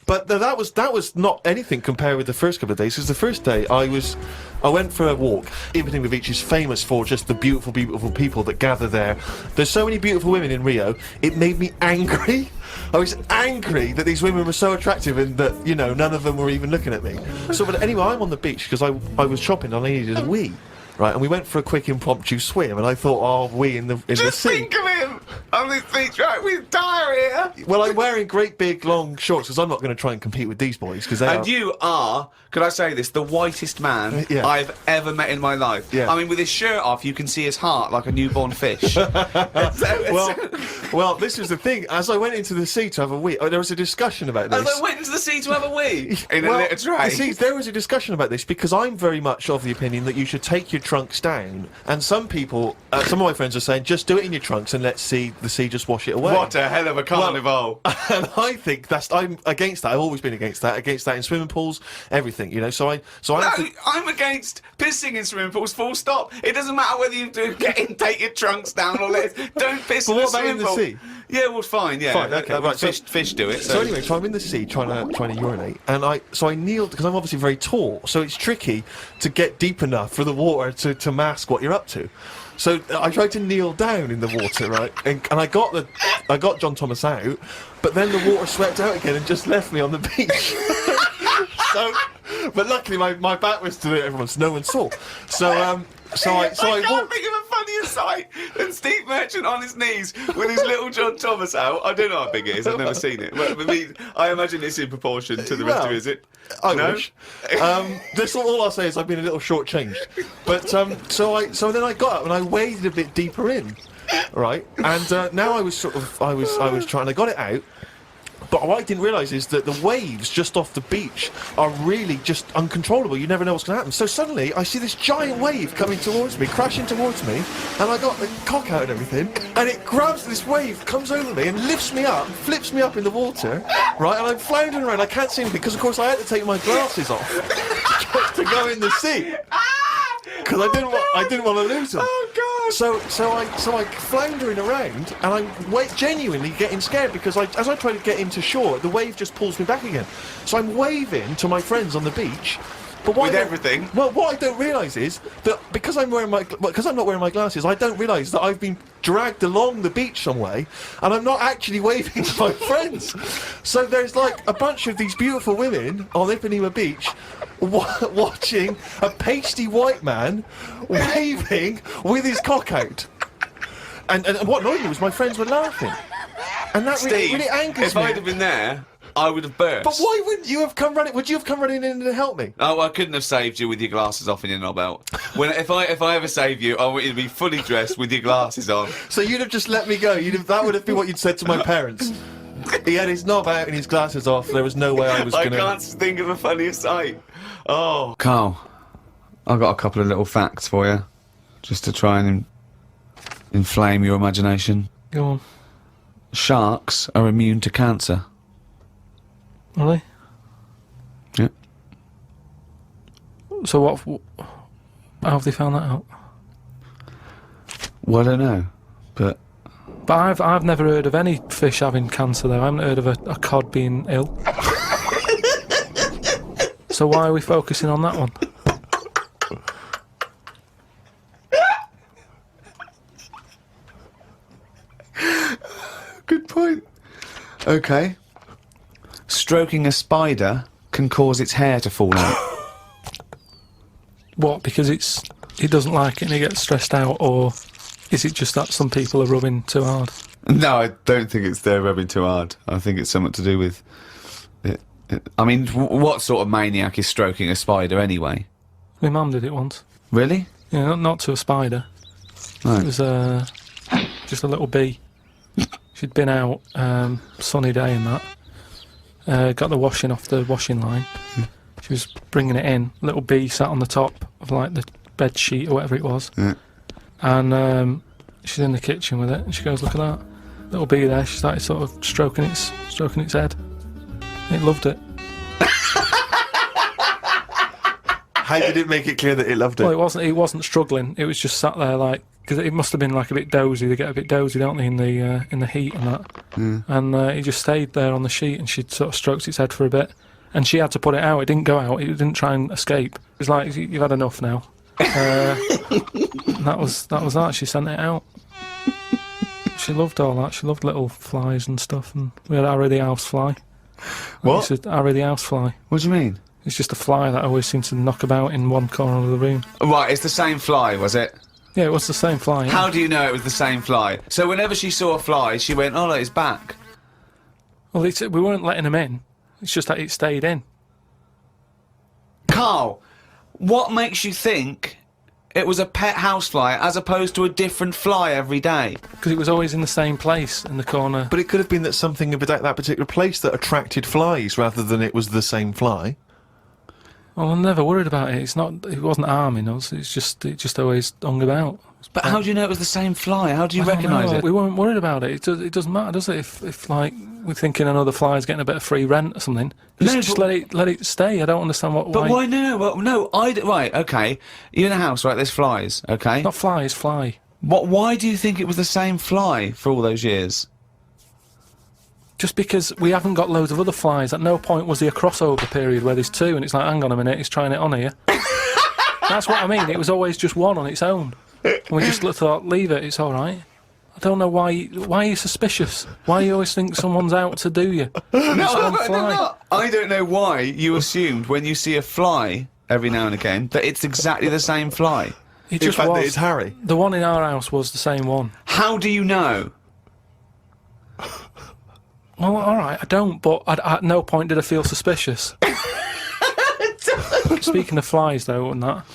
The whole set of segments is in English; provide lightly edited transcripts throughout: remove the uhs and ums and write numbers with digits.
But that was not anything compared with the first couple of days, because the first day I went for a walk. Ipanema Beach is famous for just the beautiful, beautiful people that gather there. There's so many beautiful women in Rio, it made me angry. I was angry that these women were so attractive and that, you know, none of them were even looking at me. So, but anyway, I'm on the beach because I was shopping and I needed a wee. Right, and we went for a quick impromptu swim, and I thought, oh, we in the sea. Just think of him on this beach, right, with diarrhea. Well, I'm wearing great big long shorts because I'm not going to try and compete with these boys because they And are. you are, could I say this, the whitest man Yeah. I've ever met in my life. Yeah. I mean, with his shirt off, you can see his heart like a newborn fish. Well, this was the thing. As I went into the sea to have a wee, there was a discussion about this. As I went into the sea to have a wee in a Well, little tray. you see, there was a discussion about this because I'm very much of the opinion that you should take your trunks down, and some people, some of my friends are saying, just do it in your trunks and let the sea just wash it away. What a hell of a carnival. And I think I'm against that. I've always been against that in swimming pools, everything, you know. I'm against pissing in swimming pools, full stop. It doesn't matter whether you do take your trunks down or don't piss in But the what about swimming in the pool. sea? Yeah, well, fine, yeah. Fine, okay, right, Fish do it. So anyway, so I'm in the sea trying to urinate, and I kneeled because I'm obviously very tall, so it's tricky to get deep enough for the water to mask what you're up to. So I tried to kneel down in the water, right, and I got John Thomas out, but then the water swept out again and just left me on the beach. But luckily my back was to everyone, so no one saw. I can't think of a funnier sight than Steve Merchant on his knees with his little John Thomas out. I don't know how big it is. I've never seen it. But I imagine it's in proportion to the rest of it, is it? I wish. This all I'll say is I've been a little shortchanged. But so then I got up and I waded a bit deeper in, right? And now I was trying. I got it out. But what I didn't realise is that the waves just off the beach are really just uncontrollable. You never know what's going to happen. So suddenly I see this giant wave coming towards me, crashing towards me, and I got the cock out and everything, and it grabs this wave, comes over me and lifts me up, flips me up in the water, right, and I'm floundering around. I can't see anything because, of course, I had to take my glasses off to go in the sea because I didn't want to lose them. Oh, God. So I floundering around, and I'm genuinely getting scared because as I try to get into shore, the wave just pulls me back again. So I'm waving to my friends on the beach. But With everything? Well, what I don't realise is that because I'm not wearing my glasses, I don't realise that I've been dragged along the beach some way, and I'm not actually waving to my friends. So there's like a bunch of these beautiful women on Ipanema Beach watching a pasty white man waving with his cock out. And what annoyed me was my friends were laughing. And that really angers if me. I'd have been there, I would have burst. But why wouldn't you have come running? Would you have come running in to help me? Oh, I couldn't have saved you with your glasses off and your knob out. If I ever save you, I want you to be fully dressed with your glasses on. So you'd have just let me go. That would have been what you'd said to my parents. He had his knob out and his glasses off. There was no way I was going to... I can't think of a funnier sight. Oh. Carl, I've got a couple of little facts for you, just to try and inflame your imagination. Go on. Sharks are immune to cancer. Really? Yeah. So how have they found that out? Well, I don't know, but I've never heard of any fish having cancer though. I haven't heard of a cod being ill. So why are we focusing on that one? good point. Okay. Stroking a spider can cause its hair to fall out. What? Because it doesn't like it and it gets stressed out, or is it just that some people are rubbing too hard? No, I don't think it's they're rubbing too hard. I think it's something to do with it. I mean, what sort of maniac is stroking a spider anyway? My mum did it once. Really? Yeah, not to a spider. No. It was just a little bee. She'd been out, sunny day and that. Got the washing off the washing line. She was bringing it in. Little bee sat on the top of like the bed sheet or whatever it was. Yeah. And she's in the kitchen with it, and she goes, "Look at that little bee there." She started sort of stroking its head. It loved it. How did it make it clear that it loved it? Well, it wasn't struggling. It was just sat there like because it must have been like a bit dozy. They get a bit dozy, don't they, in the heat and that. And he just stayed there on the sheet, and she sort of stroked its head for a bit, and she had to put it out. It didn't go out. It didn't try and escape. It was like, you've had enough now. And that was that. She sent it out. She loved all that. She loved little flies and stuff. And we had Harry the housefly. What? Harry the housefly. What do you mean? It's just a fly that always seems to knock about in one corner of the room. Right, it's the same fly, was it? Yeah, it was the same fly. Yeah. How do you know it was the same fly? So whenever she saw a fly, she went, "Oh, look, it's back." Well, we weren't letting him in. It's just that it stayed in. Carl, what makes you think it was a pet housefly as opposed to a different fly every day? Because it was always in the same place, in the corner. But it could have been that something about that particular place that attracted flies rather than it was the same fly. Well, I'm never worried about it. It wasn't harming us. It just always hung about. But how do you know it was the same fly? How do you recognise it? We weren't worried about it. It doesn't matter, does it? If like we're thinking another fly's getting a bit of free rent or something, just let it stay. I don't understand why. But why no? Well, no, right, okay. You're in a house, right? There's flies, okay? Not fly, it's fly. Why do you think it was the same fly for all those years? Just because we haven't got loads of other flies. At no point was there a crossover period where there's two, and it's like, hang on a minute, he's trying it on here. That's what I mean. It was always just one on its own. And we just thought, leave it, it's all right. I don't know why are you suspicious? Why you always think someone's out to do you? No, I don't know why you assumed when you see a fly every now and again that it's exactly the same fly. It just In fact, was. that it's Harry. The one in our house was the same one. How do you know? Well, all right, I don't, but at no point did I feel suspicious. Speaking of flies, though, and that,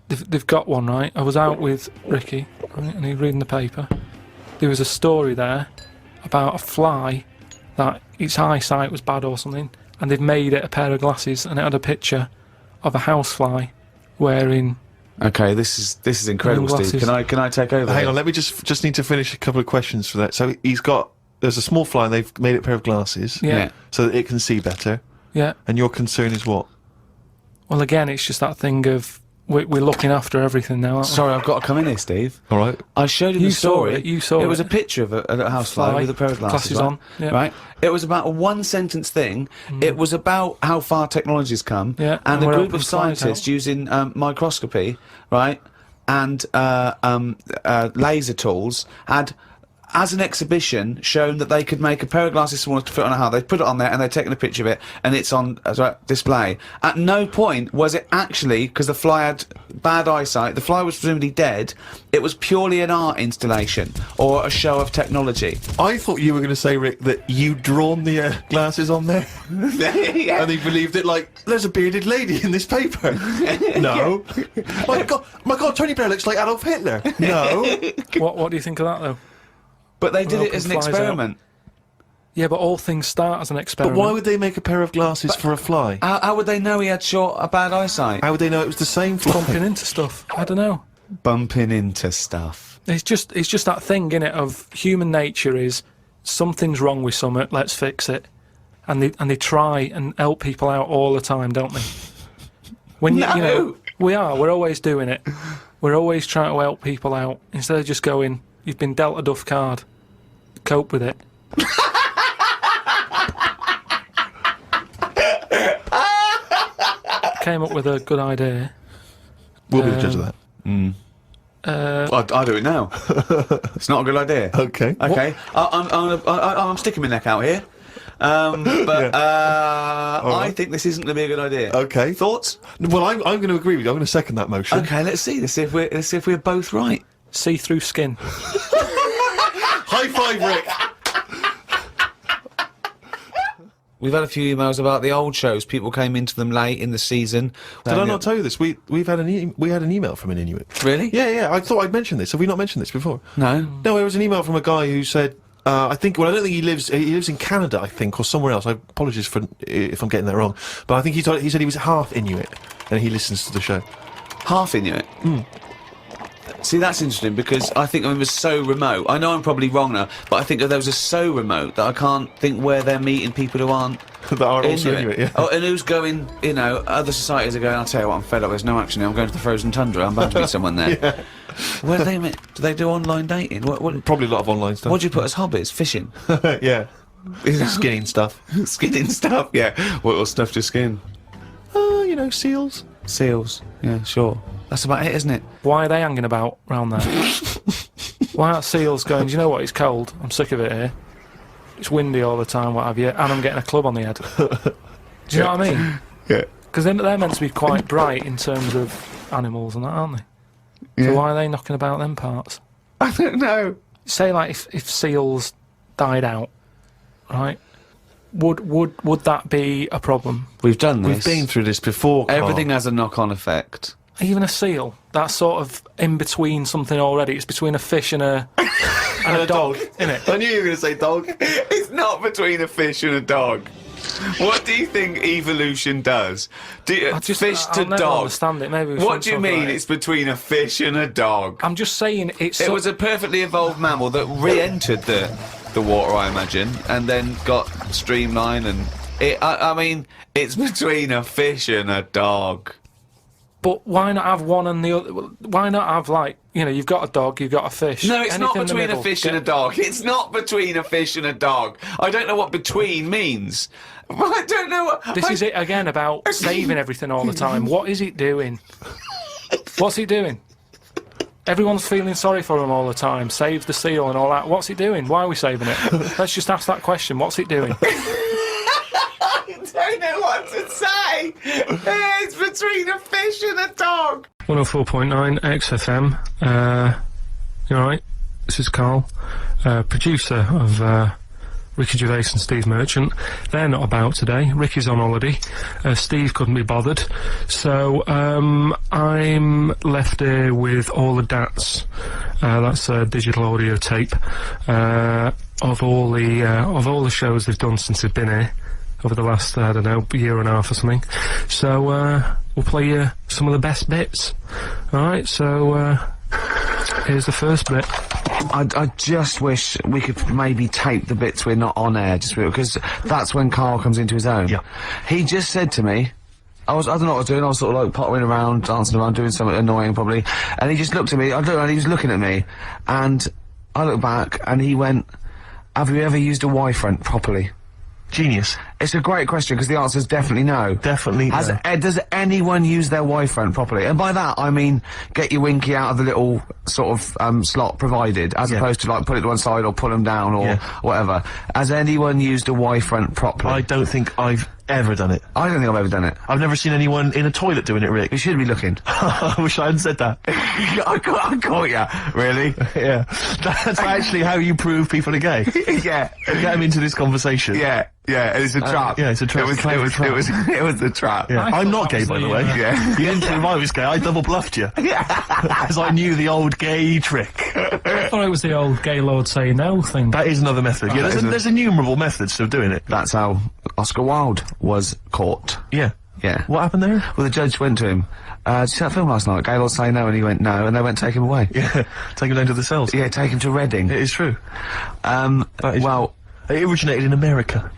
they've got one, right? I was out with Ricky, right, and he was reading the paper. There was a story there about a fly that its eyesight was bad or something, and they've made it a pair of glasses, and it had a picture of a housefly wearing. Okay, this is incredible, Steve. Can I take over? Hang on, let me just need to finish a couple of questions for that. So there's a small fly, and they've made it a pair of glasses, Yeah. so that it can see better. Yeah. And your concern is what? Well, again, it's just that thing of we're looking after everything now, aren't we? Sorry, I've got to come in here, Steve. All right. I showed you You the story. saw it, you saw it. It was it. a picture of a housefly Fly, with a pair of glasses glasses right? on, yeah. Right. It was about a one-sentence thing. It was about how far technology's come, Yeah, and and a we're group helping of flies scientists out. using microscopy, right, and laser tools had, as an exhibition, shown that they could make a pair of glasses smaller to fit on a hand. They put it on there and they'd taken a picture of it, and it's on display. At no point was it actually, because the fly had bad eyesight, the fly was presumably dead, it was purely an art installation or a show of technology. I thought you were going to say, Rick, that you'd drawn the glasses on there, Yeah. and he believed it. Like, there's a bearded lady in this paper. No. my God, Tony Blair looks like Adolf Hitler. No. What do you think of that, though? But they did Well, it as an flies out. experiment. Yeah, but all things start as an But experiment. why would they make a pair of glasses for a fly? How would they know he had bad eyesight? How would they know it was the same fly? bumping into stuff? I don't know. Bumping into stuff. It's just that thing, innit, of human nature is something's wrong with something, let's fix it. And they try and help people out all the time, don't they? When you know, we're always doing it. We're always trying to help people out instead of just going, you've been dealt a duff card, cope with it. Came up with a good idea. We'll be the judge of that. I do it now. It's not a good idea. Okay. Okay. I'm sticking my neck out here. I think this isn't going to be a good idea. Okay. Thoughts? Well, I'm going to agree with you. I'm going to second that motion. Okay, let's see. Let's see if we're both right. See-through skin. High five, Rick. We've had a few emails about the old shows. People came into them late in the season. Did I not tell you this? We had an email from an Inuit. Really? Yeah. I thought I'd mentioned this. Have we not mentioned this before? No. No, it was an email from a guy who said, I don't think he lives in Canada, I think, or somewhere else. I apologise if I'm getting that wrong. But I think he said he was half Inuit, and he listens to the show. Half Inuit? See, that's interesting because I think it was so remote. I know I'm probably wrong now, but I think that those are so remote that I can't think where they're meeting people who aren't That are also Inuit, yeah. Oh, and who's going, other societies are going, I'll tell you what, I'm fed up, there's no action here, I'm going to the frozen tundra, I'm bound to meet someone there. What do they mean? Do they do online dating? What Probably a lot of online stuff. what do you put as hobbies? Fishing? Yeah. Skinning stuff. Skinning stuff? Yeah. What stuff to skin? Oh, you know, seals. Seals. Yeah, sure. That's about it, isn't it? Why are they hanging about round there? Why aren't seals going, do you know what, it's cold, I'm sick of it here. It's windy all the time, what have you, and I'm getting a club on the head. Do you know what I mean? Yeah. Because they're meant to be quite bright in terms of animals and that, aren't they? Yeah. So why are they knocking about them parts? I don't know. Say, like, if seals died out, right, would that be a problem? We've done this. We've been through this before, Carl. Everything has a knock-on effect. Even a seal, that's sort of in between something already. It's between a fish and a dog, isn't it? I knew you were going to say dog. It's not between a fish and a dog. What do you think evolution does? I'll never dog? understand it. Maybe we What do shouldn't you talk mean about it. it's between a fish and a dog? I'm just saying it's. It was a perfectly evolved mammal that re-entered the water, I imagine, and then got streamlined and... I mean, it's between a fish and a dog. But why not have one and the other? Why not have, like, you know, you've got a dog, you've got a fish. No, it's not anything in the between a middle. fish and a dog. It's not between a fish and a dog. I don't know what between means. I don't know what... This is it again about saving everything all the time. What is it doing? What's it doing? Everyone's feeling sorry for him all the time. Save the seal and all that. What's it doing? Why are we saving it? Let's just ask that question. What's it doing? I don't know what to say. It's between a fish and a dog. 104.9 XFM. You alright? This is Carl, producer of Ricky Gervais and Steve Merchant. They're not about today. Ricky's on holiday. Steve couldn't be bothered. So I'm left here with all the DATs. That's a digital audio tape of all the shows they've done since they've been here over the last, I don't know, year and a half or something. So we'll play you some of the best bits. Alright, so here's the first bit. I just wish we could maybe tape the bits we're not on air, just because that's when Carl comes into his own. Yeah. He just said to me, I don't know what I was doing, I was sort of like pottering around, dancing around, doing something annoying probably, and he just looked at me, I don't know, and he was looking at me, and I looked back, and he went, have you ever used a Y-front properly? Genius. It's a great question, because the answer is definitely no. Definitely no. Does anyone use their Y-front properly? And by that, I mean, get your winky out of the little sort of slot provided, as opposed to, like, put it to one side or pull them down or whatever. Has anyone used a Y-front properly? I don't think I've ever done it. I don't think I've ever done it. I've never seen anyone in a toilet doing it, Rick. You should be looking. I wish I hadn't said that. I caught ya. Really? Yeah. That's actually how you prove people are gay. Yeah. You get them into this conversation. Yeah. Yeah, it's a trap. Yeah, it's a trap. It was a trap. Yeah. I'm not gay, was by the the, way. Yeah. You didn't think I was gay, I double bluffed you. Because I knew the old gay trick. I thought it was the old gay lord say no thing. That is another method. Yeah, there's innumerable methods of doing it. That's how Oscar Wilde was caught. Yeah. Yeah. What happened there? Well, the judge went to him, did you see that film last night? Gaylord say no, and he went no, and they went take him away. Yeah. Take him down to the cells. Yeah, take him to Reading. It is true. Well... It originated in America.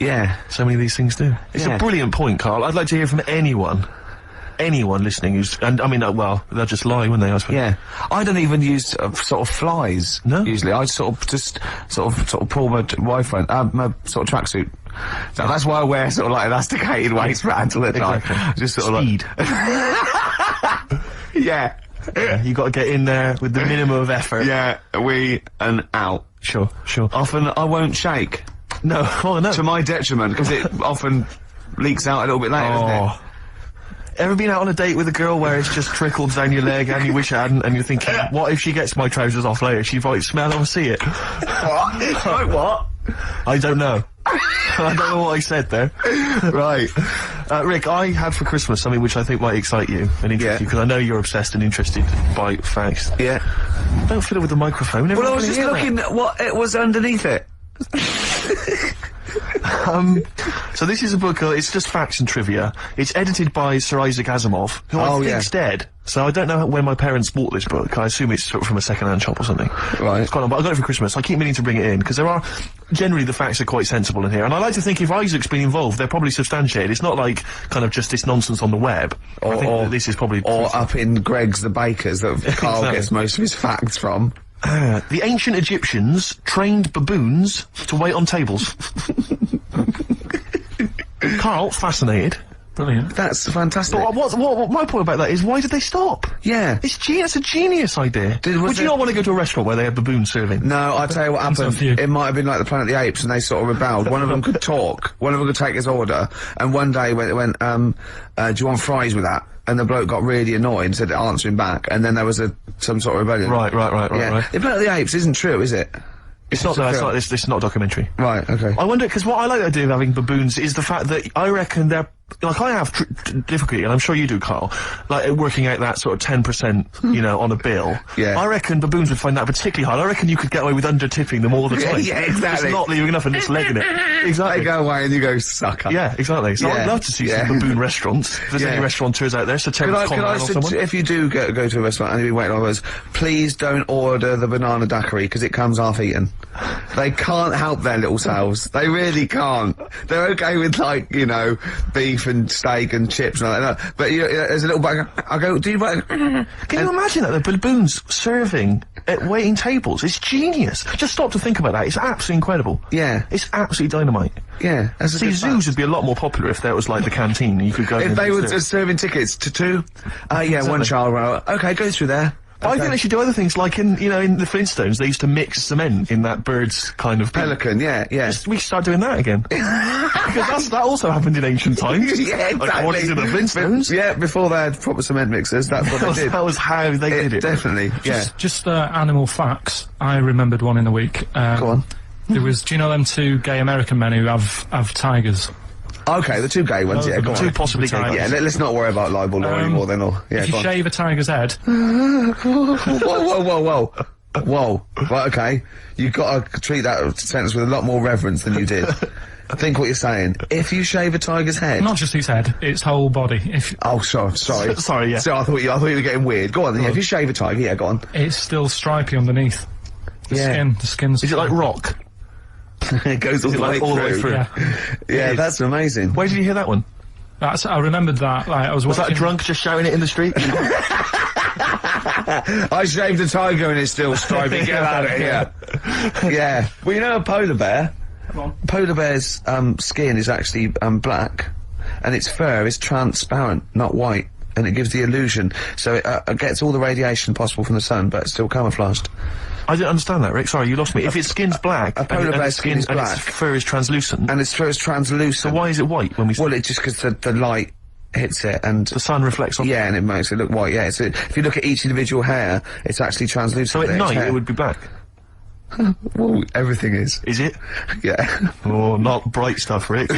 Yeah. So many of these things do. It's Yeah. a brilliant point, Carl. I'd like to hear from anyone listening who's, and I mean, well, they'll just lie, wouldn't they, I suppose? Yeah. I don't even use sort of flies. No? Usually. I sort of pull my Y-front, my sort of tracksuit. So that's why I wear sort of like elasticated waistbands all the time. Exactly. Just sort Speed. of like... Yeah. Yeah, you got to get in there with the minimum of effort. Yeah, we and out. Sure. Often I won't shake. No, oh no. To my detriment, because it often leaks out a little bit later, doesn't it? Ever been out on a date with a girl where it's just trickled down your leg and you wish it hadn't, and you're thinking, what if she gets my trousers off later? She might smell or see it. What? Like what? I don't know. I don't know what I said there. Right. Rick, I had for Christmas something which I think might excite you and interest you, because I know you're obsessed and interested by facts. Yeah. Don't fiddle with the microphone. Well, I everyone was can just hear looking at what it was underneath it. that. So this is a book, it's just facts and trivia. It's edited by Sir Isaac Asimov, who I think's dead. So I don't know when my parents bought this book. I assume it's sort of from a second-hand shop or something. Right. It's quite, but I got it for Christmas. I keep meaning to bring it in, because generally the facts are quite sensible in here. And I like to think if Isaac's been involved, they're probably substantiated. It's not like kind of just this nonsense on the web. I think that this is probably... Or up in Greg's the Baker's that Carl gets most of his facts from. The ancient Egyptians trained baboons to wait on tables. Carl, fascinated. Brilliant. That's fantastic. But what my point about that is, why did they stop? Yeah. It's a genius idea. Would you not want to go to a restaurant where they have baboons serving? No, I'll tell you what happened. It might have been like the Planet of the Apes, and they sort of rebelled. One of them could talk, one of them could take his order, and one day when it went, do you want fries with that? And the bloke got really annoyed and said, answer him back, and then there was some sort of rebellion. Right. The Planet of the Apes isn't true, is it? It's not a documentary. Right, okay. I wonder, because what I like the idea of having baboons is the fact that I reckon they're, like, I have difficulty, and I'm sure you do, Carl, like, working out that sort of 10%, you know, on a bill. Yeah. I reckon baboons would find that particularly hard. I reckon you could get away with under-tipping them all the time. Yeah, exactly. Just not leaving enough and mislegging it. Exactly. They go away and you go, sucker. Yeah, exactly. So I'd love to see some baboon restaurants. If there's any restaurateurs out there, so tell us or someone. If you do go to a restaurant and you're waiting on those, please don't order the banana daiquiri, because it comes half-eaten. They can't help their little selves. They really can't. They're okay with, like, you know, beef and steak and chips and all that. But, you know, there's a little bag. I go, do you want... Can you imagine that? The baboons serving at waiting tables. It's genius. Just stop to think about that. It's absolutely incredible. Yeah. It's absolutely dynamite. Yeah. See, zoos would be a lot more popular if there was, like, the canteen and you could go... If they were serving tickets to two, one child row. Okay, go through there. I think they should do other things, like in the Flintstones, they used to mix cement in that bird's kind of... Pelican, yeah. We should start doing that again. Because that also happened in ancient times. Yeah, exactly. According to the Flintstones. Yeah, before they had proper cement mixers, that's what they did. That was how they did it. Definitely, yeah. Just animal facts. I remembered one in the week. Go on. There was, do you know them two gay American men who have tigers? Okay, the two gay ones, yeah, go on. Two possibly gay ones. Yeah, let's not worry about libel law anymore then, or... Yeah, if you shave a tiger's head... Whoa. Right, okay. You've got to treat that sentence with a lot more reverence than you did. Think what you're saying. If you shave a tiger's head... Not just his head, its whole body. Oh, sorry. Sorry, yeah. So I thought you were getting weird. Go on, yeah, if you shave a tiger, yeah, go on. It's still stripy underneath. The skin's... Is it like rock? It goes all the way through. Yeah, that's amazing. Where did you hear that one? I remembered that, like, I was watching... Was that a drunk just shouting it in the street? I shaved a tiger and it's still stripy. Get out of here. Yeah. Well, you know a polar bear? Come on. Polar bear's skin is actually black, and its fur is transparent, not white, and it gives the illusion. So it gets all the radiation possible from the sun, but it's still camouflaged. I didn't understand that, Rick. Sorry, you lost me. If its skin's black, a polar bear's skin is black, and its fur is translucent, and its fur is translucent. So why is it white when we? Well, it's just because the light hits it and the sun reflects on. Yeah, and it makes it look white. Yeah, so if you look at each individual hair, it's actually translucent. So at night it would be black. Well, everything is. Is it? Yeah. Oh, not bright stuff, Rick.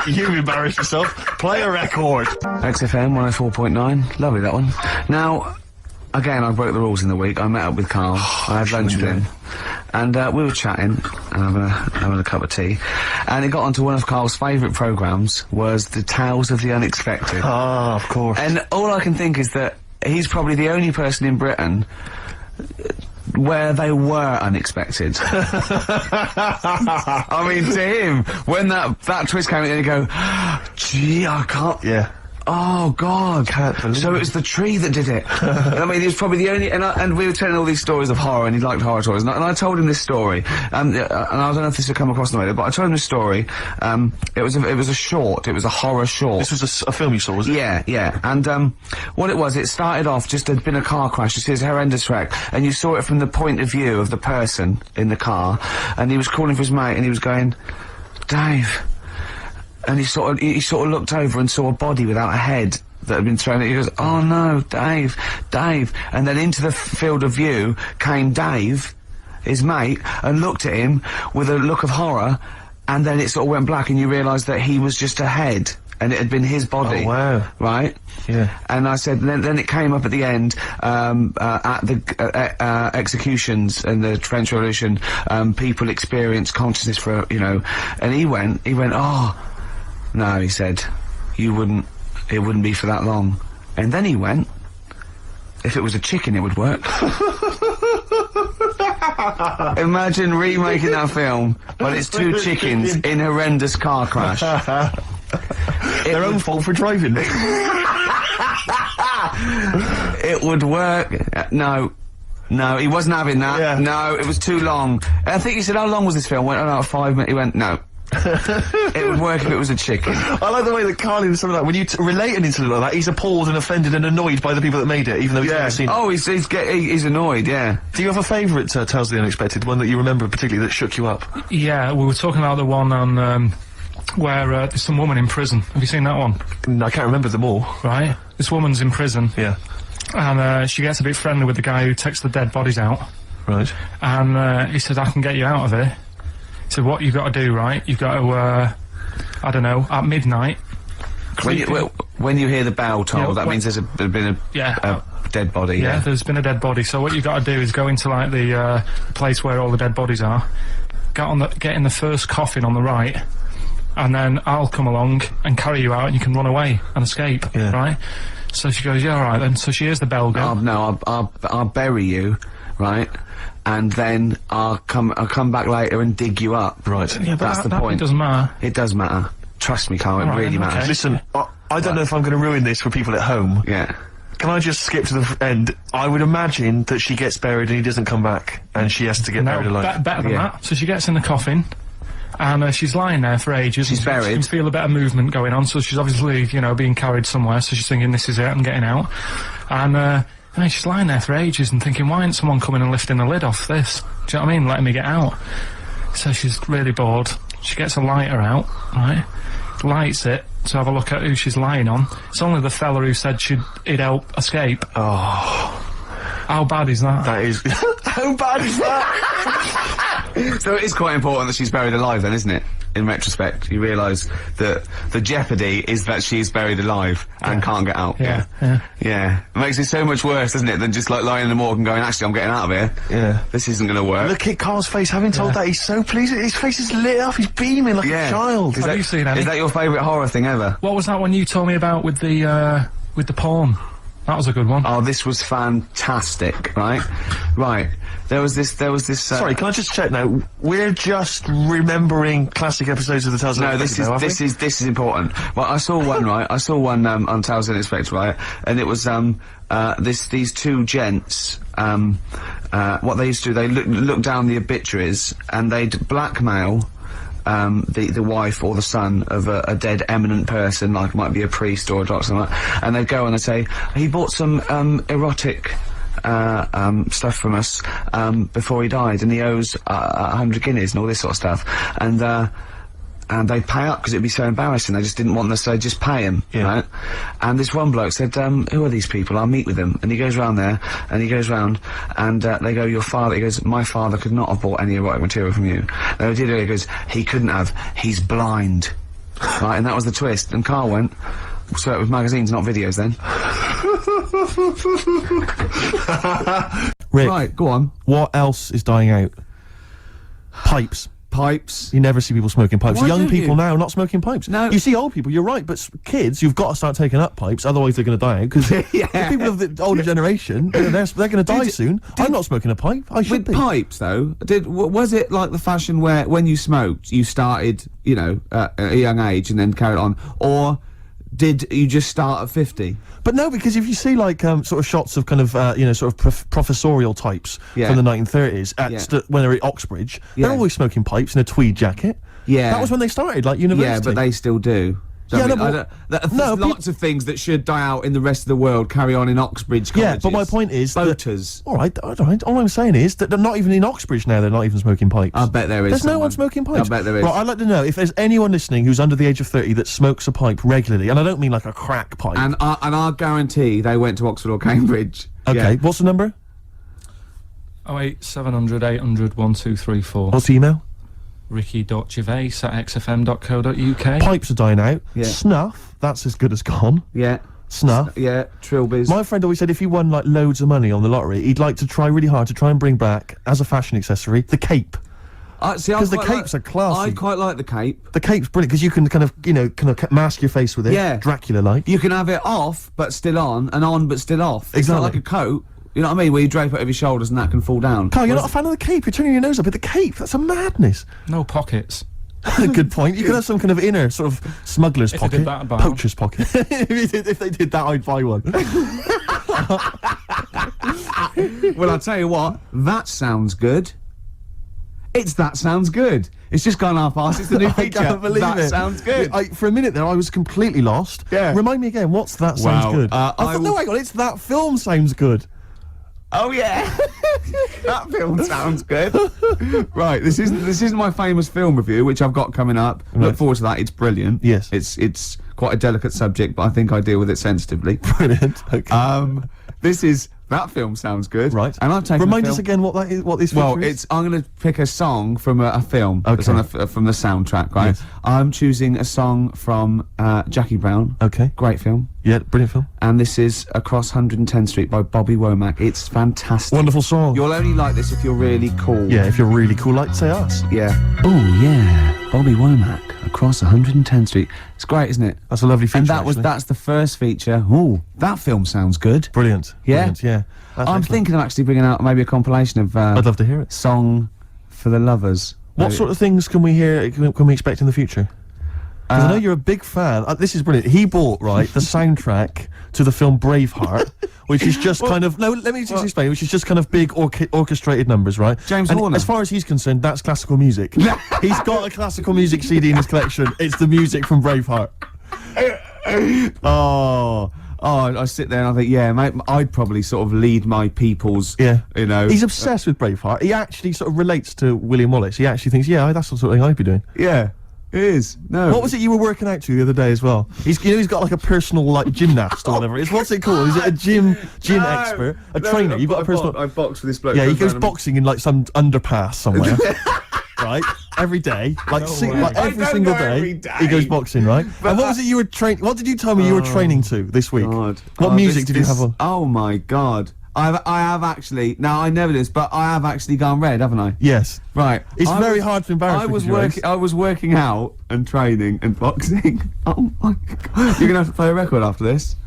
You embarrassed yourself. Play a record. XFM 104.9. Lovely, that one. Now, again, I broke the rules in the week. I met up with Carl. I had lunch with him. And we were chatting, and having a cup of tea. And it got onto one of Carl's favourite programmes, was the Tales of the Unexpected. Ah, of course. And all I can think is that he's probably the only person in Britain where they were unexpected. I mean, to him, when that twist came in, and you go, gee, I can't... Yeah. Oh, God. So it was the tree that did it. I mean, he was probably the only... And we were telling all these stories of horror, and he liked horror stories. And I told him this story. And I don't know if this would come across the radio, but I told him this story. It was a short. It was a horror short. This was a film you saw, was it? Yeah. And what it was, it started off just there'd been a car crash. You see, it's a horrendous wreck. And you saw it from the point of view of the person in the car. And he was calling for his mate, and he was going, Dave... And he sort of looked over and saw a body without a head that had been thrown at. He goes, oh no, Dave. And then into the field of view came Dave, his mate, and looked at him with a look of horror, and then it sort of went black, and you realised that he was just a head, and it had been his body. Oh, wow. Right? Yeah. And I said, then it came up at the end, at the executions and the French Revolution, people experience consciousness for, and he went, oh, No, he said, it wouldn't be for that long. And then he went, if it was a chicken, it would work. Imagine remaking that film, but it's two chickens in horrendous car crash. Their own fault for driving. It would work. No, he wasn't having that. Yeah. No, it was too long. I think he said, how long was this film? Went on 5 minutes. He went, no. It would work if it was a chicken. I like the way that Carl is something like, when you relate an incident like that, he's appalled and offended and annoyed by the people that made it, even though he's never seen it. Oh, he's annoyed, yeah. Do you have a favourite Tales of the Unexpected, one that you remember particularly that shook you up? Yeah, we were talking about the one on where there's some woman in prison. Have you seen that one? No, I can't remember them all. Right. This woman's in prison. Yeah. And she gets a bit friendly with the guy who takes the dead bodies out. Right. And he said, I can get you out of here. He said, what you've got to do, right? You've got to, I don't know, at midnight. When you hear the bell toll, that means there's been a dead body. Yeah, there's been a dead body. So what you've got to do is go into like the place where all the dead bodies are. Get in the first coffin on the right, and then I'll come along and carry you out, and you can run away and escape. Yeah. Right? So she goes, yeah, all right then. So she hears the bell go. I'll bury you, right? And then I'll come back later and dig you up. Right. Yeah, but That's the point. It doesn't matter. It does matter. Trust me, Carl, it Alright, really then, matters. okay. Listen, I don't know if I'm going to ruin this for people at home. Yeah. Can I just skip to the end? I would imagine that she gets buried and he doesn't come back, and she has to get buried alive. Better than that. So she gets in the coffin, and she's lying there for ages. She's and buried. She can feel a bit of movement going on, so she's obviously, you know, being carried somewhere, so she's thinking, this is it, I'm getting out. And then she's lying there for ages and thinking, why ain't someone coming and lifting the lid off this? Do you know what I mean? Letting me get out. So she's really bored. She gets a lighter out, right? Lights it to have a look at who she's lying on. It's only the fella who said he'd help escape. Oh. How bad is that? That is... How bad is that? So it is quite important that she's buried alive then, isn't it? In retrospect, you realise that the jeopardy is that she's buried alive and can't get out. Yeah. Yeah. It makes it so much worse, doesn't it, than just like lying in the morgue and going, actually, I'm getting out of here. Yeah. This isn't going to work. Look at Carl's face, having told that, he's so pleased. His face is lit up, he's beaming like a child. Have you seen any? Is that your favourite horror thing ever? What was that one you told me about with the porn? That was a good one. Oh, this was fantastic, right? Right. There was this, Sorry, can I just check now? We're just remembering classic episodes of the Tales of the No, Unexpected this is important. Well, I saw one, right? I saw one, on Tales of the Unexpected, right? And it was, these two gents, what they used to do, they look down the obituaries and they'd blackmail, the wife or the son of a dead eminent person, like might be a priest or a doctor, something like that, and they'd go and they'd say, he bought some erotic stuff from us before he died, and he owes 100 guineas and all this sort of stuff, and they'd pay up because it'd be so embarrassing. They just didn't want us, so they'd just pay him, right? And this one bloke said, who are these people? I'll meet with them. And he goes round there, and he goes round, and they go, your father, he goes, my father could not have bought any erotic material from you. They did it, he goes, he couldn't have, he's blind. Right, and that was the twist. And Carl went, so it was magazines, not videos then. Rick, Right, go on. what else is dying out? Pipes. Pipes. You never see people smoking pipes. Why Young don't people you? now not smoking pipes. No. You see old people, you're right, but kids, you've got to start taking up pipes, otherwise they're going to die out, because Yeah. the people of the older generation, you know, they're going to die soon. I'm not smoking a pipe. I should With be. pipes, though, was it like the fashion where when you smoked, you started, you know, at a young age and then carried on, or did you just start at 50? But no, because if you see like sort of shots of kind of you know, sort of professorial types Yeah. from the 1930s at Yeah. when they're at Oxbridge, Yeah. they're always smoking pipes in a tweed jacket. Yeah. That was when they started, like university. Yeah, but they still do. Yeah, I mean, no, I but- there's no, lots of things that should die out in the rest of the world carry on in Oxbridge Yeah, colleges. but my point is that- Boaters. All right. All I'm saying is that they're not even in Oxbridge now. They're not even smoking pipes. I bet there is There's no someone. one smoking pipes. I bet there is. Right, I'd like to know if there's anyone listening who's under the age of 30 that smokes a pipe regularly, and I don't mean like a crack pipe. And I guarantee they went to Oxford or Cambridge. Okay, Yeah. what's the number? 08700 800 1234. What's the email? ricky.gervais@xfm.co.uk. Pipes are dying out. Yeah. Snuff, that's as good as gone. Yeah. Snuff. Yeah, Trilbys. My friend always said if he won like loads of money on the lottery, he'd like to try really hard to try and bring back, as a fashion accessory, the cape. See, because the capes are classy. I quite like the cape. The cape's brilliant because you can kind of mask your face with it. Yeah. Dracula-like. You can have it off but still on but still off. It's not like a coat. You know what I mean? Where you drape it over your shoulders and that can fall down. Carl, you're not a fan of the cape. You're turning your nose up at the cape. That's a madness. No pockets. Good point. You could have some kind of inner sort of smuggler's If pocket, they did that, I'd buy poacher's pocket. If they did that, I'd buy one. Well, I'll tell you what. That sounds good. That sounds good. It's just gone half-assed. It's the new feature. I can't believe it. That sounds good. For a minute there, I was completely lost. Yeah. Remind me again. What's that sounds good? No, hang on. It's that film sounds good. Oh yeah, that film sounds good. Right, this is my famous film review, which I've got coming up. Look forward to that. It's brilliant. Yes, it's quite a delicate subject, but I think I deal with it sensitively. Brilliant. Okay. That film sounds good. Right. And I've taken. Remind us again what that is. What this feature is? I'm going to pick a song from a film. Okay. That's on from the soundtrack. Right. Yes. I'm choosing a song from Jackie Brown. Okay. Great film. Yeah, brilliant film. And this is Across 110th Street by Bobby Womack. It's fantastic. Wonderful song. You'll only like this if you're really cool. Yeah, if you're really cool, like say us. Yeah. Oh yeah, Bobby Womack, Across 110th Street. It's great, isn't it? That's a lovely feature. And that's the first feature. Ooh, that film sounds good. Brilliant. Yeah? Brilliant, yeah. That's I'm excellent. thinking of actually bringing out maybe a compilation of. I'd love to hear it. Song for the lovers. What Maybe. sort of things can we hear? Can we expect in the future? Because I know you're a big fan. This is brilliant. He bought the soundtrack to the film Braveheart, which is just kind of let me just explain. Which is just kind of big orchestrated numbers, right? James and Horner. as far as he's concerned, that's classical music. He's got a classical music CD in his collection. It's the music from Braveheart. Oh, I sit there and I think, yeah, mate, I'd probably sort of lead my people's. Yeah, you know. He's obsessed with Braveheart. He actually sort of relates to William Wallace. He actually thinks, yeah, that's the sort of thing I'd be doing. Yeah. It is. No. What was it you were working out to the other day as well? He's got like a personal like gymnast or whatever. What's it called? Is it a gym expert? A trainer? You've got a personal. I box with this bloke. Yeah, he goes boxing in like some underpass somewhere. Right? Every day. Every single day. He goes boxing, right? But and what was it you were training? What did you tell me you were training to this week? God. What music did you have on? Oh my God. I have actually. Now I never did this, but I have actually gone red, haven't I? Yes. Right. It's very hard to embarrass. I was working out and training and boxing. Oh my God. You're gonna have to play a record after this.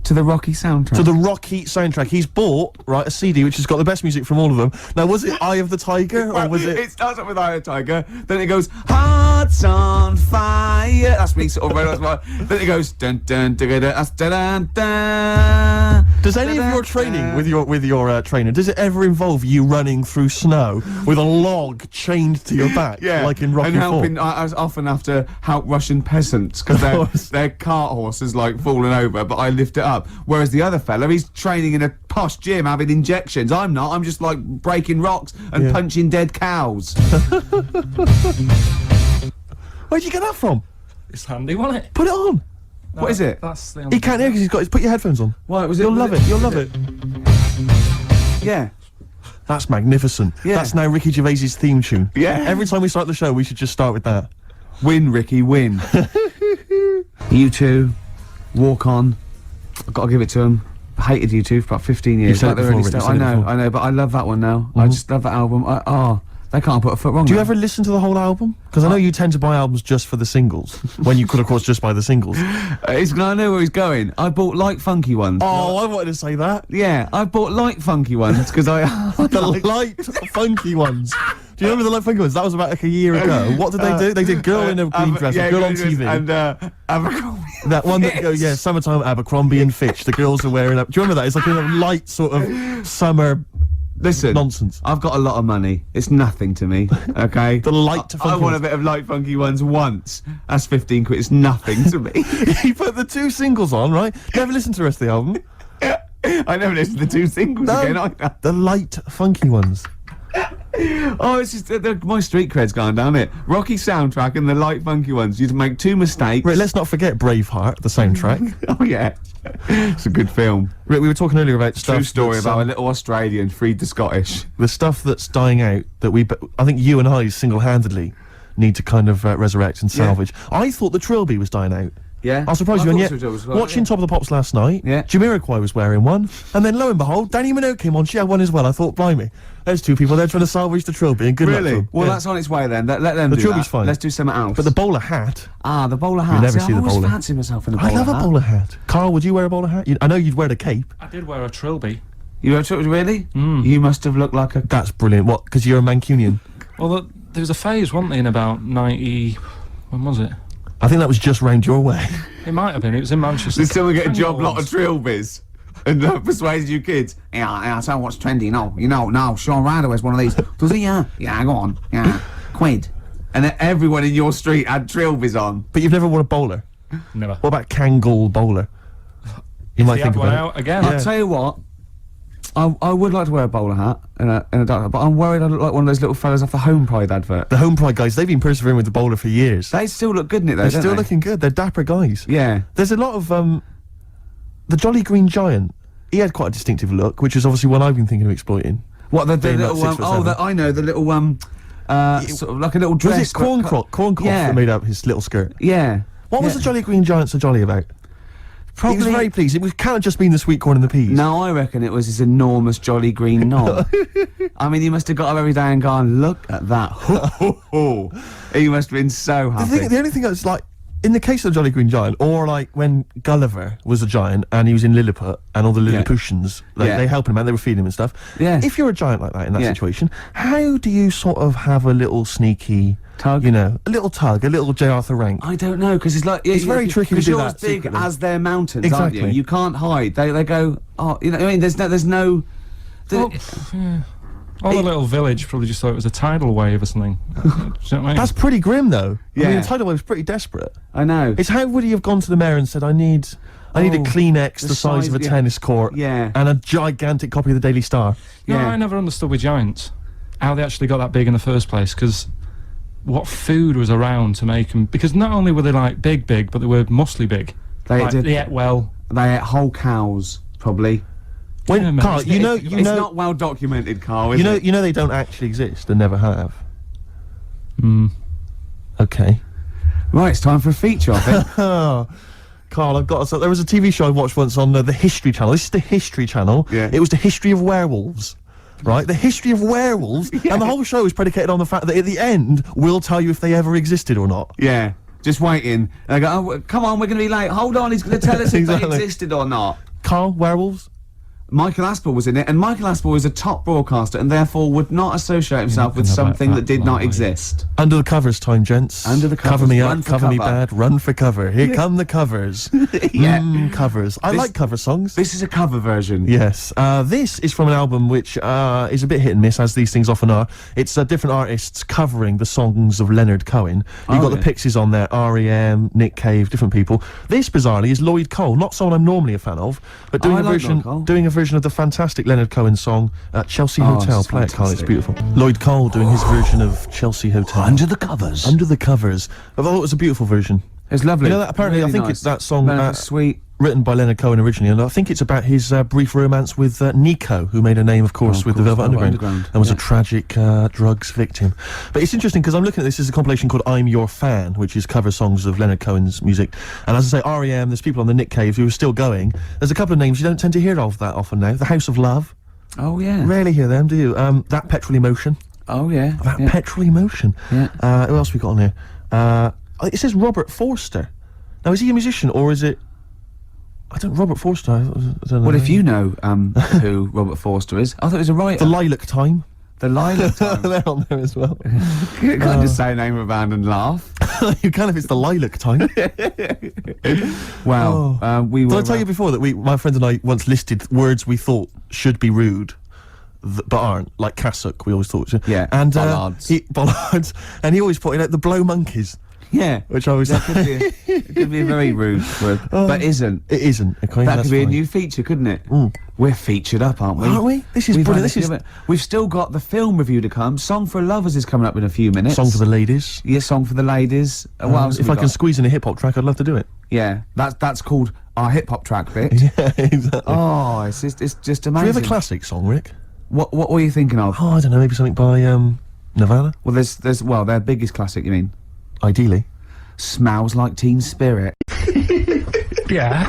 To the Rocky soundtrack. To the Rocky soundtrack. He's bought, a CD which has got the best music from all of them. Now, was it Eye of the Tiger, or was it... It starts up with Eye of the Tiger, then it goes, Hearts on Fire. That's me sort of then it goes, dun dun dun dun, that's dun dun dun. Does any of your training with your trainer, does it ever involve you running through snow with a log chained to your back, like in Rocky and helping, IV? I often have to help Russian peasants, because their cart horse is like falling over, but I lift it up. Whereas the other fella, he's training in a posh gym having injections. I'm not. I'm just like breaking rocks and punching dead cows. Where'd you get that from? It's handy, wasn't it? Put it on. No, what is it? That's the He can't hear because put your headphones on. Why was it? You'll love it. You'll love it. Yeah. That's magnificent. Yeah. That's now Ricky Gervais's theme tune. Yeah. Every time we start the show, we should just start with that. Win, Ricky, win. You two, walk on. I've got to give it to him. I hated U2 for about 15 years. You've said it before, Rick, I know, but I love that one now. I just love that album. They can't put a foot wrong. Do you now. ever listen to the whole album? Because I know you tend to buy albums just for the singles, when you could, of course, just buy the singles. I know where he's going. I bought light funky ones. Oh, I wanted to say that. Yeah, I bought light funky ones because The light funky ones. Do you remember the light funky ones? That was about like a year ago. What did they do? They did Girl in a Green Dress, a girl on TV. And Abercrombie. That one that goes, summertime Abercrombie and Fitch. The girls are wearing up. Do you remember that? It's like a light sort of summer. Listen, nonsense. I've got a lot of money. It's nothing to me. Okay. The light funky I want a bit of light funky ones once. That's 15 quid. It's nothing to me. You put the two singles on, right? Never listen to the rest of the album. I never listened to the two singles again either. The light funky ones. Oh, it's just my street cred's gone down it. Rocky soundtrack and the light funky ones. You'd make two mistakes. Right, let's not forget Braveheart, the soundtrack. Oh yeah, it's a good film. Rick, we were talking earlier about stuff. True story about a little Australian freed the Scottish. The stuff that's dying out that I think you and I single-handedly need to kind of resurrect and salvage. I thought the trilby was dying out. Yeah. I'll surprise you, I and thought yet, so as well, watching yeah. Top of the Pops last night, Yeah. Jamiroquai was wearing one, and then lo and behold, Danny Minogue came on, she had one as well. I thought, blimey, there's two people there trying to salvage the trilby, and good luck to them. Well, Yeah. that's on its way then. Let them The do trilby's that. fine. Let's do something else. But the bowler hat, the bowler hat. You never see the I've always bowler. fancied myself in a bowler I love hat. a bowler hat. Carl, would you wear a bowler hat? I know you'd wear the cape. I did wear a trilby. You really? You must have looked like a... That's brilliant. What, because you're a Mancunian? Well, there was a phase, wasn't there, in about 90... When was it? I think that was just round your way. It might have been. It was in Manchester. Did someone get a job lot of Once. trilbies? And persuaded you kids? Yeah, so what's trendy? No, Sean Ryder wears one of these. Does he? Yeah, go on. Yeah, quid. And then everyone in your street had trilbies on. But you've never worn a bowler. Never. What about Kangol bowler? You might He think had one about out again. Yeah. I'll tell you what. I would like to wear a bowler hat and a dark hat, but I'm worried I look like one of those little fellas off the Home Pride advert. it. The Home Pride guys, they've been persevering with the bowler for years. They still look good in it though, They're don't still they? looking good. They're dapper guys. Yeah. There's a lot of the Jolly Green Giant. He had quite a distinctive look, which is obviously one I've been thinking of exploiting. What the Being about little 6'7". I know the little sort of like a little dress. Was it Corncroft Yeah. that made up his little skirt? Yeah. What was Yeah. the Jolly Green Giant so jolly about? Probably. He was very pleased. It can't have just been the sweet corn and the peas. No, I reckon it was his enormous jolly green knob. I mean, he must have got up every day and gone, look at that. He must have been so happy. The only thing that's like, in the case of the Jolly Green Giant, or like when Gulliver was a giant and he was in Lilliput and all the Lilliputians, they helped him out, they were feeding him and stuff. Yeah. If you're a giant like that in that Yeah. situation, how do you sort of have a little sneaky Tug? You know, a little tug, a little J. Arthur Rank. I don't know, because it's like... It's very tricky to Because do you're that as big secretly. as their mountains, aren't Exactly. you? You can't hide. They go, oh, you know, I mean, there's no... Well, yeah. All the little village probably just thought it was a tidal wave or something. Do you know what I mean? That's pretty grim, though. I mean, Yeah. the tidal wave's pretty desperate. I know. It's how would he have gone to the mayor and said, I need a Kleenex the size of a yeah. tennis court Yeah. and a gigantic copy of the Daily Star. No, Yeah. I never understood with giants how they actually got that big in the first place, because what food was around to make them... Because not only were they, like, big, but they were muscly big. They Like, did- they ate well. They ate whole cows, probably. When, Yeah, mate, Carl, it's- you know, It's not well documented, Carl, is it? you know they don't actually exist and never have. Mm. Okay. Right, it's time for a feature, I think. Oh, Carl, I've got. So there was a TV show I watched once on the History Channel. This is the History Channel. Yeah. It was the history of werewolves. Right, the history of werewolves, and the whole show is predicated on the fact that at the end we'll tell you if they ever existed or not. Yeah, just waiting. And I go, oh, come on, we're going to be late. Hold on, he's going to tell us if Exactly. they existed or not. Carl, werewolves? Michael Aspel was in it, and Michael Aspel is a top broadcaster and therefore would not associate himself with know about something that that, did by not the way. exist. Under the covers time, gents. Under the Cover covers, me run up, for cover me cover. bad, run for cover. Here come the covers. Yeah. Covers. I This- like cover songs. This is a cover version. Yes, this is from an album which is a bit hit and miss, as these things often are. It's different artists covering the songs of Leonard Cohen. You've got the yeah. Pixies on there, R.E.M., Nick Cave, different people. This, bizarrely, is Lloyd Cole, not someone I'm normally a fan of, but doing I a like version, Lloyd Cole. doing a version of the fantastic Leonard Cohen song Chelsea Oh, Hotel. it's Play it, Carl. It's fantastic. beautiful. Lloyd Cole doing his version of Chelsea Hotel. Under the covers. Under the covers. I thought it was a beautiful version. It's lovely. You know that apparently Really I think nice. it's that song. Very sweet. Written by Leonard Cohen originally, and I think it's about his brief romance with Nico, who made a name, of course, of with the course, Velvet Velvet Underground, Underground, and was a yeah. tragic drugs victim. But it's interesting because I'm looking at this as a compilation called I'm Your Fan, which is cover songs of Leonard Cohen's music. And as I say, R.E.M., there's people on the Nick Cave who are still going. There's a couple of names you don't tend to hear of that often now. The House of Love. Oh, yeah. Rarely hear them, do you? That Petrol Emotion. Oh, yeah. That yeah. Petrol Emotion. Yeah. Who else we got on here? It says Robert Forster. Now, is he a musician or is it... Robert Forster, I don't know. What if you know who Robert Forster is? I thought he was a writer. The Lilac Time. The Lilac Time. They're on there as well. You can't just say a name of a band and laugh. You can if it's the Lilac Time. Well, we were... Did I tell you before that my friend and I once listed words we thought should be rude, but aren't, like cassock, we always thought. Yeah, and bollards. Bollards, and he always pointed out the blow monkeys, Yeah. which I was. That could be a very rude word, but isn't. It isn't. Okay, That that's could be a fine. new feature, couldn't it? We're featured up, aren't we? Aren't we? This is We've brilliant. had This a is few- We've still got the film review to come. Song for Lovers is coming up in a few minutes. song for the ladies. Yeah, Song for the ladies. What else If have I we can got? squeeze in a hip hop track, I'd love to do it. Yeah, that's called our hip hop track bit. Yeah, exactly. Oh, it's just Do we amazing. have a classic song, Rick? What were you thinking of? Oh, I don't know. Maybe something by Nirvana. Well, there's their biggest classic. You mean? Ideally. smells like Teen Spirit. Yeah.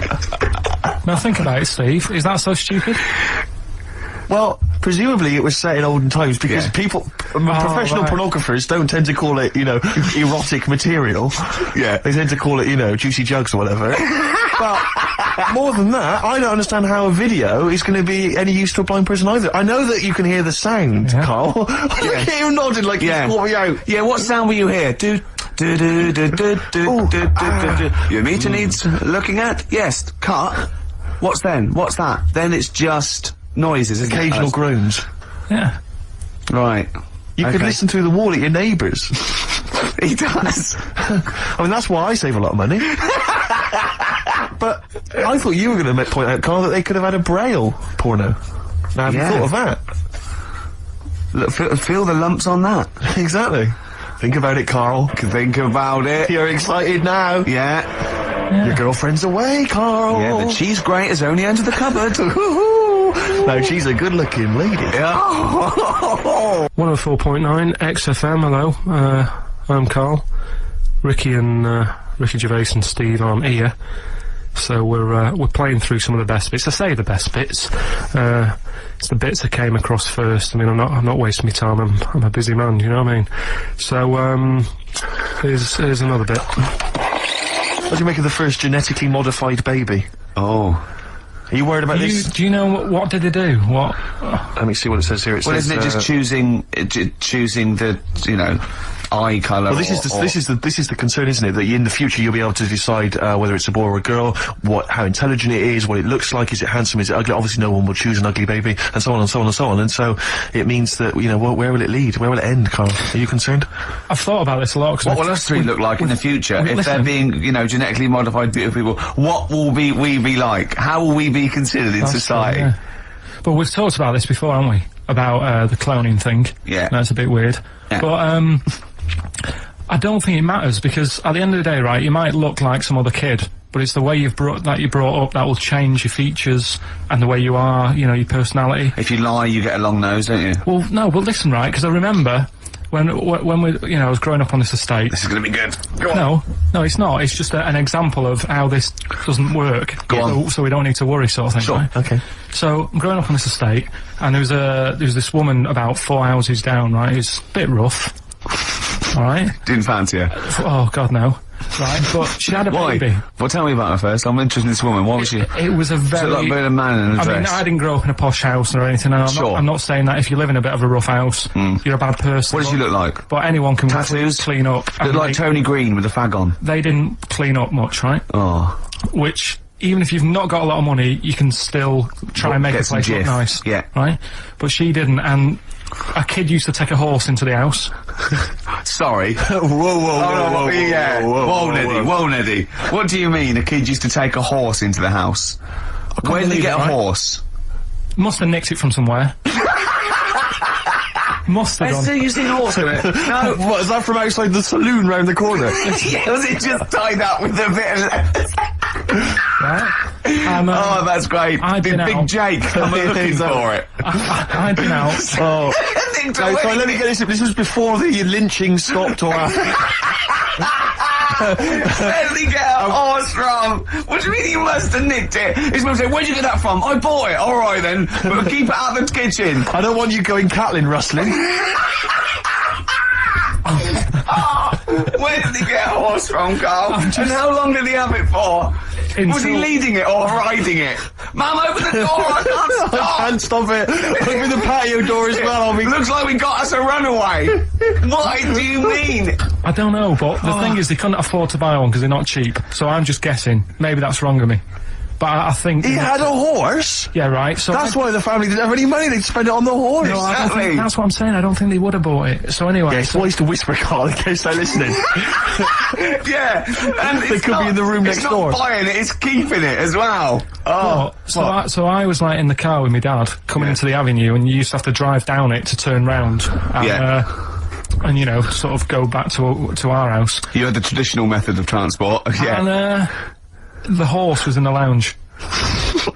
Now think about it, Steve. Is that so stupid? Well, presumably it was set in olden times because Yeah. professional right. pornographers don't tend to call it, erotic material. Yeah. They tend to call it, juicy jugs or whatever. But more than that, I don't understand how a video is going to be any use to a blind person either. I know that you can hear the sound, Yeah. Carl. Look at him nodding like you caught me out. Yeah, what sound will you hear? Do, do, do, do, do, do, do, do, do. Your meter needs looking at? Yes, cut. What's then? What's that? Then it's just noises, isn't Occasional it? groans. Yeah. Right. You could Okay. listen through the wall at your neighbours. He does. I mean, that's why I save a lot of money. But I thought you were going to point out, Carl, that they could have had a Braille porno. Now, have you Yeah. thought of that? Look, feel the lumps on that. Exactly. Think about it, Carl. Think about it. You're excited now. Yeah. Your girlfriend's away, Carl. Yeah, the cheese grate has only entered the cupboard. No, she's a good-looking lady. Yeah. 104.9 XFM, hello. I'm Carl. Ricky Gervais and Steve aren't here. So we're playing through some of the best bits. I say the best bits. It's the bits I came across first. I mean, I'm not wasting my time. I'm a busy man, you know what I mean? So, here's another bit. What do you make of the first genetically modified baby? Oh. Are you worried about this? Do you know what did they do? What? Let me see what it says here. Well, isn't it just choosing the, eye colour? Well, this is the concern, isn't it? That in the future you'll be able to decide whether it's a boy or a girl, how intelligent it is, what it looks like, is it handsome, is it ugly? Obviously, no one will choose an ugly baby, and so on and so on and so on. And so it means that where will it lead? Where will it end, Carl? Are you concerned? I've thought about this a lot. What will us three look like in the future if they're being, genetically modified beautiful people? What will we be like? How will we be considered in society? Yeah. But we've talked about this before, haven't we? About the cloning thing. Yeah. That's a bit weird. Yeah. But I don't think it matters because at the end of the day, right, you might look like some other kid, but it's the way you're brought up that will change your features and the way you are, your personality. If you lie, you get a long nose, don't you? Well, no, but listen, right, because I remember when we, I was growing up on this estate. This is going to be good. Go on. No, it's not. It's just an example of how this doesn't work. Go on. So we don't need to worry, sort of thing. Sure. Right? Okay. So I'm growing up on this estate, and there was this woman about 4 houses down, right? Who's a bit rough. All right. Didn't fancy her. Oh God, no. Right, but she had a Why? baby. Well, tell me about her first. I'm interested in this woman. Why was she? It was a very. Like a man in a I mean, dress. I didn't grow up in a posh house or anything. And Sure. I'm not saying that if you live in a bit of a rough house, you're a bad person. What does she look like? But anyone can Tattoos? clean up. Look and like Tony Green with a fag on. they didn't clean up much, right? Oh. Which, even if you've not got a lot of money, you can still try and make Get a some place look jiff. nice. Yeah. Right? But she didn't, and a kid used to take a horse into the house. Sorry. Whoa, whoa, Yeah. Whoa, Neddy. What do you mean a kid used to take a horse into the house? Where did he believe get it, a right? horse? Must have nicked it from somewhere. Must have done. using a horse to it. No. What, is that from outside the saloon round the corner? Yeah, was it just tied up with a bit of... Right? Oh, that's great. I'd Big been out. Jake, I'm looking for it. I'd been out. Oh. No, so let me get this. This was before the lynching stopped or after. Where did he get a horse from? What do you mean you must have nicked it? He's going to say, where'd you get that from? I bought it. All right then, but keep it out of the kitchen. I don't want you going Catlin rustling. Where did he get a horse from, Carl? And how long did he have it for? Was he leading it or riding it? Mum, open the door, I can't I stop! can't stop it. Open the patio door as well. I'll be... Looks like we got us a runaway. What do you mean? I don't know, but the thing is, they couldn't afford to buy one because they're not cheap. So I'm just guessing. Maybe that's wrong of me. But I think... He had a horse? Yeah, right. So That's why the family didn't have any money. They'd spend it on the horse. No, I don't think, that's what I'm saying. I don't think they would have bought it. So anyway... Yeah, it's wise to whisper, Carl, in case they're listening. Yeah, and They could be in the room next door. It's not buying it, it's keeping it as well. Oh, So I was like in the car with my dad coming into the avenue, and you used to have to drive down it to turn round. And, and sort of go back to our house. You had the traditional method of transport. Yeah. And the horse was in the lounge,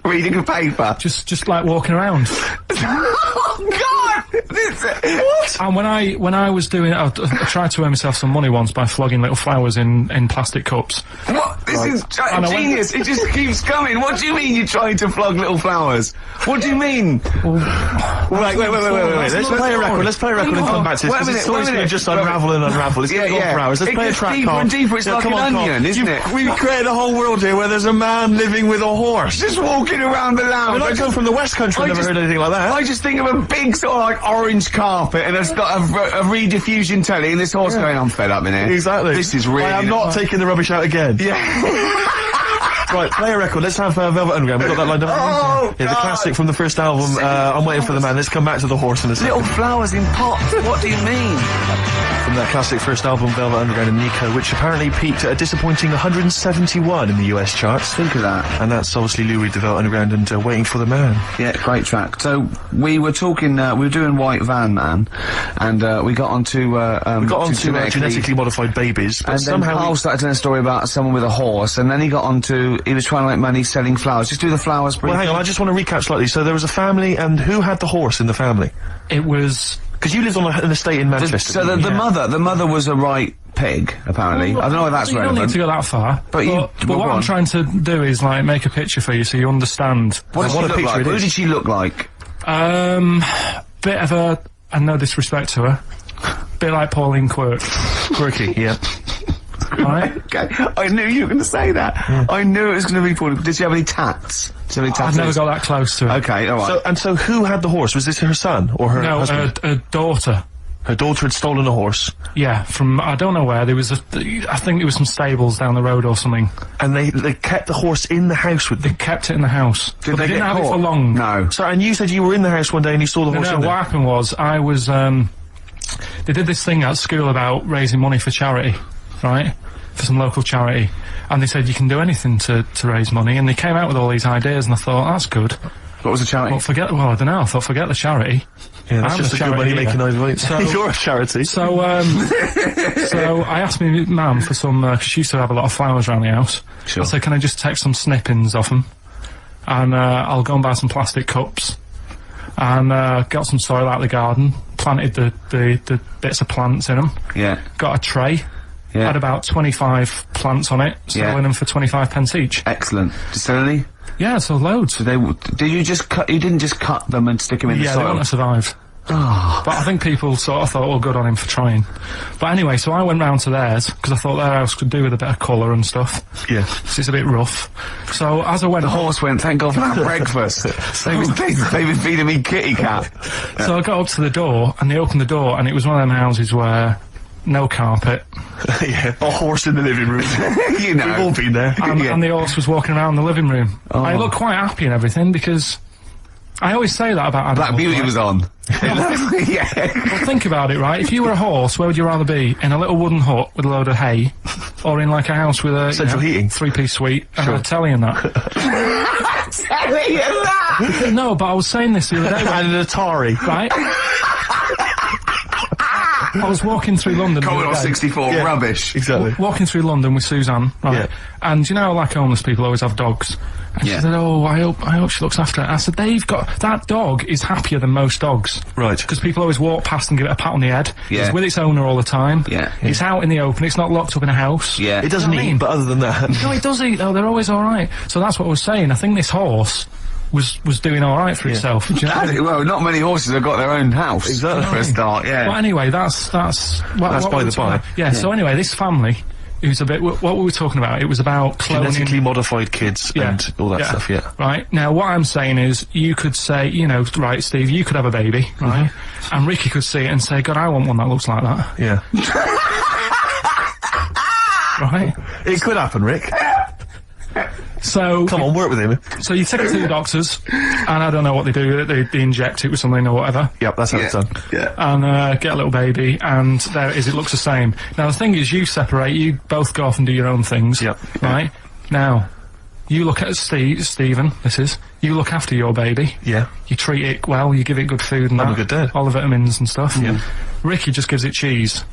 Reading a paper. just like walking around. Oh, God! What? And when I was doing it, I tried to earn myself some money once by flogging little flowers in plastic cups. What? This is And I went- genius. It just keeps coming. What do you mean you're trying to flog little flowers? What do you mean? Wait. Let's play a record. Let's play a record and come back to this. Wait a Because minute, the story's wait a going to minute. just unravel and unravel. It's going to go on for hours. Let's It play a gets track, deeper Carl. and deeper. It's like come an on, Carl. onion, isn't it? We've created a whole world here where there's a man living with a horse. Just walking around the lounge. I come from the West Country. I've never heard anything like that. I just think of a big sort of like orange carpet and it's got a rediffusion telly and this horse going, I'm fed up in here. Exactly. This is really... I am not taking the rubbish out again. Yeah. Right, play a record. Let's have Velvet Underground. We've got that lined up. Oh, yeah, the God. classic from the first album. I'm Waiting for the Man. Let's come back to the horse in a second. Little flowers in pots. What do you mean? From that classic first album, Velvet Underground and Nico, which apparently peaked at a disappointing 171 in the US charts. Think of that. And that's obviously Lou Reed, the Velvet Underground, and Waiting for the Man. Yeah, great track. So we were talking, we were doing White Van Man, and we got onto We got on to genetically modified babies, but and then somehow Carl started telling a story about someone with a horse, and then he got onto, he was trying to make money selling flowers. Just do the flowers briefly. Well, hang on, I just want to recap slightly. So there was a family, and who had the horse in the family? It was. Because you lived on an estate in Manchester. So the mother was a right pig, apparently. I don't know if that's You don't relevant. need to go that far. But But go what I'm on. trying to do is like make a picture for you so you understand. What did what she a look picture like? it Who is. did she look like? Bit of a, and no disrespect to her, bit like Pauline Quirk, Quirky, yeah. right? Okay, I knew you were going to say that. I knew it was going to be Pauline. Did she have any tats? Did she have any tattoos? I've never got that close to it. Okay, alright. So who had the horse? Was this her son or her No, husband? a daughter. Her daughter had stolen a horse, Yeah, from I don't know where. There was I think there was some stables down the road or something. and they kept the horse in the house with them. Kept it in the house. Did But they didn't get have it caught? for long. No. Sorry, and you said you were in the house one day and you saw the horse No, in what there. happened was I was they did this thing at school about raising money for charity, right? For some local charity. And they said you can do anything to raise money, and they came out with all these ideas and I thought, that's good. What was the charity? Well, I don't know, I thought forget the charity. Yeah, that's I'm just the a good money charity making leader. idea. So- You're a charity. So so I asked my mum for some, because she used to have a lot of flowers around the house. Sure. I said, can I just take some snippings off them? And I'll go and buy some plastic cups. And got some soil out of the garden, planted the bits of plants in them, Yeah. got a tray, Yeah. had about 25 plants on it, selling them for 25 pence each. Excellent. Did you sell any? Yeah, so loads. Did you just cut, you didn't just cut them and stick them in the Yeah, they soil? wouldn't have survived. But I think people sort of thought, well, good on him for trying. But anyway, so I went round to theirs, because I thought their house could do with a bit of colour and stuff. Yeah. 'Cause it's a bit rough. So as I went The horse went, thank God for that breakfast. They've been feeding me kitty cat. so I got up to the door, and they opened the door, and it was one of them houses where no carpet, Yeah. A horse in the living room. You We've all know. been there. and, Yeah. and the horse was walking around the living room. Oh. I looked quite happy and everything, because I always say that about animals. Black Beauty right? was on. Yeah. Well, think about it, right? If you were a horse, where would you rather be? In a little wooden hut with a load of hay, or in like a house with a Central heating. 3-piece suite and a telly and that? Telling you that! No, but I was saying this the other day, And an Atari. right? I was walking through London. the other Commodore day. 64, Yeah. rubbish. Exactly. Walking through London with Suzanne, right? Yeah. And you know, like homeless people always have dogs. And Yeah. she said, "Oh, I hope she looks after it." I said, "They've got that dog is happier than most dogs, Right. Because people always walk past and give it a pat on the head. Yeah. It's with its owner all the time. Yeah. It's out in the open. It's not locked up in a house. Yeah. It doesn't You know what I eat, mean? but other than that. No, it does eat though. They're always all right. So that's what I was saying. I think this horse was doing all right for itself. Do you know? Well, not many horses have got their own house. Exactly. For a start, yeah. Well, anyway, that's That's by were we the talking by. about? Yeah. So anyway, this family, who's a bit. What were we talking about? It was about cloning. Genetically modified kids Yeah. and all that stuff, yeah. Right. Now, what I'm saying is, you could say, you know, right, Steve, you could have a baby, right? And Ricky could see it and say, God, I want one that looks like that, Yeah. right? It could happen, Rick. So, Come on, work with him. so you take it to the doctors, and I don't know what they do. They inject it with something or whatever. Yep, that's how it's done. Yeah. And get a little baby, and there it is. It looks the same. Now the thing is, you separate. You both go off and do your own things. Yep. Right. Now, you look at Stephen. This is you look after your baby. Yeah. You treat it well. You give it good food and I'm that, a good dad. all the vitamins and stuff. Yeah. Ricky just gives it cheese.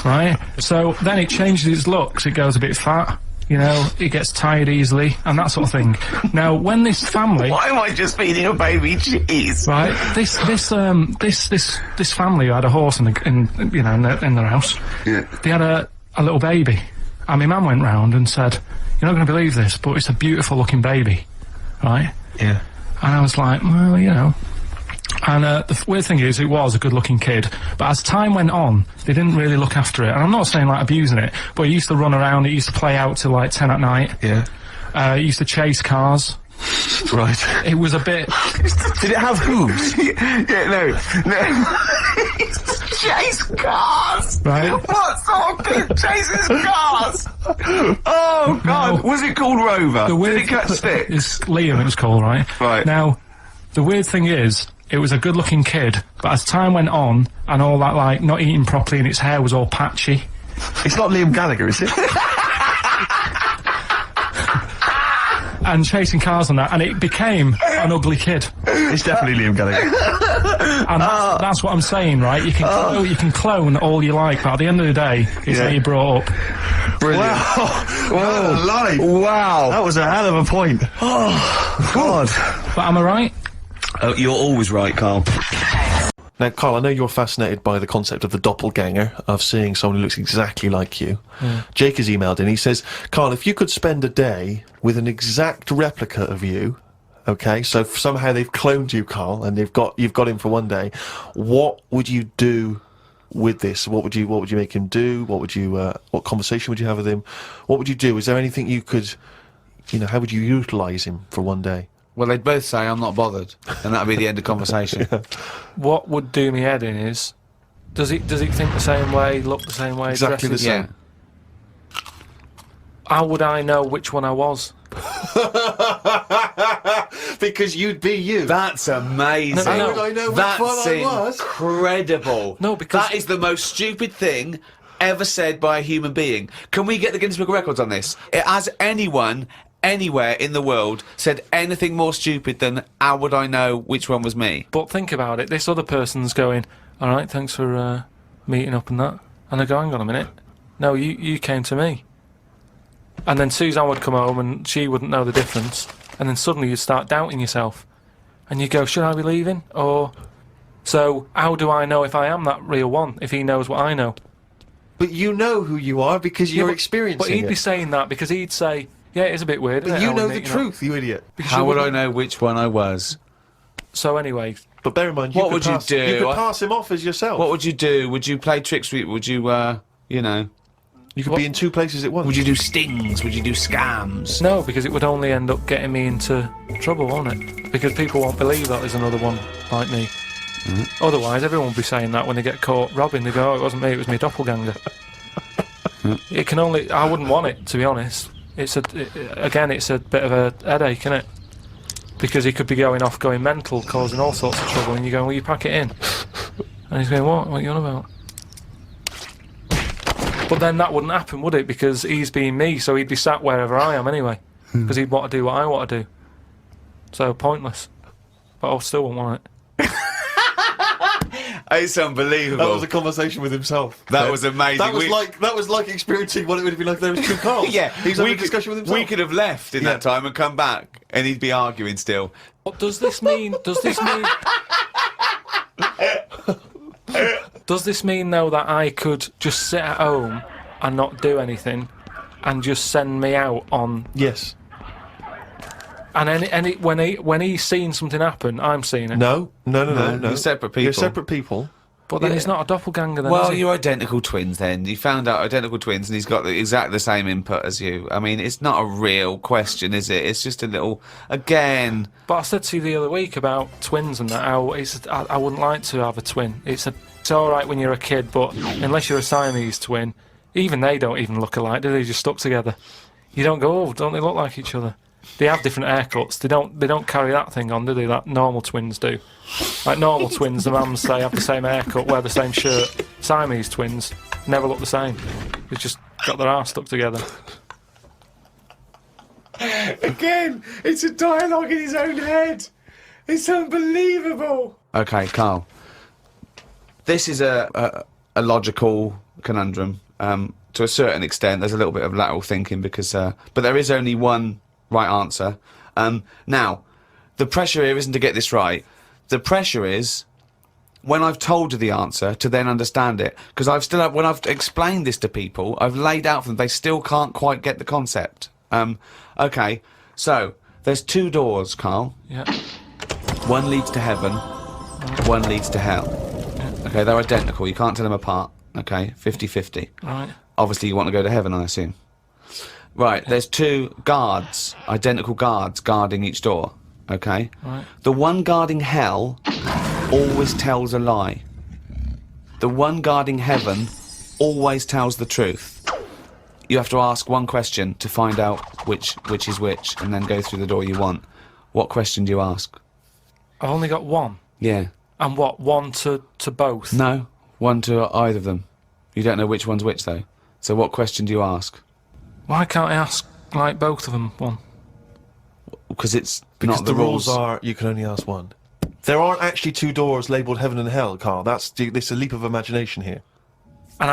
Right. So then it changes its looks. It goes a bit fat. You know, he gets tired easily and that sort of thing. Now, when this family, Why am I just feeding a baby cheese? right, this family who had a horse in their house, they had a little baby, and my mum went round and said, "You're not going to believe this, but it's a beautiful looking baby," right? Yeah. And I was like, well, you know. And the weird thing is, it was a good-looking kid, but as time went on, they didn't really look after it. And I'm not saying, like, abusing it, but it used to run around, it used to play out till, like, 10 at night. Yeah. It used to chase cars. Right. It was a bit... Did it have hooves? No. Chase cars! Right? What sort of kid chases cars? Oh, God. No. Was it called Rover? The weird Did it catch sticks? It's Liam, it was called, right? Right. Now, the weird thing is, it was a good-looking kid, but as time went on, and all that, like, not eating properly and its hair was all patchy... It's not Liam Gallagher, is it? and chasing cars and that, and it became an ugly kid. It's definitely Liam Gallagher. And that's what I'm saying, right? You can clone all you like, but at the end of the day, it's how you brought up. Brilliant. Wow. Live. Wow. That was a hell of a point. Oh, God. But am I right? Oh, you're always right, Carl. Now, Carl, I know you're fascinated by the concept of the doppelganger, of seeing someone who looks exactly like you. Yeah. Jake has emailed in. He says, Carl, if you could spend a day with an exact replica of you, okay, so somehow they've cloned you, Carl, and you've got him for one day, what would you do with this? What would you make him do? What conversation would you have with him? What would you do? Is there anything you could, how would you utilise him for one day? Well, they'd both say, I'm not bothered, and that'd be the end of conversation. What would do me head in is, does he think the same way, look the same way, Exactly dress the same. Yeah. How would I know which one I was? Because you'd be you. That's amazing. No, no, How would I know which That's one I was? incredible. No, because- that is the most stupid thing ever said by a human being. Can we get the Guinness Book of Records on this? Has anyone anywhere in the world said anything more stupid than how would I know which one was me? But think about it, this other person's going, alright, thanks for meeting up and that. And I go, hang on a minute. No, you came to me. And then Suzanne would come home and she wouldn't know the difference. And then suddenly you'd start doubting yourself. And you go, should I be leaving? Or... So, how do I know if I am that real one, if he knows what I know? But you know who you are because you're experiencing But he'd it. be saying that because he'd say, yeah, it is a bit weird, isn't But it, you how know we the meet, truth, you idiot. Because How you would I wouldn't- know which one I was? So anyway, But bear in mind, What would you pass, do? You could pass him off as yourself. What would you do? Would you play tricks? Would you, You could be in two places at once. would you do stings? Would you do scams? no, because it would only end up getting me into trouble, won't it? Because people won't believe that there's another one like me. Otherwise, everyone would be saying that when they get caught robbing. They go, oh, it wasn't me, it was my doppelganger. It can only... I wouldn't want it, to be honest. It's again, it's a bit of a headache, isn't it? Because he could be going off, going mental, causing all sorts of trouble, and you're going, well, you pack it in. And he's going, what? What are you on about? But then that wouldn't happen, would it? Because he's being me, so he'd be sat wherever I am anyway. Because he'd want to do what I want to do. So, pointless. But I still wouldn't want it. It's unbelievable. That was a conversation with himself. That was amazing. That was like experiencing what it would have been like if there was two Carls. Yeah, He's having a discussion with himself. We could have left in that time and come back, and he'd be arguing still. What does this mean? Does this mean... Does this mean, though, that I could just sit at home and not do anything and just send me out on... Yes. And when he's seen something happen, I'm seeing it. No. You're separate people. You're separate people. But then he's not a doppelganger then, Well, is he? you're identical twins then. You found out identical twins and he's got exactly the same input as you. I mean, it's not a real question, is it? It's just a little... Again... But I said to you the other week about twins and that, how I wouldn't like to have a twin. It's alright when you're a kid, but unless you're a Siamese twin, even they don't even look alike, do they? They're just stuck together. You don't go, oh, don't they look like each other? They have different haircuts. They don't carry that thing on, do they? That normal twins do. Like normal twins, the mums say have the same haircut, wear the same shirt. Siamese twins never look the same. They've just got their arse stuck together. Again, it's a dialogue in his own head. It's unbelievable. Okay, Carl. This is a logical conundrum. to a certain extent. There's a little bit of lateral thinking because, but there is only one right answer. Now, the pressure here isn't to get this right. The pressure is when I've told you the answer to then understand it. Because when I've explained this to people, I've laid out for them, they still can't quite get the concept. Okay, so there's 2 doors, Carl. Yeah. One leads to heaven, one leads to hell. Yeah. Okay, they're identical. You can't tell them apart. Okay, 50-50. Right. Obviously, you want to go to heaven, I assume. Right, there's 2 guards, identical guards, guarding each door. Okay? Right. The one guarding hell always tells a lie. The one guarding heaven always tells the truth. You have to ask one question to find out which is which, and then go through the door you want. What question do you ask? I've only got one. Yeah. And what? One to both? No, one to either of them. You don't know which one's which, though. So what question do you ask? Why can't I ask, like, both of them one? Because it's Because not the rules are you can only ask one. There aren't actually 2 doors labelled heaven and hell, Carl. This is a leap of imagination here. And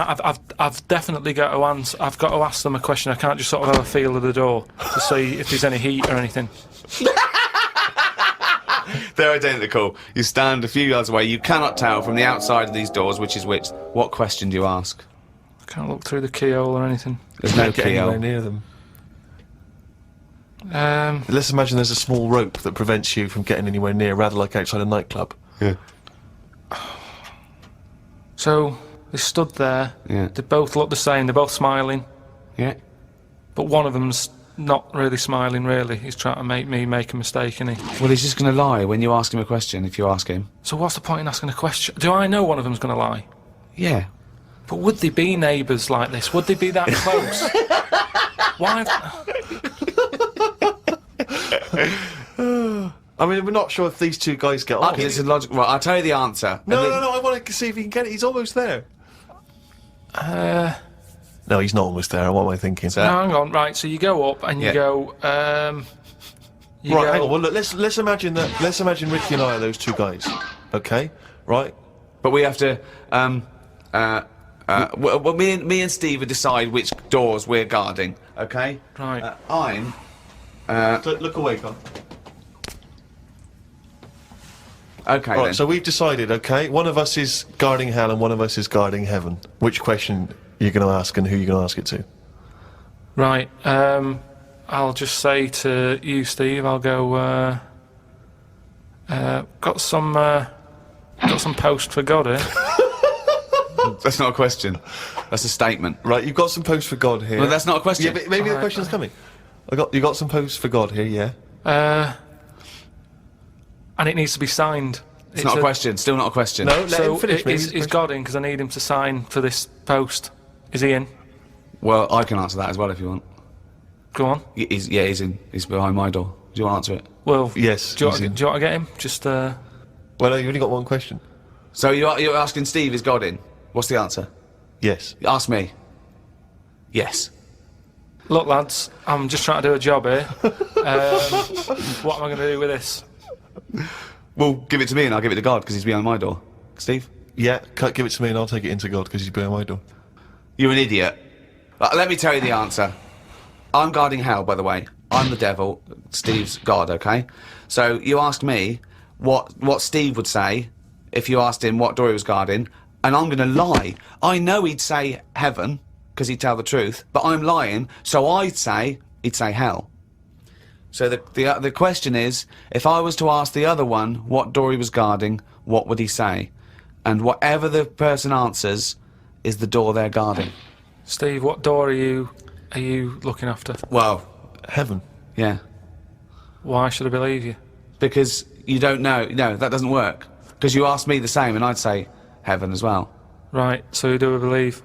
I've definitely got to answer. I've got to ask them a question. I can't just sort of have a feel of the door to see if there's any heat or anything. They're identical. You stand a few yards away. You cannot tell from the outside of these doors which is which. What question do you ask? I can't look through the keyhole or anything. There's no Get anywhere keyhole. near them. Let's imagine there's a small rope that prevents you from getting anywhere near, rather like outside a nightclub. Yeah. So they stood there. Yeah. They both look the same. They're both smiling, Yeah. but one of them's not really smiling. Really, he's trying to make me make a mistake, isn't he? Well, he's just going to lie when you ask him a question. If you ask him. So what's the point in asking a question? Do I know one of them's going to lie? Yeah. But would they be neighbours like this? Would they be that close? Why? I mean, we're not sure if these 2 guys get on. It's a logical. Right, I'll tell you the answer. No, I want to see if he can get it. He's almost there. No, No, he's not almost there. What am I thinking? hang on. Right, so you go up and you Yeah. go. You Right, go, hang on. Well, look, let's imagine that. Let's imagine Ricky and I are those 2 guys. Okay, right? But we have to. Well, me and Steve would decide which doors we're guarding. Okay. Right. I'm. Look away, Carl. Okay. Right, then. so we've decided. Okay, one of us is guarding hell and one of us is guarding heaven. Which question you're going to ask and who you're going to ask it to? Right. I'll just say to you, Steve. I'll go. Got some post for God here. That's not a question. That's a statement. Right, you've got some posts for God here. Well, that's not a question. Yeah, but maybe the question's coming. You got some posts for God here, yeah. And it needs to be signed. It's not a question. Still not a question. No, let So him finish. is God in? Because I need him to sign for this post. Is he in? Well, I can answer that as well if you want. Go on. He's in. He's behind my door. Do you want to answer it? Well, Yes, Do you, he's want, in. do you want to get him? Just Well, no, you've only got one question. So you're asking Steve, is God in? What's the answer? Yes. Ask me. Yes. look, lads. I'm just trying to do a job here. What am I going to do with this? Well, give it to me and I'll give it to God because he's behind my door. Steve? Yeah, give it to me and I'll take it into God because he's behind my door. You're an idiot. Let me tell you the answer. I'm guarding hell, by the way. I'm the devil. Steve's God, okay? So you asked me what Steve would say if you asked him what door he was guarding, and I'm going to lie. I know he'd say heaven because he'd tell the truth, but I'm lying, so he'd say hell. So the question is, if I was to ask the other one what door he was guarding, what would he say? And whatever the person answers is the door they're guarding. Steve, what door are you looking after? Well, Heaven. yeah. Why should I believe you? Because you don't know. No, that doesn't work. Because you asked me the same and I'd say heaven as well. Right, so who do I believe?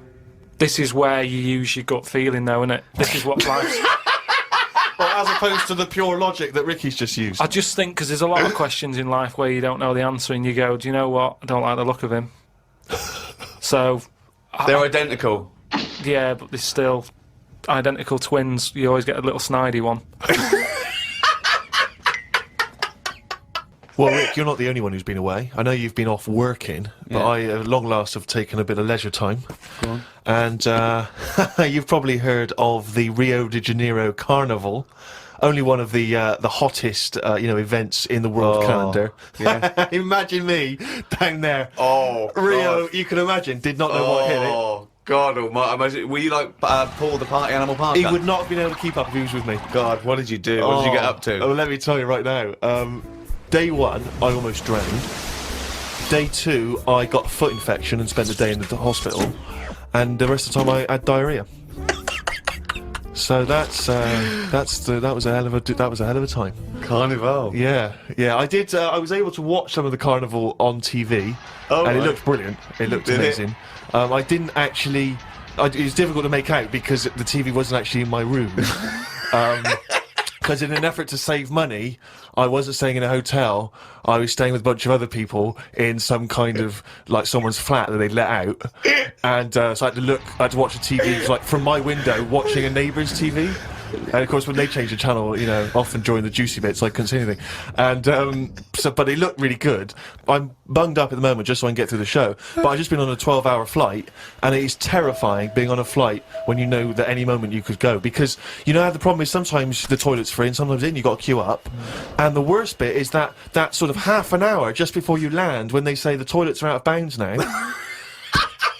This is where you use your gut feeling, though, isn't it? This is what life's... Well, as opposed to the pure logic that Ricky's just used. I just think because there's a lot of questions in life where you don't know the answer and you go, do you know what? I don't like the look of him. So, They're identical. yeah, but they're still identical twins. You always get a little snidey one. Well, Rick, you're not the only one who's been away. I know you've been off working, but Yeah. I, at long last, have taken a bit of leisure time. Go on. And you've probably heard of the Rio de Janeiro Carnival. Only one of the hottest, events in the world calendar. Yeah. Imagine me down there. Oh, Rio, God. you can imagine, did not know what hit it. Oh, God almighty. Imagine, were you like Paul the Party Animal Parker? He would not have been able to keep up if he was with me. God, what did you do? What did you get up to? Oh, let me tell you right now. Day 1, I almost drowned. Day 2, I got a foot infection and spent the day in the hospital. And the rest of the time, I had diarrhea. So that was a hell of a time. Carnival. Yeah. I did. I was able to watch some of the carnival on TV, and it looked brilliant. It looked Did it? amazing. I didn't actually. It was difficult to make out because the TV wasn't actually in my room. Because in an effort to save money, I wasn't staying in a hotel. I was staying with a bunch of other people in some kind of, like, someone's flat that they let out. And so I had to watch the TV, like, from my window, watching a neighbour's TV. And of course, when they changed the channel, often during the juicy bits, I couldn't see anything. And but it looked really good. I'm bunged up at the moment just so I can get through the show. But I've just been on a 12-hour flight, and it is terrifying being on a flight when you know that any moment you could go. Because you know how the problem is sometimes the toilet's free, and sometimes you've got to queue up. And the worst bit is that sort of half an hour just before you land, when they say the toilets are out of bounds now.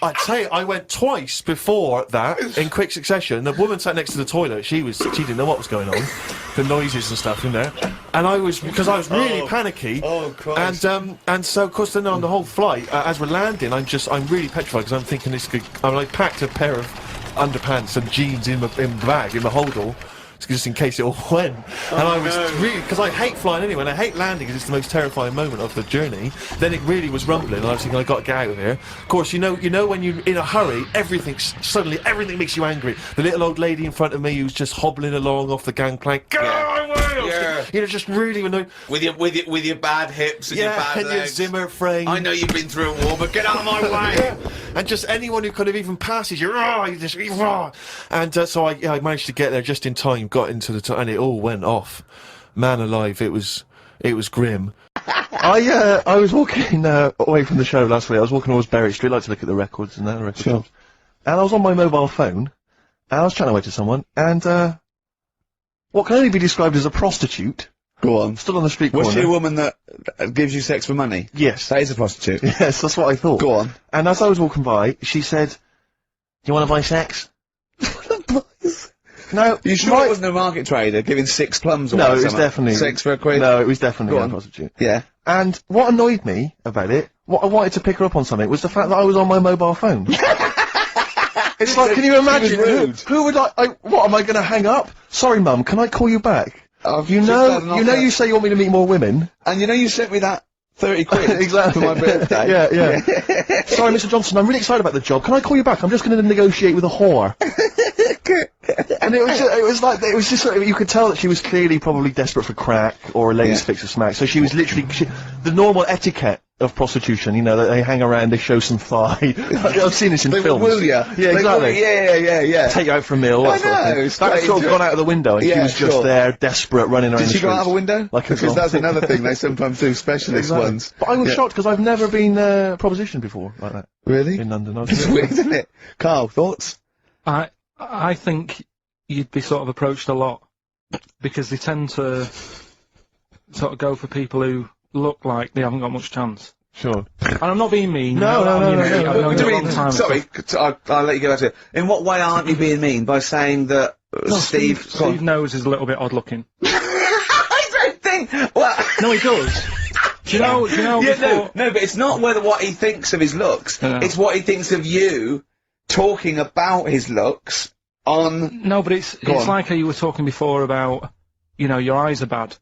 I'd say I went twice before that in quick succession. The woman sat next to the toilet. She didn't know what was going on, the noises and stuff in there, and because I was really panicky. Oh, Christ. And so of course then on the whole flight, as we're landing, I'm really petrified because I'm thinking this could. I packed a pair of underpants and jeans in the bag in the holdall. Just in case it all went. And I was really, because I hate flying anyway, and I hate landing because it's the most terrifying moment of the journey. Then it really was rumbling, and I was thinking, I got to get out of here. Of course, you know when you're in a hurry, everything makes you angry. The little old lady in front of me who's just hobbling along off the gangplank, go away! Yeah. Just really annoying. With your bad hips and your bad and your legs. Zimmer frame. I know you've been through a war, but get out of my way! Yeah. And just anyone who kind of even passes you, and so I managed to get there just in time, got into and it all went off. Man alive, it was grim. I was walking away from the show last week. I was walking towards Berwick Street, like to look at the records and the record shops. And I was on my mobile phone, and I was chatting away to someone, and what can only be described as a prostitute. Go on. Stood on the street Was corner. she a woman that gives you sex for money? Yes. That is a prostitute. Yes, that's what I thought. Go on. And as I was walking by, she said, "Do you want to buy sex?" No, You sure it wasn't a market trader giving 6 plums or No, it was something? definitely 6 for a quid? No, it was definitely Go a on. prostitute. Yeah. And what annoyed me about it, what I wanted to pick her up on something, was the fact that I was on my mobile phone. It's like, can you imagine? rude. Who would what, am I going to hang up? Sorry, Mum, can I call you back? I've You just know, had an you know, offer. you say you want me to meet more women. And you sent me that 30 quid Exactly. for my birthday. Yeah. Sorry, Mr. Johnson, I'm really excited about the job. Can I call you back? I'm just going to negotiate with a whore. And it was just sort of, you could tell that she was clearly probably desperate for crack or a latest fix of smack. So she was literally the normal etiquette of prostitution. That they hang around, they show some thigh. I've seen this in They films. will ya. Yeah, exactly. Yeah. Take you out for a meal. I That sort of know, thing. it's That straight sort of into gone out of the window. And she Yeah, was just sure. there, desperate, running around. Did the she go out of a streets. window? Like a Because doll. that's another thing they sometimes do, specialist Exactly. ones. But I was shocked because I've never been propositioned before like that Really? in London. I was It's weird, isn't it? Carl, thoughts? I think you'd be sort of approached a lot because they tend to sort of go for people who look like they haven't got much chance. Sure. And I'm not being mean. No, you know, no, you know, no, I've known you a long time. Sorry, I'll let you go back to it. In what way aren't you being mean? By saying that Steve... go on. Steve knows is a little bit odd looking. I don't think... Well... No, he does. Do you know? Yeah, Before, no, but it's not what he thinks of his looks. Yeah. It's what he thinks of you talking about his looks on... No, but it's on. like how you were talking before about, your eyes are bad.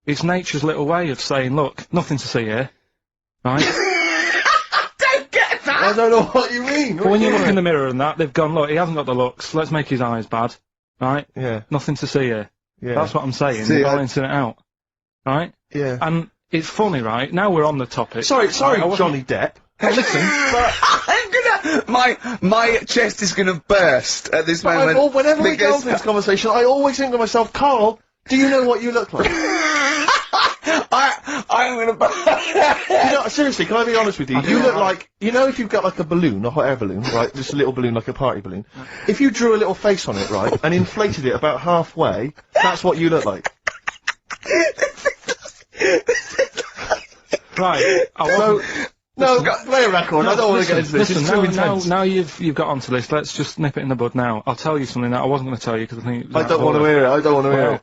It's nature's little way of saying, look, nothing to see here, right? Don't get that! I don't know what you mean. But when you look in the mirror and that, they've gone, look, he hasn't got the looks, let's make his eyes bad, right? Yeah. Nothing to see here. Yeah. That's what I'm saying, See, they're I- balancing it out, right? Yeah. And it's funny, right? Now we're on the topic. Sorry, I wasn't- Johnny Depp. Now listen, My chest is gonna burst at this moment. Whenever we get because- into this conversation, I always think to myself, Carl, do you know what you look like? I'm gonna. You know, seriously, can I be honest with you? You look like, you know, if you've got like a balloon, a hot air balloon, right? Just a little balloon, like a party balloon. If you drew a little face on it, right, and inflated it about halfway, that's what you look like. Right. No, play a record. I don't want to get into this. Listen, It's too intense. now you've got onto this. Let's just nip it in the bud now. I'll tell you something that I wasn't going to tell you because I think I don't want to hear it. I don't want to hear Well, it.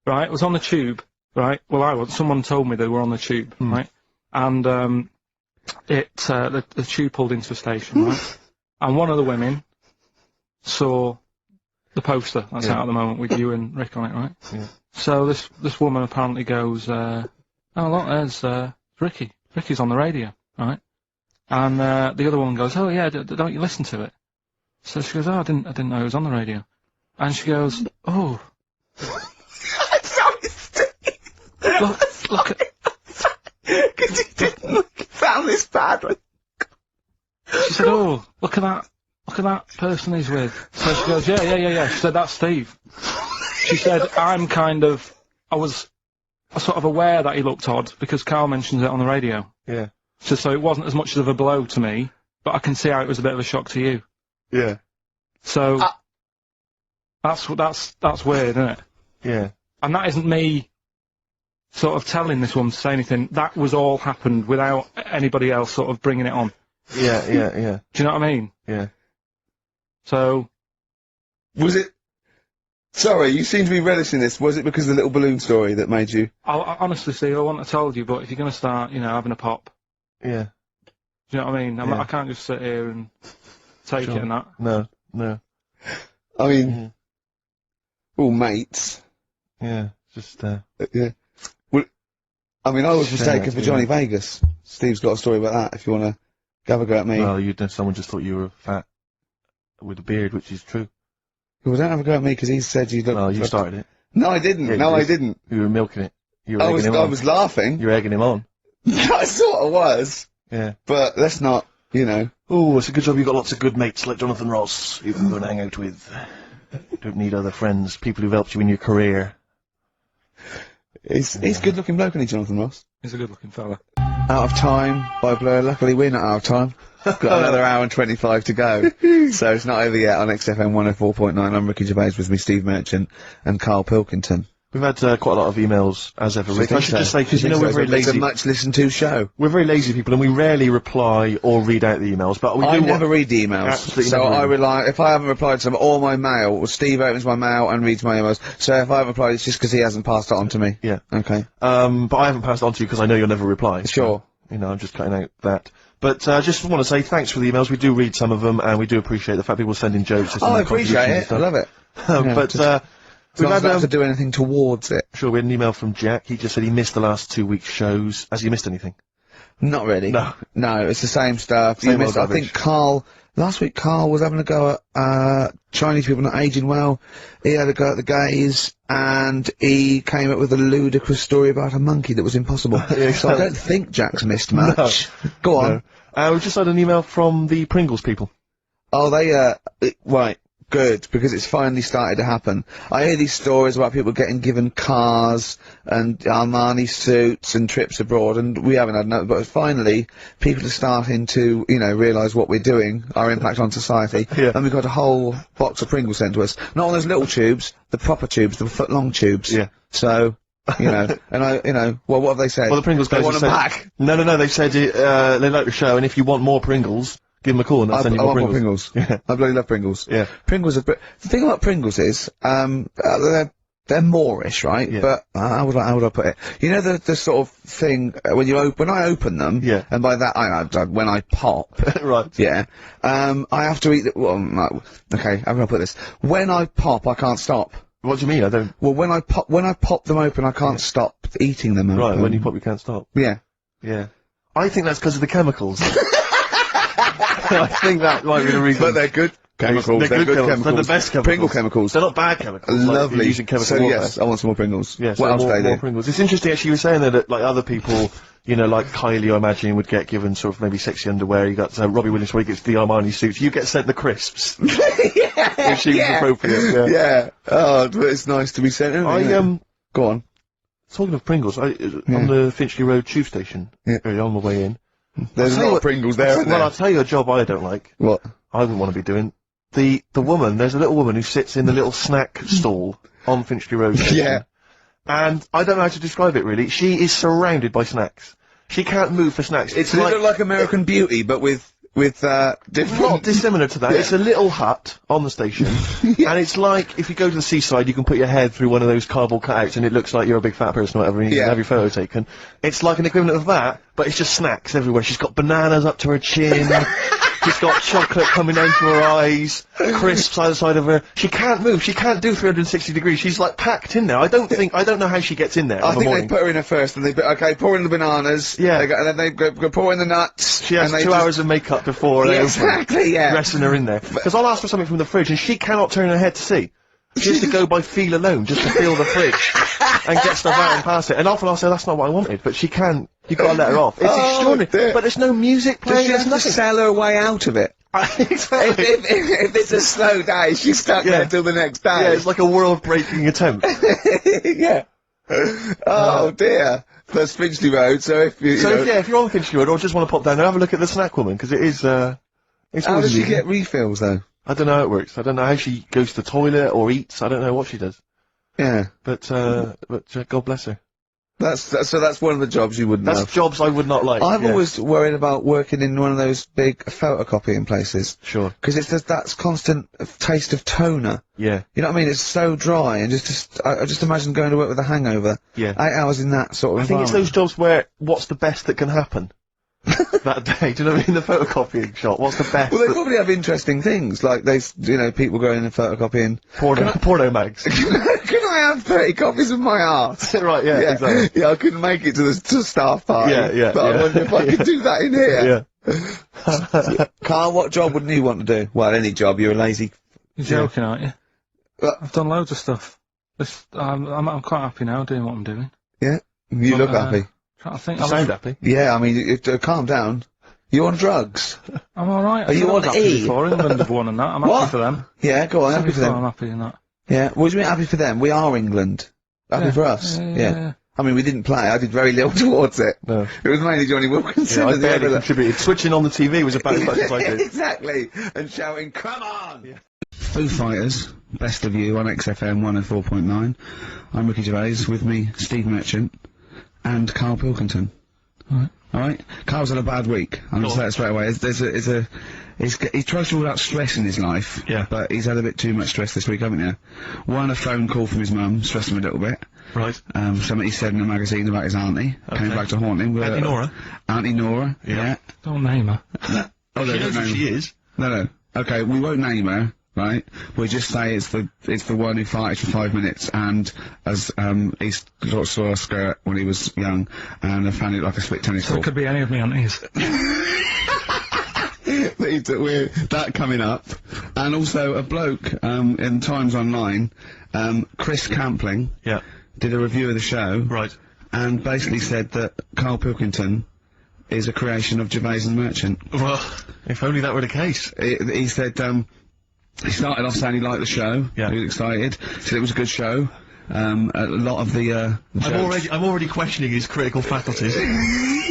right, it was on the tube, right? Well, someone told me they were on the tube, right? And the tube pulled into a station, right? And one of the women saw the poster that's out at the moment with you and Rick on it, right? Yeah. So this woman apparently goes, "Oh look, there's Ricky. Ricky's on the radio, right?" And the other woman goes, "Oh yeah, don't you listen to it?" So she goes, "Oh, I didn't know it was on the radio." And she goes, "Oh." Look at... Because he didn't sound this bad. She said, "Oh, look at that person he's with." So she goes, yeah. She said, "That's Steve." She said, I was sort of aware that he looked odd because Carl mentioned it on the radio. Yeah. So it wasn't as much of a blow to me, but I can see how it was a bit of a shock to you. Yeah. So that's weird, isn't it? Yeah. And that isn't me sort of telling this woman to say anything. That was all happened without anybody else sort of bringing it on. Yeah. Do you know what I mean? Yeah. So... Was it... Sorry, you seem to be relishing this. Was it because of the little balloon story that made you... I honestly, Steve, I wouldn't have told you, but if you're going to start, having a pop... Yeah. Do you know what I mean? Yeah. I can't just sit here and take it and that. No. I mean... All mates. Yeah. Just, Yeah. Well, I mean, I was Shame, mistaken for Johnny Vegas. Steve's got a story about that, if you want to have a go at me. well, someone just thought you were fat with a beard, which is true. Well, don't have a go at me, because he said you looked... Well, you started it. No, I didn't. Yeah, no, you I did. didn't. You were milking it. You were I egging him on. was laughing. You were egging him on. I sort of was. Yeah. But let's not, Oh, it's a good job you've got lots of good mates like Jonathan Ross you can go and hang out with. Don't need other friends, people who've helped you in your career. He's good looking bloke, isn't he, Jonathan Ross? He's a good-looking fella. Out of time by Blur. Luckily, we're not out of time. Got another hour and 25 to go. So it's not over yet on XFM 104.9. I'm Ricky Gervais, with me Steve Merchant and Carl Pilkington. We've had quite a lot of emails, as ever, Rick. I should just say, because we're very It's lazy. a much listened to show. We're very lazy people, and we rarely reply or read out the emails, but we do I never read the emails. Absolutely So never read I them. rely, if I haven't replied to them, or my mail, Steve opens my mail and reads my emails. So if I haven't replied, it's just because he hasn't passed it on to me. Yeah. Okay. But I haven't passed it on to you because I know you'll never reply. Sure. So, I'm just cutting out that. But I just want to say thanks for the emails. We do read some of them, and we do appreciate the fact people send in jokes. Oh, I appreciate it. I love it. But As long we've as I don't have to had do anything towards it. sure, we had an email from Jack. He just said he missed the last 2 weeks' shows. Has he missed anything? Not really. No. No, it's the same stuff. Same You missed, old I think last week Carl was having a go at Chinese people not aging well. He had a go at the gays, and he came up with a ludicrous story about a monkey that was impossible. So I don't think Jack's missed much. Go on. No. We've just had an email from the Pringles people. Oh, right. Good, because it's finally started to happen. I hear these stories about people given cars and Armani suits and trips abroad, and we haven't had enough, but finally, people are starting to, realise what we're doing, our impact on society, Yeah. and we've got a whole box of Pringles sent to us. Not one of those little tubes, the proper tubes, the foot-long tubes. Yeah. So, and well, what have they said? Well, the Pringles guys they want have them said- back. No, they said they like the show, and if you want more Pringles, give them a call and they'll I send you want more more Pringles. Pringles. Yeah. I bloody love Pringles. Yeah. Pringles are... The thing about Pringles is, they're Moorish, right? Yeah. But, how would I put it? You know the sort of thing, when I open them, Yeah. and by that, when I pop, Right. yeah, I have to eat the... Well, no, okay, how can I put this? When I pop, I can't stop. What do you mean? I don't... Well, when I pop them open, I can't stop eating them open. Right, when you pop, you can't stop. Yeah. Yeah. I think that's because of the chemicals. I think that might be the reason. But they're good chemicals. They're good chemicals. They're the best chemicals. Pringle chemicals. They're not bad chemicals. like Lovely. you're using chemical So warfare. yes, I want some more Pringles. Yeah, What else do they more do? Pringles. It's interesting actually you were saying that like other people, like Kylie I imagine would get given sort of maybe sexy underwear. You got Robbie Williams where he gets the Armani suits. You get sent the crisps. If she was appropriate. Yeah. Yeah. Oh, but it's nice to be sent. Go on. talking of Pringles, on the Finchley Road tube station, early on the way in. There's a lot of Pringles there, isn't there? Well, I'll tell you a job I don't like. What? I wouldn't want to be doing. The woman, there's a little woman who sits in the little snack stall on Finchley Road station. Yeah. And I don't know how to describe it really. She is surrounded by snacks. She can't move for snacks. It's a little like American Beauty, but with different... Not dissimilar to that. Yeah. It's a little hut on the station, and it's like if you go to the seaside, you can put your head through one of those cardboard cutouts, and it looks like you're a big fat person or whatever, and you can have your photo taken. It's like an equivalent of that, but it's just snacks everywhere. She's got bananas up to her chin. She's got chocolate coming down to her eyes, crisps either side of her. She can't move. She can't do 360 degrees. She's like packed in there. I don't know how she gets in there. I think they put her in there first, and okay, pour in the bananas. Yeah. And then they go pour in the nuts. She has 2 hours of makeup before they exactly, resting her in there. Because I'll ask for something from the fridge, and she cannot turn her head to see. She has to go by feel alone, just to feel the fridge, and get stuff out and pass it. And often I'll say, that's not what I wanted, but she can't. You've got to let her off. It's extraordinary. Dear. But there's no music playing, She has to sell her way out of it. Exactly. If it's a slow day, she's stuck there till the next day. Yeah, it's like a world-breaking attempt. Yeah. Oh dear. That's Finchley Road, so if you... if you're on Finchley Road, or just want to pop down there, have a look at the snack woman, because it is, it's How does she amusing. get refills, though? I don't know how it works. I don't know how she goes to the toilet or eats. I don't know what she does. Yeah. But God bless her. So that's one of the jobs you wouldn't That's have. jobs I would not like. I've always worried about working in one of those big photocopying places. Sure. Because it's just that constant taste of toner. Yeah. You know what I mean? It's so dry, and I just imagine going to work with a hangover. Yeah. 8 hours in that sort of I think it's those jobs where what's the best that can happen that day? Do you know what I mean? The photocopying shop. What's the best? Well, they probably have interesting things, like people going and photocopying. Porno mags. Can I have 30 copies of my art? Right, yeah, exactly. Yeah, I couldn't make it to the staff party. Yeah, But I wonder if I could do that in here. Yeah. Carl, what job wouldn't you want to do? Well, any job. You're a lazy... You're joking, aren't you? What? I've done loads of stuff. I'm quite happy now doing what I'm doing. Yeah? You look happy. Trying to think. You sound happy. Yeah, I mean, calm down. You on drugs? I'm alright. Are you on E? Before England have won and that. I'm What? happy for them. Yeah, go on, happy for them. I'm happy in that. Yeah, what do you mean happy for them? We are England. Happy for us. Yeah. I mean, we didn't play. I did very little towards it. No. It was mainly Johnny Wilkinson. Yeah, I and the barely other- contributed. Switching on the TV was about as much as I did. Exactly. And shouting, come on! Yeah. Foo Fighters, Best of You on XFM 104.9. I'm Ricky Gervais, with me, Steve Merchant, and Carl Pilkington. Alright? Carl's had a bad week. I'm going to say that straight away. He tries to rule out stress in his life, but he's had a bit too much stress this week, haven't you? One, a phone call from his mum, stressed him a little bit. Right. Something he said in a magazine about his auntie, came back to haunt him. Auntie Nora? Auntie Nora, yeah. Don't name her. Oh, She knows who she is. No. Okay, we won't name her, right? We'll just say it's the one who farted for 5 minutes, and as he sort of saw a skirt when he was young, and found it like a split tennis So ball. it could be any of me aunties. We're that coming up, and also a bloke in Times Online, Chris Campling, did a review of the show, Right. and basically said that Carl Pilkington is a creation of Gervais and Merchant. Well, if only that were the case. He said he started off saying he liked the show. Yeah. He was excited. Said it was a good show. A lot of the I'm already questioning his critical faculties.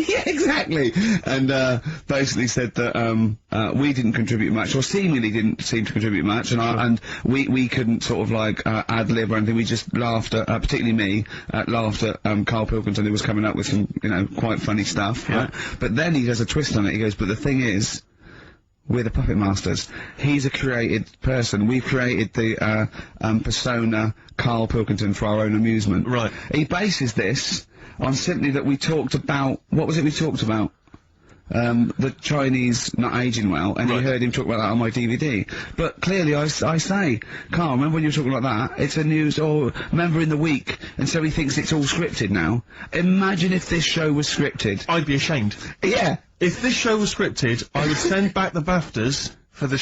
yeah, exactly. And basically said that we didn't contribute much, or seemingly didn't seem to contribute much, and we couldn't sort of like ad lib or anything. We just laughed at, particularly me, laughed at Carl Pilkington, who was coming up with some quite funny stuff. Right? But then he does a twist on it. He goes, but the thing is, we're the puppet masters. He's a created person. We've created the persona Carl Pilkington for our own amusement. Right. He bases this on simply that we talked about... What was it we talked about? The Chinese not aging well, and you heard him talk about that on my DVD. But clearly I say, Carl, remember when you were talking like that? It's a news, or remember in the week, and so he thinks it's all scripted now. Imagine if this show was scripted. I'd be ashamed. Yeah. If this show was scripted, I would send back the BAFTAs for the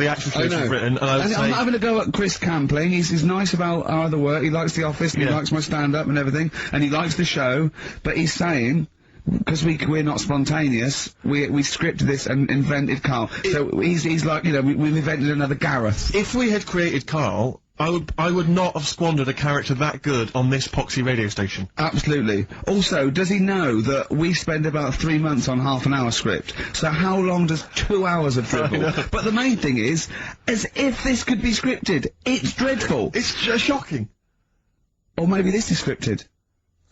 actual shows we've written, and I would say... I'm having a go at Chris Campling. He's nice about our other work. He likes The Office, and he likes my stand-up and everything, and he likes the show, but he's saying... Because we're not spontaneous, we scripted this and invented Carl. So he's like, we've invented another Gareth. If we had created Carl, I would not have squandered a character that good on this poxy radio station. Absolutely. Also, does he know that we spend about 3 months on half-an-hour script? So how long does 2 hours of dribble? But the main thing is, as if this could be scripted. It's dreadful. It's shocking. Or maybe this is scripted.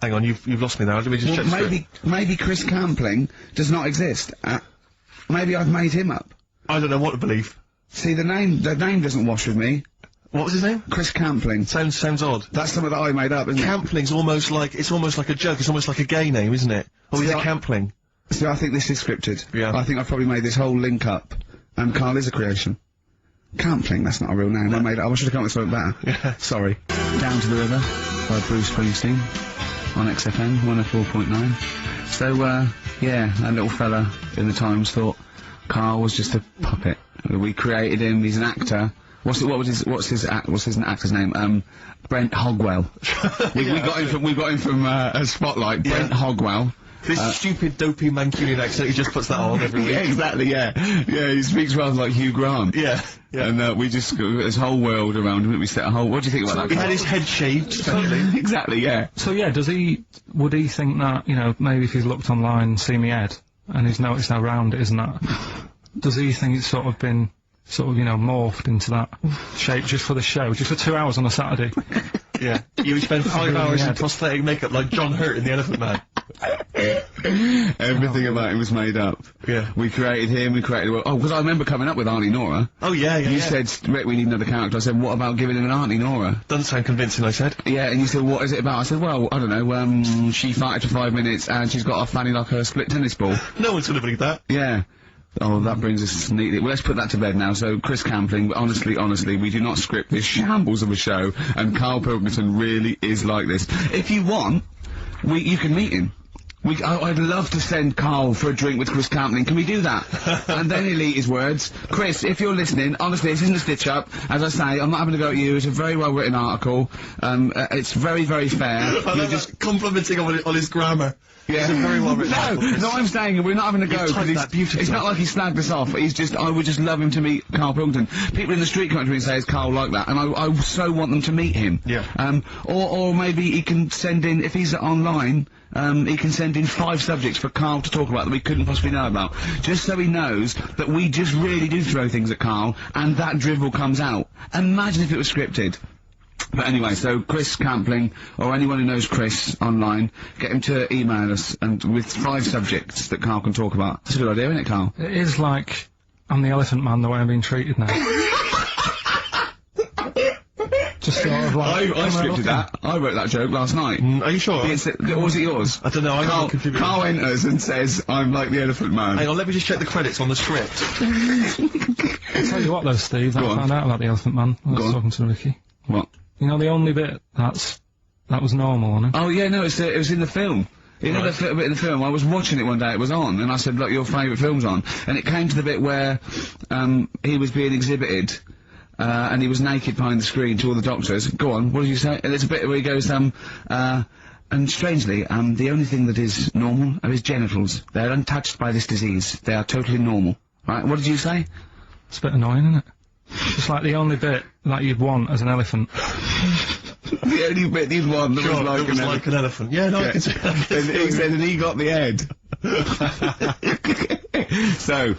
Hang on, you've lost me now. Let me just check the script. Maybe Chris Campling does not exist. Maybe I've made him up. I don't know what to believe. See, the name doesn't wash with me. What was his name? Chris Campling. Sounds odd. That's something that I made up, isn't it? Campling's almost like a joke. It's almost like a gay name, isn't it? Or is it Campling? See, I think this is scripted. Yeah. I think I've probably made this whole link up. And KARL is a creation. Campling, that's not a real name. I should have come up with something better. Yeah. Sorry. Down to the River by Bruce Springsteen on XFM 104.9. So, yeah, that little fella in the Times thought KARL was just a puppet. We created him, he's an actor. What's his actor's name? Brent Hogwell. we got him from a Spotlight. Yeah. Brent Hogwell. This stupid, dopey Mancunian accent, he just puts that on every week. Yeah, exactly, yeah. Yeah, he speaks rather like Hugh Grant. Yeah, yeah. And, we just got this whole world around him, we set a whole, what do you think about that? He had his head shaved, essentially. Exactly, yeah. So yeah, would he think that, you know, maybe if he's looked online and seen me head, and he's noticed how round it is and that, does he think it's sort of been, you know, morphed into that shape just for the show, just for 2 hours on a Saturday? Yeah. You would spend 5 hours in prosthetic makeup like John Hurt in The Elephant Man. Everything about him was made up. Yeah. We created him, because I remember coming up with Auntie Nora. Oh, yeah, yeah, You yeah. said, Rick, we need another character. I said, what about giving him an Auntie Nora? Doesn't sound convincing, I said. Yeah, and you said, what is it about? I said, well, I don't know, she farted for 5 minutes and she's got a fanny like a split tennis ball. No one's gonna believe that. Yeah. Oh, that brings us neatly. Well, let's put that to bed now. So, Chris Campling, but honestly, we do not script this shambles of a show, and KARL Pilkington really is like this. If you want, you can meet him. I'd love to send KARL for a drink with Chris Campling. Can we do that? And then he'll eat his words. Chris, if you're listening, honestly, this isn't a stitch-up. As I say, I'm not having to go at you. It's a very well-written article. It's very, very fair. You're just complimenting on his grammar. Yeah. It's a very well-written article. No, I'm saying we're not having to go, You've typed because that beautifully. it's not like he slagged us off. He's just, I would just love him to meet KARL Pilkington. People in the street come up to me and say, is KARL like that? And I so want them to meet him. Yeah. Or maybe he can send in, if he's online, he can send in 5 subjects for KARL to talk about that we couldn't possibly know about. Just so he knows that we just really do throw things at KARL, and that drivel comes out. Imagine if it was scripted. But anyway, so Chris Campling, or anyone who knows Chris online, get him to email us, and with 5 subjects that KARL can talk about. That's a good idea, isn't it, KARL? It is like, I'm the Elephant Man the way I'm being treated now. Just sort of like... I scripted that. I wrote that joke last night. Are you sure? Or was it yours? I don't know, I can't contribute. KARL enters and says, I'm like the Elephant Man. Hang on, let me just check the credits on the script. I'll tell you what though, Steve, I found out about the Elephant Man. I was talking to Ricky. What? You know, the only bit that was normal, wasn't it? Oh yeah, no, it was in the film. You know, the bit in the film, I was watching it one day, it was on, and I said, look, your favourite film's on. And it came to the bit where, he was being exhibited, and he was naked behind the screen to all the doctors. Go on, what did you say? And there's a bit where he goes, and strangely, the only thing that is normal are his genitals. They're untouched by this disease. They are totally normal. Right, what did you say? It's a bit annoying, isn't it? It's like the only bit that you'd want as an elephant. The only bit you'd want that Sure, was like an elephant. Yeah, no, I can see that. And he said, and he got the head. So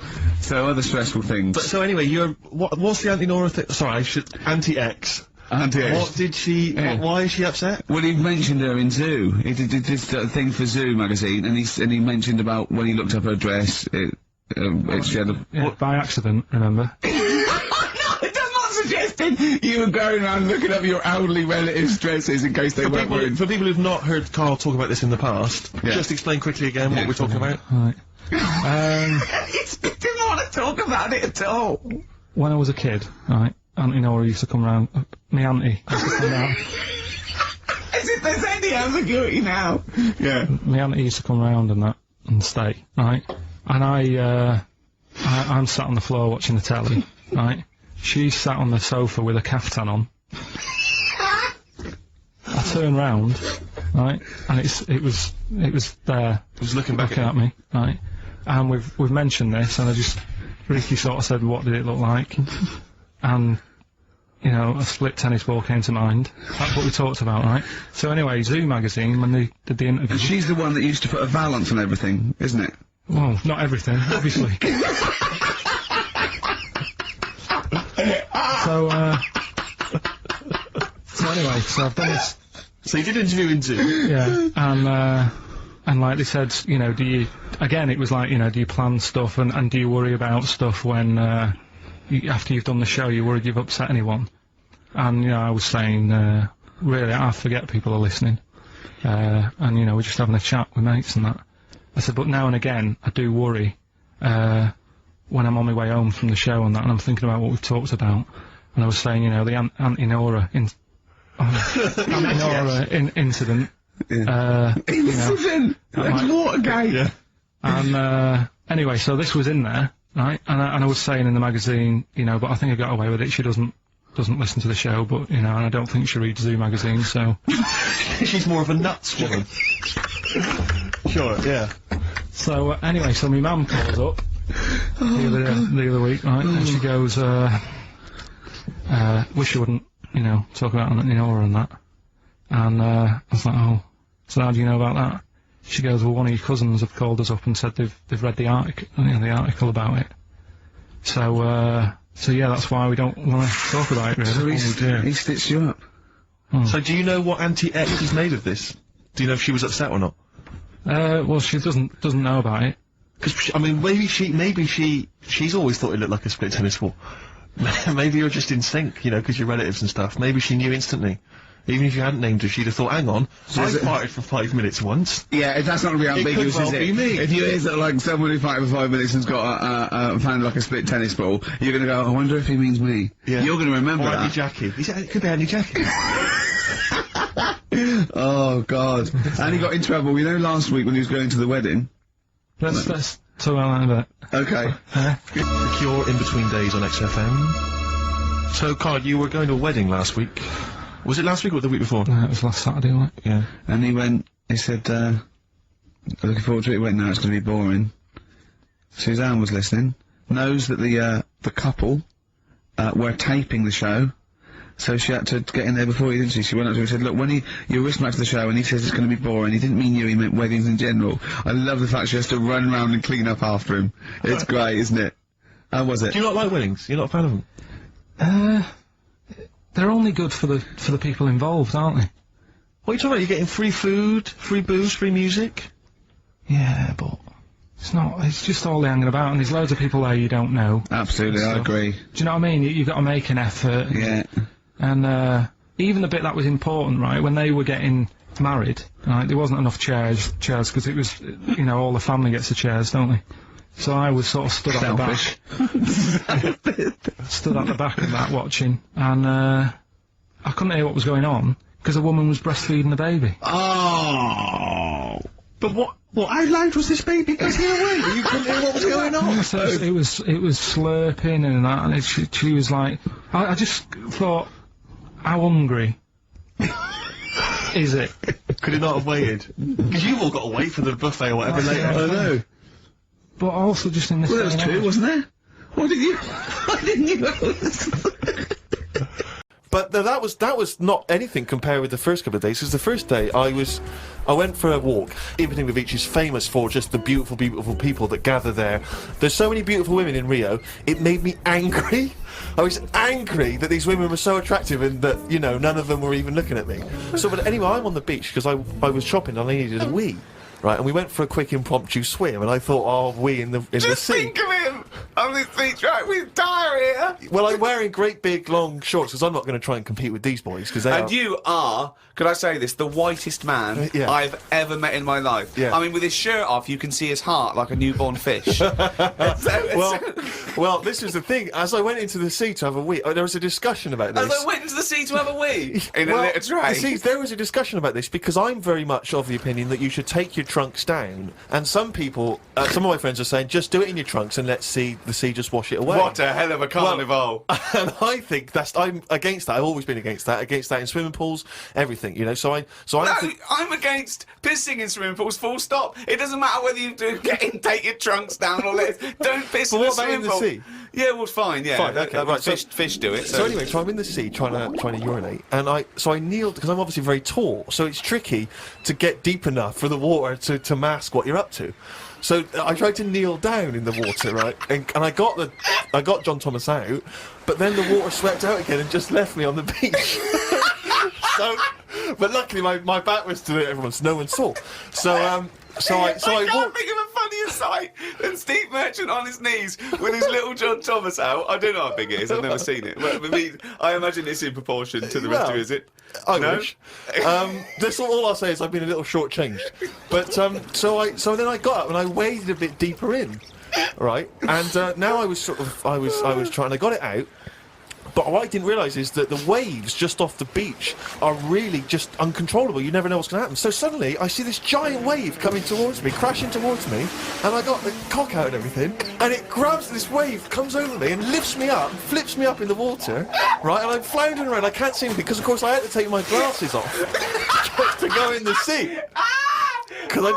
other stressful things. But so anyway, what's the Auntie Nora thing? Sorry, Anti-X. Anti-X. What did she, Yeah. why is she upset? Well, he mentioned her in Zoo. He did this thing for Zoo magazine, and he mentioned about when he looked up her dress, she had a... Yeah, by accident, remember? It does not suggest you were going around looking up your elderly relatives' dresses in case they weren't wearing... For people who've not heard KARL talk about this in the past, just explain quickly again what we're talking about. Right. He didn't want to talk about it at all. When I was a kid, right, Auntie Nora used to come round, me auntie used to come round. As if there's any ambiguity now. Yeah. My auntie used to come round and that, and stay, right? And I'm sat on the floor watching the telly, right? She's sat on the sofa with a caftan on. I turn round, right, and it was there. It was looking back at me, right? And we've mentioned this, and Ricky sort of said, what did it look like? And you know, a split tennis ball came to mind. That's what we talked about, right? So anyway, Zoo magazine, when they did the interview... And she's the one that used to put a valance on everything, isn't it? Well, not everything, obviously. So anyway, so I've done this... So you did interview in Zoo? Yeah, and like they said, you know, do you... Again, it was like, you know, do you plan stuff and do you worry about stuff when, after you've done the show, you're worried you've upset anyone? And, you know, I was saying, really, I forget people are listening. And, you know, we're just having a chat with mates and that. I said, but now and again, I do worry, when I'm on my way home from the show and that, and I'm thinking about what we've talked about. And I was saying, you know, the Anti-Nora incident. Yeah. You know, Incident! That's Watergate! Yeah. and, anyway, so this was in there, right? And I was saying in the magazine, you know, but I think I got away with it. She doesn't listen to the show, but, you know, and I don't think she reads Zoo magazine, so... She's more of a nuts woman. Sure, yeah. So, anyway, so my mum calls up the other week, right, and she goes, wish you wouldn't, you know, talk about Nora and that. And, I was like, oh, so how do you know about that? She goes, well, one of your cousins have called us up and said they've read the article, you know, the article about it. So yeah, that's why we don't want to talk about it, really. So he stitched you up. So do you know what Anti-X is made of this? Do you know if she was upset or not? Well, she doesn't know about it. Because, I mean, maybe she's always thought it looked like a split tennis ball. Maybe you're just in sync, you know, because you're relatives and stuff. Maybe she knew instantly. Even if you hadn't named her, she'd have thought, hang on, I farted for 5 minutes once. Yeah, that's not going to be ambiguous, could well is it? be me. If you hear that, like, someone who farted for 5 minutes and's got found like a split tennis ball, you're going to go, I wonder if he means me. Yeah. You're going to remember Or that. Auntie Jackie. It could be Auntie Jackie. Oh, God. And he got in trouble, you know, last week when he was going to the wedding? Let's talk about that a bit. Okay. The Cure in between days on XFM. So, Carl, you were going to a wedding last week. Was it last week or the week before? It was last Saturday, wasn't it? Yeah. And he said, looking forward to it. He went, no, it's going to be boring. Suzanne was listening, knows that the couple, were taping the show, so she had to get in there before he, didn't she? She went up to him and said, look, when you're listening back to the show and he says it's going to be boring, he didn't mean you, he meant weddings in general. I love the fact she has to run around and clean up after him. It's great, isn't it? How was it? Do you not like weddings? You're not a fan of them? They're only good for the people involved, aren't they? What are you talking about? You're getting free food, free booze, free music? Yeah, but it's not. It's just all hanging about, and there's loads of people there you don't know. Absolutely, I agree. Do you know what I mean? You've got to make an effort. Yeah. And even the bit that was important, right? When they were getting married, right? There wasn't enough chairs because it was, you know, all the family gets the chairs, don't they? So I was sort of stood at the back. Stood at the back of that watching, and I couldn't hear what was going on because a woman was breastfeeding the baby. Oh! But what how loud was this baby getting away? You couldn't hear what was going on? So it was slurping and that, and she was like, I just thought, how hungry is it? Could it not have waited? Because you've all got to wait for the buffet or whatever later. I know. But also just in this. Well, there was day and two, age- wasn't there? Why didn't you? But that was not anything compared with the first couple of days, because the first day I went for a walk. Iping Beach is famous for just the beautiful, beautiful people that gather there. There's so many beautiful women in Rio, it made me angry. I was angry that these women were so attractive and that, you know, none of them were even looking at me. So, but anyway, I'm on the beach because I was shopping and I needed a wee. Right, and we went for a quick impromptu swim, and I thought, oh, wee in the sea. Think of him on this beach, right, with diarrhea. Well, I'm wearing great big long shorts because I'm not going to try and compete with these boys because they And are. you are, could I say this, the whitest man Yeah. I've ever met in my life. Yeah. I mean, with his shirt off, you can see his heart like a newborn fish. Well, this is the thing. As I went into the sea to have a wee, there was a discussion about this. As I went into the sea to have a wee in a Well, little tray. you see, there was a discussion about this because I'm very much of the opinion that you should take your trunks down, and some people, some of my friends are saying, just do it in your trunks and let the sea just wash it away. What a hell of a carnival. And I think I'm against that. I've always been against that in swimming pools, everything, you know. So I No, think, I'm against pissing in swimming pools, full stop. It doesn't matter whether you do get in, take your trunks down or let don't piss but in a what about swimming in the pool. sea. Yeah, well, fine, yeah. Fine, okay, right, so- Fish do it. So anyway, so I'm in the sea trying to urinate, and I kneeled because I'm obviously very tall, so it's tricky to get deep enough for the water to mask what you're up to. So I tried to kneel down in the water, right, and I got John Thomas out, but then the water swept out again and just left me on the beach. So, but luckily my back was to everyone, so no one saw. So I can't think of a funnier sight than Steve Merchant on his knees with his little John Thomas out. I don't know how big it is. I've never seen it. But I imagine it's in proportion to the rest of it, is it? I No? wish. This all I'll say is I've been a little shortchanged. But so then I got up and I waded a bit deeper in, right? And now I was trying. I got it out. But what I didn't realise is that the waves just off the beach are really just uncontrollable. You never know what's going to happen. So suddenly I see this giant wave coming towards me, crashing towards me, and I got the cock out and everything, and it grabs this wave, comes over me and lifts me up, flips me up in the water, right? And I'm floundering around. I can't see anything because, of course, I had to take my glasses off just to go in the sea because I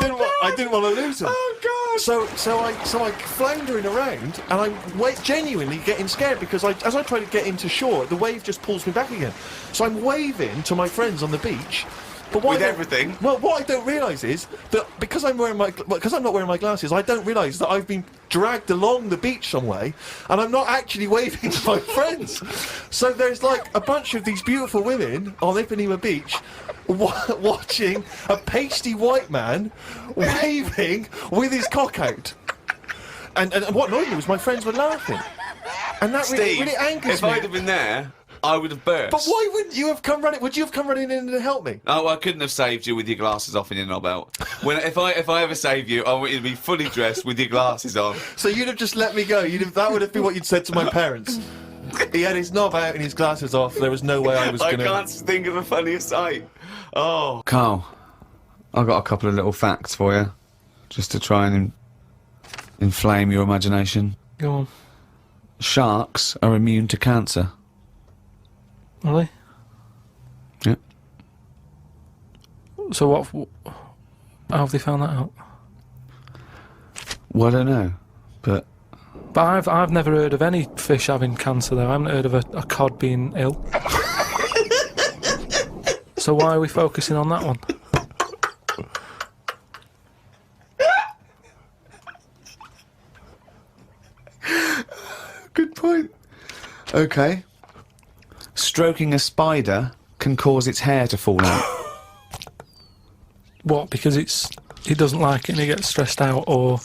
didn't want to lose them. Oh, God. So I floundering around, and I'm genuinely getting scared because as I try to get into shore, the wave just pulls me back again. So I'm waving to my friends on the beach. But With everything? Well, what I don't realise is that because I'm not wearing my glasses, I don't realise that I've been dragged along the beach some way, and I'm not actually waving to my friends. So there's like a bunch of these beautiful women on Ipanema Beach watching a pasty white man waving with his cock out. And what annoyed me was my friends were laughing. And that Steve, really angers if me. I'd have been there, I would have burst. But why wouldn't you have come running? Would you have come running in to help me? Oh, I couldn't have saved you with your glasses off and your knob out. If I ever save you, I want you to be fully dressed with your glasses on. So you'd have just let me go. That would have been what you'd said to my parents. He had his knob out and his glasses off. There was no way I was going to... I can't think of a funnier sight. Oh. Carl, I've got a couple of little facts for you, just to try and inflame your imagination. Go on. Sharks are immune to cancer. Really? Yep. So how have they found that out? Well, I don't know, but But I've never heard of any fish having cancer though. I haven't heard of a cod being ill. So why are we focusing on that one? good point. Okay. Stroking a spider can cause its hair to fall out. What? Because it doesn't like it and it gets stressed out, or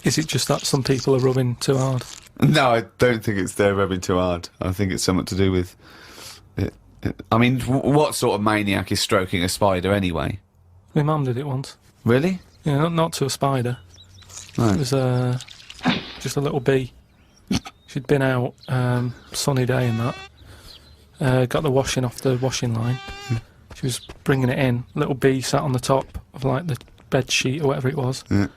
is it just that some people are rubbing too hard? No, I don't think it's they're rubbing too hard. I think it's something to do with it. I mean, what sort of maniac is stroking a spider anyway? My mum did it once. Really? Yeah, not to a spider. No. It was just a little bee. She'd been out, sunny day and that. Got the washing off the washing line. She was bringing it in. Little bee sat on the top of like the bed sheet or whatever it was. Yeah.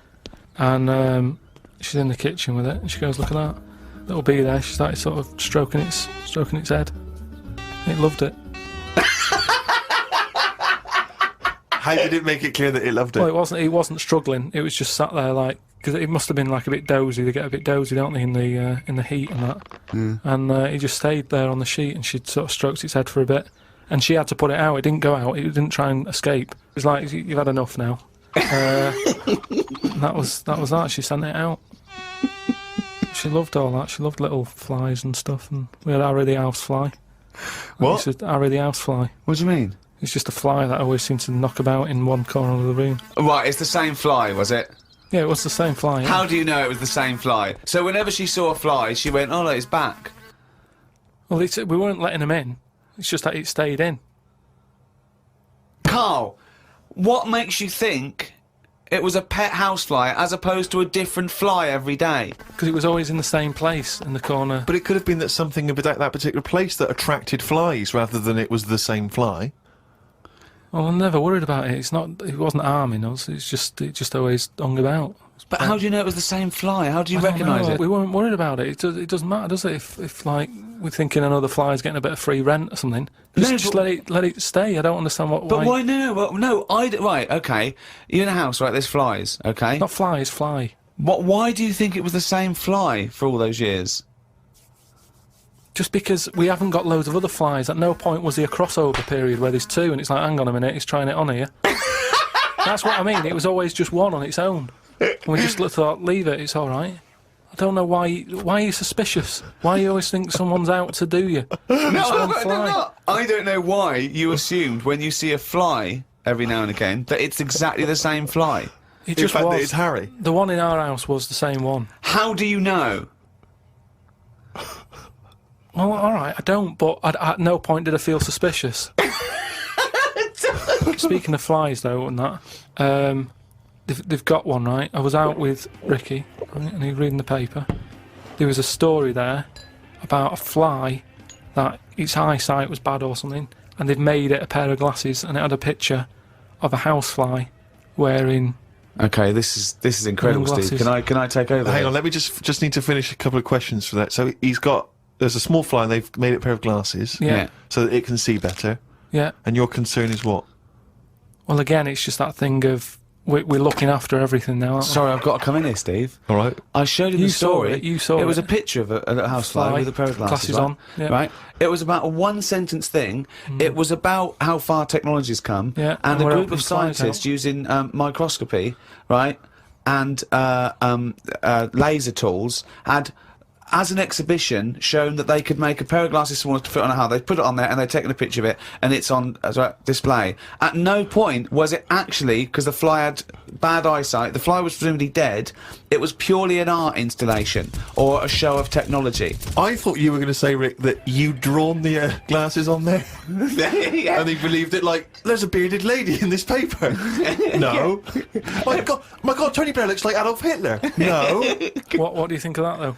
And she's in the kitchen with it. And she goes, "Look at that little bee there." She started sort of stroking its head. It loved it. How did it make it clear that it loved it? Well, it wasn't struggling. It was just sat there like, because it must have been like a bit dozy. They get a bit dozy, don't they, in the heat and that. Yeah. And he just stayed there on the sheet, and she sort of stroked its head for a bit, and she had to put it out. It didn't go out. It didn't try and escape. It was like, "You've had enough now." That was that. She sent it out. She loved all that. She loved little flies and stuff. And we had Harry the housefly. What? Harry the housefly. What do you mean? It's just a fly that always seems to knock about in one corner of the room. Right, it's the same fly, was it? Yeah, it was the same fly. Yeah. How do you know it was the same fly? So whenever she saw a fly, she went, "Oh, look, it's back." Well, we weren't letting him in. It's just that it stayed in. Carl, what makes you think it was a pet housefly as opposed to a different fly every day? Because it was always in the same place in the corner. But it could have been that something about that particular place that attracted flies rather than it was the same fly. Well, I'm never worried about it. It wasn't harming us. It just always hung about. But how do you know it was the same fly? How do you I don't recognise know. it? We weren't worried about it. It doesn't matter, does it? If like we're thinking another fly's getting a bit of free rent or something, just let it stay. I don't understand what. But why no? Well, no, right, okay. You're in a house, right? There's flies, okay? Not flies, fly. Why do you think it was the same fly for all those years? Just because we haven't got loads of other flies. At no point was there a crossover period where there's two and it's like, hang on a minute, he's trying it on here. That's what I mean. It was always just one on its own. And we just thought, leave it, it's all right. I don't know why are you suspicious? Why you always think someone's out to do you? I don't know why you assumed when you see a fly every now and again that it's exactly the same fly. It In just fact, was. it's Harry. The one in our house was the same one. How do you know? Well, all right, I don't, but at no point did I feel suspicious. Speaking of flies, though, and that, they've got one, right? I was out with Ricky, right, and he was reading the paper. There was a story there about a fly that its eyesight was bad or something, and they've made it a pair of glasses, and it had a picture of a housefly wearing. Okay, this is incredible, Steve. Glasses. Can I take over? Hang here? on, let me just need to finish a couple of questions for that. So there's a small fly and they've made it a pair of glasses Yeah. so that it can see better. Yeah. And your concern is what? Well, again, it's just that thing of we're looking after everything now. Aren't we? Sorry, I've got to come in here, Steve. All right. I showed you You the saw story. it, you saw It was it. a picture of a housefly Fly, with a pair of glasses, glasses right? on, yeah. Right. It was about a one-sentence thing. It was about how far technology's come, Yeah, and and a we're group helping of flies scientists out. using microscopy, right, and laser tools had. As an exhibition, shown that they could make a pair of glasses smaller to fit on a house. They put it on there and they'd taken a picture of it, and it's on display. At no point was it actually, because the fly had bad eyesight, the fly was presumably dead. It was purely an art installation or a show of technology. I thought you were going to say, Rick, that you'd drawn the glasses on there. Yeah. And they believed it like, there's a bearded lady in this paper. No. my God, Tony Blair looks like Adolf Hitler. No. What do you think of that, though?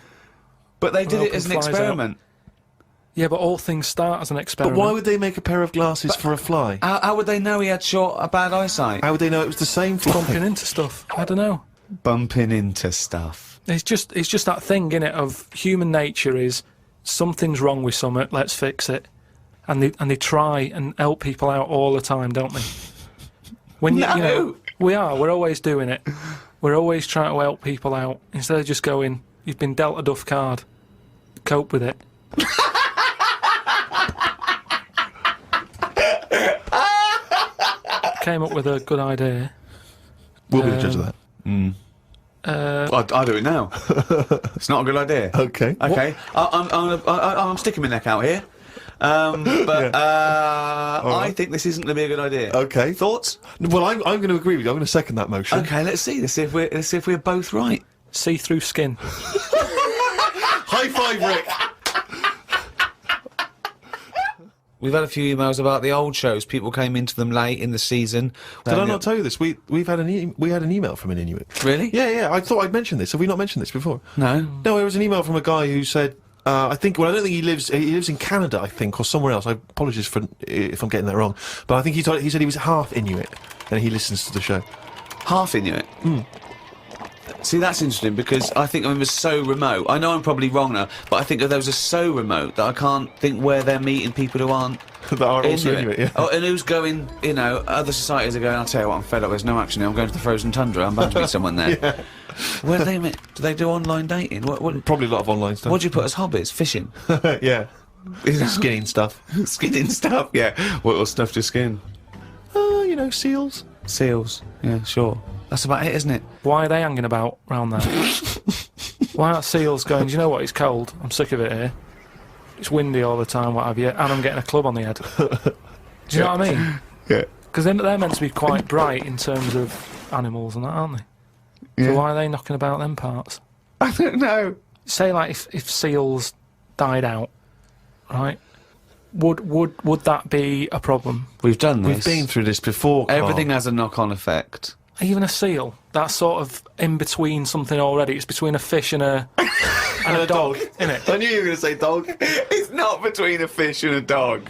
But they did it Open as an flies out. experiment. Yeah, but all things start as an But experiment. why would they make a pair of glasses for a fly? How would they know he had a bad eyesight? How would they know it was the same fly? bumping into stuff? I don't know. Bumping into stuff. It's just that thing, innit, of human nature is something's wrong with something, let's fix it. And they try and help people out all the time, don't they? When you know, we're always doing it. We're always trying to help people out instead of just going, you've been dealt a duff card, cope with it. Came up with a good idea. We'll be the judge of that. I'll do it now. It's not a good idea. Okay. Okay. I'm sticking my neck out here. I think this isn't going to be a good idea. Okay. Thoughts? Well, I'm going to agree with you. I'm going to second that motion. Okay, let's see. Let's see if we're both right. See-through skin. High five, Rick. We've had a few emails about the old shows. People came into them late in the season. Did I not tell you this? We had an email from an Inuit. Really? Yeah. I thought I'd mentioned this. Have we not mentioned this before? No. No, it was an email from a guy who said, I don't think he lives in Canada, I think, or somewhere else. I apologise if I'm getting that wrong. But I think he said he was half Inuit, and he listens to the show. Half Inuit. See, that's interesting because I think it was so remote. I know I'm probably wrong now, but I think that those are so remote that I can't think where they're meeting people who aren't That are also Inuit, yeah. Oh, and who's going, other societies are going, I'll tell you what, I'm fed up, there's no action here, I'm going to the frozen tundra, I'm bound to meet someone there. Yeah. Where do they meet? Do they do online dating? What Probably a lot of online stuff. do you put as hobbies? Fishing? Yeah. Skinning stuff. Skinning stuff, yeah. What stuff to skin? Seals. Seals, yeah, sure. That's about it, isn't it? Why are they hanging about round there? Why aren't seals going, do you know what, it's cold, I'm sick of it here. It's windy all the time, what have you, and I'm getting a club on the head. Do you know what I mean? Yeah. Because they're meant to be quite bright in terms of animals and that, aren't they? Yeah. So why are they knocking about them parts? I don't know. Say, like, if seals died out, right, would that be a problem? We've done this. We've been through this before, Carl. Everything has a knock-on effect. Even a seal, that's sort of in between something already. It's between a fish and a dog, innit? I knew you were going to say dog. It's not between a fish and a dog.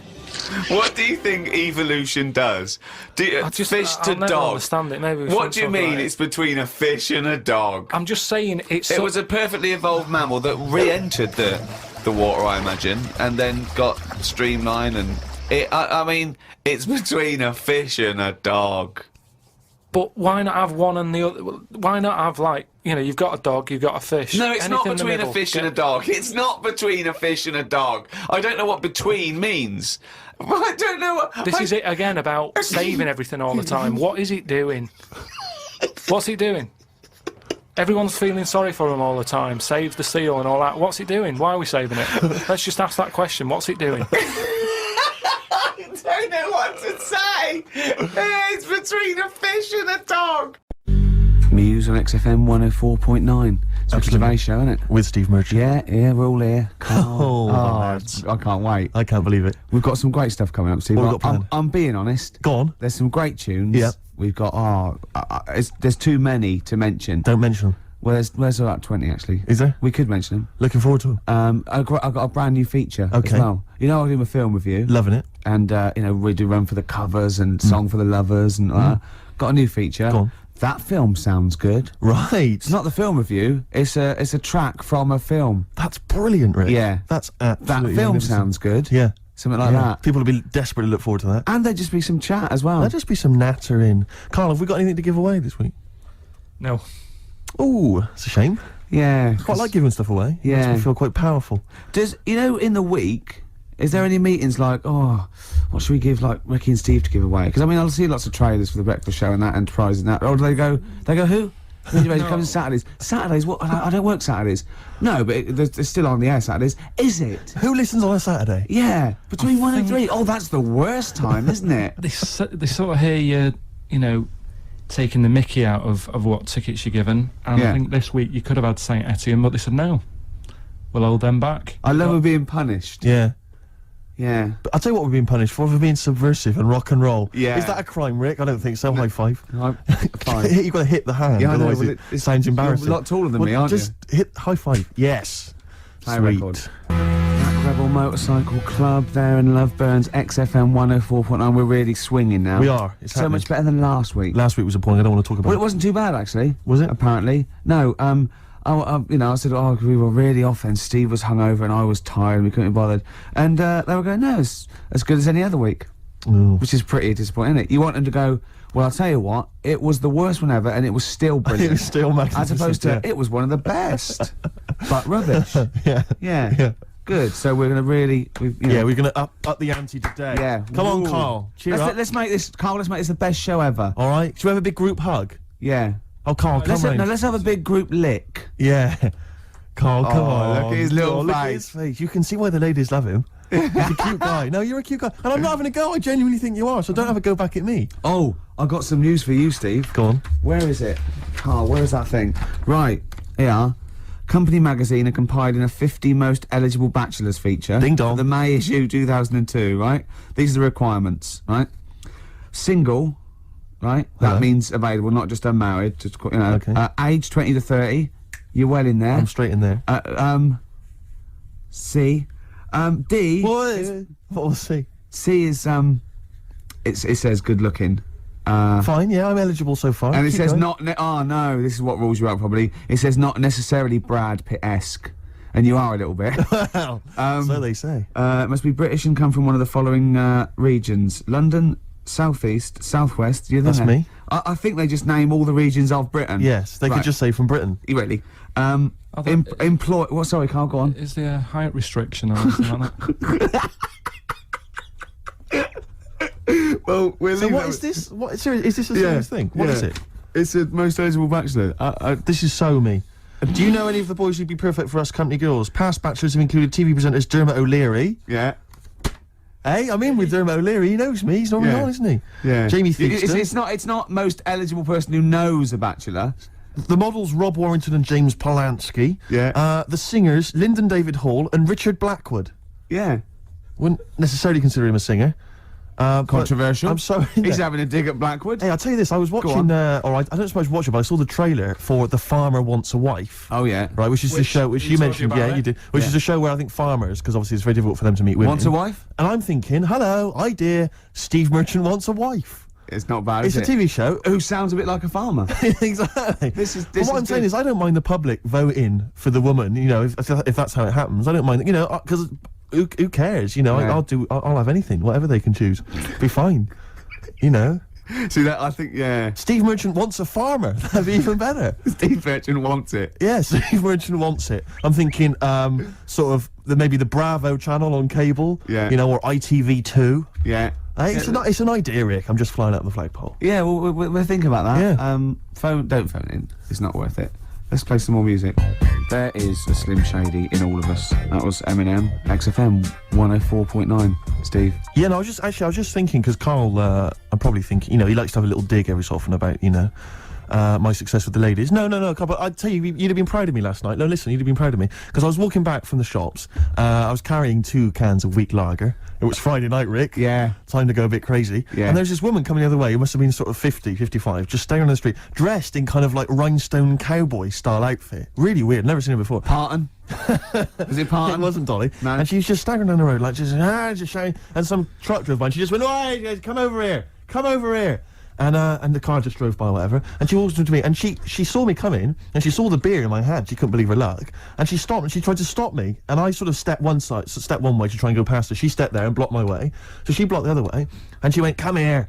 What do you think evolution does? Fish to I'll never dog. understand it. Maybe we What shouldn't do you talk mean about it. it's between a fish and a dog? I'm just saying it's. It was a perfectly evolved mammal that re-entered the water, I imagine, and then got streamlined and... I mean, it's between a fish and a dog. But why not have one and the other? Why not have, like, you know, you've got a dog, you've got a fish. No, it's not anything in the between a middle. fish and a dog. It's not between a fish and a dog. I don't know what between means. I don't know what... This is it again about saving everything all the time. What is it doing? What's it doing? Everyone's feeling sorry for him all the time. Save the seal and all that. What's it doing? Why are we saving it? Let's just ask that question. What's it doing? I don't know what to say. It's between a fish and a dog. Muse on XFM 104.9. It's a Gervais show, isn't it? With Steve Merchant. Yeah, we're all here. Oh, lads. I can't wait. I can't believe it. We've got some great stuff coming up, Steve. What have we got planned? I'm being honest. Go on. There's some great tunes. Yep. We've got, there's too many to mention. Don't mention them. Well, there's about 20 actually. Is there? We could mention them. Looking forward to them. I've got a brand new feature Okay. as well. You know, I'll do a film with you. Loving it. And, you know, we do Run for the Covers and Song for the Lovers and got a new feature. Go on. That film sounds good. Right. It's not the film review. It's a track from a film. That's brilliant, Rick. Yeah. That's That absolutely film magnificent. sounds good. Yeah. Something like Yeah. that. People will be desperately look forward to that. And there'd just be some chat as well. There'll just be some natter in. Carl, have we got anything to give away this week? No. Ooh, it's a shame. Yeah. Quite like giving stuff away. Yeah. Makes me feel quite powerful. Does, you know, in the week, is there any meetings like, oh, what should we give, like, Ricky and Steve to give away? Because, I mean, I'll see lots of trailers for the breakfast show and that, Enterprise and that. Or do they go, who? Comes Saturdays. Saturdays? What? I don't work Saturdays. No, but they're still on the air Saturdays. Is it? Who listens on a Saturday? Yeah. Between 1 and 3. Oh, that's the worst time, isn't it? They sort of hear you know, taking the mickey out of what tickets you're given. And Yeah. I think this week you could have had St Etienne, but they said no. We'll hold them back. I love them being punished. Yeah. Yeah. But I'll tell you what we're being punished for being subversive and rock and roll. Yeah. Is that a crime, Rick? I don't think so. High five. Fine. You've got to hit the hand, Yeah, I know, otherwise but it sounds embarrassing. You're a lot taller than Well, me, aren't just hit high five. Yes. Play Sweet. record. Black Rebel Motorcycle Club there in Loveburns, XFM 104.9. We're really swinging now. We are. It's so happening. much better than last week. Last week was appalling. I don't want to talk about Well, it it. wasn't too bad actually. Was it? Apparently, no. You know, I said, oh, we were really off, and Steve was hungover, and I was tired, and we couldn't be bothered. And they were going, no, it's as good as any other week, Ooh. which is pretty disappointing, isn't it? You want them to go, well, I'll tell you what, it was the worst one ever, and it was still brilliant. It was still magnificent. As opposed to, yeah. it was one of the best, but rubbish. Yeah. Yeah. Yeah. Good. So we're going to really, Yeah, we're going to up the ante today. Yeah. Come on, Ooh. Carl. Cheer up. Let's make this, Carl. Let's make this the best show ever. All right. Should we have a big group hug? Yeah. Oh, Carl, come round. Let's have a big group lick. Yeah. Carl, come Oh, on. look at his little Look at face. his face. You can see why the ladies love him. He's a cute guy. No, you're a cute guy. And I'm not having a go. I genuinely think you are, so don't have a go back at me. Oh, I've got some news for you, Steve. Go on. Where is it? Carl, where is that thing? Right, here. Company Magazine are compiling a 50 most eligible bachelors feature. Ding dong. For the May issue 2002, right? These are the requirements, right? Single, right? That Hello. means available, not just unmarried. Just, you know, Okay. age 20 to 30. You're well in there. I'm straight in there. C. D. What was C? C is, it says good looking. Fine, yeah, I'm eligible so far. And it Keep says going. not. Oh no, this is what rules you out probably. It says not necessarily Brad Pitt-esque, and you are a little bit. Well, so they say. It must be British and come from one of the following regions: London, Southeast, Southwest. You That's there? me. I think they just name all the regions of Britain. Yes, they Right. could just say from Britain. Really. thought- Employ. What? Sorry, Carl. Go on. Is there a height restriction or anything like that? Well, we're So what is this? What is this a serious thing? What is it? It's a most eligible bachelor. This is so me. Do you know any of the boys who'd be perfect for us company girls? Past bachelors have included TV presenters Dermot O'Leary. Yeah. Hey, I'm in with Dermot O'Leary. He knows me. He's normally Yeah. on, isn't he? Yeah. Jamie It's, Theakston. it's not most eligible person who knows a bachelor. The models Rob Warrington and James Polanski. Yeah. The singers Lyndon David Hall and Richard Blackwood. Yeah. Wouldn't necessarily consider him a singer. But Controversial. I'm sorry. He's having a dig at Blackwood. Hey, I'll tell you this. I was watching. on. I don't suppose watch it, but I saw the trailer for The Farmer Wants a Wife. Oh yeah. Right, which is the show which you told you mentioned. about Yeah, it? you did. Which Yeah. is a show where I think farmers, because obviously it's very difficult for them to meet women. Wants a wife? And I'm thinking, hello, idea. Steve Merchant wants a wife. It's not bad. It's is a it? TV show. Who sounds a bit like a farmer. Exactly. This is- But this what is I'm saying good. is, I don't mind the public voting for the woman. You know, if that's how it happens, I don't mind. You know, because who cares? You know, Yeah. I'll have anything, whatever they can choose. Be fine. You know. See that? I think, yeah. Steve Merchant wants a farmer. That'd be even better. Steve Merchant wants it. Yeah, Steve Merchant wants it. I'm thinking, sort of maybe the Bravo channel on cable. Yeah. You know, or ITV2. Yeah. It's an idea, Rick. I'm just flying out the flagpole. Yeah, well, we'll think about that. Yeah. Don't phone in. It's not worth it. Let's play some more music. There is a Slim Shady in all of us. That was Eminem, XFM 104.9. Steve. Yeah, no, I was just thinking, because Karl, I'm probably thinking, you know, he likes to have a little dig every so often about, you know, my success with the ladies. No, but I'd tell you, you'd have been proud of me last night. No, listen, you'd have been proud of me. Because I was walking back from the shops, I was carrying 2 cans of weak lager. It was Friday night, Rick. Yeah. Time to go a bit crazy. Yeah. And there's this woman coming the other way, who must have been sort of 50, 55, just staring on the street, dressed in kind of like rhinestone cowboy style outfit. Really weird, never seen her before. Parton. Was it Parton? It wasn't Dolly. No. And she was just staggering down the road, like, just shouting, and some truck drove by, and she just went, "Oi, come over here, come over here." And the car just drove by, or whatever, and she walked into me, and she saw me coming, and she saw the beer in my hand. She couldn't believe her luck, and she stopped, and she tried to stop me, and I sort of stepped one way to try and go past her. She stepped there and blocked my way, so she blocked the other way, and she went, come here,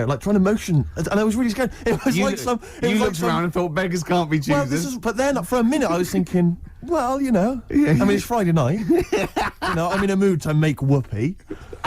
like trying to motion, and I was really scared. It was like some. You looked around and thought beggars can't be choosers. Well, but then for a minute I was thinking, well, you know, I mean, it's Friday night. You know, I'm in a mood to make whoopee.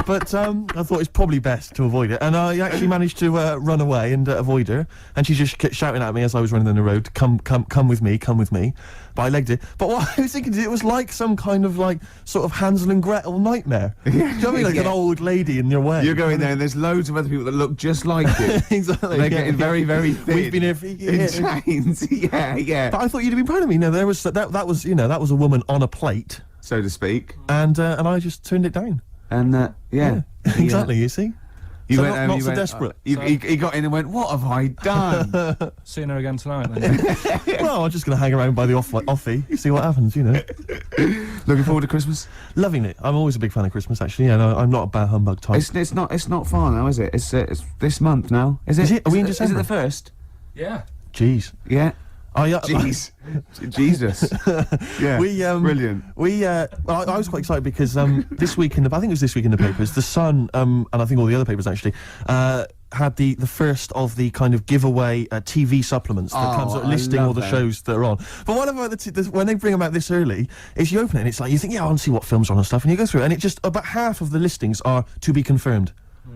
But I thought it's probably best to avoid it. And I actually managed to run away and avoid her. And she just kept shouting at me as I was running down the road, come with me, come with me. But I legged it. But what I was thinking, it was like some kind of like sort of Hansel and Gretel nightmare. Do you know what I mean? Like an old lady in your way. You're going there and there's loads of other people that look just like you. Exactly. They're getting very, very thin. We've been here for years. In chains. Yeah. But I thought you'd have been proud of me. No, that was, you know, that was a woman on a plate. So to speak. And I just turned it down. And, yeah. Exactly, you see? You So went, not you so went, desperate. He got in and went, what have I done? Seeing her again tonight, then. Well, I'm just going to hang around by the offie, see what happens, you know. Looking forward to Christmas? Loving it. I'm always a big fan of Christmas, actually. Yeah, no, I'm not a bah humbug type. It's not far now, is it? It's this month now. Is it? Is it? Are we in Is December? it the 1st? Yeah. Jeez. Yeah. Oh, yeah. Jeez. Jesus. Yeah. Brilliant. Well, I was quite excited because this week I think it was this week in the papers, The Sun, and I think all the other papers actually, had the first of the kind of giveaway TV supplements that comes out listing all the shows that are on. But one about when they bring them out this early, is you open it and it's like, you think, yeah, I want to see what films are on and stuff, and you go through it, and it just, about half of the listings are to be confirmed.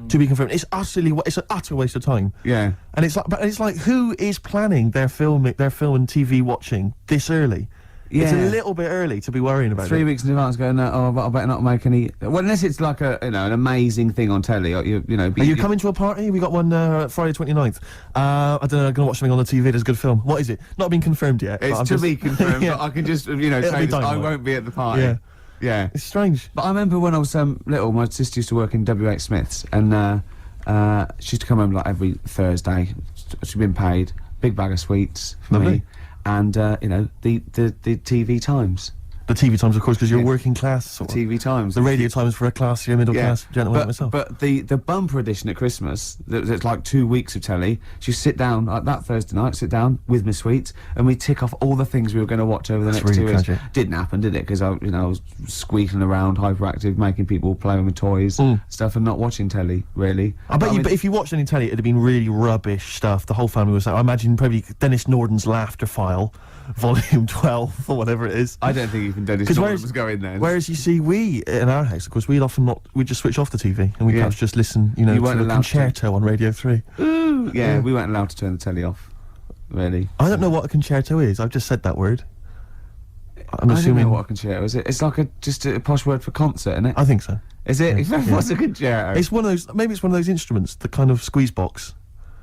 To be confirmed. It's an utter waste of time. Yeah. And it's like, who is planning their film and TV watching this early? Yeah. It's a little bit early to be worrying about 3 it. weeks in advance going, but I better not make any. Well, unless it's like an amazing thing on telly, or you know. Are you coming to a party? We got one Friday 29th. I don't know, I'm going to watch something on the TV, there's a good film. What is it? Not been confirmed yet. It's to be confirmed, yeah. but I can just, say be I dynamite. won't be at the party. Yeah. Yeah. It's strange. But I remember when I was little, my sister used to work in W.H. Smith's, and she used to come home like every Thursday. She'd been paid, big bag of sweets for Lovely. me, and the TV Times. The TV Times, of course, because you're Yeah. working class. Sort of. TV Times. The radio Times for a classier middle class gentleman like myself. But the bumper edition at Christmas, it's like 2 weeks of telly. She sit down like that Thursday night, sit down with my sweets, and we tick off all the things we were going to watch over the next really 2 weeks. tragic. Didn't happen, did it? Because I was squeaking around, hyperactive, making people play with my toys, stuff, and not watching telly really. I bet you, but if you watched any telly, it'd have been really rubbish stuff. The whole family was. I imagine probably Dennis Norden's Laughter File, Volume 12 or whatever it is. I don't think even Dennis 'Cause Norton was going there. Whereas you see, we in our house, of course, we'd just switch off the TV and we'd Yeah. perhaps just listen, you weren't to a allowed concerto on Radio 3. Yeah, we weren't allowed to turn the telly off. Really. I don't know what a concerto is. I've just said that word. I'm I don't assuming. know what a concerto is. It's like just a posh word for concert, isn't it? I think so. Is it? Yeah. What's a concerto? It's one of those. Maybe it's one of those instruments, the kind of squeeze box.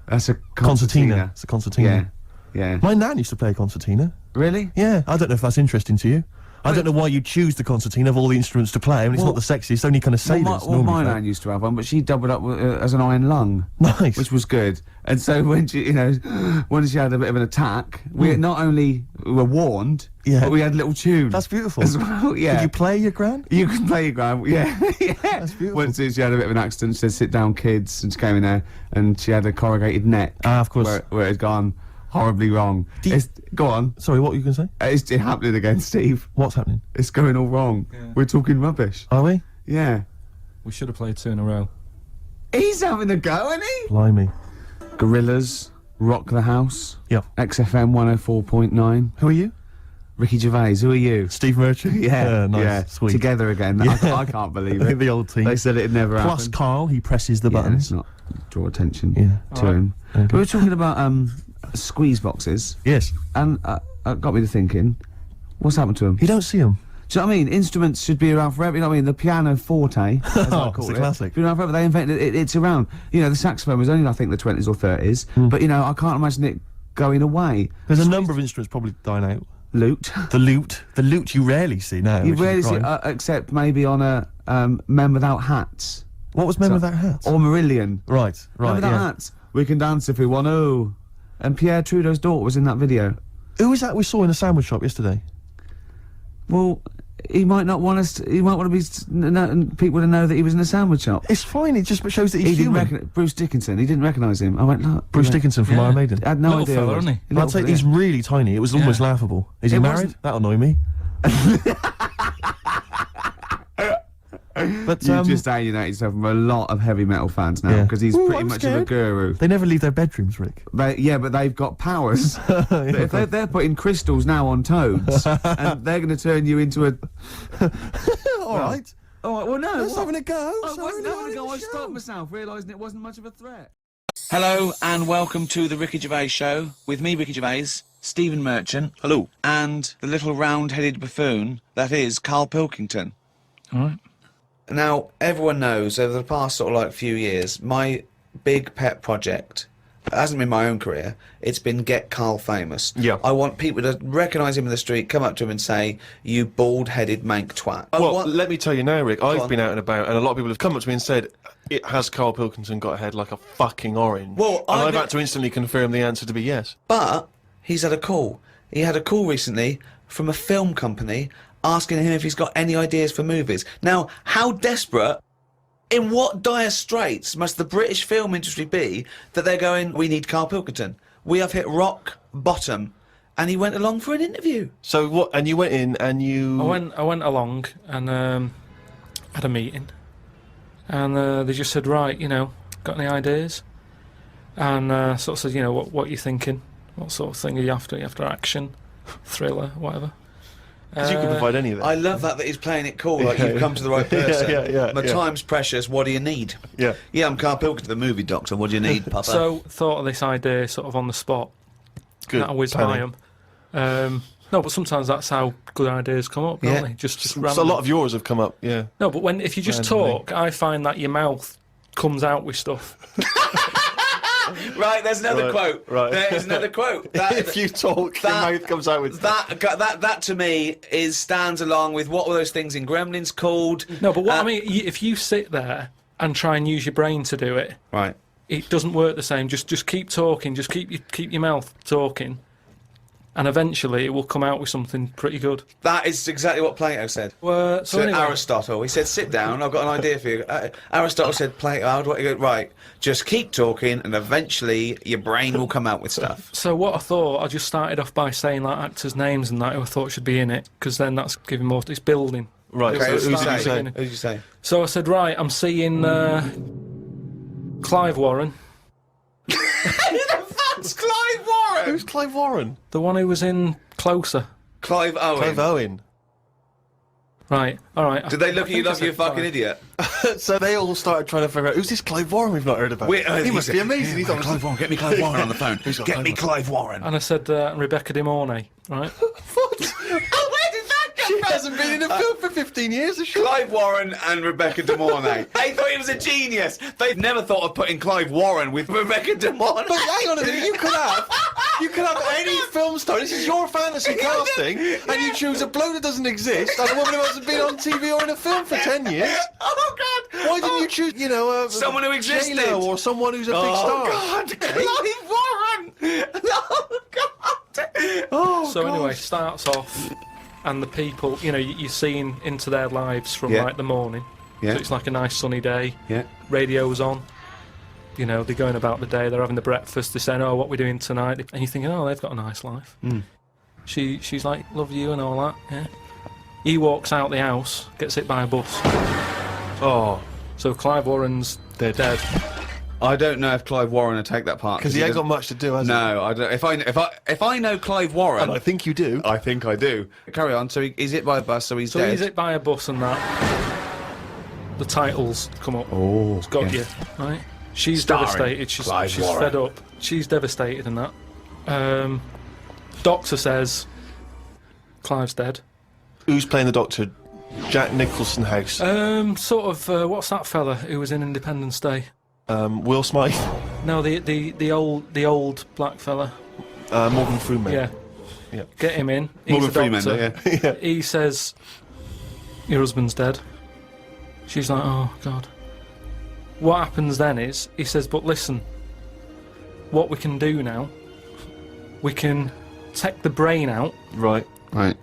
That's a Concertina. It's a concertina. Yeah. My nan used to play a concertina. Really? Yeah. I don't know if that's interesting to you. I don't know why you choose the concertina of all the instruments to play. I mean, it's Well- not the sexiest. Only kind of sailors Well, normally my play. nan used to have one, but she doubled up as an iron lung. Nice. Which was good. And so when she, when she had a bit of an attack, we not only were warned, Yeah. but we had a little tune. That's beautiful. As well, yeah. Could you play your grand? You can play your grand, yeah. Yeah. That's beautiful. Once she had a bit of an accident, she said, sit down, kids, and she came in there, and she had a corrugated neck. Ah, of course. Where it had gone horribly wrong. Do you- Go on. Sorry, what were you going to say? It's happening again, Steve. What's happening? It's going all wrong. Yeah. We're talking rubbish. Are we? Yeah. We should have played 2 in a row. He's having a go, isn't he? Blimey. Gorillas, Rock the House. Yeah. XFM 104.9. Who are you? Ricky Gervais, who are you? Steve Merchant? Yeah, nice, yeah. sweet. Together again. I can't believe it. The old team. They said it'd never Plus happen. Carl, he presses the Yeah, buttons. let's not draw attention Yeah. to him. Okay. We were talking about squeeze boxes, Yes. and it got me to thinking, what's happened to them? You don't see him. Do you know what I mean? Instruments should be around forever. You know what I mean? The piano forte, as I Oh, call it's a it, classic. been around forever. They invented it. It's around. You know, the saxophone was only, I think, the 20s or 30s. But you know, I can't imagine it going away. There's a number of instruments probably dying out. Lute. The lute you rarely see now. You which is rarely see, crime. except maybe on a Men Without Hats What was Men Without Hats? or Marillion. Right, Men right, Without yeah. Hats. We can dance if we want to. And Pierre Trudeau's daughter was in that video. Who was that we saw in a sandwich shop yesterday? Well, he might not want us. He might want to be people to know that he was in a sandwich shop. It's fine, it just shows that He he's didn't human. recognize Bruce Dickinson. He didn't recognise him. I went, look. Bruce he went, Dickinson from Yeah. Iron Maiden. I had no Little idea. fella, who it was. isn't he? Little I'd say fella, he's yeah. really tiny. It was almost laughable. Is he It married? wasn't- That'll annoy me. But You just alienate yourself from a lot of heavy metal fans now Yeah. because he's Ooh, pretty I'm much of a scared. guru. they never leave their bedrooms, Rick. Yeah, but they've got powers. If they're putting crystals now on toads, and they're going to turn you into a. All right. Oh well, no. Let's having a go. I So wasn't early having on a in go. the I show. stopped myself, realising it wasn't much of a threat. Hello and welcome to the Ricky Gervais Show with me, Ricky Gervais, Stephen Merchant. Hello. And the little round-headed buffoon that is Carl Pilkington. All right. Now, everyone knows over the past sort of like few years, my big pet project hasn't been my own career, it's been get Carl famous. Yeah. I want people to recognise him in the street, come up to him and say, you bald-headed mank twat. I Well, want- let me tell you now, Rick, I've on. been out and about, and a lot of people have come up to me and said, it has Carl Pilkington got a head like a fucking orange? Well, and I've I've been- had to instantly confirm the answer to be yes. But he's had a call. He had a call recently from a film company asking him if he's got any ideas for movies. Now, how desperate, in what dire straits must the British film industry be that they're going, we need Carl Pilkington. We have hit rock bottom. And he went along for an interview. So what, and you went in and you... I went along and had a meeting, and they just said, right, you know, got any ideas? And sort of said, you know, what are you thinking? What sort of thing are you after? Are you after action, thriller, whatever? Because you could provide any of that. I love that he's playing it cool, like Yeah, you've come to the right yeah, person. yeah, My yeah. time's precious, what do you need? Yeah. Yeah, I'm Carl Pilkington, the movie doctor, what do you need, Papa? So thought of this idea sort of on the spot. Good. That I whizzed planning. by 'em. No, but sometimes that's how good ideas come up, don't Yeah. they? Just So random. a lot of yours have come up, yeah. No, but if you just Randomly. talk, I find that your mouth comes out with stuff. Right, there's another Right, quote. right. There's another quote. If you talk, your that- mouth comes out with... That to me stands along with what were those things in Gremlins called? No, but what I mean, if you sit there and try and use your brain to do it, Right. it doesn't work the same. Just keep talking. Just keep your mouth talking, and eventually it will come out with something pretty good. That is exactly what Plato said. So So anyway, Aristotle, he said, sit down, I've got an idea for you. Aristotle said, Plato, what you go, right, just keep talking and eventually your brain will come out with stuff. so what I thought, I just started off by saying like actors' names and that who I thought should be in it, because then that's giving more. It's building. Right, Okay, so who who did did you you say? Who did you say? So I said, right, I'm seeing Clive Warren, That's Clive Warren! Who's Clive Warren? the one who was in Closer. Clive Owen. Clive Owen. Right, all right. Did they look at you I like you're a said fucking Clive. idiot? So they all started trying to figure out, who's this Clive Warren we've not heard about? He must be amazing. He's Clive Warren, get me Clive Warren on the phone. Who's got Get Clive me Warren? Clive Warren. And I said Rebecca De Mornay, right? Oh, where did that She hasn't been in a film for 15 years, has she? Clive Warren and Rebecca De Mornay. They thought he was a genius. They've never thought of putting Clive Warren with Rebecca De Mornay. But hang on a minute, you could have any film star. This is your fantasy casting, and you choose a bloke that doesn't exist and a woman who hasn't been on TV or in a film for 10 years. Oh God! Why didn't you choose, you know, Someone who existed. J-Lo or someone who's a big star? Oh God! Clive Warren! Oh God! Oh So God. anyway, starts off, and the people, you know, you're seeing into their lives from Yeah. like the morning. Yeah. So it's like a nice sunny day. Yeah. Radio's on. You know, they're going about the day. They're having the breakfast. They're saying, "Oh, what we're doing tonight?" And you're thinking, "Oh, they've got a nice life." She's like, "Love you" and all that. Yeah. He walks out the house, gets hit by a bus. Oh, So Clive Warren's dead. I don't know if Clive Warren would take that part Because he ain't got much to do, has he? No, I don't. If I know Clive Warren, And I think you do. I think I do. Carry on. So he's hit by a bus, so he's So dead. he's hit by a bus and that. The titles come up. Oh, It's got yeah. you, right? She's Starring devastated. She's Clive Warren. fed up. She's devastated and that. Doctor says Clive's dead. Who's playing the Doctor? Jack Nicholson House. What's that fella who was in Independence Day? Will Smythe. No, the old black fella. Morgan Freeman. Yeah. Yeah. Get him in. He's Morgan the Freeman, doctor. yeah. He says, your husband's dead. She's like, oh, God. What happens then is, he says, but listen, what we can do now, we can take the brain out, Right. Right.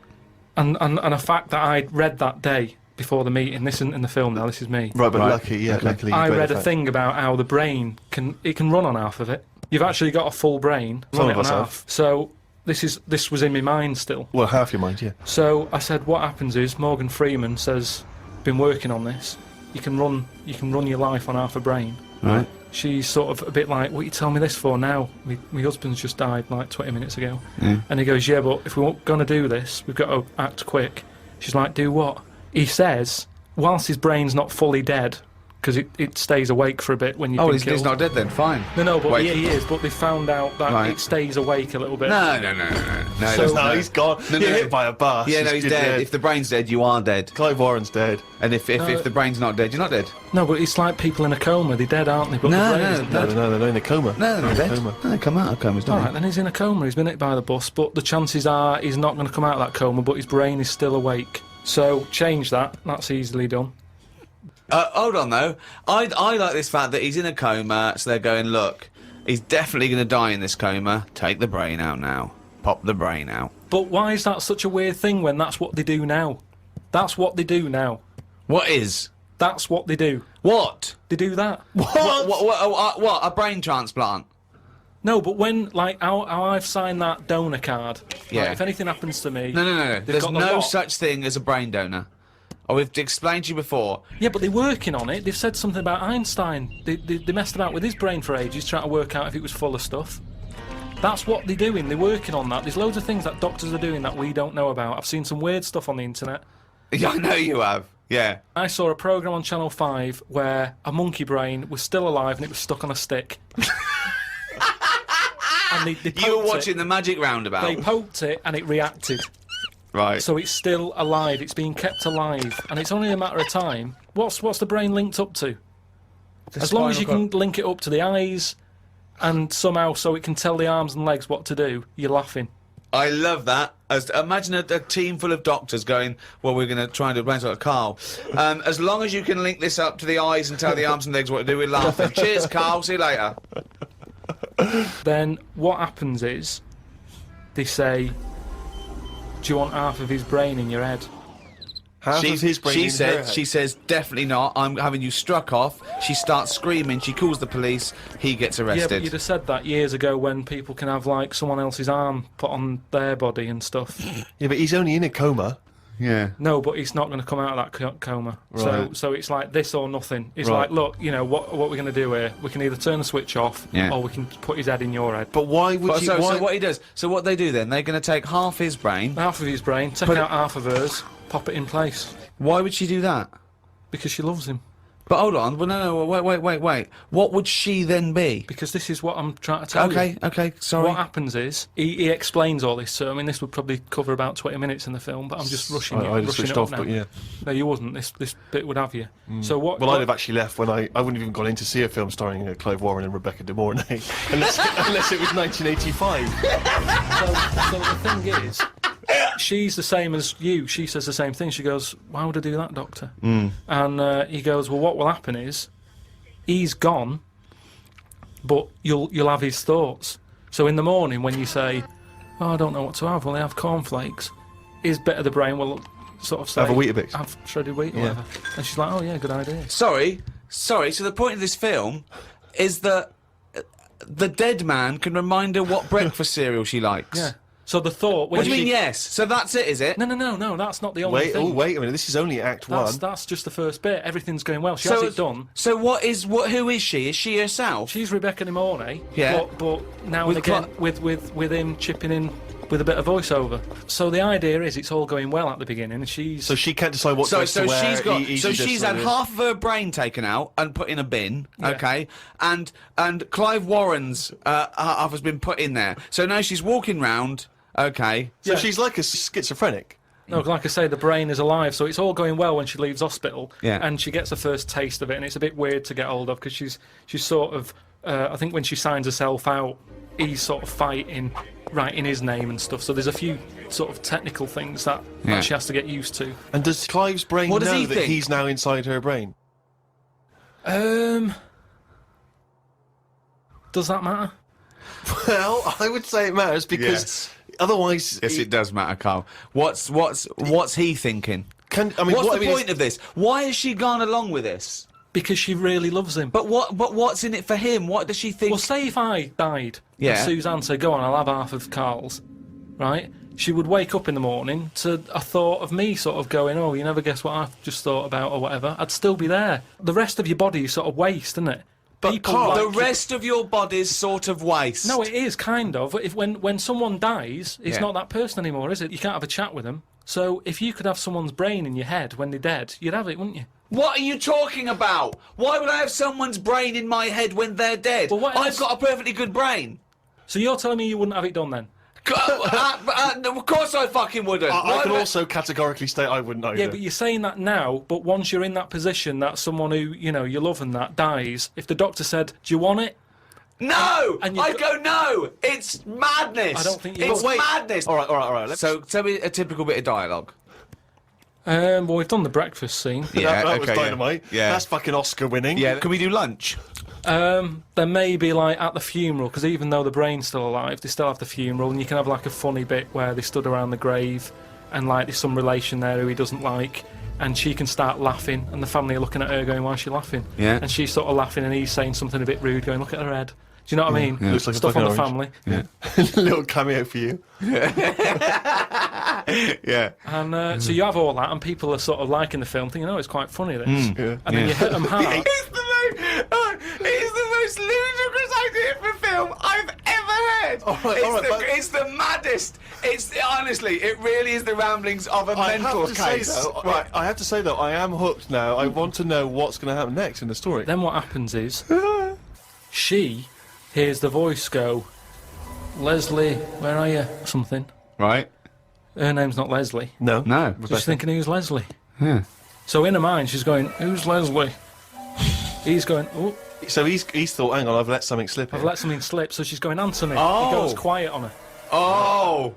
and a fact that I read that day before the meeting, this isn't in the film now, this is me. Right, but Right. luckily you I read a fact. thing about how the brain can run on half of it. You've actually got a full brain, Some run of it on us have. half. So this was in my mind still. Well, half your mind, yeah. So I said, what happens is Morgan Freeman says, been working on this. You can run your life on half a brain. Right. She's sort of a bit like, what are you telling me this for now? My husband's just died like 20 minutes ago. Yeah. And he goes, yeah, but if we're going to do this, we've got to act quick. She's like, do what? He says, whilst his brain's not fully dead, because it stays awake for a bit when you've Oh, been he's killed. not dead then. Fine. No, but Wait. he is. But they found out that Right. it stays awake a little bit. No. So- No, he's gone. No, You're no. hit by a bus. Yeah, no, he's dead. If the brain's dead, you are dead. Clive Warren's dead. And if the brain's not dead, you're not dead. No, but it's like people in a coma. They're dead, aren't they? But No, the brain no, isn't No, dead. no, they're in a coma. No, they're not in a dead. coma. No, they come out of comas, don't All right, then he's in a coma. He's been hit by the bus, but the chances are he's not going to come out of that coma. But his brain is still awake. So change that. That's easily done. Hold on though. I like this fact that he's in a coma, so they're going, look, he's definitely going to die in this coma. Take the brain out now. Pop the brain out. But why is that such a weird thing when that's what they do now? That's what they do now. What is? That's what they do. What? They do that. What? A brain transplant? No, but when, like, how I've signed that donor card, Yeah. like, if anything happens to me... No. they've There's got the no lot. such thing as a brain donor. Oh, we've explained to you before. Yeah, but they're working on it. They've said something about Einstein. They messed about with his brain for ages, trying to work out if it was full of stuff. That's what they're doing. They're working on that. There's loads of things that doctors are doing that we don't know about. I've seen some weird stuff on the internet. Yeah, I know you have. Yeah. I saw a programme on Channel 5 where a monkey brain was still alive and it was stuck on a stick. And they You were poked watching it. the Magic Roundabout. They poked it and it reacted. Right. So it's still alive. It's being kept alive, and it's only a matter of time. What's the brain linked up to? As long as you can link it up to the eyes, and somehow so it can tell the arms and legs what to do, you're laughing. I love that. Imagine a team full of doctors going, well, we're going to try and do a brain transplant. Carl, as long as you can link this up to the eyes and tell the arms and legs what to do, we're laughing. Cheers, Carl. See you later. Then what happens is they say, do you want half of his brain in your head? Half of his brain in her head. She says, definitely not. I'm having you struck off. She starts screaming. She calls the police. He gets Yeah, but arrested. you'd have said that years ago when people can have like someone else's arm put on their body and stuff. Yeah, but he's only in a coma. Yeah. No, but he's not going to come out of that coma. Right. So it's like this or nothing. It's Right. like, look, you know, what we're going to do here? We can either turn the switch off, Yeah. or we can put his head in your head. But why would you... So why... what he does? So what they do then? They're going to take half his brain. Half of his brain, take Put out half of hers, pop it in place Why would she do that? because she loves him. But hold on. Well, no. Wait. What would she then be? Because this is what I'm trying to tell you. Okay. Sorry. What happens is he explains all this. So I mean, this would probably cover about 20 minutes in the film, but I'm just rushing it. I just rushing switched it up off, now. but yeah. No, you wasn't. This bit would have you. So what? Well, what I'd have actually left when I wouldn't have even gone in to see a film starring Clive Warren and Rebecca De Mornay, unless it was 1985. so the thing is, she's the same as you. She says the same thing. She goes, "Why would I do that, Doctor?" And he goes, "Well, what will happen is, he's gone, but you'll have his thoughts. So in the morning when you say, oh, I don't know what to have, will I have cornflakes? His bit of the brain will sort of say, Have a Weetabix. have shredded wheat or Yeah. whatever." And she's like, "Oh yeah, good idea." Sorry. So the point of this film is that the dead man can remind her what breakfast cereal she likes. Yeah. So the thought. When What do you she- mean, yes? So that's it, is it? No. That's not the only Wait, thing. wait a minute. This is only Act One. That's just the first bit. Everything's going well. She has it done. So who is she? Is she herself? She's Rebecca De Mornay. Yeah. But now With and again, with him chipping in with a bit of voiceover. So the idea is it's all going well at the beginning, and she's. So she can't decide what So, dress so to wear. she's got. easy So just she's to had do. half of her brain taken out and put in a bin. Yeah. Okay, and Clive Warren's half has been put in there. So now she's walking round. Okay. So Yeah. she's like a schizophrenic. No, like I say, the brain is alive, so it's all going well when she leaves hospital, Yeah. and she gets a first taste of it, and it's a bit weird to get hold of because she's sort of, I think when she signs herself out, he's sort of fighting, writing his name and stuff. So there's a few sort of technical things that she has to get used to. And does Clive's brain What does know he that think? he's now inside her brain? Does that matter? Well, I would say it matters because Yes. otherwise, Yes, it does matter, Carl. What's he thinking? what's What's the point of this? Why has she gone along with this? Because she really loves him. But what's in it for him? What does she think? Well, say if I died, Yeah. and Suzanne said, "Go on, I'll have half of Carl's," right? She would wake up in the morning to a thought of me sort of going, "Oh, you never guess what I've just thought about," or whatever. I'd still be there. The rest of your body is sort of waste, isn't it? But Carl, the rest of your body's sort of waste. No, it is kind of. If when someone dies, it's Yeah. not that person anymore, is it? You can't have a chat with them. So if you could have someone's brain in your head when they're dead, you'd have it, wouldn't you? What are you talking about? Why would I have someone's brain in my head when they're dead? Well, what I've else? got a perfectly good brain. So you're telling me you wouldn't have it done then? Of course I fucking wouldn't. I Why can would also categorically state I wouldn't either. Yeah, but you're saying that now, but once you're in that position that someone who, you know, you love and that dies, if the doctor said, "Do you want it?" No! And you've I'd go, no! It's madness! I don't think you It's would. madness! all right. Let's, So, tell me a typical bit of dialogue. Well, we've done the breakfast scene. that was dynamite. Yeah. That's fucking Oscar winning. Yeah, can we do lunch? There may be like at the funeral, because even though the brain's still alive, they still have the funeral, and you can have like a funny bit where they stood around the grave, and like there's some relation there who he doesn't like, and she can start laughing, and the family are looking at her going, "Why is she laughing?" Yeah. And she's sort of laughing, and he's saying something a bit rude, going, "Look at her head." Do you know what I mean? Yeah. Looks like a Stuff on the fucking family. Little cameo for you. Yeah. And so you have all that, and people are sort of liking the film, thinking, "Oh, it's quite funny, this." Yeah. And then you hit them hard. It's the most ludicrous idea for film I've ever heard. All right, but- It's the maddest. Honestly, it really is the ramblings of a mental case. I have to say though, I am hooked now. I want to know what's going to happen next in the story. Then what happens is, she hears the voice go, "Leslie, where are you?" Something. Right? Her name's not Leslie. No, No. So she's thinking, "Who's Leslie?" Yeah. So in her mind, she's going, "Who's Leslie?" He's going, "Oh, So he's thought, hang on, I've let something slip. I've Here. let something slip." So she's going, "Answer me." Oh. He goes quiet on her. Oh!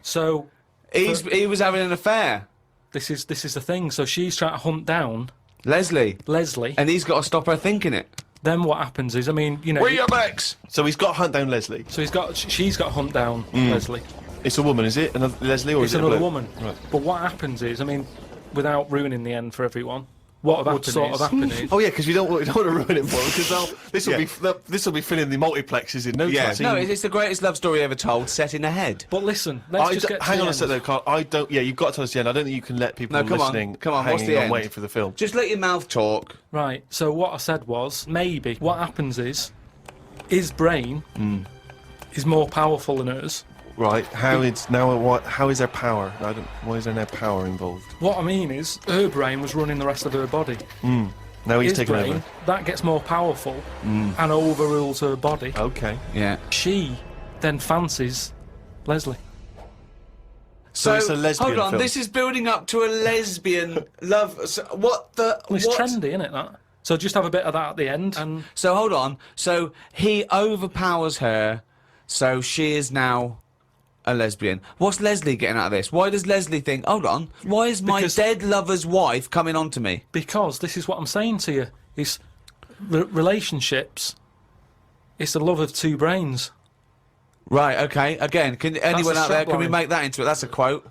So He was having an affair. this is the thing. So she's trying to hunt down Leslie. Leslie. And he's got to stop her thinking it. Then what happens is, I mean, you know. Where your Max? So he's got to hunt down Leslie. So she's got to hunt down Leslie. It's a woman, is it? Another Leslie, or It's is it a another bloke? woman. Right. But what happens is, I mean, without ruining the end for everyone, what would sort of happen is. Oh yeah, because we don't want to ruin it for them because this will be filling the multiplexes in no time. No, it's the greatest love story ever told, set in a head. But listen, let's just get to hang the on a end. sec though, Carl. I don't. Yeah, you've got to tell us the end. I don't think you can let people No, come on, listening come on, what's hanging the on end? waiting for the film. Just let your mouth talk. Right, so what I said was, maybe what happens is, his brain is more powerful than hers. Right. How is there power? Why is there no power involved? What I mean is, her brain was running the rest of her body. Now he's His taking brain, over. that gets more powerful and overrules her body. Okay. Yeah. She then fancies Leslie. So it's a lesbian hold on, film. this is building up to a lesbian love. So what the? Well, it's what? trendy, isn't it, that? So just have a bit of that at the end, and So hold on. So he overpowers her, so she is now a lesbian. What's Leslie getting out of this? Why does Leslie think, hold on, why is my Because- dead lover's wife coming on to me? because this is what I'm saying to you, is relationships, it's the love of two brains. Right, okay. Again, can anyone the out there, can we strapline. make that into it? That's a quote.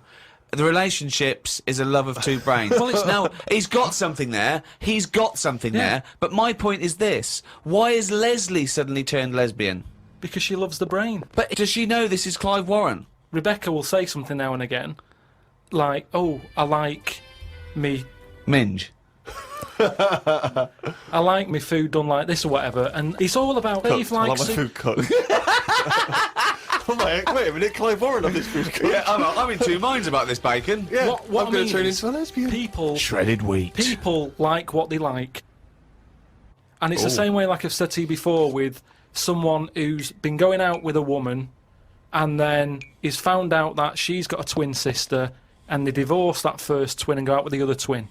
The relationships is a love of two brains. Well, it's- now, he's got something there. He's got something there. But my point is this. Why is Leslie suddenly turned lesbian? Because she loves the brain. But does she know this is Clive Warren? Rebecca will say something now and again, like, "Oh, I like me Minge. I like my food done like this or whatever," and it's all about Dave I like likes my food cooked. Oh my, wait a minute, Clive Warren of this food cooked. Yeah, I'm in two minds about this bacon. Yeah, What I'm I going mean to turn is into a lesbian. people Shredded wheat. people like what they like, and it's the same way, like I've said to you before, with someone who's been going out with a woman, and then is found out that she's got a twin sister, and they divorce that first twin and go out with the other twin.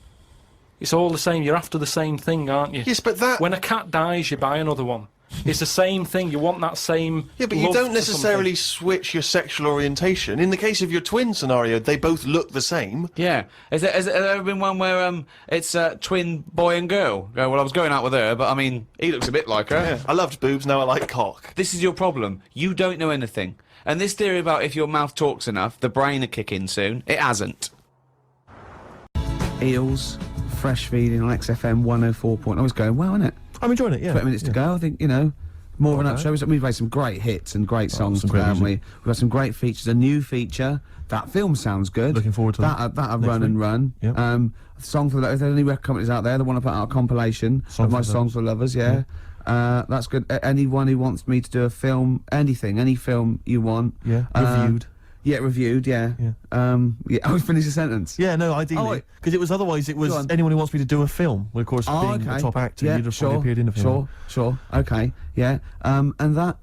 It's all the same. You're after the same thing, aren't you? Yes, but that... When a cat dies, you buy another one. It's the same thing. You want that same. Yeah, but you love don't for necessarily switch your sexual orientation. In the case of your twin scenario, they both look the same. Yeah. Has there ever been one where it's twin boy and girl? Go, well, I was going out with her, but I mean, he looks a bit like her. Yeah. I loved boobs, now I like cock. This is your problem. You don't know anything. And this theory about if your mouth talks enough, the brain will kick in soon. It hasn't. Eels, fresh feeding on XFM 104. I was going well, isn't it? I'm enjoying it, yeah. 20 minutes to go. I think, you know, more of an up show. We've made some great hits and great songs, some great haven't we? music. We've got some great features. A new feature. That film sounds good. Looking forward to that. That'll next run and week. run. Yep. A song for the... If there's any record companies out there that want to put out a compilation of my songs for lovers, yeah. That's good. Anyone who wants me to do a film, anything, any film you want. Yeah, reviewed. Yeah, reviewed, yeah. Yeah. Oh, finish the sentence. Yeah, no, Oh, ideally. wait. Because it was otherwise, it was Go on. anyone who wants me to do a film. Well, of course, Oh, being okay. the top actor, Yeah, you'd have sure, probably appeared in a film. Sure, okay, yeah. And that...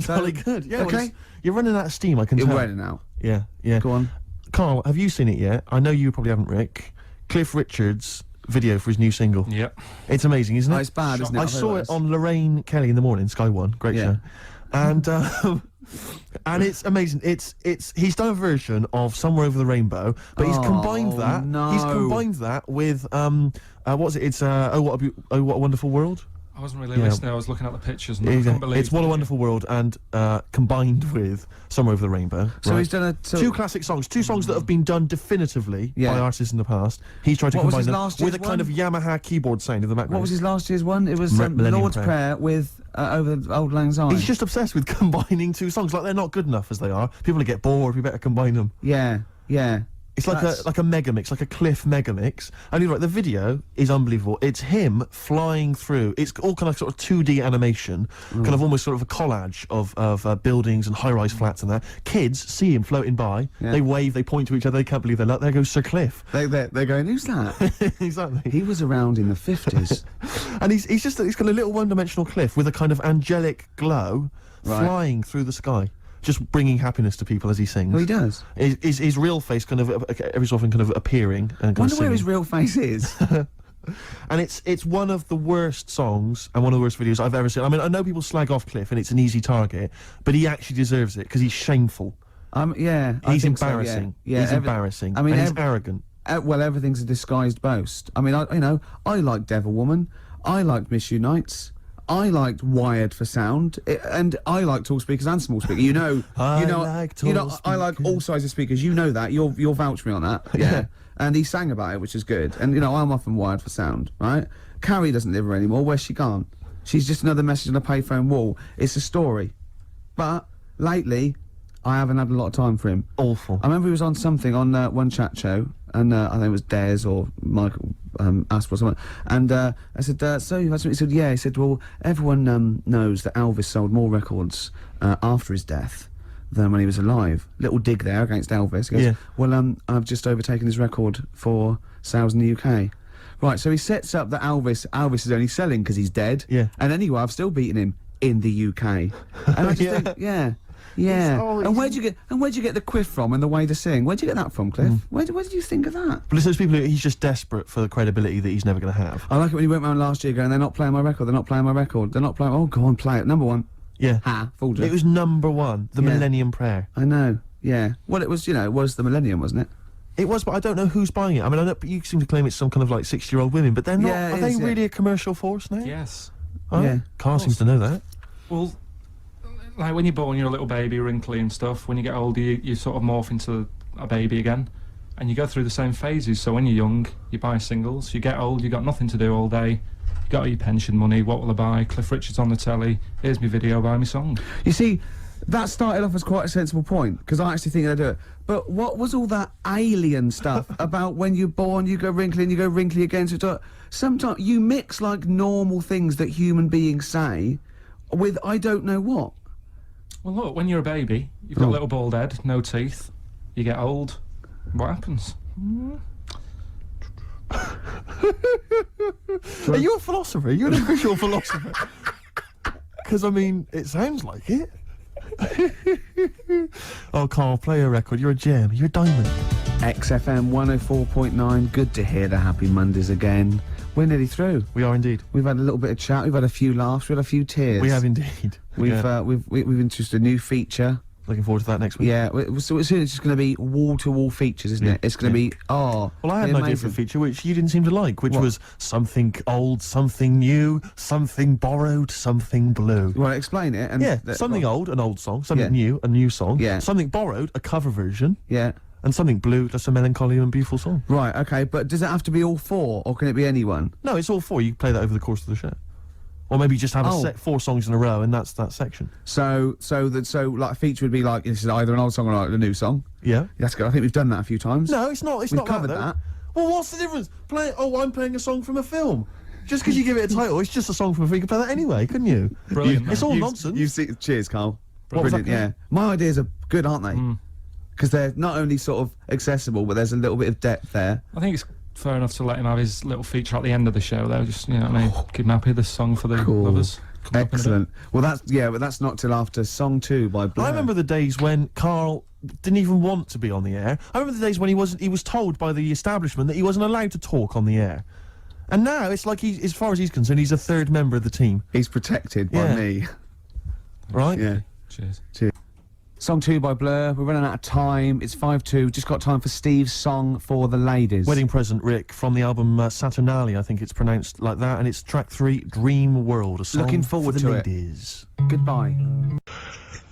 Jolly good. Yeah, Okay. well, you're running out of steam, I can You're tell. ready now. Yeah, yeah. Go on. Carl, have you seen it yet? I know you probably haven't, Rick. Cliff Richard's video for his new single. Yep. It's amazing, isn't it? Oh, it's bad, isn't it? I I've heard saw about it this. on Lorraine Kelly in the morning, Sky One, great Yeah. show, and it's amazing. It's he's done a version of Somewhere Over the Rainbow, but he's combined that. no. He's combined that with what was it? It's Oh What a Wonderful World. I wasn't really Yeah. listening. I was looking at the pictures and I couldn't believe It's What a Wonderful World and combined with Somewhere Over the Rainbow. So right? he's done a... Two classic songs, two songs that have been done definitively Yeah. by artists in the past. He's tried to What was combine his them last with a year's kind of one? Yamaha keyboard sound in the background. What was his last year's one? It was Millennium Lord's Prayer. Prayer with Over the Old Lang Syne. He's just obsessed with combining two songs. Like, they're not good enough as they are. People will get bored. We better combine them. Yeah, yeah. It's like a mega mix, like a Cliff mega mix. And you're right, the video is unbelievable. It's him flying through. It's all kind of sort of 2D animation, kind of almost sort of a collage of buildings and high-rise flats and that. Kids see him floating by. Yeah. They wave. They point to each other. They can't believe their luck. There goes Sir Cliff. They're going, who's that? Exactly. He was around in the 50s. And he's got a little one-dimensional Cliff with a kind of angelic glow Right. flying through the sky, just bringing happiness to people as he sings. Well, he does. His real face kind of every so often kind of appearing and kind Wonder of where his singing. real face is. And it's one of the worst songs and one of the worst videos I've ever seen. I mean, I know people slag off Cliff and it's an easy target, but he actually deserves it because he's shameful. Yeah. I He's think so, embarrassing. yeah. He's embarrassing. I mean, and he's arrogant. Well, everything's a disguised boast. I mean, I liked Devil Woman. I liked Miss Unites. I liked Wired for Sound, and I like tall speakers and small speakers. You know, I like tall I like all sizes of speakers. You know that. You'll vouch me on that. Yeah. And he sang about it, which is good. And I'm often wired for sound, right? Carrie doesn't live here anymore. Where's she gone? She's just another message on a payphone wall. It's a story. But lately, I haven't had a lot of time for him. Awful. I remember he was on something on one chat show, and I think it was Des or Michael Asper or something. And I said, so you've had something? He said, yeah. He said, well, everyone knows that Elvis sold more records after his death than when he was alive. Little dig there against Elvis. He goes, Yeah. well, I've just overtaken his record for sales in the UK. Right, so he sets up that Elvis is only selling because he's dead. Yeah. And anyway, I've still beaten him in the UK. And I just Yeah. think, yeah. Oh, And where'd you get the quiff from and the way to sing? Where'd you get that from, Cliff? Where did you think of that? But it's those people who he's just desperate for the credibility that he's never going to have. I like it when he went round last year going, they're not playing my record, they're not playing my record, they're not playing... Oh, go on, play it. Number one. Yeah. Ha, fooled you. It was #1, the Yeah. Millennium Prayer. I know, yeah. Well, it was, it was the Millennium, wasn't it? It was, but I don't know who's buying it. I mean, I know, but you seem to claim it's some kind of like 60-year-old women, but they're not. Yeah, it are they is, yeah. really a commercial force now? Yes. Oh, Yeah. Carl seems to know that. Well, like when you're born, you're a little baby, wrinkly and stuff. When you get older, you sort of morph into a baby again. And you go through the same phases. So when you're young, you buy singles. You get old, you got nothing to do all day. You got all your pension money. What will I buy? Cliff Richard's on the telly. Here's my video, buy me song. You see, That started off as quite a sensible point, because I actually think they do it. But what was all that alien stuff about when you're born, you go wrinkly and you go wrinkly again? So sometimes you mix like normal things that human beings say with I don't know what. Well, look, when you're a baby, you've got a little bald head, no teeth. You get old. What happens? Are you a philosopher? Are you an official philosopher? Because, I mean, it sounds like it. Oh, Carl, play a record. You're a gem. You're a diamond. XFM 104.9. Good to hear the Happy Mondays again. We're nearly through. We are indeed. We've had a little bit of chat. We've had a few laughs. We've had a few tears. We have indeed. We've Yeah. we've introduced a new feature. Looking forward to that next week. Yeah, so soon it's just going to be wall-to-wall features, isn't it? It's going to be Well, I had an idea for a feature which you didn't seem to like, which was something old, something new, something borrowed, something blue. You want to explain it? And Yeah, something old, an old song. Something Yeah. new, a new song. Yeah. Something borrowed, a cover version. Yeah. And something blue, just a melancholy and beautiful song. Right. Okay. But does it have to be all four, or can it be anyone? No, it's all four. You play that over the course of the show. Or maybe just have Oh. 4 songs in a row, and that's that section. So like a feature would be like this is either an old song or like a new song. Yeah. That's good. I think we've done that a few times. No, it's not. It's We've not covered that, though. that. Well, what's the difference? I'm playing a song from a film. Just because you give it a title, it's just a song from a film. You could play that anyway, couldn't you? Brilliant. It's all You've- nonsense. You've seen. Cheers, Carl. What was Brilliant. that, Yeah. My ideas are good, aren't they? Because they're not only sort of accessible, but there's a little bit of depth there. I think it's fair enough to let him have his little feature at the end of the show, though. Just, you know what I mean? Keep him happy, this song for the Cool. lovers. Coming up in a bit. Excellent. Well, but that's not till after song 2 by Blur. I remember the days when Carl didn't even want to be on the air. I remember the days when he was told by the establishment that he wasn't allowed to talk on the air. And now it's like as far as he's concerned, he's a third member of the team, He's protected by Yeah. me. right? Yeah. Cheers. Song 2 by Blur. We're running out of time. It's 5-2. Just got time for Steve's song for the ladies. Wedding present, Rick, from the album Saturnalia. I think it's pronounced like that, and it's track 3, Dream World. A song Looking forward for the to it. ladies. Goodbye.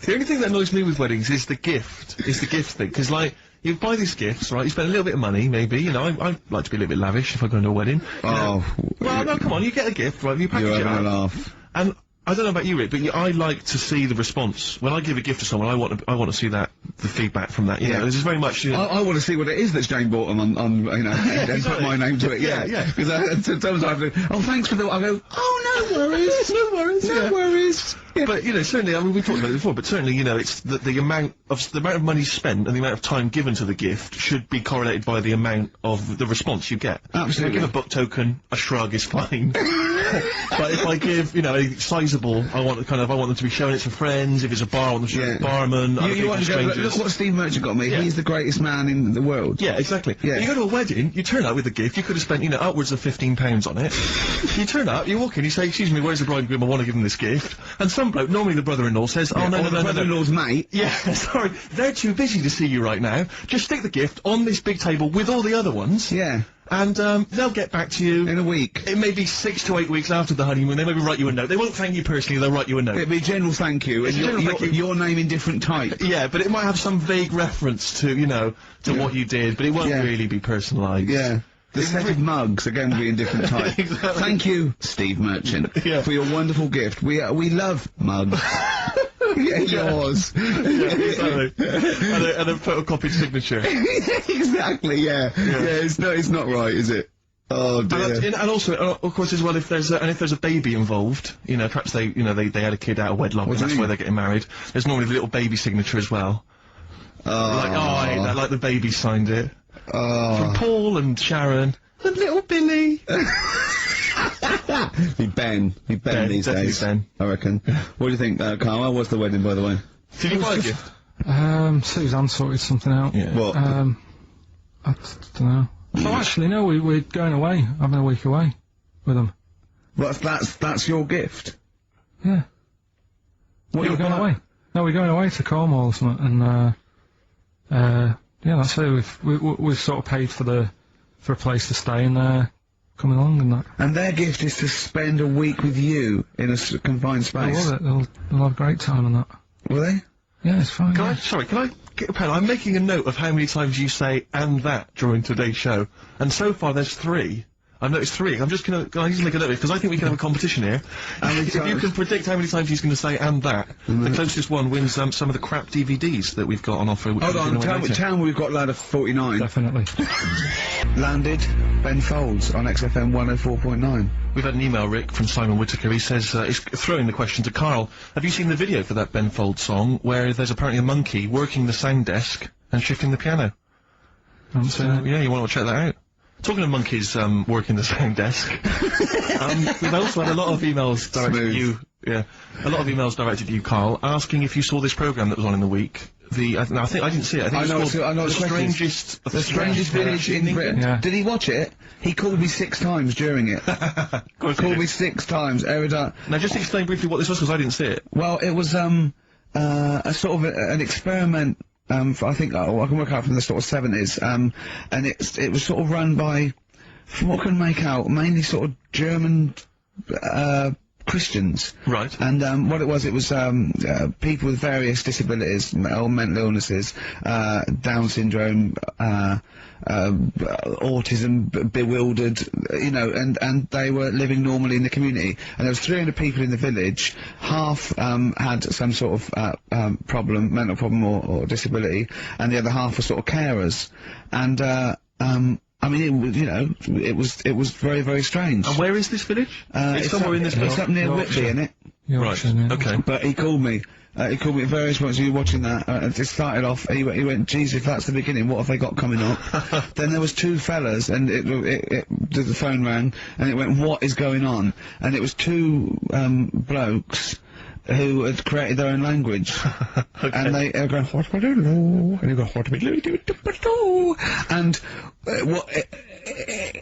The only thing that annoys me with weddings is the gift. Is the gift thing. Because, like, you buy these gifts, right? You spend a little bit of money, maybe. You know, I like to be a little bit lavish if I go to a wedding. You know. Well, no, come on. You get a gift, right? You package it up. laugh. And I don't know about you, Rick, but I like to see the response. When I give a gift to someone, I want to see the feedback from that. You know, this is very much. You know, I want to see what it is that's Jane bought on you know, and put my name to it. Yeah, Yeah. Because sometimes I have to. Oh, thanks for the. I go. Oh, no worries. no worries. No yeah. worries. Yeah. But you know, certainly, I mean, we've talked about it before. But certainly, you know, it's the amount of money spent and the amount of time given to the gift should be correlated by the amount of the response you get. Absolutely. If I give a book token, a shrug is fine. But if I give, you know, a sizable, I want them to be showing it to friends. If it's a bar, I want them to show it to the barman. other You people, want to go, strangers. look what Steve Merchant got me. Yeah. He's the greatest man in the world. Yeah, exactly. Yeah. You go to a wedding, you turn up with a gift, you could have spent, you know, upwards of £15 on it. You turn up, you walk in, you say, excuse me, where's the bridegroom, I want to give him this gift. And some bloke, normally the brother-in-law, says, oh, Or no, the no. brother-in-law's mate. Yeah, sorry, they're too busy to see you right now. Just stick the gift on this big table with all the other ones. Yeah. And, they'll get back to you. In a week. It may be 6 to 8 weeks after the honeymoon, they maybe write you a note. They won't thank you personally, they'll write you a note. It'd be a general thank you. It's And a general thank you. your name in different type. Yeah, but it might have some vague reference to, you know, to what you did, but it won't Yeah. really be personalised. Yeah. The set of mugs, again, will be in different type. Exactly. Thank you, Steve Merchant, Yeah. for your wonderful gift. We love mugs. Yeah, yours. Exactly. and a photocopied signature. Exactly, yeah. Yeah, it's not right, is it? Oh, dear. And also, of course, as well, if there's a baby involved, you know, perhaps they had a kid out of wedlock, What and do you that's mean? why they're getting married. There's normally the little baby signature as well. Oh. Like, oh, I hate that, like the baby signed it. Oh. From Paul and Sharon and little Billy. Be Ben these definitely days. Ben. I reckon. What do you think, Carl? How was the wedding, by the way? Did you buy a gift? Suzanne sorted something out. Yeah. What? I don't know. Oh, actually, no, we're going away, having a week away with them. Well, that's your gift. Yeah. What Yeah, you we're going away. No, we're going away to Cornwall or something, and, yeah, that's it. We've sort of paid for a place to stay and, coming along and that. And their gift is to spend a week with you in a confined I space. love it. They'll have a great time and that. Will they? Yeah, it's fine. Can yeah. I get a pen? I'm making a note of how many times you say "and that" during today's show, and so far there's 3. I've noticed 3. I'm just gonna just make a note because I think we can have a competition here. And if you can predict how many times he's going to say "and that," the closest one wins some of the crap DVDs that we've got on offer. Hold on, tell me we've got ladder 49. Definitely. Landed, Ben Folds on XFM 104.9. We've had an email, Rick, from Simon Whittaker. He says, he's throwing the question to Carl. Have you seen the video for that Ben Folds song where there's apparently a monkey working the sound desk and shifting the piano? So, yeah, you want to check that out. Talking of monkeys, working the sound desk, we've also had a lot of emails directed at you, a lot of emails directed at you, Carl, asking if you saw this programme that was on in the week. No, I think I didn't see it. I know the strangest village in Britain. Yeah. Did he watch it? He called me 6 times during it. Called me 6 times. Now, just explain briefly what this was, because I didn't see it. Well, it was a sort of an experiment. I think I can work out from the sort of 70s. And it was sort of run by, from what I can make out, mainly sort of German Christians. Right. And what it was people with various disabilities, or mental illnesses, Down syndrome, autism, bewildered, you know, and they were living normally in the community. And there was 300 people in the village. Half had some sort of problem, mental problem or disability, and the other half were sort of carers. And I mean, it was, you know, it was very, very strange. And where is this village? It's somewhere in this village. It's up near Whitby, innit? Right. Okay. But he called me. He called me at various points. You were watching that. It started off. He went, "Geez, if that's the beginning, what have they got coming up?" Then there was 2 fellas, and the phone rang, and it went, "What is going on?" And it was 2 blokes who had created their own language. Okay. And they were going, and he goes, and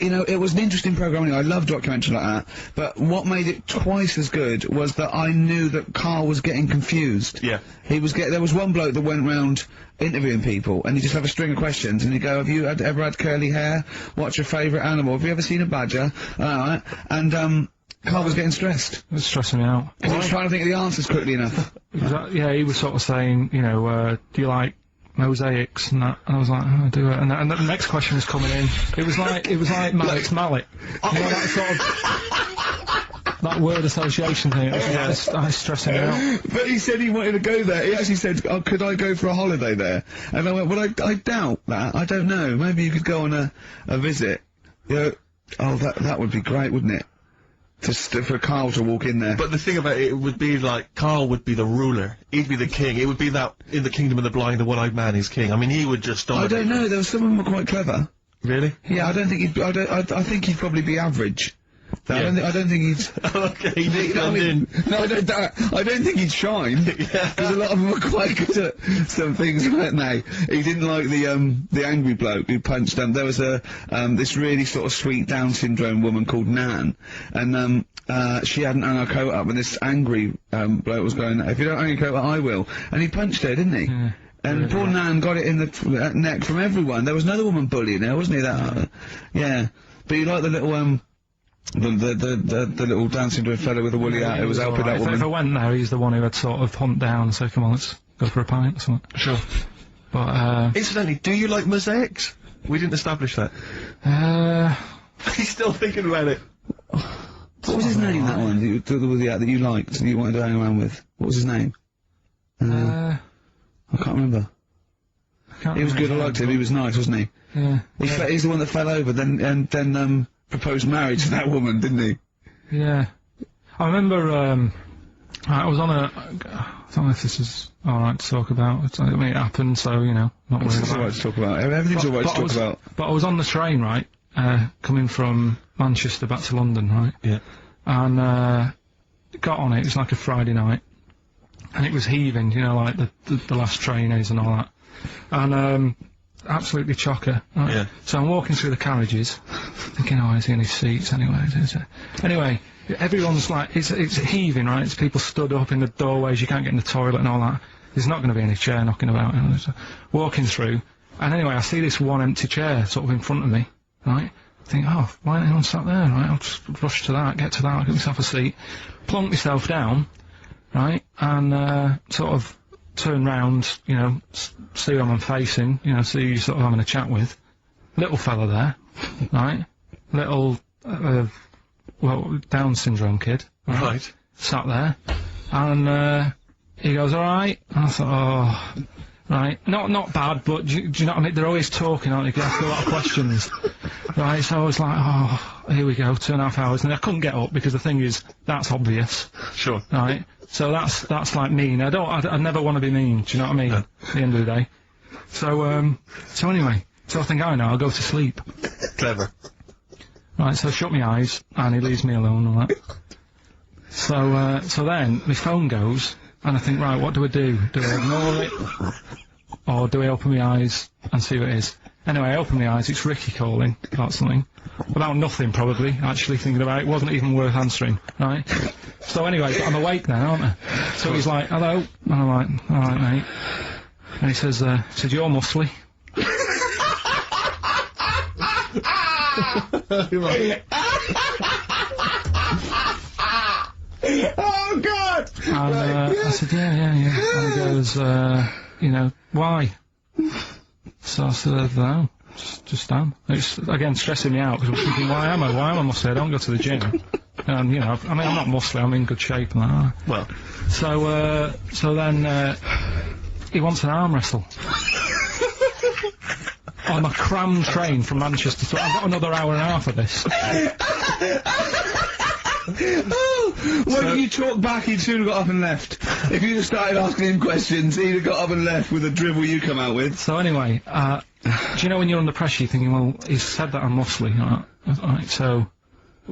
you know, it was an interesting programme. Anyway. I love documentaries like that. But what made it twice as good was that I knew that Carl was getting confused. Yeah. There was one bloke that went round interviewing people, and he just have a string of questions, and he'd go, "Have you ever had curly hair? What's your favourite animal? Have you ever seen a badger?" And Carl was getting stressed. It was stressing me out. Because he was trying to think of the answers quickly enough. Yeah, he was sort of saying, you know, do you like mosaics and that? And I was like, oh, I do it. And the next question was coming in. It was like Malik's mallet. You know, that sort of that word association thing. I was stressing me out. But he said he wanted to go there. He actually said, "Oh, could I go for a holiday there?" And I went, "Well, I doubt that. I don't know. Maybe you could go on a visit." You know, oh, that would be great, wouldn't it? For Carl to walk in there. But the thing about it would be like, Carl would be the ruler. He'd be the king. It would be that, in the kingdom of the blind, the one-eyed man is king. I mean, he would just dominate. I don't know, there was some of them were quite clever. Really? Yeah, I don't think he'd, I think he'd probably be average. Yeah. I don't think he'd... Okay, he'd I mean, no, I don't think he'd shine, because a lot of them were quite good at some things, weren't they? He didn't like the angry bloke who punched them. There was this really sort of sweet Down syndrome woman called Nan, and she hadn't hung her coat up, and this angry bloke was going, "If you don't hang your coat up, I will." And he punched her, didn't he? Yeah. And poor Nan got it in the neck from everyone. There was another woman bullying her, wasn't he? Yeah. But you like the little the little Down syndrome fellow with the woolly hat who was helping that woman. If I went there, he's the one who had sort of humped down and said, "Come on, let's go for a pint or something." Sure. But incidentally, do you like mosaics? We didn't establish that. He's still thinking about it. What was his name, that one, that you liked, that you wanted to hang around with? What was his name? I can't remember. He was good, I liked him, he was nice, wasn't he? Yeah. He's the one that fell over, then proposed marriage to that woman, didn't he? Yeah. I remember, I was on I don't know if this is alright to talk about. I mean, it happened, so, you know, not worried about it. It's alright to talk about. Everything's alright to talk about. But I was on the train, right, coming from Manchester back to London, right? Yeah. And, got on it was like a Friday night, and it was heaving, you know, like the last train is and all that. And, absolutely chocker. Right? Yeah. So I'm walking through the carriages, thinking, oh, is there any seats anyway? Anyway, everyone's like, it's heaving, right? It's people stood up in the doorways, you can't get in the toilet and all that. There's not going to be any chair knocking about. You know, so walking through, and anyway, I see this one empty chair sort of in front of me, right? I think, oh, why ain't anyone sat there, right? I'll just rush to that, get myself a seat, plonk myself down, right? And, sort of turn round, you know, see who I'm facing, you know, see who you're sort of having a chat with. Little fella there, right? Little, Down syndrome kid. Right. Sat there, and he goes, "All right." And I thought, "Oh, right, not bad, but do you know what I mean? They're always talking, aren't they? You can ask a lot of questions, right?" So I was like, "Oh, here we go, 2.5 hours," and I couldn't get up because the thing is, that's obvious, Sure. right? So that's like mean. I never want to be mean. Do you know what I mean? At the end of the day. So anyway, so I think I know. I'll go to sleep. Clever. Right, so I shut my eyes, and he leaves me alone and all that. So then, my phone goes, and I think, right, what do I do? Do I ignore it? Or do I open my eyes and see what it is? Anyway, I open my eyes, it's Ricky calling about something. About nothing, probably, actually, thinking about it. It wasn't even worth answering, right? So anyway, but I'm awake now, aren't I? So he's like, "Hello?" And I'm like, "All right, mate." And he says, "You're muscly." Oh God! And I said, yeah. And he goes, "You know, why?" So I said, "No, just am." It's, again, stressing me out, because I'm thinking, why am I muscly? I don't go to the gym. And, you know, I mean, I'm not muscly, I'm in good shape and that. Well. So then, he wants an arm wrestle. On a crammed train from Manchester, so I've got another hour and a half of this. When you talk back, he'd soon have got up and left. If you just started asking him questions, he'd have got up and left with the drivel you come out with. So anyway, do you know when you're under pressure, you're thinking, well, he's said that I'm muscly, alright, so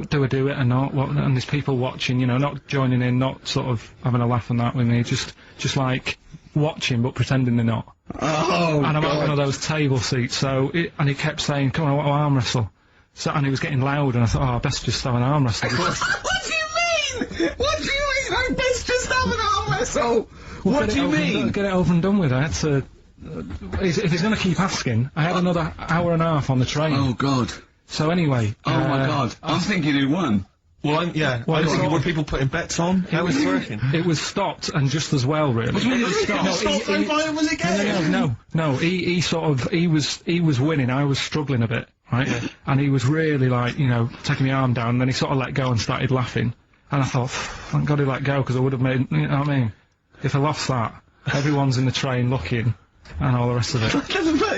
do I do it or not? And there's people watching, you know, not joining in, not sort of having a laugh and that with me, just like watching but pretending they're not. Oh, And I'm God. at one of those table seats, and he kept saying, "Come on, I want to arm wrestle." So, and he was getting loud, and I thought, I best just have an arm wrestle. What do you mean? What do you mean? I best just have an arm wrestle. What do you mean? Get it over and done with. I had to. If he's going to keep asking, I had another hour and a half on the train. Oh God. So anyway. Oh my God. I'm thinking who won. Well, I'm thinking, it's- were people putting bets on? How was it working? It was stopped, and just as well, really. Was it game? No. He was winning. I was struggling a bit, right? Yeah. And he was really like, you know, taking my arm down. And then he sort of let go and started laughing. And I thought, thank God he let go, because I would have made, you know what I mean? If I lost that, everyone's in the train looking, and all the rest of it.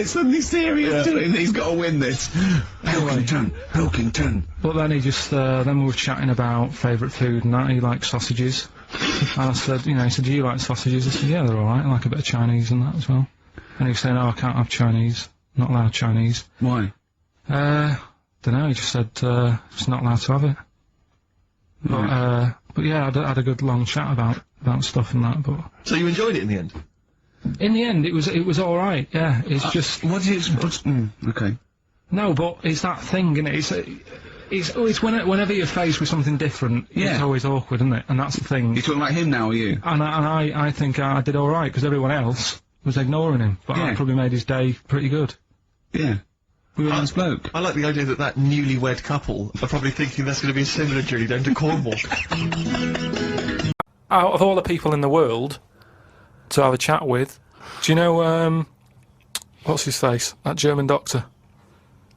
It's suddenly serious to him. He's got to win this. Pilkington. But then he just, then we were chatting about favourite food and that. He likes sausages. And I said, you know, he said, "Do you like sausages?" I said, "Yeah, they're alright. I like a bit of Chinese and that as well." And he was saying, "Oh, I can't have Chinese. Not allowed Chinese." Why? Dunno, he just said, just not allowed to have it. But yeah, I had a good long chat about stuff and that, but... So you enjoyed it in the end? In the end, it was alright, yeah. It's just... What do you... okay. No, but it's that thing, innit? It's whenever you're faced with something different, it's always awkward, isn't it? And that's the thing. You talking about him now, or you? And I think I did alright, because everyone else was ignoring him. But I probably made his day pretty good. Yeah. We were a nice bloke. I like the idea that newlywed couple are probably thinking that's going to be a similar journey down to Cornwall. Out of all the people in the world to have a chat with, do you know, what's his face? That German doctor.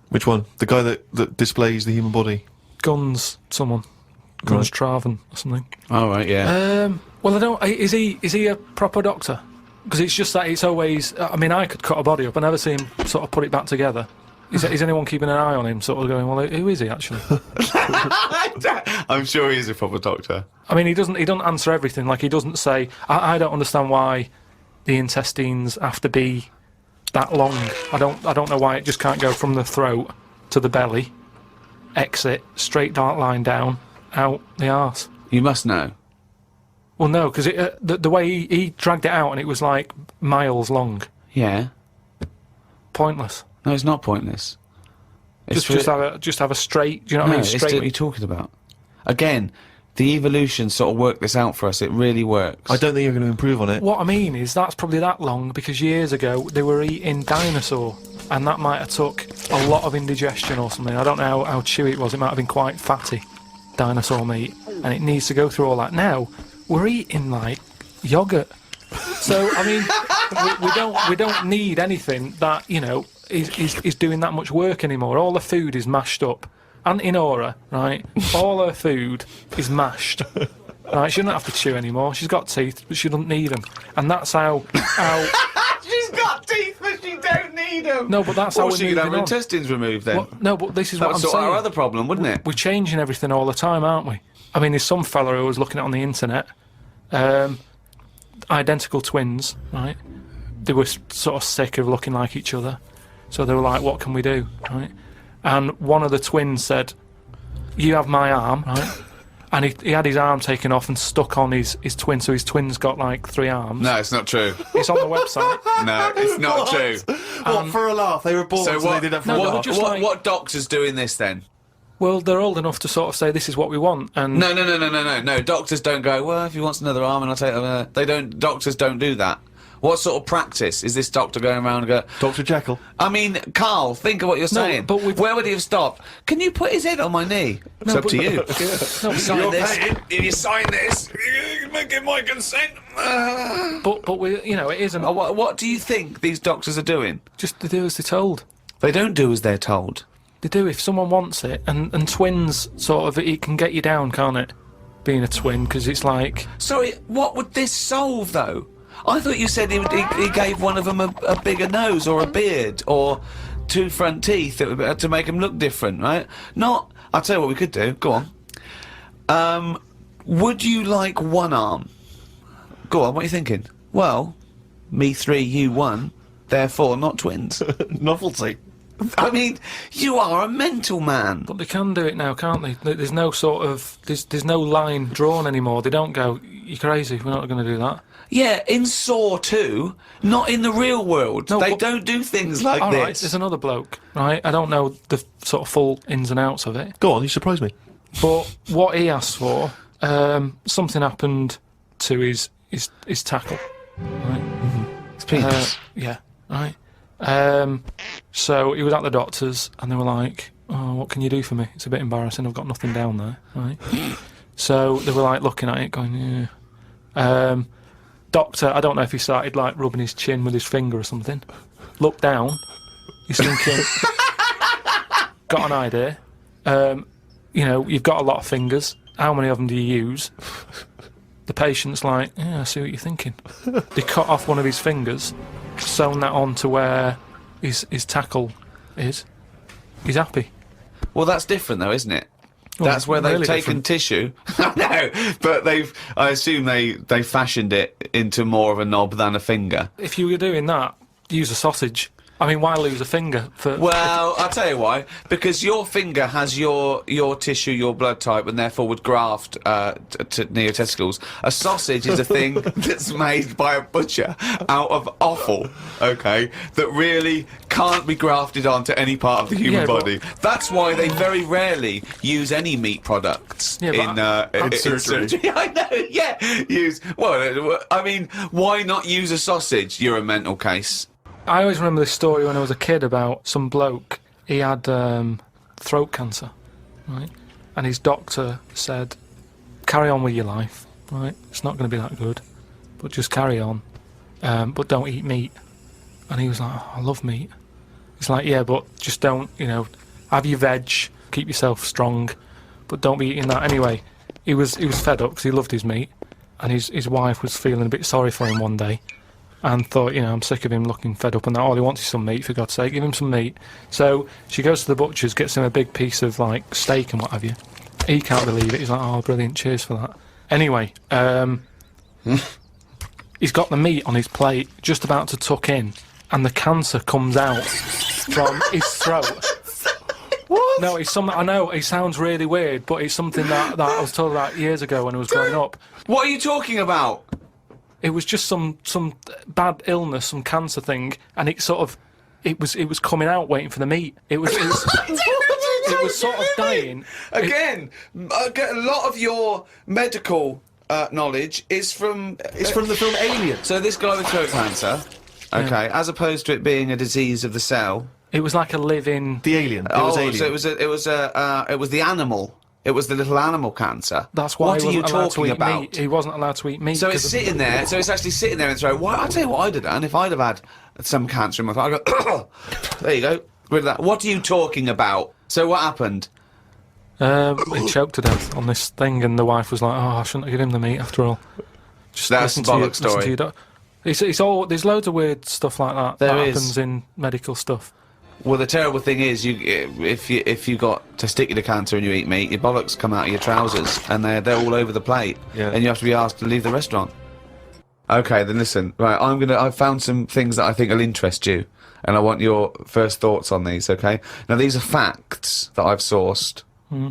Which one? The guy that displays the human body? Guns Traven or something. Oh, right, yeah. Well, I don't. Is he a proper doctor? Because it's just that it's always. I mean, I could cut a body up. I never see him sort of put it back together. Is anyone keeping an eye on him? Sort of going, well, who is he actually? I'm sure he is a proper doctor. I mean, he doesn't answer everything. Like, he doesn't say. I don't understand why the intestines have to be that long. I don't know why it just can't go from the throat to the belly, exit, straight dark line down, out the arse. You must know. Well, no, because the way he dragged it out and it was like miles long. Yeah. Pointless. No, it's not pointless. It's Just have a straight. Do you know what I mean? It's Straight. what you're talking about. Again, the evolution sort of worked this out for us. It really works. I don't think you're going to improve on it. What I mean is that's probably that long because years ago they were eating dinosaur, and that might have took a lot of indigestion or something. I don't know how chewy it was. It might have been quite fatty, dinosaur meat, and it needs to go through all that. Now we're eating like yogurt. So I mean, we don't need anything that, you know, is doing that much work anymore. All the food is mashed up Auntie Nora, right? All her food is mashed. Right, she doesn't have to chew anymore. She's got teeth, but she doesn't need them. And that's how She's got teeth, but she don't need them. No, but that's how Or we're she could have moving her on. intestines removed then. Well, no, but this is that what would I'm sort saying. our other problem, wouldn't it? We're changing everything all the time, aren't we? I mean, there's some fella who was looking at on the internet, identical twins, right? They were sort of sick of looking like each other, so they were like, "What can we do?" Right? And one of the twins said, "You have my arm," right? And he had his arm taken off and stuck on his twin, so his twin's got like 3 arms. No, it's not true. It's on the website. No, it's not true. What, for a laugh? They were born, So so what, they did that for No, a they were laugh. just like- what doctor's doing this then? Well, they're old enough to sort of say, "This is what we want," and No. Doctors don't go, well, if he wants another arm and I'll take it. They don't, doctors don't do that. What sort of practice is this doctor going around and go, Dr. Jekyll. I mean, Carl, think of what you're saying. but we've- where would he have stopped? Can you put his head on my knee? It's No, up to but- you. No, Sign this. If you sign this, you give my consent. but we, it isn't. What do you think these doctors are doing? Just to do as they're told. They don't do as they're told. They do if someone wants it, and twins sort of it can get you down, can't it? Being a twin, because it's like Sorry, what would this solve though? I thought you said he gave one of them a bigger nose or a beard or 2 front teeth to make him look different, right? Not. I'll tell you what we could do. Go on. Would you like 1 arm? Go on. What are you thinking? Well, me 3, you 1. Therefore, not twins. Novelty. I mean, you are a mental man. But they can do it now, can't they? There's no sort of there's no line drawn anymore. They don't go, "You're crazy. We're not going to do that." Yeah, in Saw 2, not in the real world. No, they but- don't do things like All this. right, there's another bloke, right? I don't know the sort of full ins and outs of it, Go on, you surprised me. but what he asked for, something happened to his tackle, right? It's penis. Yeah, right. So he was at the doctor's, and they were like, "Oh, what can you do for me? It's a bit embarrassing. I've got nothing down there." Right. So they were like looking at it, going, "Yeah." Doctor, I don't know if he started like rubbing his chin with his finger or something. Looked down. He's thinking, "Got an idea. You've got a lot of fingers. How many of them do you use?" The patient's like, "Yeah, I see what you're thinking." They cut off one of his fingers, sewn that on to where his tackle is. He's happy. Well, that's different, though, isn't it? Well, That's where they've really taken different. tissue. No, but I assume they fashioned it into more of a knob than a finger. If you were doing that, use a sausage. I mean, why lose a finger for? Well, I'll tell you why. Because your finger has your tissue, your blood type, and therefore would graft near your testicles. A sausage is a thing that's made by a butcher out of offal, okay, that really can't be grafted onto any part of the human Yeah, but- body. That's why they very rarely use any meat products Yeah, in surgery. surgery. I know, yeah. I mean, why not use a sausage? You're a mental case. I always remember this story when I was a kid about some bloke. He had throat cancer, right? And his doctor said, "Carry on with your life, right? It's not going to be that good, but just carry on. But don't eat meat." And he was like, "Oh, I love meat." He's like, "Yeah, but just don't, have your veg, keep yourself strong, but don't be eating that." Anyway, he was fed up because he loved his meat, and his wife was feeling a bit sorry for him one day. And thought, I'm sick of him looking fed up and that. All he wants is some meat, for God's sake, give him some meat. So she goes to the butcher's, gets him a big piece of like steak and what have you. He can't believe it. He's like, "Oh, brilliant, cheers for that." Anyway, he's got the meat on his plate, just about to tuck in, and the cancer comes out from his throat. What? No, it's something. I know it sounds really weird, but it's something that I was told about years ago when I was growing up. What are you talking about? It was just some bad illness, some cancer thing, and it was coming out waiting for the meat. It was sort of dying. Again, a lot of your medical knowledge is from It's from the film Alien. So this guy with throat cancer, okay, as opposed to it being a disease of the cell. It was like a living. The Alien. It was Alien. So it was the animal. It was the little animal cancer. That's why What he are you wasn't allowed to talking eat about? meat. He wasn't allowed to eat meat. So it's 'cause of- sitting there. So it's actually sitting there in the throat. Why? I'll tell you what I'd have done if I'd have had some cancer in my throat. I'd go, there you go, rid of that. What are you talking about? So what happened? He choked to death on this thing, and the wife was like, "Oh, I shouldn't have given him the meat after all." Just That's listen a to bollock your- listen story. to your doc- It's all. There's loads of weird stuff like that There that is. happens in medical stuff. Well, the terrible thing is, if you got testicular cancer and you eat meat, your bollocks come out of your trousers, and they're all over the plate, Yeah. and you have to be asked to leave the restaurant. Okay, then listen. Right, I've found some things that I think will interest you, and I want your first thoughts on these. Okay. Now these are facts that I've sourced.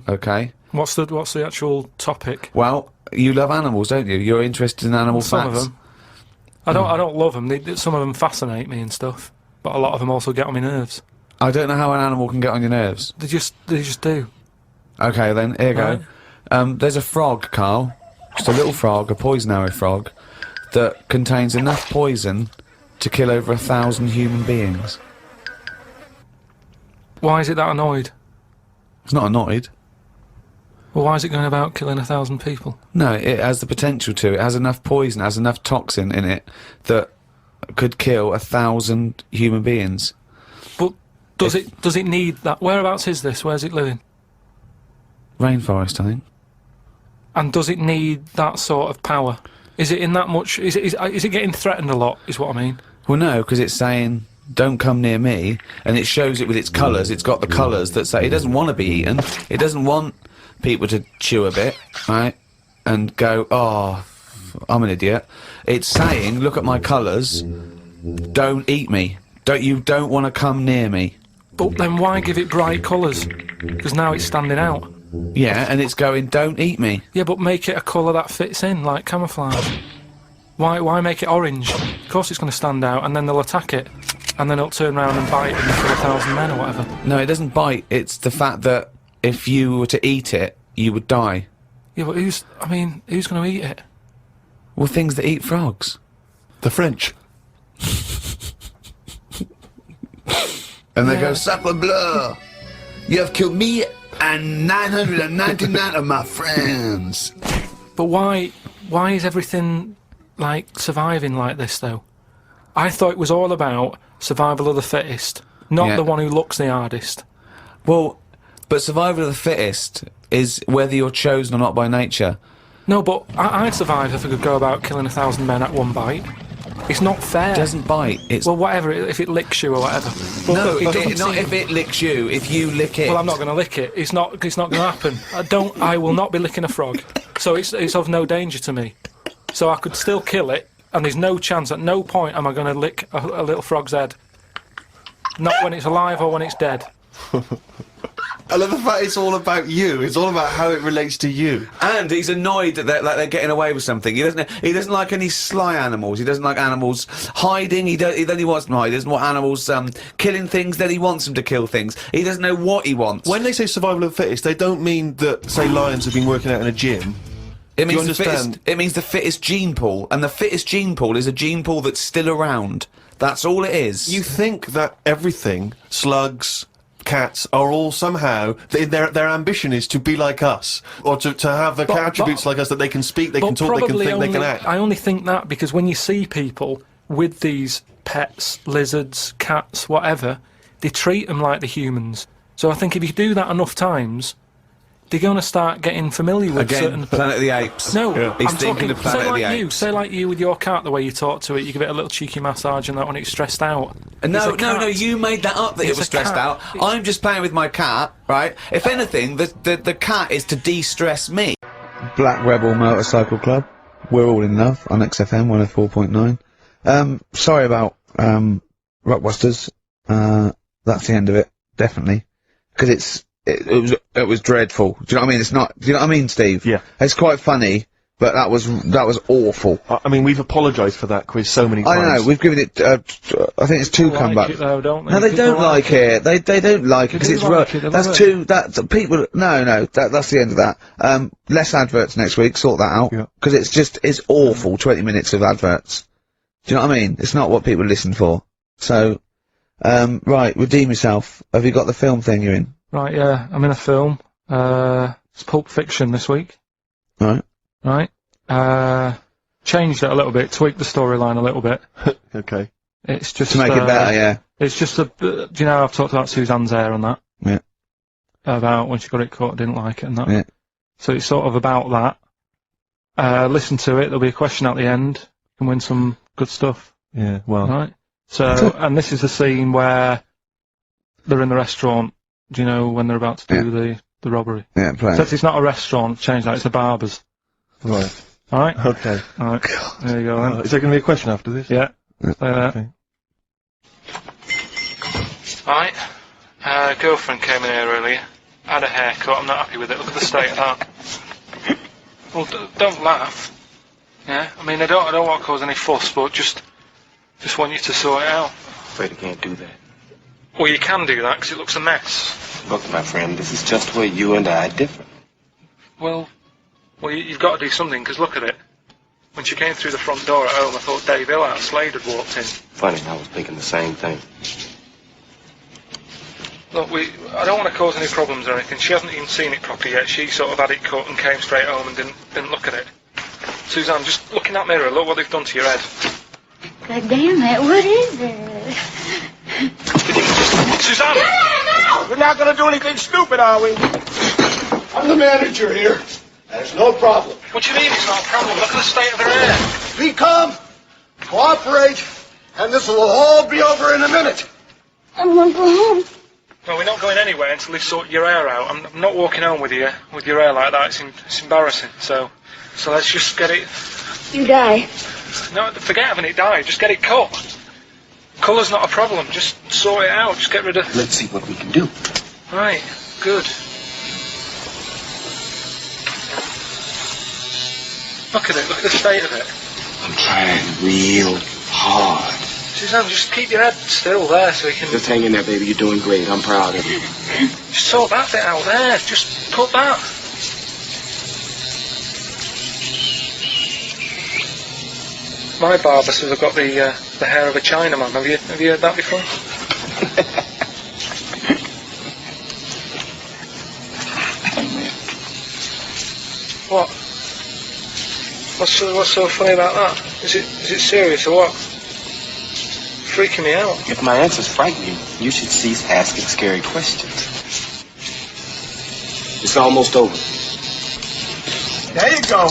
Okay. What's the actual topic? Well, you love animals, don't you? You're interested in animal Some facts. of them. I don't love them. Some of them fascinate me and stuff, but a lot of them also get on my nerves. I don't know how an animal can get on your nerves. They just do. Okay, then here you Right. go. There's a frog, Carl. Just a little frog, a poison arrow frog, that contains enough poison to kill over 1,000 human beings. Why is it that annoyed? It's not annoyed. Well, why is it going about killing 1,000 people? No, it has the potential to. It has enough poison, it has enough toxin in it that could kill 1,000 human beings. But does it need that? Whereabouts is this? Where's it living? Rainforest, I think. And does it need that sort of power? Is it in that much? Is it getting threatened a lot? Is what I mean. Well, no, because it's saying, don't come near me, and it shows it with its colours. It's got the colours that say it doesn't want to be eaten. It doesn't want people to chew a bit, right, and go, oh, I'm an idiot. It's saying, look at my colours, don't eat me. You don't want to come near me. But then why give it bright colours? Because now it's standing out. Yeah, and it's going, don't eat me. Yeah, but make it a colour that fits in, like camouflage. Why make it orange? Of course it's going to stand out, and then they'll attack it. And then it'll turn around and bite and kill 1,000 men or whatever. No, it doesn't bite. It's the fact that if you were to eat it, you would die. Yeah, but who's going to eat it? Well, things that eat frogs. The French. And they go, sacre bleu! You have killed me and 999 of my friends. But why is everything, like, surviving like this, though? I thought it was all about survival of the fittest, not Yeah. the one who looks the hardest. Well, but survival of the fittest is whether you're chosen or not by nature. No, but I'd survive if I could go about killing 1,000 men at one bite. It's not fair. It doesn't bite. It's Well, whatever, if it licks you or whatever. But no, it doesn't not seem- if it licks you. If you lick it. Well, I'm not going to lick it. It's not going to happen. I will not be licking a frog. So it's of no danger to me. So I could still kill it, and there's no chance, at no point am I going to lick a little frog's head. Not when it's alive or when it's dead. I love the fact it's all about you. It's all about how it relates to you. And he's annoyed that they're getting away with something. He doesn't like any sly animals. He doesn't like animals hiding. He only wants them to hide. He doesn't want animals killing things. Then he wants them to kill things. He doesn't know what he wants. When they say survival of the fittest, they don't mean that, say, lions have been working out in a gym. It means you understand? it means the fittest gene pool, and the fittest gene pool is a gene pool that's still around. That's all it is. You think that everything, slugs, cats, are all somehow, their ambition is to be like us, or to have the attributes like us, that they can speak, they can talk, they can probably think, they can act. I only think that because when you see people with these pets, lizards, cats, whatever, they treat them like the humans. So I think if you do that enough times, they're going to start getting familiar with Again, certain... Planet of the Apes. No, He's I'm thinking talking, of Planet say of like the you, Apes. say like you with your cat, the way you talk to it, you give it a little cheeky massage and that when it's stressed out. No, It's a cat. you made that up that it It's was a stressed cat. out. I'm just playing with my cat, right? If anything, the cat is to de-stress me. Black Rebel Motorcycle Club. We're all in love on XFM 104.9. Sorry about Rockbusters. That's the end of it, definitely. Because it was dreadful. Do you know what I mean? It's not. Do you know what I mean, Steve? Yeah. It's quite funny, but that was awful. I mean, we've apologised for that quiz so many times. I know. We've given it. I think it's 2 Like comebacks. it though, don't they? No, they People don't like it. They don't like it because do it's like it, they that's love too. That's people. No. That's the end of that. Less adverts next week. Sort that out. Yeah. Because it's awful. 20 minutes of adverts. Do you know what I mean? It's not what people listen for. So, right, redeem yourself. Have you got the film thing you're in? Right, yeah, I'm in a film. It's Pulp Fiction this week. Right. Right. Changed it a little bit, tweaked the storyline a little bit. Okay. It's just To make it better, yeah. It's just do you know I've talked about Suzanne's hair and that? Yeah. about when she got it cut, didn't like it and that. Yeah. So it's sort of about that. Listen to it. There'll be a question at the end. You can win some good stuff. Yeah, well. Right. So, and this is the scene where they're in the restaurant. Do you know when they're about to do the robbery? Yeah, play. Except it's not a restaurant. Change that. It's a barber's. Right. All right. Okay. All right. There you go. Then. Is there going to be a question after this? Yeah. Stay there. Okay. Right. Girlfriend came in here earlier. Had a haircut. I'm not happy with it. Look at the state of that. Well, don't laugh. Yeah. I mean, I don't want to cause any fuss, but just want you to sort it out. Afraid I can't do that. Well, you can do that because it looks a mess. Look, my friend, this is just where you and I differ. Well, you've got to do something because look at it. When she came through the front door at home, I thought Dave Hill out of Slade had walked in. Funny, I was thinking the same thing. Look, I don't want to cause any problems or anything. She hasn't even seen it properly yet. She sort of had it cut and came straight home and didn't look at it. Suzanne, just look in that mirror. Look what they've done to your head. God damn it, what is it? Suzanne! We're not gonna do anything stupid, are we? I'm the manager here. There's no problem. What do you mean it's not a problem? Look at the state of her hair. Be calm, cooperate, and this will all be over in a minute. I want to go home. Well, we're not going anywhere until they've sorted your hair out. I'm not walking home with you with your hair like that. It's embarrassing. So let's just get it. You die. No, forget having it dye. Just get it cut. Colour's not a problem. Just sort it out. Just get rid of. Let's see what we can do. Right. Good. Look at it. Look at the state of it. I'm trying real hard. Suzanne, just keep your head still there so you can. Just hang in there, baby. You're doing great. I'm proud of you. Just sort that bit out there. Just cut that. My barber says I've got the hair of a Chinaman. Have you heard that before? What? What's so funny about that? Is it serious or what? Freaking me out. If my answers frighten you, you should cease asking scary questions. It's almost over. There you go.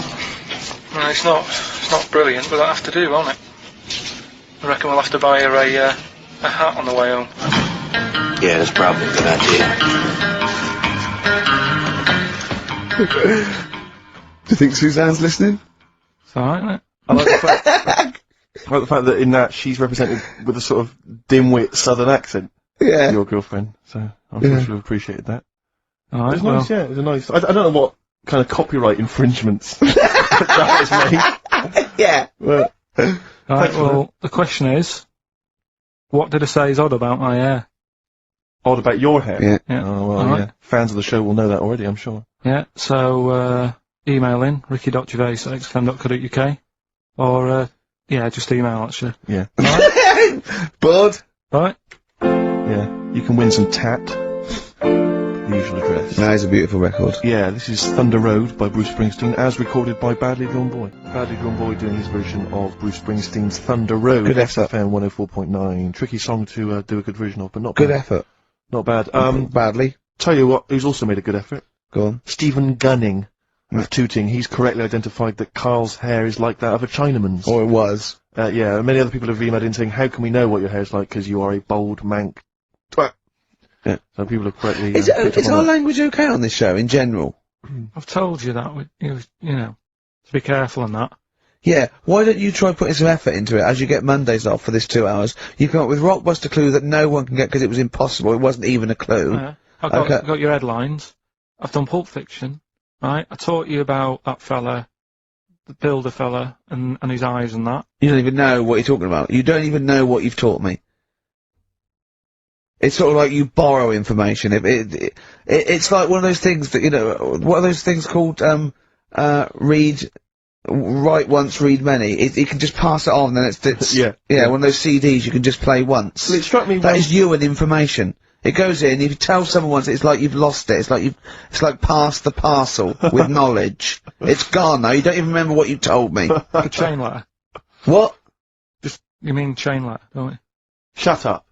No, it's not brilliant, but that'll have to do, won't it? I reckon we'll have to buy her a hat on the way home. Yeah, that's probably a good idea. Do you think Suzanne's listening? It's alright, isn't it? I like the fact that in that she's represented with a sort of dimwit southern accent. Yeah. Your girlfriend, so I'm sure she'll have appreciated that. Alright, It's nice, yeah. It's a nice. I don't know what kind of copyright infringements that was made. Yeah. Well, Right, well, the question is, what did I say is odd about my hair? odd about your hair. Yeah. Yeah. Oh well, Alright. yeah. Fans of the show will know that already, I'm sure. Yeah, so, email in, ricky.gervais@xfm.co.uk, or, just email, actually. Yeah. Bud. Right? Yeah. You can win some tat. The usual address. That is a beautiful record. Yeah, this is Thunder Road by Bruce Springsteen, as recorded by Badly Drawn Boy. Badly Drawn Boy doing his version of Bruce Springsteen's Thunder Road. Good effort. FM 104.9. Tricky song to do a good version of, but not Good bad. effort. Not bad. Badly. Tell you what, who's also made a good effort? Go on. Stephen Gunning of Tooting. He's correctly identified that Carl's hair is like that of a Chinaman's. Or it was. Yeah, many other people have emailed in saying, how can we know what your hair's like, because you are a bold mank twat. Yeah, so people have correctly... Is our language okay on this show, in general? I've told you that, to be careful on that. Yeah, why don't you try putting some effort into it as you get Mondays off for this 2 hours? You come up with Rockbuster clue that no one can get because it was impossible, it wasn't even a clue. I've got your headlines. I've done Pulp Fiction, right? I taught you about that fella, the builder fella, and his eyes and that. You don't even know what you're talking about. You don't even know what you've taught me. It's sort of like you borrow information. It's like one of those things that, what are those things called, write once, read many. You can just pass it on, then it's Yeah. one of those CDs you can just play once. Well, it struck me That when- is you and information. It goes in, if you tell someone once, it's like you've lost it. It's like pass the parcel with knowledge. It's gone now, you don't even remember what you told me. The chain letter. What? You mean chain letter, don't you? Shut up.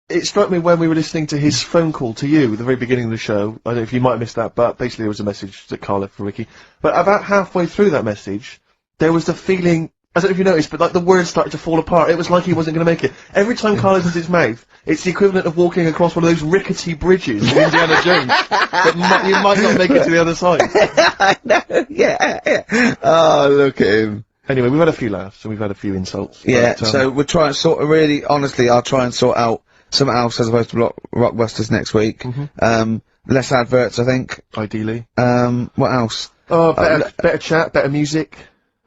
it struck me when we were listening to his phone call to you at the very beginning of the show. I don't know if you might have missed that, but basically there was a message that KARL left for Ricky. But about halfway through that message, there was the feeling, I don't know if you noticed, but like the words started to fall apart. It was like he wasn't going to make it. Every time KARL opens his mouth, it's the equivalent of walking across one of those rickety bridges in Indiana Jones. That you might not make it to the other side. I know, yeah. Oh, look at him. Anyway, we've had a few laughs and we've had a few insults. Yeah, but, so we'll try and sort of really, honestly, I'll try and sort out something else as opposed to Rockbusters next week. Less adverts, I think. Ideally. What else? Oh, better chat, better music,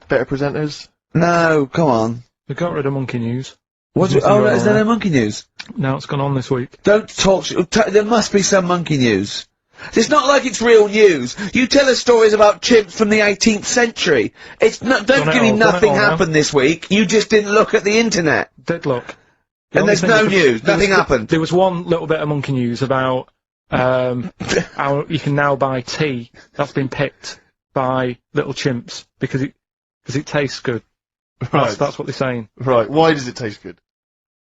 better presenters. No, come on. They got rid of Monkey News. What's it? Oh, is there no Monkey News? No, it's gone on this week. Don't talk, there must be some Monkey News. It's not like it's real news. You tell us stories about chimps from the 18th century. It's not, don't give me nothing happened this week. You just didn't look at the internet. Deadlock. And there's no news. Nothing happened. There was one little bit of Monkey News about, how you can now buy tea that's been picked by little chimps because it tastes good. Right. That's what they're saying. Right. Why does it taste good?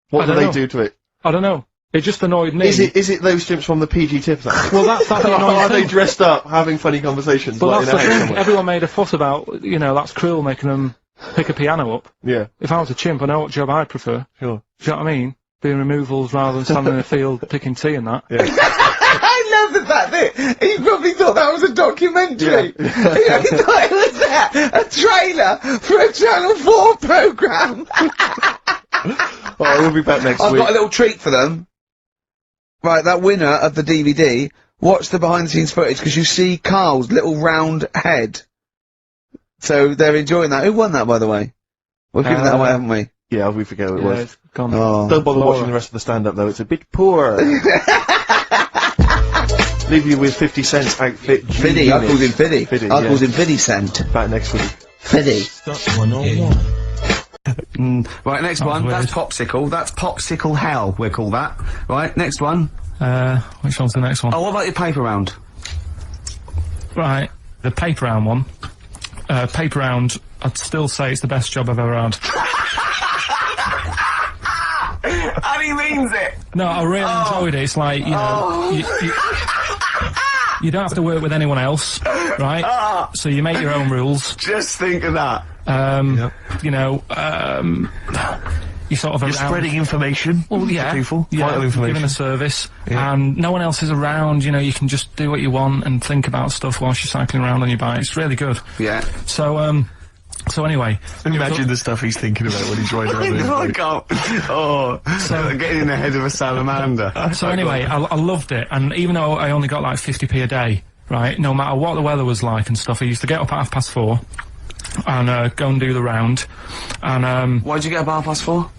What do they do to it? I don't know. It just annoyed me. Is it those chimps from the PG Tips Act? Well, that's the annoying Are they thing. dressed up, having funny conversations? But like that's in a the house thing. somewhere? Everyone made a fuss about, you know, that's cruel making them pick a piano up. Yeah. If I was a chimp, I know what job I'd prefer. Sure. Do you know what I mean? Doing removals rather than standing in a field picking tea and that. Yeah. I love the fact that he probably thought that was a documentary. Yeah. He thought it was a trailer for a Channel 4 programme. Oh, we'll be back next I've week. got a little treat for them. Right, that winner of the DVD, watch the behind-the-scenes footage because you see KARL's little round head. So they're enjoying that. Who won that, by the way? We've given that away, haven't we? Yeah, we forget who it was. It's gone. Oh. Don't bother watching the rest of the stand-up though, it's a bit poor. Leave you with 50 Cent's outfit. Fiddy, I called him Fiddy. Fiddy, I yeah. called him Fiddy Cent. Back next week. Fiddy. Right, next one. weird. That's Popsicle. That's Popsicle Hell, we'll call that. Right, next one. Which one's the next one? Oh, what about your paper round? Right, the paper round one. Paper round, I'd still say it's the best job I've ever had. And he means it! No, I really enjoyed it. It's like, you know, you don't have to work with anyone else, right? So you make your own rules. Just think of that. You know, you sort of You're around. spreading information. Well, yeah, to people. yeah, Vital information. giving a service, and no one else is around. You know, you can just do what you want and think about stuff whilst you're cycling around on your bike. It's really good. Yeah. So anyway, Imagine the stuff he's thinking about when he's riding around. Oh, I can't. Oh, so getting in the head of a salamander. So anyway, I loved it, and even though I only got like 50p a day, right, no matter what the weather was like and stuff, I used to get up at 4:30 and go and do the round, and Why'd you get a bar+4?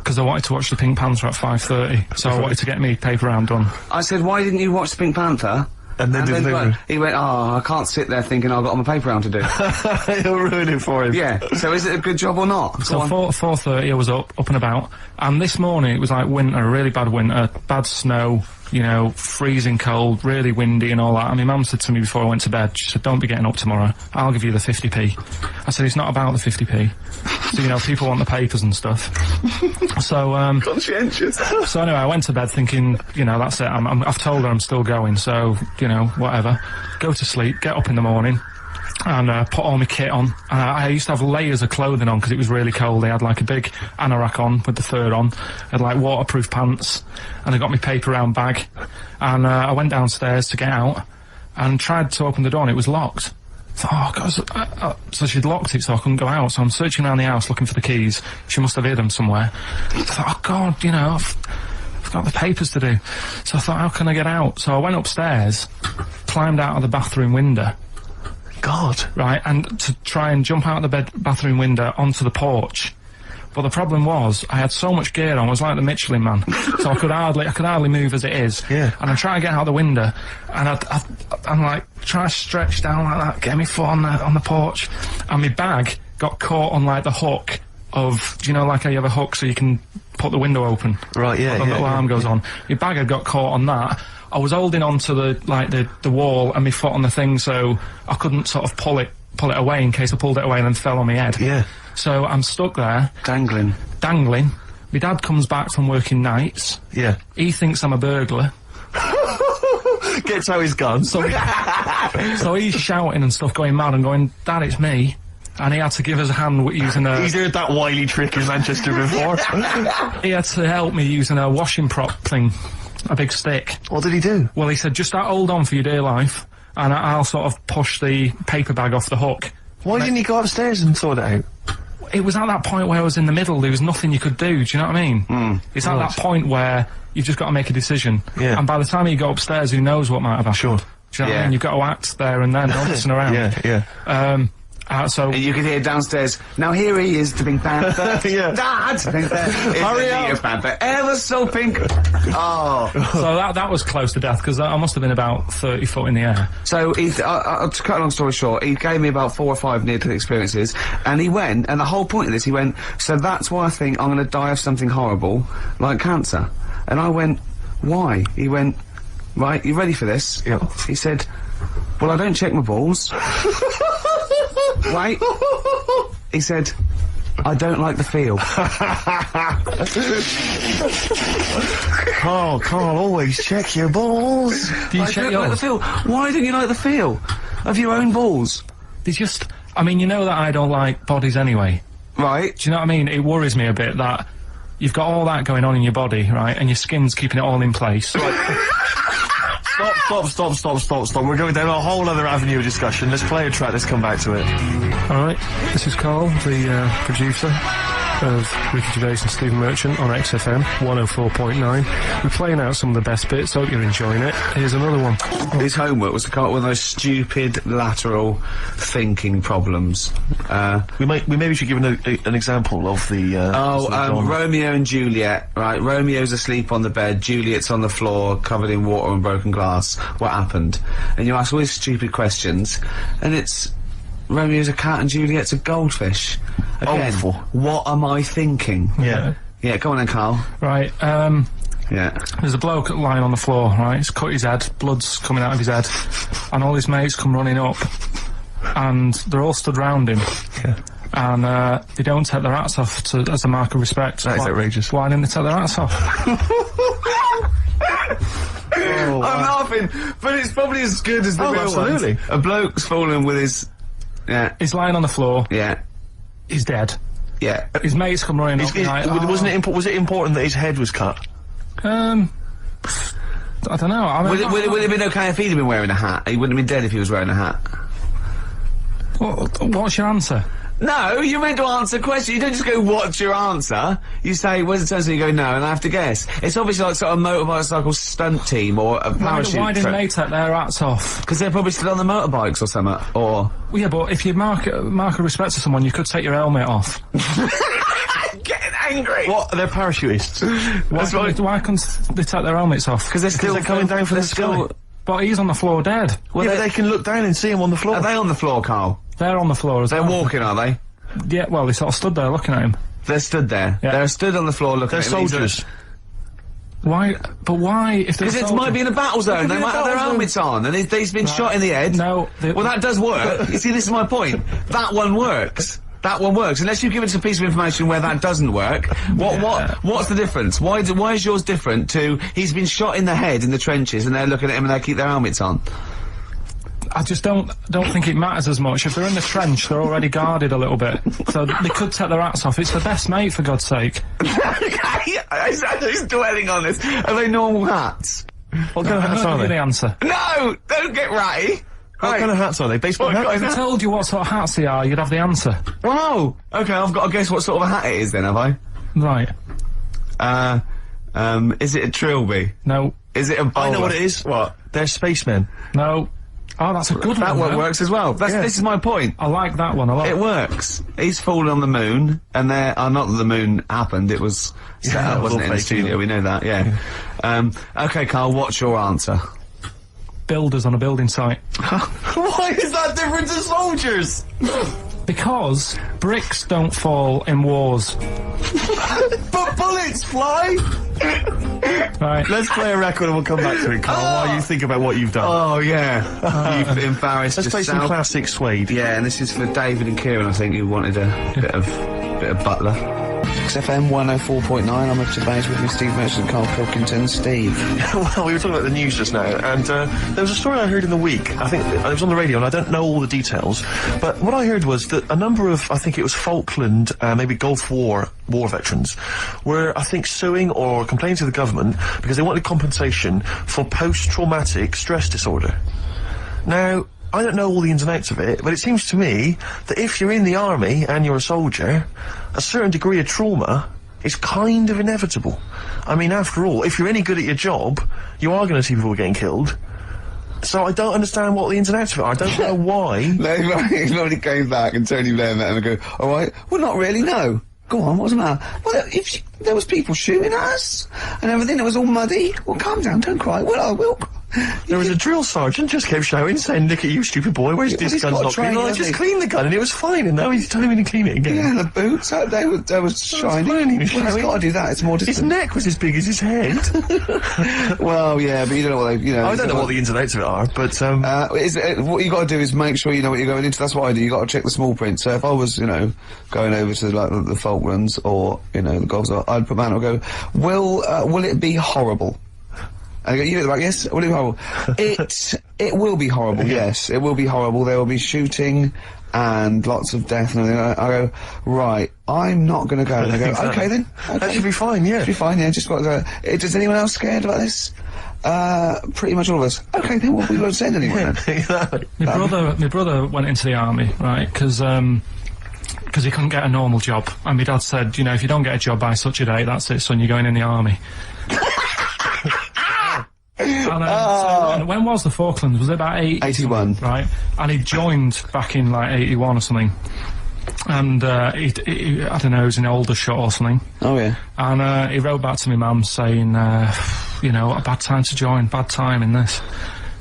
because I wanted to watch the Pink Panther at 5:30, so I wanted to get me paper round done. I said, why didn't you watch the Pink Panther? And then did He went, oh, I can't sit there thinking I've got my paper round to do. He'll ruin it for him. Yeah, so is it a good job or not? So 4:30 I was up and about, and this morning it was like winter, really bad winter, bad snow, you know, freezing cold, really windy and all that. And my mum said to me before I went to bed, she said, don't be getting up tomorrow, I'll give you the 50p. I said, it's not about the 50p. So, you know, people want the papers and stuff. So, Conscientious. so anyway, I went to bed thinking, you know, that's it, I've told her I'm still going, so, you know, whatever. Go to sleep, get up in the morning, and put all my kit on. I used to have layers of clothing on because it was really cold. I had like a big anorak on with the fur on. I had like waterproof pants, and I got my paper round bag. And I went downstairs to get out and tried to open the door and it was locked. I thought, oh God, so she'd locked it so I couldn't go out. So I'm searching around the house looking for the keys. She must have hid them somewhere. I thought, oh God, you know, I've got the papers to do. So I thought, how can I get out? So I went upstairs, climbed out of the bathroom window. God. Right, and to try and jump out of the bathroom window onto the porch. But the problem was, I had so much gear on, I was like the Michelin Man. So I could hardly move as it is. Yeah. And I'm trying to get out the window, and I'm like, trying to stretch down like that, get my foot on the porch, and my bag got caught on like the hook of, do you know, like how you have a hook so you can put the window open? Right, yeah, The little arm goes on. My bag had got caught on that. I was holding onto the wall and my foot on the thing, so I couldn't sort of pull it away in case I pulled it away and then fell on my head. Yeah. So I'm stuck there, Dangling. my My dad comes back from working nights. Yeah. He thinks I'm a burglar. Gets out his gun. So he's shouting and stuff, going mad and going, Dad, it's me. And he had to give us a hand using a... He's heard that wily trick in Manchester before. He had to help me using a washing prop thing. A big stick. What did he do? Well, he said, just hold on for your dear life, and I'll sort of push the paper bag off the hook. Why didn't he go upstairs and sort it out? It was at that point where I was in the middle, there was nothing you could do, do you know what I mean? It's at that point where you've just got to make a decision. Yeah. And by the time you go upstairs, who knows what might have happened. Sure. Do you know what I mean? You've got to act there and then, don't listen around. Yeah. So... And you could hear downstairs, now here he is, the Pink Panther. Yeah. Dad! Hurry up! Panther, ever so pink. Oh. So that was close to death, because I must have been about 30 foot in the air. So, to cut a long story short, he gave me about 4 or 5 near-death experiences, and he went, and the whole point of this, he went, so that's why I think I'm going to die of something horrible, like cancer. And I went, why? He went, right, you ready for this? Yeah. He said, well, I don't check my balls. Wait. He said, I don't like the feel. Carl, always check your balls. Do you I check don't like the yours? feel. Why don't you like the feel of your own balls? They just... I mean, you know that I don't like bodies anyway. Right. Do you know what I mean? It worries me a bit that you've got all that going on in your body, right, and your skin's keeping it all in place. Stop. We're going down a whole other avenue of discussion. Let's play a track, let's come back to it. Alright, this is Carl, the producer of Ricky Gervais and Stephen Merchant on XFM 104.9. We're playing out some of the best bits, hope you're enjoying it. Here's another one. His homework was to come up with those stupid lateral thinking problems. We maybe should give an example of the. Romeo and Juliet. Right, Romeo's asleep on the bed, Juliet's on the floor, covered in water and broken glass. What happened? And you ask all these stupid questions, and it's Romeo's a cat and Juliet's a goldfish. Again, Awful. what am I thinking? Yeah. Yeah, come on then, Carl. Right, Yeah. there's a bloke lying on the floor, right, he's cut his head, blood's coming out of his head, and all his mates come running up, and they're all stood round him. Yeah. And they don't take their hats off as a mark of respect. That is outrageous. Why didn't they take their hats off? I'm laughing, but it's probably as good as the real absolutely. ones. A bloke's fallen with his... Yeah. He's lying on the floor, Yeah. he's dead. Yeah. His mates come running up, like, Was it important that his head was cut? I don't know. I mean, Would it have been okay if he'd have been wearing a hat? He wouldn't have been dead if he was wearing a hat. what's your answer? No, you're meant to answer questions. You don't just go, what's your answer? You say, where's the answer? You go, no, and I have to guess. It's obviously like sort of motorcycle stunt team or a parachute Why didn't trip. they take their hats off? Because they're probably still on the motorbikes or something, or... Well, yeah, but if you mark a respect to someone, you could take your helmet off. Getting angry! What? They're parachutists. Why couldn't they take their helmets off? Because they're coming down from the sky. But he's on the floor dead. Well, yeah, but they can look down and see him on the floor. Are they on the floor, Carl? They're on the floor as They're well. walking, are they? Yeah, well, they sort of stood there looking at him. They're stood there. Yeah. They're stood on the floor looking They're at him. soldiers. Why? But why? If they're Because it might be in a battle zone. They might have their helmets on, and he's been shot in the head. No. Well, that does work. You see, this is my point. That one works. That one works. Unless you give us a piece of information where that doesn't work. What's the difference? Why is yours different to he's been shot in the head in the trenches and they're looking at him and they keep their helmets on? I just don't think it matters as much. If they're in the trench, they're already guarded a little bit. So they could take their hats off. It's the best mate, for God's sake. He's dwelling on this. Are they normal hats? What kind of hats are The they? answer. No! Don't get ratty! What kind of hats are they? Baseball hats? If I told you what sort of hats they are, you'd have the answer. Wow! Okay, I've got to guess what sort of a hat it is then, have I? Right. Is it a trilby? No. Is it a bowler? I know what it is. What? They're spacemen. No. Oh, that's a good That one. one works as well. This is my point. I like that one a lot. It works. He's fallen on the moon, and not that the moon happened, it was set up, wasn't it, in the fake, studio, we know that, yeah. Okay, Carl, what's your answer? Builders on a building site. Why is that different to soldiers? Because bricks don't fall in wars. But bullets fly! Right. Let's play a record and we'll come back to it, Carl, while you think about what you've done. Oh, yeah. You've embarrassed Let's play some yourself. classic Suede. Yeah, and this is for David and Kieran, I think, who wanted a bit of Butler. XFM 104.9. I'm up to base with me, Steve Merchant, Carl Pilkington. Steve. Well, we were talking about the news just now, and there was a story I heard in the week. I think it was on the radio, and I don't know all the details. But what I heard was that a number of, I think it was Falkland, maybe Gulf War veterans, were, I think, suing or complaining to the government because they wanted compensation for post-traumatic stress disorder. Now, I don't know all the ins and outs of it, but it seems to me that if you're in the army and you're a soldier, a certain degree of trauma is kind of inevitable. I mean, after all, if you're any good at your job, you are going to see people getting killed. So I don't understand what the ins and outs of it are. I don't know why. He's already came back and Tony Blair met him and go, all right, well, not really, no. Go on, what's the matter? Well, if there was people shooting at us and everything, it was all muddy. Well, calm down, don't cry. Well, I will. There was a drill sergeant just kept shouting, saying, "Look at you, stupid boy, where's Yeah, this he's gun's got not clean?" training, Well, I hasn't just he? cleaned the gun and it was fine, and now he's telling me to clean it again. Yeah, and the boots, they were shiny. fine, he was Well, he's showing. got to do that, it's more His distant. neck was as big as his head. Well, yeah, but you don't know what they, I don't know what the ins and outs of it are, but what you got to do is make sure you know what you're going into. That's what I do. You got to check the small print. So if I was, going over to like the Falklands or the Gulf, I'd put that and go, will it be horrible? And I go, you look back, yes, will it be horrible? It will be horrible, yes, it will be horrible. There will be shooting and lots of death and everything. I go, right, I'm not going to go. And they go, Exactly. okay then. Okay. That should be fine, yeah. Should be fine, yeah, just got to go. Is anyone else scared about this? Pretty much all of us. Okay then, well, we won't send anyone then. Exactly. My brother went into the army, right, because he couldn't get a normal job. And my dad said, if you don't get a job by such a date, that's it, son, you're going in the army. And so when was the Falklands? Was it about 81. Right? And he joined back in, 81 or something. And, I don't know, he was in Aldershot or something. Oh, yeah. And, he wrote back to my mum saying, a bad time to join, bad time in this.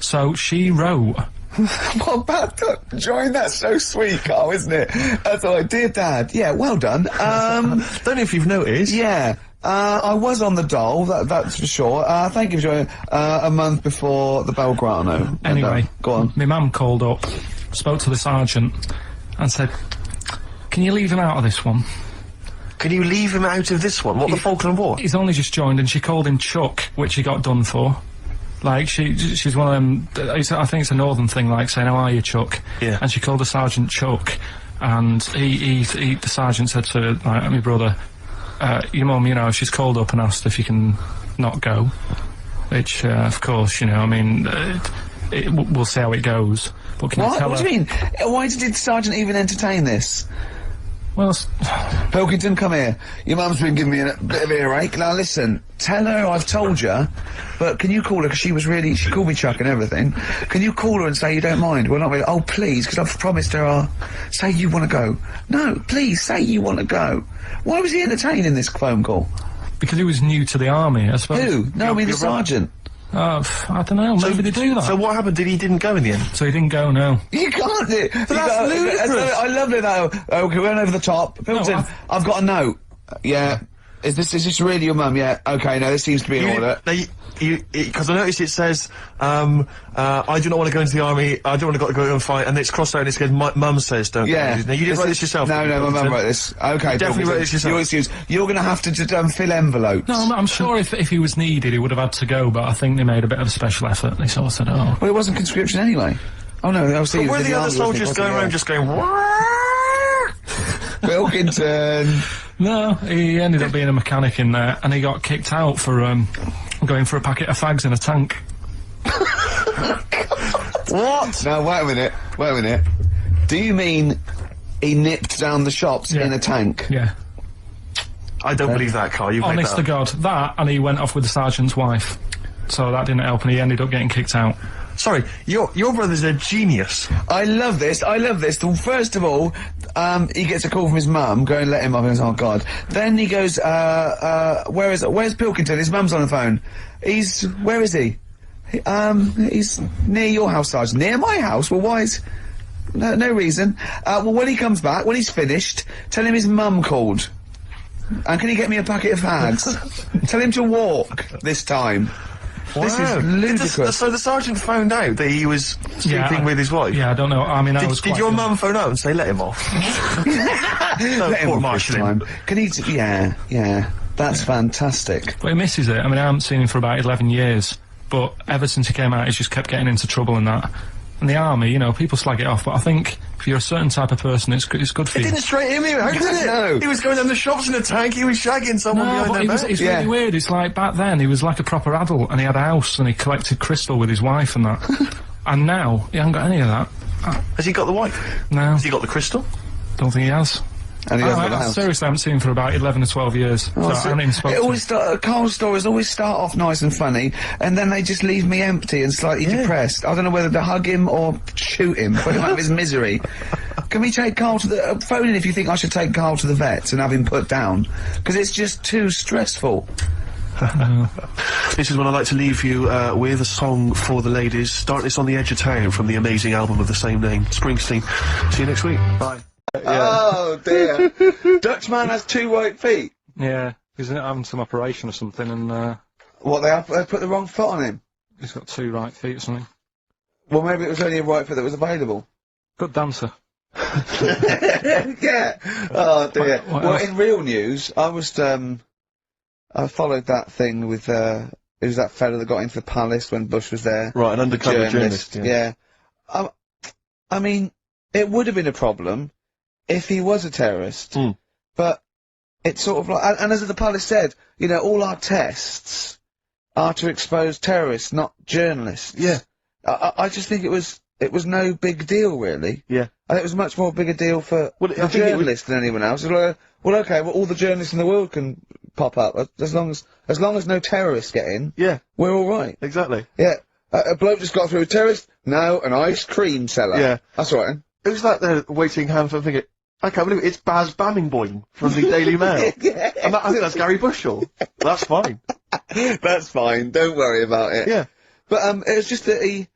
So she wrote... What about join? That's so sweet, Carl, isn't it? That's all right. Dear Dad, yeah, well done. Don't know if you've noticed. Yeah, I was on the dole, that's for sure. Thank you for joining, a month before the Belgrano. Anyway, go on. My mum called up, spoke to the sergeant, and said, "Can you leave him out of this one?" Can you leave him out of this one? What, the Falkland War? He's only just joined, and she called him Chuck, which he got done for. She's one of them, I think it's a northern thing, saying, "How are you, Chuck?" Yeah. And she called the sergeant Chuck, and the sergeant said to my brother, "Your mum, she's called up and asked if you can not go," which, of course, we'll see how it goes. But can you tell What her? do you mean? Why did the sergeant even entertain this? Well, Pilkington, come here. Your mum's been giving me a bit of earache. Now listen, tell her I've told you, but can you call her, because she called me Chuck and everything. Can you call her and say you don't mind? Well, not really. Oh, please, because I've promised her say you want to go. No, please, say you want to go. Why was he entertaining this phone call? because he was new to the army, I suppose. Who? No, I mean the you're right. sergeant. I don't know, maybe they do that. So what happened? He didn't go in the end? So he didn't go, no. You can't do it. that's ludicrous. I love it though. Okay, we went over the top. Pilton, I've got a note. Yeah. Is this really your mum? Yeah. Okay, no, this seems to be in order. Because I noticed it says, I do not want to go into the army, I don't want to go and fight, and it's crossed out and it says, my mum says don't Yeah. go. Now, you didn't write this yourself? No, my mum wrote this. Okay, You definitely wrote this yourself. Your excuse. You're going to have to just fill envelopes. No, I'm sure if he was needed, he would have had to go, but I think they made a bit of a special effort. They sort of said, oh. Well, it wasn't conscription anyway. Oh no, I was But were the other soldiers going around just going, Wilkington. No, he ended up being a mechanic in there, and he got kicked out for, going for a packet of fags in a tank. what? Now, wait a minute. Do you mean he nipped down the shops in a tank? Yeah. I don't believe that, Carl. You've made Honest that to up. God. That, and he went off with the sergeant's wife. So that didn't help, and he ended up getting kicked out. Sorry, your brother's a genius. I love this. Well, first of all, he gets a call from his mum, go and let him up, and he goes, oh God. Then he goes, where's Pilkington? His mum's on the phone. Where is he? He's near your house, Sergeant. Near my house? Well, why is... No reason. Well, when he comes back, when he's finished, tell him his mum called. And can he get me a packet of fags? Tell him to walk this time. This Wow. is ludicrous. So the sergeant found out that he was sleeping with his wife? Yeah, I don't know. I mean, I was Did quite your young. mum phone out and say, let him off? No, Let him poor off Marshall this him. time. Can he? Yeah. That's fantastic. But he misses it. I mean, I haven't seen him for about 11 years, but ever since he came out, he's just kept getting into trouble and that. And the army, you know, people slag it off, but I think if you're a certain type of person, it's good for It you. didn't straight him out, did it? No. He was going down the shops in a tank, he was shagging someone No, behind but their back. it's Yeah. really weird. It's like back then he was like a proper adult and he had a house and he collected crystal with his wife and that. And now he hasn't got any of that. Has he got the wife? No, Has he got the crystal? don't think he has. And he hasn't got the I house. seriously haven't seen him for about 11 or 12 years. So I haven't even spoken It to him. always Carl's stories always start off nice and funny, and then they just leave me empty and slightly depressed. I don't know whether to hug him or shoot him, put him out of his misery. Can we take Carl to the phone in if you think I should take Carl to the vet and have him put down? Because it's just too stressful. This is when I like to leave you with a song for the ladies. Start This on the Edge of Town from the amazing album of the same name, Springsteen. See you next week. Bye. Oh dear. Dutchman has 2 right feet. Yeah, he's having some operation or something and What, they put the wrong foot on him? he's got 2 right feet or something. Well, maybe it was only a right foot that was available. Good dancer. Yeah. Oh dear. What Well, else? in real news, I was I followed that thing with it was that fella that got into the palace when Bush was there. Right, an undercover journalist. Yeah. I mean, it would have been a problem if he was a terrorist, but it's sort of like, and as the palace said, you know, all our tests are to expose terrorists, not journalists. Yeah. I just think it was no big deal, really. Yeah. I think it was much more big a deal for Well, I the think it journalist than anyone else. It's like, well, okay, well, all the journalists in the world can pop up as long as no terrorists get in. Yeah, We're all right. exactly. Yeah. A bloke just got through a terrorist. No, an ice cream seller. Yeah. That's all right. It was like the waiting hand for thinking, I can't believe it, it's Baz Bammingboim from the Daily Mail. Yeah. And I think that's Gary Bushell. That's fine. That's fine. Don't worry about it. Yeah. But it was just that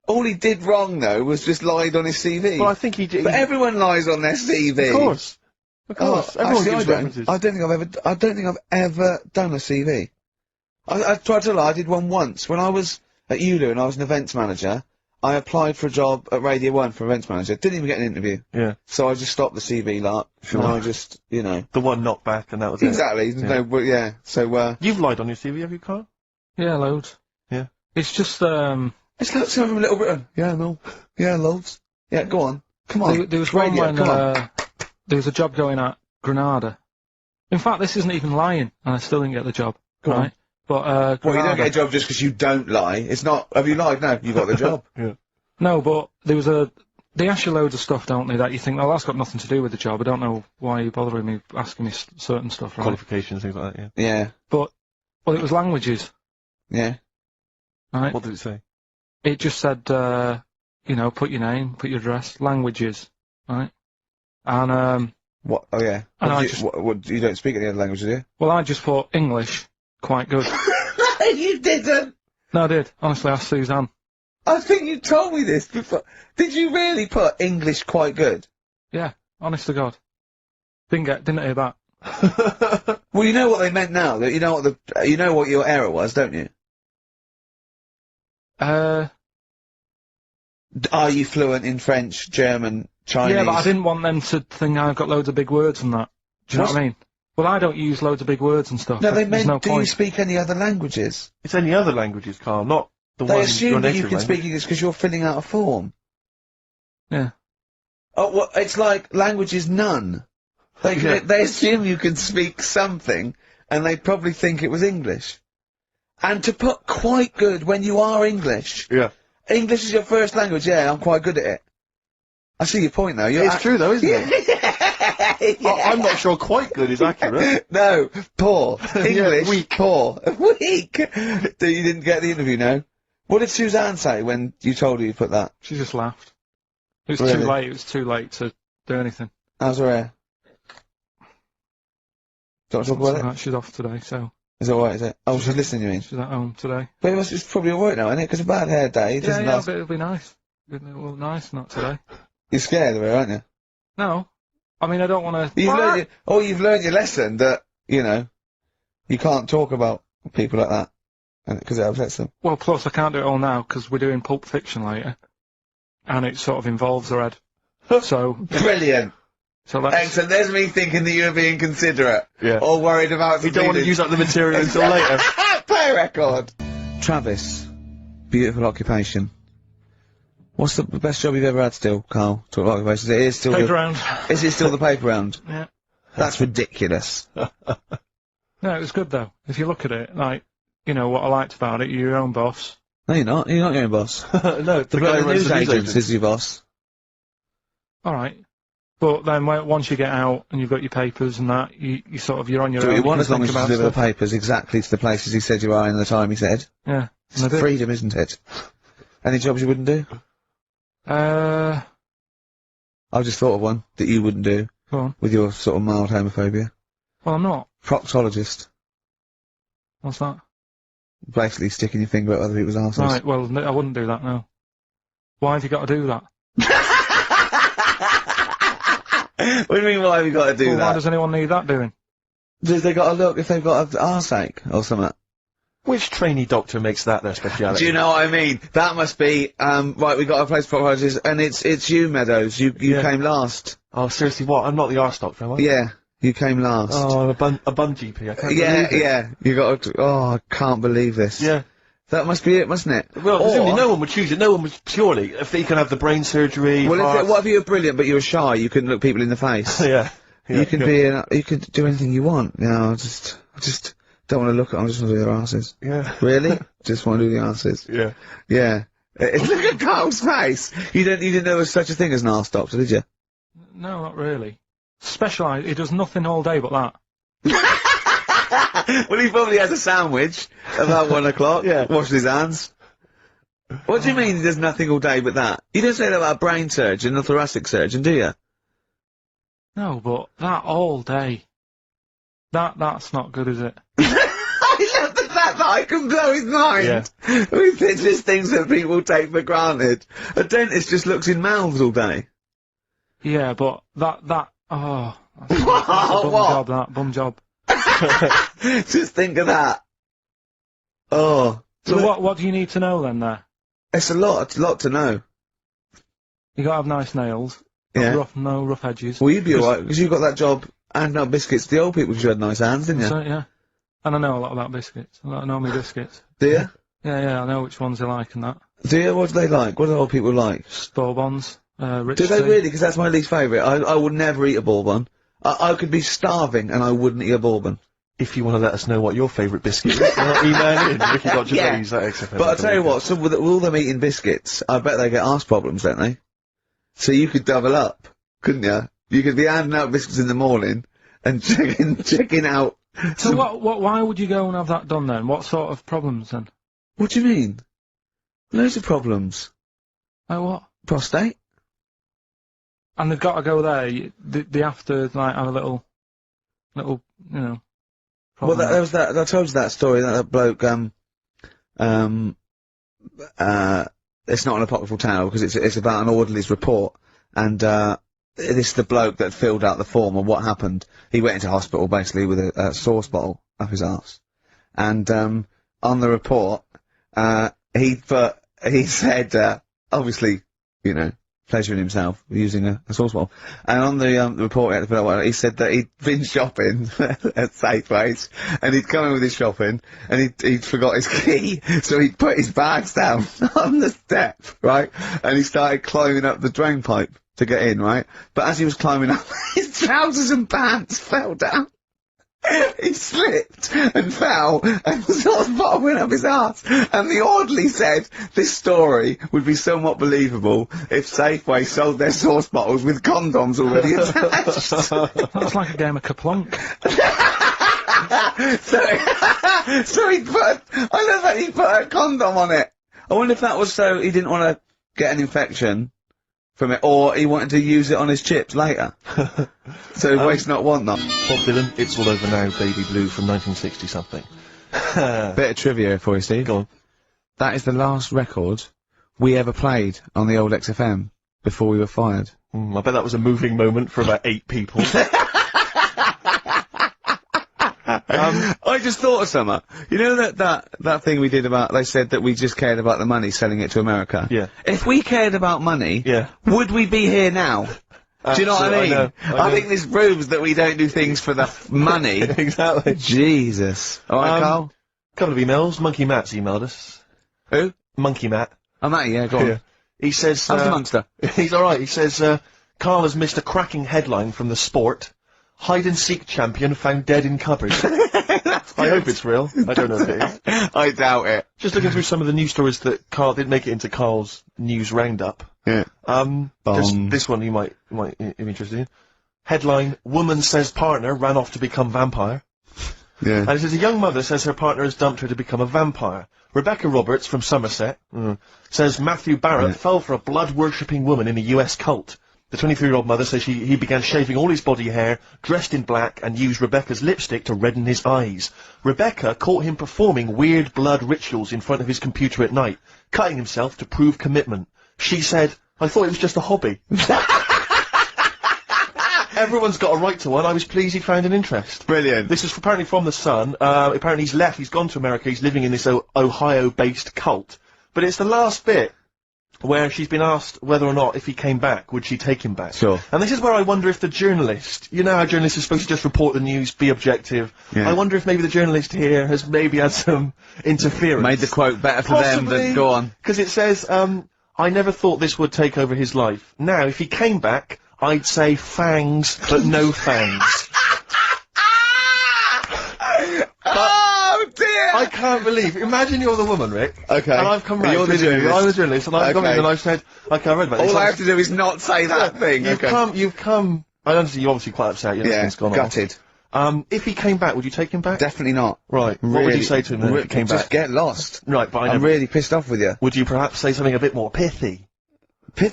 all he did wrong though was just lied on his CV. Well, I think he did. But everyone lies on their CV. Of course. Of course. Oh, Everyone actually, gives references. I don't think I've ever done a CV. I tried to lie. I did one once when I was at ULU and I was an events manager. I applied for a job at Radio 1 for events manager. Didn't even get an interview. Yeah. So I just stopped the CV lark. Sure. And I just, you know. The one knocked back and that was Exactly. it. No, but yeah. So You've lied on your CV, have you, Carl? Yeah, loads. Yeah. It's just, it's like some from Little Britain. Yeah, no. Yeah, loads. Yeah, go on. Come on. there was Radio, one when, come on. there was a job going at Granada. In fact, this isn't even lying, and I still didn't get the job, Go on. right? But, Well, you Granada, don't get a job just because you don't lie. It's not, have you lied? No, you got the job. Yeah. no, but there was they ask you loads of stuff, don't they, that you think, well, that's got nothing to do with the job. I don't know why you're bothering me, asking me certain stuff, right? Qualifications, things like that, yeah. Yeah. But, well, it was languages, Yeah. right? What did it say? It just said, you know, put your name, put your address, languages, right? And, What? Oh, yeah. And What, I do just- you, what, you don't speak any other languages, do you? well, I just put English, quite good. You didn't! No, I did. Honestly, asked Suzanne. I think you told me this before. Did you really put English quite good? Yeah, honest to God. Didn't hear that. Well, you know what they meant now. That you know what your error was, don't you? Yeah, Are you fluent in French, German, Chinese? but I didn't want them to think I've got loads of big words and that. Do you know what I mean? Well, I don't use loads of big words and stuff. No, they There's meant, no do you point. speak any other languages? It's any other languages, Carl, not the They one assume your that you native can language. speak English because you're filling out a form. Yeah. Oh, well, it's like language is none. They assume you can speak something, and they probably think it was English. And to put quite good when you are English. Yeah. English is your first language, yeah, I'm quite good at it. I see your point though. It's true though, isn't it? I'm not sure quite good is accurate. No, poor. English, weak. poor. Weak! You didn't get the interview, no? What did Suzanne say when you told her you put that? She just laughed. It was Really? too late. It was too late to do anything. How's her hair? Do you want to talk about it? So, she's off today, so Is it alright, is it? Oh, she's listening, you mean? she's at home today. But it's probably alright now, isn't it? Because a bad hair day, it Yeah, doesn't yeah, last. but it'll be nice. Well, nice, not today. You're scared of her, aren't you? No. I mean, I don't want to... You've learned your lesson that, you know, you can't talk about people like that. because it upsets them. Well, plus I can't do it all now because we're doing Pulp Fiction later, and it sort of involves the red. So Brilliant. so let's. Excellent. There's me thinking that you're being considerate. Yeah. Or worried about We don't want to use up the material until later. Play a record. Travis. Beautiful occupation. What's the best job you've ever had still, Carl? Talk about occupations. It is still Paper round. Is it still the paper round? Yeah. That's ridiculous. No, it was good though. If you look at it, like, you know, what I liked about it, you're your own boss. No, you're not. You're not your own boss. No, the The guy who runs news the news agents agent. is your boss. Alright. But then once you get out and you've got your papers and that, you sort of, you're on your Do own. what you want can as long think as you about deliver the stuff. papers exactly to the places he said you are in the time he said. Yeah. It's And I did. freedom, isn't it? Any jobs you wouldn't do? Go I just thought of one that you wouldn't do on. with your sort of mild homophobia. Well, I'm not. Proctologist. What's that? Basically sticking your finger at other people's arses. Right, well, I wouldn't do that, no. Why have you got to do that? What do you mean, why have you got to do Well, why that? does anyone need that doing? Does they got to look if they've got an arseache or something? Which trainee doctor makes that their speciality? Do you know what I mean? That must be, right, we got a place for proctologists, and it's you, Meadows. You Yeah. came last. Oh, seriously, what? I'm not the arse doctor, am I? Yeah, you came last. Oh, I'm a bum GP. I can't yeah, believe it. yeah. You got to, oh, I can't believe this. Yeah. That must be it, mustn't it? Well, Or- presumably no one would choose it. No one would purely. If they can have the brain surgery. Well, heart- what if you were brilliant, but you were shy, you couldn't look people in the face? yeah. You could you could do anything you want. You know, I just don't want to look at them, I just want to do their asses. Yeah. Really? Just want to do the asses. Yeah. Yeah. Look at Carl's face! You didn't know there was such a thing as an arse doctor, did you? No, not really. Specialised, he does nothing all day but that. Well, he probably has a sandwich about 1 o'clock. Yeah. Washes his hands. What do you mean he does nothing all day but that? You don't say that about a brain surgeon or thoracic surgeon, do you? No, but that all day. That's not good, is it? I love the fact that I can blow his mind with just things that people take for granted. A dentist just looks in mouths all day. Yeah, but that's a bum What? job, that, bum job. Just think of that. Oh. So what do you need to know then there? It's a lot to know. You gotta have nice nails. Yeah. No rough edges. Well, you'd be alright, because you got that job handing out biscuits to the old people, 'cause you had nice hands, didn't you? So, yeah. And I know a lot about biscuits. I know my biscuits. Do you? Yeah, I know which ones they like and that. Do you? What do they like? What do old people like? Bourbons, rich Do they tea. really? Because that's my least favourite. I would never eat a bourbon. I could be starving and I wouldn't eat a bourbon. If you want to let us know what your favourite biscuit is, email in. Yeah. Ricky.gervais@xfm. But I'll tell you what, with all them eating biscuits, I bet they get arse problems, don't they? So you could double up, couldn't you? You could be handing out biscuits in the morning and checking out. So why would you go and have that done then? What sort of problems then? What do you mean? Loads of problems. Like what? Prostate? And they've got to go there. They have to like have a little, you know. Well, problem. there was that. I told you that story. That bloke. It's not an apocryphal tale because it's about an orderly's report, and this is the bloke that filled out the form of what happened. He went into hospital basically with a sauce bottle up his arse, and on the report, he said obviously, you know, pleasuring himself using a sauce bottle. And on the report he said that he'd been shopping at Safeways, and he'd come in with his shopping, and he'd forgot his key, so he'd put his bags down on the step, right? And he started climbing up the drain pipe to get in, right? But as he was climbing up, his trousers and pants fell down. He slipped and fell, and the sauce bottle went up his arse. And the orderly said this story would be somewhat believable if Safeway sold their sauce bottles with condoms already attached. That's like a game of Kaplunk. so he put, I love that he put a condom on it. I wonder if that was so he didn't want to get an infection from it, or he wanted to use it on his chips later. So waste not, want not. Bob Dylan, It's All Over Now, Baby Blue from 1960-something. Bit of trivia for you, Steve. Go on. That is the last record we ever played on the old XFM before we were fired. I bet that was a moving moment for about 8 people. I just thought of something. You know that thing we did about, they said that we just cared about the money, selling it to America? Yeah. If we cared about money, would we be here now? Do you know what I mean? I know. think this proves that we don't do things for the money. Exactly. Jesus. Alright, Carl? Couple of emails. Monkey Matt's emailed us. Who? Monkey Matt. Oh, Matty, yeah, go on. Yeah. He says... How's the monster? He's alright. He says, Carl has missed a cracking headline from the Sport. Hide-and-seek champion found dead in cupboard. I hope it's real. I don't know if it is. I doubt it. Just looking through some of the news stories that Carl did make it into Carl's news roundup. Yeah. Just this one you might be interested in. Headline, woman says partner ran off to become vampire. Yeah. And it says a young mother says her partner has dumped her to become a vampire. Rebecca Roberts from Somerset says Matthew Barrett fell for a blood-worshipping woman in a US cult. The 23-year-old mother says he began shaving all his body hair, dressed in black, and used Rebecca's lipstick to redden his eyes. Rebecca caught him performing weird blood rituals in front of his computer at night, cutting himself to prove commitment. She said, I thought it was just a hobby. Everyone's got a right to one. I was pleased he found an interest. Brilliant. This is apparently from The Sun. Apparently he's left. He's gone to America. He's living in this Ohio-based cult. But it's the last bit where she's been asked whether or not, if he came back, would she take him back? Sure. And this is where I wonder if the journalist, you know how journalists are supposed to just report the news, be objective. Yeah. I wonder if maybe the journalist here has maybe had some interference. Made the quote better for them than, go on. Because it says, I never thought this would take over his life. Now, if he came back, I'd say fangs, but no fangs. Oh dear! I can't believe. Imagine you're the woman, Rick. Okay. And I've come round. You're the journalist. I'm the journalist, and I've come Okay. in and I've said, okay, I read about this. All I have to do is not say that thing. You've come. I understand you're obviously quite upset. Your husband's gone gutted. off. If he came back, would you take him back? Definitely not. Right. What would you say to him then if he came Just back? get lost. Right, but I I'm know. really pissed off with you. Would you perhaps say something a bit more pithy?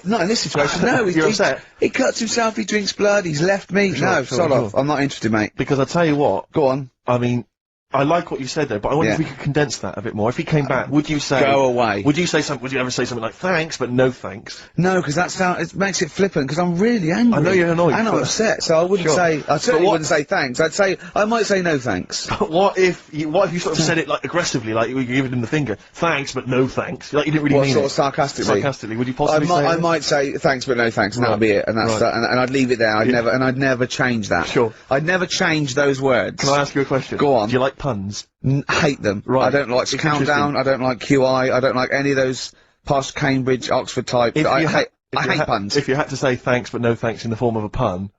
Not in this situation. No, You're upset? he cuts himself, he drinks blood, he's left me. No, sure, sod sure. off. I'm not interested, mate. Because I tell you what. Go on. I mean, I like what you said there, but I wonder if we could condense that a bit more. If he came back, would you say... Go away. Would you say something? Would you ever say something like thanks, but no thanks? No, because it makes it flippant, because I'm really angry. I know you're annoyed. And I'm upset, so I wouldn't say... I certainly wouldn't say thanks. I might say no thanks. But what if you sort of said it like aggressively, like you were giving him the finger? Thanks, but no thanks. Like you didn't really What, mean sort it. of sarcastically? Sarcastically, would you possibly say? I might say thanks, but no thanks, and that'll be it, and that's that, and I'd leave it there. I'd never change that. Sure. I'd never change those words. Can I ask you a question? Go on. Do you like puns? Hate them. Right. I don't like It's Countdown. interesting. I don't like QI. I don't like any of those posh Cambridge, Oxford type. I hate puns. If you had to say thanks, but no thanks in the form of a pun,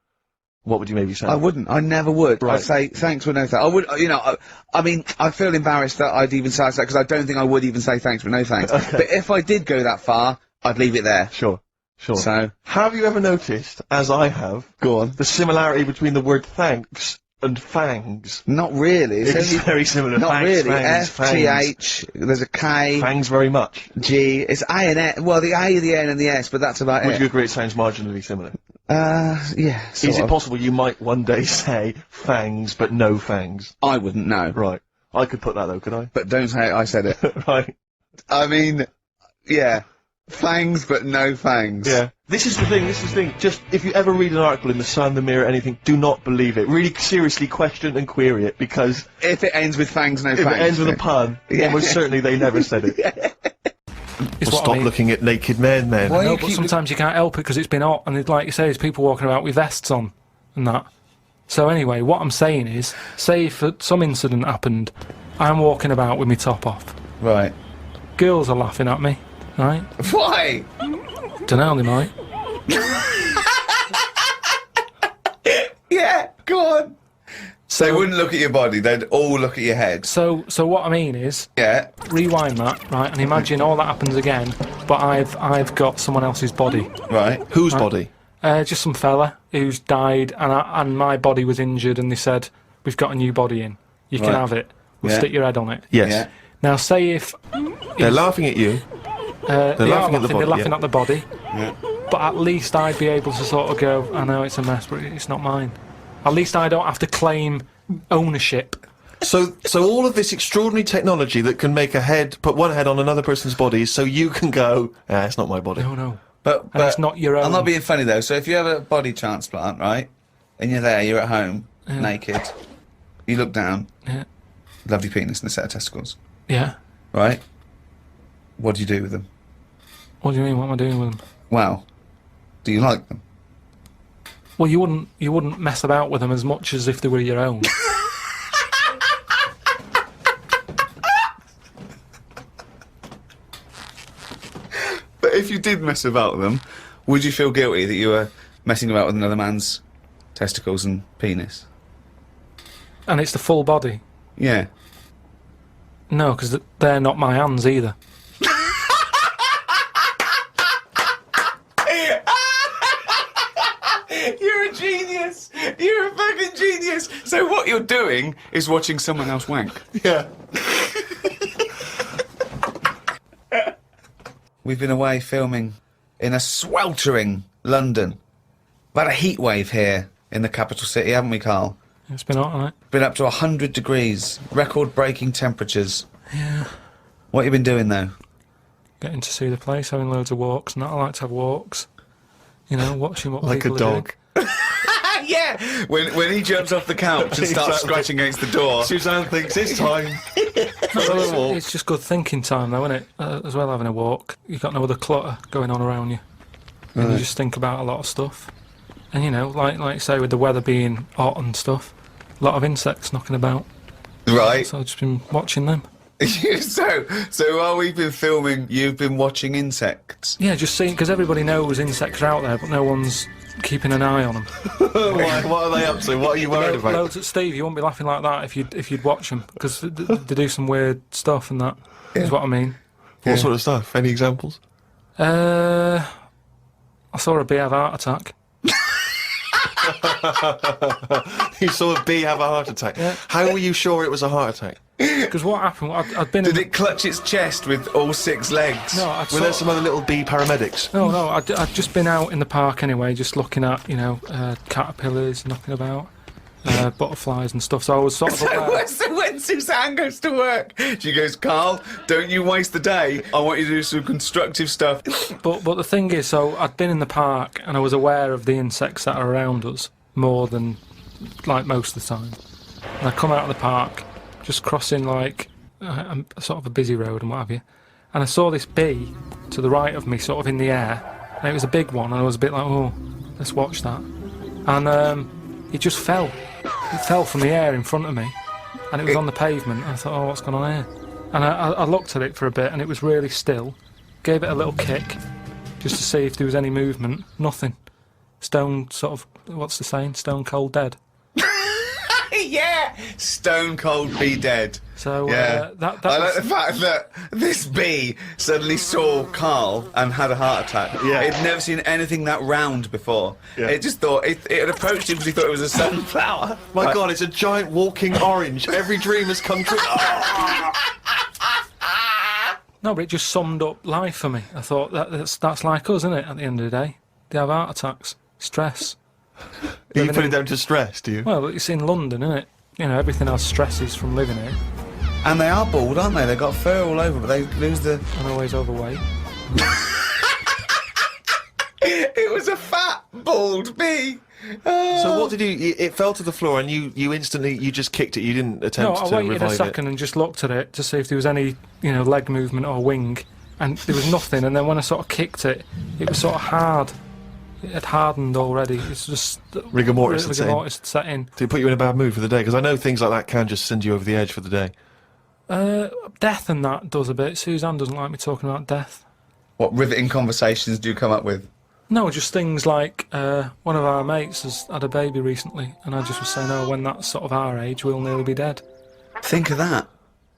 what would you maybe say? I wouldn't. I never would. Right. I'd say thanks, but no thanks. I would. You know. I mean, I feel embarrassed that I'd even say that because I don't think I would even say thanks, but no thanks. Okay. But if I did go that far, I'd leave it there. Sure. So, have you ever noticed, as I have, go on. the similarity between the word thanks and fangs? Not really. It's very similar. Not Thanks, really. fangs, F-T-H, there's a K. Fangs very much. G, it's A and S, well the A, the N and the S, but that's about Would it. you agree it sounds marginally similar? Yeah, Is it possible you might one day say fangs but no fangs? I wouldn't know. Right. I could put that though, could I? But don't say I said it. Right. I mean, yeah. Fangs but no fangs. Yeah. This is the thing, just, if you ever read an article in The Sun, The Mirror, anything, do not believe it. Really seriously question and query it, because... If it ends with fangs, no if fangs. If it ends with a pun, almost certainly they never said it. It's Well, what I stop mean. looking at naked men, then. I know, but sometimes you can't help it because it's been hot, and like you say, there's people walking about with vests on and that. So anyway, what I'm saying is, say if some incident happened, I'm walking about with my top off. Right. Girls are laughing at me, right? Why? Dunno, they might. Yeah, go on. So they wouldn't look at your body, they'd all look at your head. So what I mean is, Yeah. rewind that, right, and imagine all that happens again, but I've got someone else's body. Right. Whose body? Just some fella who's died, and my body was injured, and they said, we've got a new body in. You can Right. have it. We'll Yeah. stick your head on it. Yes. Yeah. Now, say if... They're laughing at you. They're laughing at the body, They're laughing yeah. at the body. Yeah. But at least I'd be able to sort of go, I know it's a mess, but it's not mine. At least I don't have to claim ownership. So all of this extraordinary technology that can make put one head on another person's body, so you can go, it's not my body. No. But And it's not your own. I'm not being funny though, so if you have a body transplant, right, and you're at home, naked, You look down, Yeah. lovely penis and a set of testicles, Yeah. right? What do you do with them? What do you mean? What am I doing with them? Well, do you like them? Well, you wouldn't mess about with them as much as if they were your own. But if you did mess about with them, would you feel guilty that you were messing about with another man's testicles and penis? And it's the full body. Yeah. No, because they're not my hands either. You're a genius! You're a fucking genius! So what you're doing is watching someone else wank. Yeah. We've been away filming in a sweltering London. We've had a heat wave here in the capital city, haven't we, Carl? It's been hot, hasn't it? Been up to 100 degrees, record-breaking temperatures. Yeah. What have you been doing, though? Getting to see the place, having loads of walks, and that. I like to have walks. You know, watching what Like a people are doing. dog. Yeah! When he jumps off the couch and starts Exactly. scratching against the door. Suzanne thinks it's time. It's just good thinking time, though, isn't it? As well, having a walk. You've got no other clutter going on around you. And you just think about a lot of stuff. And, you know, like you say, with the weather being hot and stuff, a lot of insects knocking about. Right. So I've just been watching them. So while we've been filming, you've been watching insects. Yeah, just seeing, because everybody knows insects are out there, but no one's keeping an eye on them. What are they up to? What are you worried about? Loads at Steve, you wouldn't be laughing like that if you'd watch them, because they do some weird stuff and that, is what I mean. What sort of stuff? Any examples? I saw a bee have a heart attack. You saw a bee have a heart attack. Yeah. How were you sure it was a heart attack? Because what happened, I'd been Did in... it clutch its chest with all 6 legs? No, Were there some other little bee paramedics? No, I'd just been out in the park anyway, just looking at, you know, caterpillars knocking about, butterflies and stuff, so I was sort of aware. So when Suzanne goes to work, she goes, Carl, don't you waste the day. I want you to do some constructive stuff. But the thing is, so I'd been in the park and I was aware of the insects that are around us more than, like, most of the time. And I come out of the park, just crossing, like, a sort of a busy road and what have you, and I saw this bee to the right of me, sort of in the air, and it was a big one, and I was a bit like, oh, let's watch that. And it just fell. It fell from the air in front of me, and it was on the pavement, and I thought, oh, what's going on here? And I looked at it for a bit, and it was really still, gave it a little kick, just to see if there was any movement. Nothing. Stone, sort of, what's the saying? Stone cold dead. Yeah! Stone cold bee dead. So, Yeah. that I like was... the fact that this bee suddenly saw Carl and had a heart attack. Yeah. It'd never seen anything that round before. Yeah. It just thought, it had approached him because he thought it was a sunflower. My God, it's a giant walking orange. Every dream has come true. No, but it just summed up life for me. I thought that's like us, isn't it? At the end of the day, they have heart attacks, stress. You put it down to stress, do you? Well, it's in London, isn't it? You know, everything has stresses from living here. And they are bald, aren't they? They've got fur all over, but they lose the... I'm always overweight. It was a fat, bald bee. So what did you? It fell to the floor, and you instantly just kicked it. You didn't No, attempt I to waited revive a second and just looked at it to see if there was any, you know, leg movement or wing, and there was nothing. And then when I sort of kicked it, it was sort of hard. It had hardened already. It's just Rigor mortis had set in. rigor mortis had set in. Did it put you in a bad mood for the day? Because I know things like that can just send you over the edge for the day. Death and that does a bit. Suzanne doesn't like me talking about death. What riveting conversations do you come up with? No, just things like one of our mates has had a baby recently, and I just was saying, oh, when that's sort of our age, we'll nearly be dead. Think of that.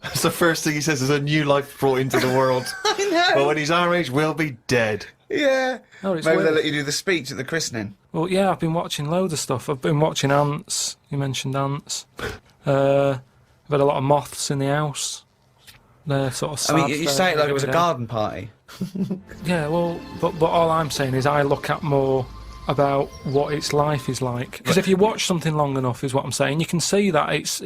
That's the first thing he says. There's a new life brought into the world. I know. But when he's our age, we'll be dead. Yeah. No, it's Maybe weird. they'll let you do the speech at the christening. Well, yeah, I've been watching loads of stuff. I've been watching ants. You mentioned ants. I've had a lot of moths in the house. They're sort of sad. I mean, you say it like it was a dead. garden party. Yeah, well, but all I'm saying is I look at more about what its life is like. Because if you watch something long enough, is what I'm saying, you can see that it's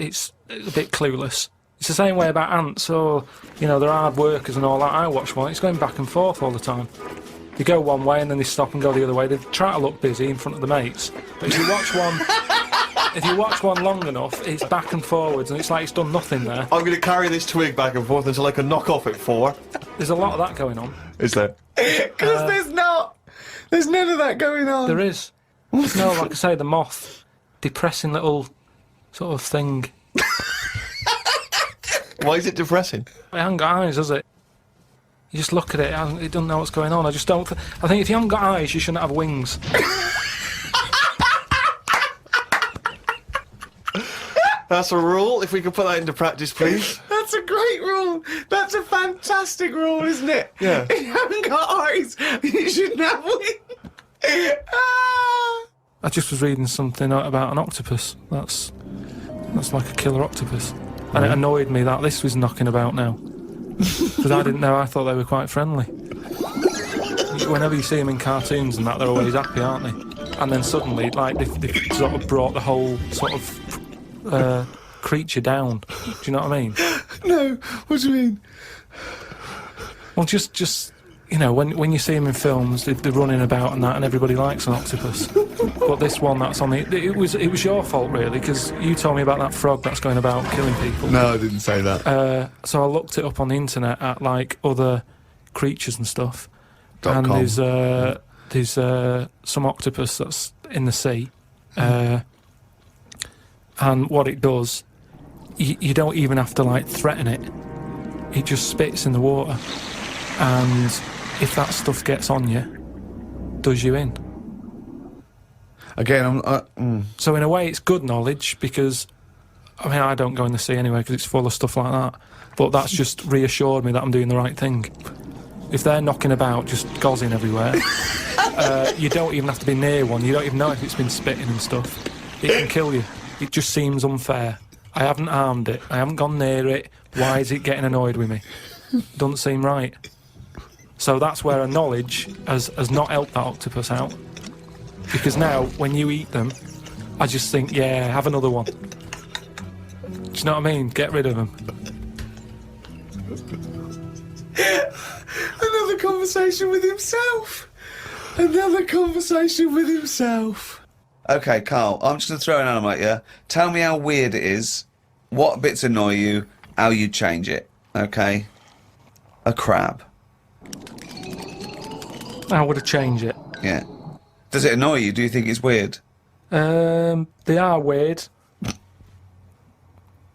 a bit clueless. It's the same way about ants, or, you know, they're hard workers and all that. I watch one, it's going back and forth all the time. They go one way and then they stop and go the other way. They try to look busy in front of the mates. But if you watch one... if you watch one long enough, it's back and forwards, and it's like it's done nothing there. I'm going to carry this twig back and forth until I can knock off at 4. There's a lot of that going on. Is there? Because there's none of that going on. There is. No, like I say, the moth. Depressing little sort of thing. Why is it depressing? It hasn't got eyes, has it? You just look at it, it doesn't know what's going on. I just don't... I think if you haven't got eyes, you shouldn't have wings. That's a rule. If we could put that into practice, please. That's a great rule. That's a fantastic rule, isn't it? Yeah. If you haven't got eyes, you shouldn't have wings. I just was reading something about an octopus. That's like a killer octopus. And it annoyed me that this was knocking about now. Because I didn't know, I thought they were quite friendly. Whenever you see them in cartoons and that, they're always happy, aren't they? And then suddenly, like, they've sort of brought the whole sort of creature down. Do you know what I mean? No, what do you mean? Well, just you know, when you see them in films, they're running about and that, and everybody likes an octopus. But this one that's on it was your fault really, because you told me about that frog that's going about killing people. No, I didn't say that. So I looked it up on the internet at like other creatures and stuff, and .com. there's some octopus that's in the sea, and what it does, you don't even have to like threaten it. It just spits in the water, and if that stuff gets on you, does you in. Again, So in a way, it's good knowledge because, I mean, I don't go in the sea anyway because it's full of stuff like that. But that's just reassured me that I'm doing the right thing. If they're knocking about, just gozzing everywhere, you don't even have to be near one. You don't even know if it's been spitting and stuff. It can kill you. It just seems unfair. I haven't harmed it. I haven't gone near it. Why is it getting annoyed with me? Doesn't seem right. So that's where a knowledge has not helped that octopus out. Because now, when you eat them, I just think, yeah, have another one. Do you know what I mean? Get rid of them. another conversation with himself. Another conversation with himself. Okay, Carl, I'm just going to throw an animal at you. Tell me how weird it is, what bits annoy you, how you change it. Okay? A crab. How would I change it? Yeah. Does it annoy you? Do you think it's weird? They are weird,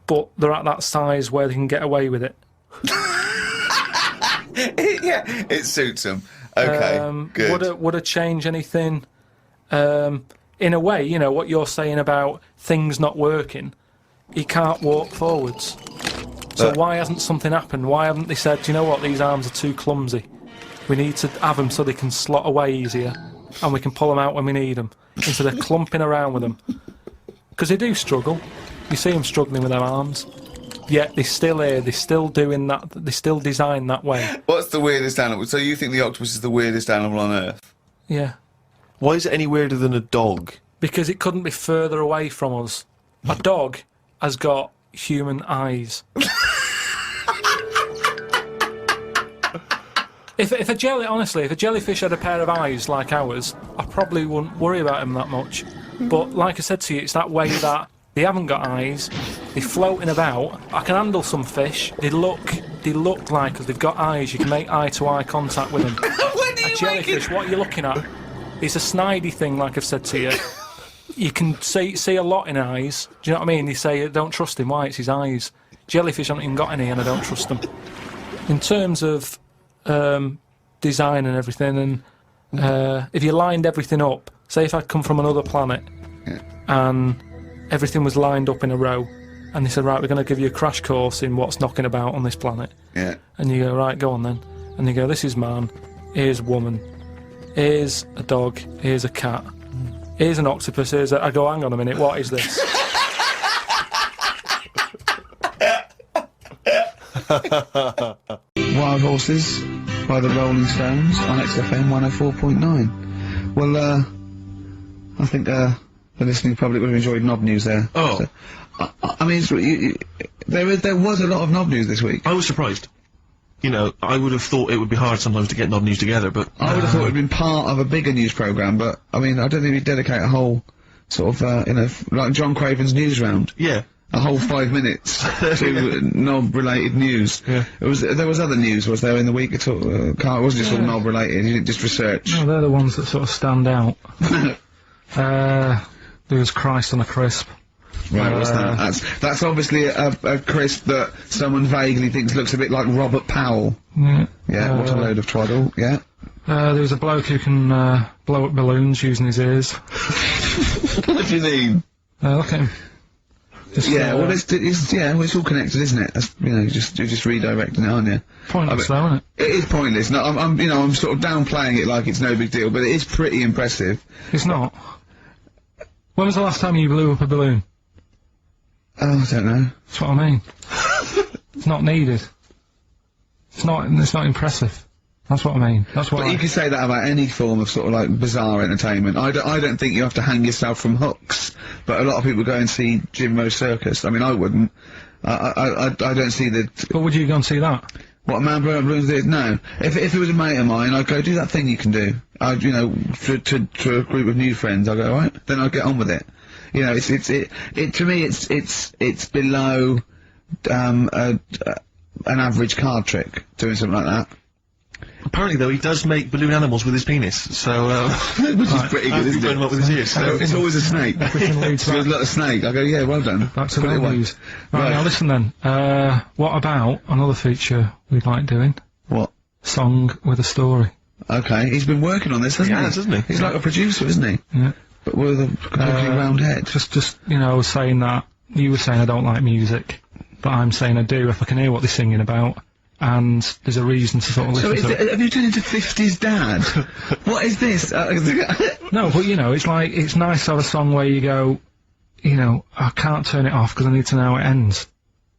but they're at that size where they can get away with it. Yeah, it suits them. Okay, good. Would I change anything? In a way, you know, what you're saying about things not working, he can't walk forwards. So why hasn't something happened? Why haven't they said, do you know what, these arms are too clumsy? We need to have them so they can slot away easier, and we can pull them out when we need them, instead of clumping around with them. Because they do struggle. You see them struggling with their arms. Yet they're still here, they're still doing that, they're still designed that way. What's the weirdest animal? So you think the octopus is the weirdest animal on Earth? Yeah. Why is it any weirder than a dog? Because it couldn't be further away from us. A dog has got human eyes. If a jellyfish had a pair of eyes like ours, I probably wouldn't worry about him that much. But like I said to you, it's that way that they haven't got eyes, they're floating about. I can handle some fish, they look like us, they've got eyes, you can make eye-to-eye contact with them. A jellyfish, what are you looking at? It's a snidey thing, like I've said to you. You can see a lot in eyes. Do you know what I mean? They say, don't trust him, why? It's his eyes. Jellyfish haven't even got any, and I don't trust them. In terms of design and everything, and if you lined everything up, say if I'd come from another planet, and everything was lined up in a row, and they said, right, we're going to give you a crash course in what's knocking about on this planet. Yeah. And you go, right, go on then. And you go, this is man, here's woman, here's a dog, here's a cat, here's an octopus, here's a... I go, hang on a minute, what is this? Wild Horses by the Rolling Stones on XFM 104.9. Well, I think the listening public would have enjoyed Knob News there. Oh. So, I mean, there was a lot of Knob News this week. I was surprised. You know, I would have thought it would be hard sometimes to get Knob News together, but... I would have thought it would have been part of a bigger news programme, but, I mean, I don't think we'd dedicate a whole sort of, like John Craven's news round. Yeah. A whole 5 minutes to knob-related news. Yeah. There was other news, was there, in the week at all? Carl, it wasn't just all knob-related, you didn't just research. No, they're the ones that sort of stand out. There was Christ on a crisp. Right, what's that? That's obviously a crisp that someone vaguely thinks looks a bit like Robert Powell. Yeah. Yeah, what a load of twaddle, yeah. There was a bloke who can blow up balloons using his ears. What do you mean? Look at him. Just, well, it's all connected, isn't it? That's, you're just redirecting it, aren't you? Pointless, though, isn't it? It is pointless. No, I'm sort of downplaying it like it's no big deal, but it is pretty impressive. It's not. When was the last time you blew up a balloon? Oh, I don't know. That's what I mean. It's not needed. It's not impressive. That's what I mean. That's what. But you can say that about any form of sort of like bizarre entertainment. I don't think you have to hang yourself from hooks. But a lot of people go and see Jim Rose Circus. I mean, I wouldn't. I don't see the. But would you go and see that? What, Man Blowing Up Balloons did? No. If it was a mate of mine, I'd go, do that thing you can do. To a group of new friends, I'd go, alright, then I'd get on with it. To me, it's below, an average card trick, doing something like that. Apparently, though, he does make balloon animals with his penis, so, which is pretty good, isn't burn him it? up with his ears, so. It's always a snake. There's a lot of snake. I go, yeah, well done. Back to the news. Right, now listen then. What about another feature we'd like doing? What? Song with a story. Okay, he's been working on this, hasn't he? Hasn't he? He's like a producer, isn't he? Yeah. But with a completely round head. Just, I was saying that, you were saying I don't like music, but I'm saying I do if I can hear what they're singing about, and there's a reason to sort of listen to it. Have you turned into 50s dad? What is this? No, but it's like, it's nice to have a song where you go, I can't turn it off because I need to know how it ends.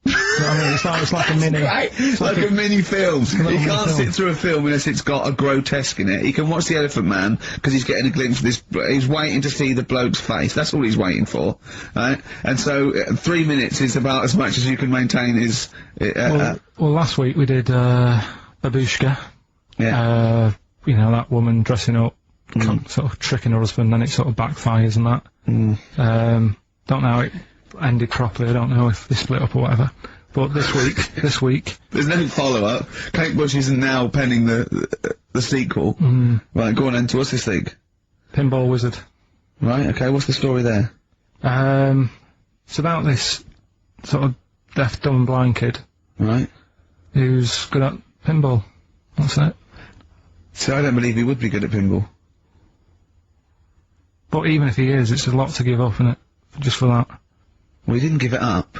You know what I mean? It's like a mini... Right, it's like a mini film. You can't sit through a film unless it's got a grotesque in it. He can watch The Elephant Man because he's getting a glimpse of this. He's waiting to see the bloke's face. That's all he's waiting for, right? And so 3 minutes is about as much as you can maintain his. Well, last week we did Babushka. Yeah. That woman dressing up, sort of tricking her husband, then it sort of backfires and that. Don't know how it ended properly. I don't know if they split up or whatever. But this week, there's no follow-up. Kate Bush isn't now penning the sequel. Right, go on then. What's this thing? Pinball Wizard. Right. Okay. What's the story there? It's about this sort of deaf, dumb, and blind kid. Right. Who's good at pinball. That's it. So I don't believe he would be good at pinball. But even if he is, it's a lot to give up, isn't it? Just for that. Well, he didn't give it up.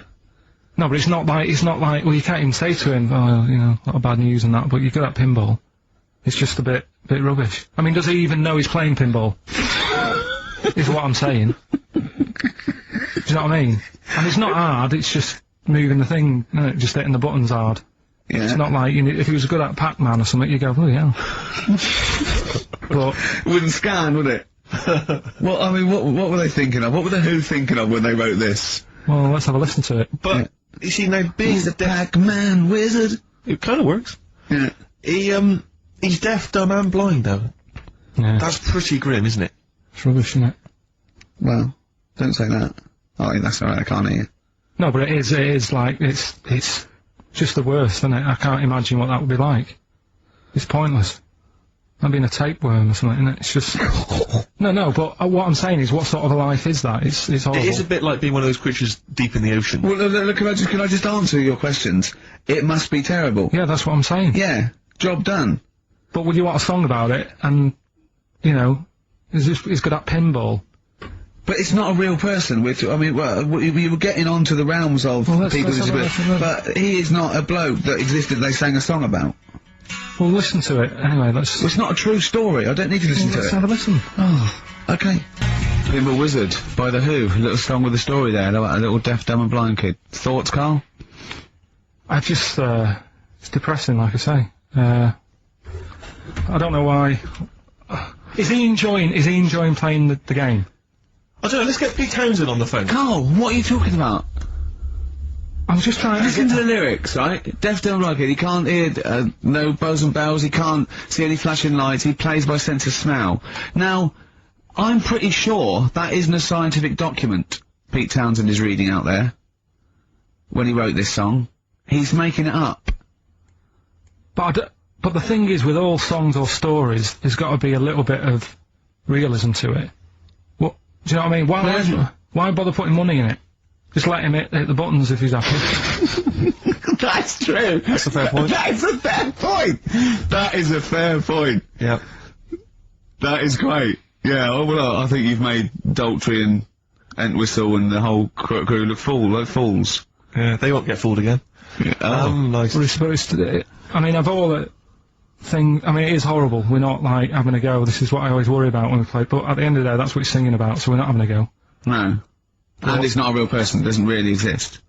No, but it's not like, well, you can't even say to him, a lot of bad news and that, but you're good at pinball. It's just a bit rubbish. I mean, does he even know he's playing pinball? Is what I'm saying. Do you know what I mean? And it's not hard, it's just moving the thing, just hitting the buttons hard. Yeah. It's not like, if he was good at Pac-Man or something, you go, oh yeah. But... It wouldn't scan, would it? Well, I mean, what were they thinking of? What were the Who thinking of when they wrote this? Well, let's have a listen to it. But, you see, now, being the Pac-Man wizard. It kind of works. Yeah. He's deaf, dumb, and blind, though. Yeah. That's pretty grim, isn't it? It's rubbish, isn't it? Well, don't say that. Oh, that's alright, I can't hear you. No, but it is like, it's just the worst, isn't it? I can't imagine what that would be like. It's pointless. I'm being a tapeworm or something, isn't it? It's just... No, but what I'm saying is, what sort of a life is that? It's horrible. It is a bit like being one of those creatures deep in the ocean. Well, look, can I just answer your questions? It must be terrible. Yeah, that's what I'm saying. Yeah, job done. But would you want a song about it, and, he's good at pinball? But it's not a real person, you were getting onto the realms of people with disabilities, but he is not a bloke that existed they sang a song about. Well, listen to it. Anyway, Well, it's not a true story, I don't need to listen to it. Let's have a listen. Oh, okay. Pinball Wizard by The Who, a little song with a story there, a little deaf, dumb and blind kid. Thoughts, Carl? I just, it's depressing, like I say. I don't know why. Is he enjoying playing the game? I don't know, let's get Pete Townsend on the phone. Carl, what are you talking about? I'm just trying to listen to the lyrics, right? Deaf, dumb, blind kid. He can't hear no bells and bells. He can't see any flashing lights. He plays by sense of smell. Now, I'm pretty sure that isn't a scientific document Pete Townsend is reading out there when he wrote this song. He's making it up. But the thing is, with all songs or stories, there's got to be a little bit of realism to it. What do you know what I mean? Why bother putting money in it? Just let him hit the buttons if he's happy. That's true. That's a fair point. That is a fair point. That is a fair point. Yeah. That is great. Yeah, well, I think you've made Daltrey and Entwistle and the whole crew look like fools. Yeah, they won't get fooled again. Yeah. Nice. We're supposed to. I mean, of all the thing, I mean, it is horrible. We're not like having a go. This is what I always worry about when we play. But at the end of the day, that's what it's singing about. So we're not having a go. No. And it's not a real person. It doesn't really exist.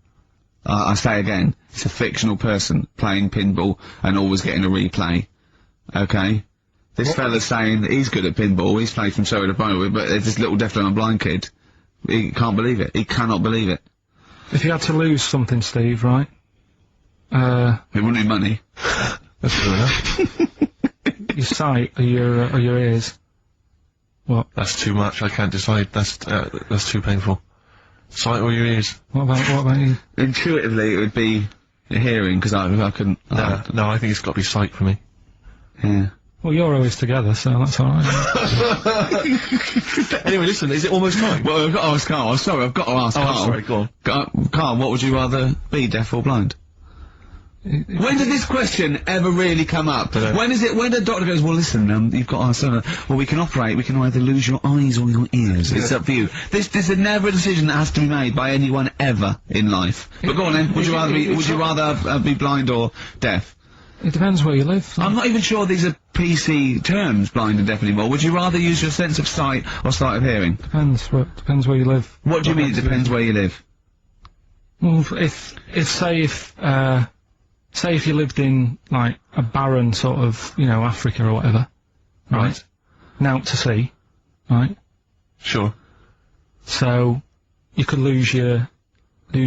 I say again, it's a fictional person playing pinball and always getting a replay. Okay? This fella's saying that he's good at pinball, he's played from Surrey to Bournemouth, but there's this little deafblind and blind kid. He can't believe it. He cannot believe it. If you had to lose something, Steve, right? It wouldn't be money. That's true enough. Your sight or your ears. What? That's too much. I can't decide. That's too painful. Sight or your ears? What about you? Intuitively, it would be hearing, because I couldn't... No, I think it's got to be sight for me. Yeah. Well, you're always together, so that's alright. Anyway, listen, is it almost time? Well, I've got to ask Carl. I'm sorry, I've got to ask Carl. I'm sorry, go on. Carl, what would you rather be, deaf or blind? When did this question ever really come up? When the doctor goes, well listen, you've got well we can operate, we can either lose your eyes or your ears, it's up to you. This is never a decision that has to be made by anyone ever in life. But go on then, would you rather be blind or deaf? It depends where you live. I'm not even sure these are PC terms, blind and deaf anymore. Would you rather use your sense of sight or sight of hearing? Depends where you live. What do you mean it depends where you live? Well, say if you lived in, like, a barren sort of, Africa or whatever, right? Now to sea, right? Sure. So, you could lose your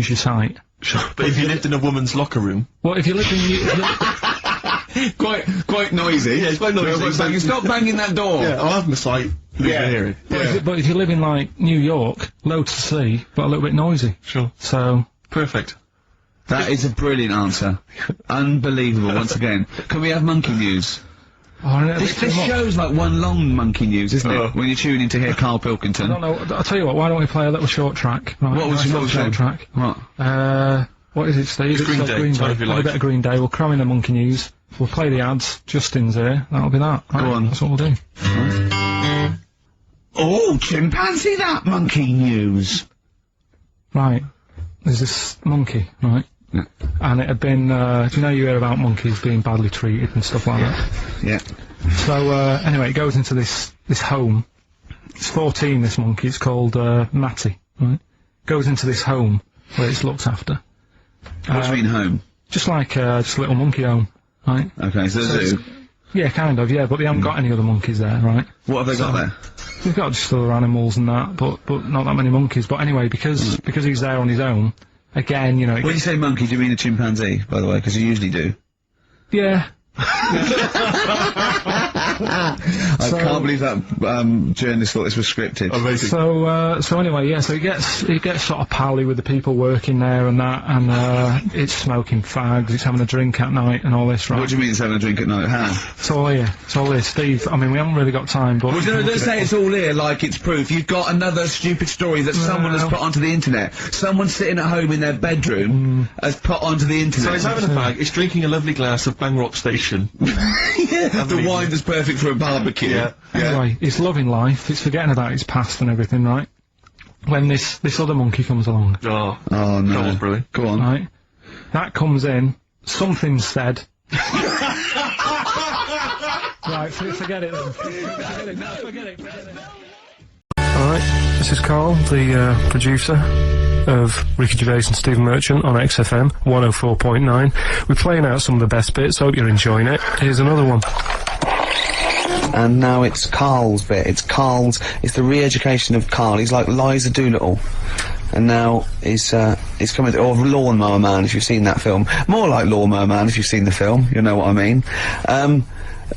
sight. Sure. But if you lived in a woman's locker room... Well, if you lived in... Quite noisy. Yeah, it's quite noisy. Stop banging that door. Yeah, I'll have my sight, lose my hearing. But if you live in, like, New York, low to sea, but a little bit noisy. Sure. So... Perfect. That is a brilliant answer. Unbelievable, once again. Can we have monkey news? Oh, this show's like one long monkey news, isn't it? When you're tuning to hear Carl Pilkington. I don't know. I'll tell you what, why don't we play a little short track? Right, what was your short track? What? What is it, Steve? It's Green Day. Green Tell Day. if you Play like. a bit of Green Day. We'll cram in the monkey news. We'll play the ads. Justin's here. That'll be that. Right, Go on. That's what we'll do. Oh, chimpanzee that monkey news. Right. There's this monkey, right? Yeah. And it had been, do you know you hear about monkeys being badly treated and stuff like that? Yeah. So, anyway, it goes into this home. It's 14, this monkey. It's called, Matty, right? Goes into this home where it's looked after. What do you mean home? Just like, just a little monkey home, right? Okay, so zoo. Yeah, kind of, yeah, but they haven't got any other monkeys there, right? What have they got there? They've got just other animals and that, but not that many monkeys. But anyway, because he's there on his own, again, When you say monkey, do you mean a chimpanzee, by the way? Because you usually do. Yeah. I can't believe that journalist thought this was scripted. Amazing. So anyway, yeah, so he gets sort of pally with the people working there and that, and it's smoking fags, it's having a drink at night and all this, right? What do you mean it's having a drink at night? How? It's all here, Steve. I mean, we haven't really got time, but... Well, don't say it's all here like it's proof. You've got another stupid story that someone has put onto the internet. Someone sitting at home in their bedroom has put onto the internet. So he's having a fag, he's drinking a lovely glass of Bang Rock Station. The wine that's perfect for a barbecue. Yeah. Anyway, he's loving life, he's forgetting about his past and everything, right? When this other monkey comes along, Oh Oh, no. Go on, Brilliant. Go on. right? That comes in, something's said. Right, forget it then. Forget it. Alright, this is Carl, the producer of Ricky Gervais and Stephen Merchant on XFM 104.9. We're playing out some of the best bits, hope you're enjoying it. Here's another one. And now it's Carl's bit. It's the re-education of Carl. He's like Liza Doolittle. And now he's coming, or Lawnmower Man, if you've seen that film. More like Lawnmower Man, if you've seen the film, you know what I mean.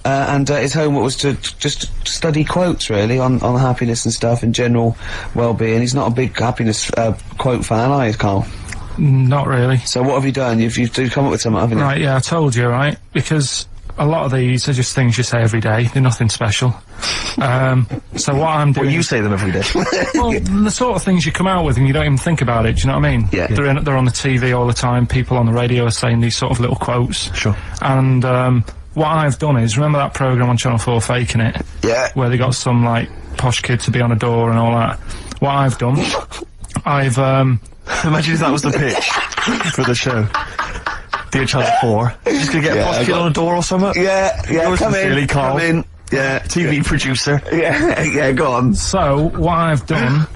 and his homework was to just study quotes, really, on happiness and stuff and general well-being. He's not a big happiness quote fan, are you, Carl? Not really. So what have you done? You've come up with something, haven't you? Right, yeah, I told you, right? Because a lot of these are just things you say every day. They're nothing special. So what I'm doing... Well, you say them every day. Well, the sort of things you come out with and you don't even think about it, do you know what I mean? Yeah. They're on the TV all the time, people on the radio are saying these sort of little quotes. Sure. And, what I've done is, remember that programme on Channel 4, Faking It? Yeah. Where they got some, like, posh kid to be on a door and all that. What I've done, I've, Imagine if that was the pitch for the show. Dear Channel 4. Just gonna get a posh kid on a door or something? Yeah, come in, Carl. come in. Yeah, TV producer. yeah, go on. So, what I've done,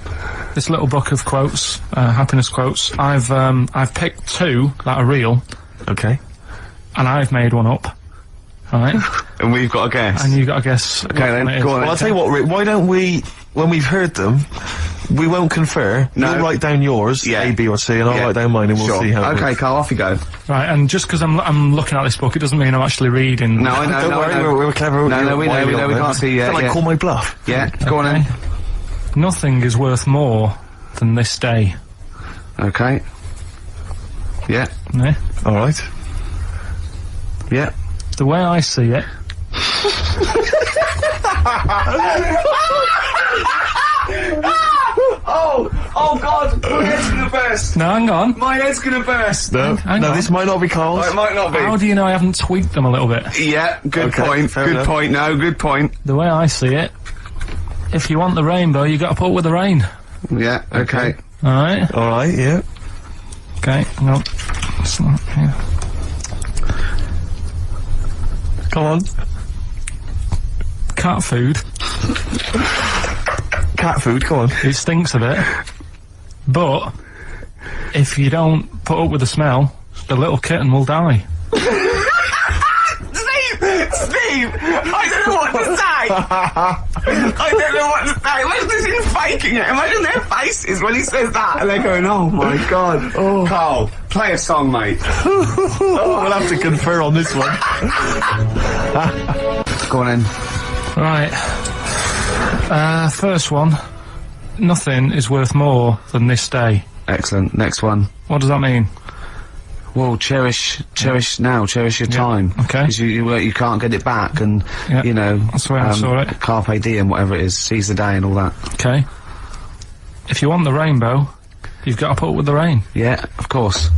this little book of quotes, happiness quotes, I've picked 2 that are real, Okay. and I've made one up. Right? And we've got a guess. And you've got to guess. Okay, then, go on. Well, I'll tell you what, Rick, why don't we, when we've heard them, we won't confer. No. You'll write down yours, A, B, or C, and I'll write down mine, and we'll see how it Okay, works. Carl, off you go. Right, and just because I'm looking at this book, it doesn't mean I'm actually reading. No, I know, Don't worry, I know. we're clever. No, we know, we can't see yet. Like, call my bluff. Yeah, go on Okay. in. Nothing is worth more than this day. Okay. Yeah, Yeah? Alright. yeah. The way I see it, Oh God, my head's gonna burst. no, hang on. My head's gonna burst. No, Hang no, on. this might not be Carl's. It might not be. How do you know I haven't tweaked them a little bit? Yeah, good Okay, point. fair Good enough. point. No, good point. The way I see it, if you want the rainbow, you got to put up with the rain. Yeah. Okay. All right. Alright, yeah. Okay. No. It's not here. Come on. Cat food. Cat food, come on. It stinks a bit, but if you don't put up with the smell, the little kitten will die. Steve, I don't know what to say. I don't know what to say. Imagine this is faking it. Imagine their faces when he says that, and they're going, "Oh my God." Oh, Carl, play a song, mate. We'll have to confer on this one. Go on in. Right. First one. Nothing is worth more than this day. Excellent. Next one. What does that mean? Well, cherish now, cherish your time. okay. Because you can't get it back, and Yeah, you know, that's the way I saw it. Carpe diem, whatever it is, seize the day and all that. Okay. If you want the rainbow, you've got to put up with the rain. Yeah, of course.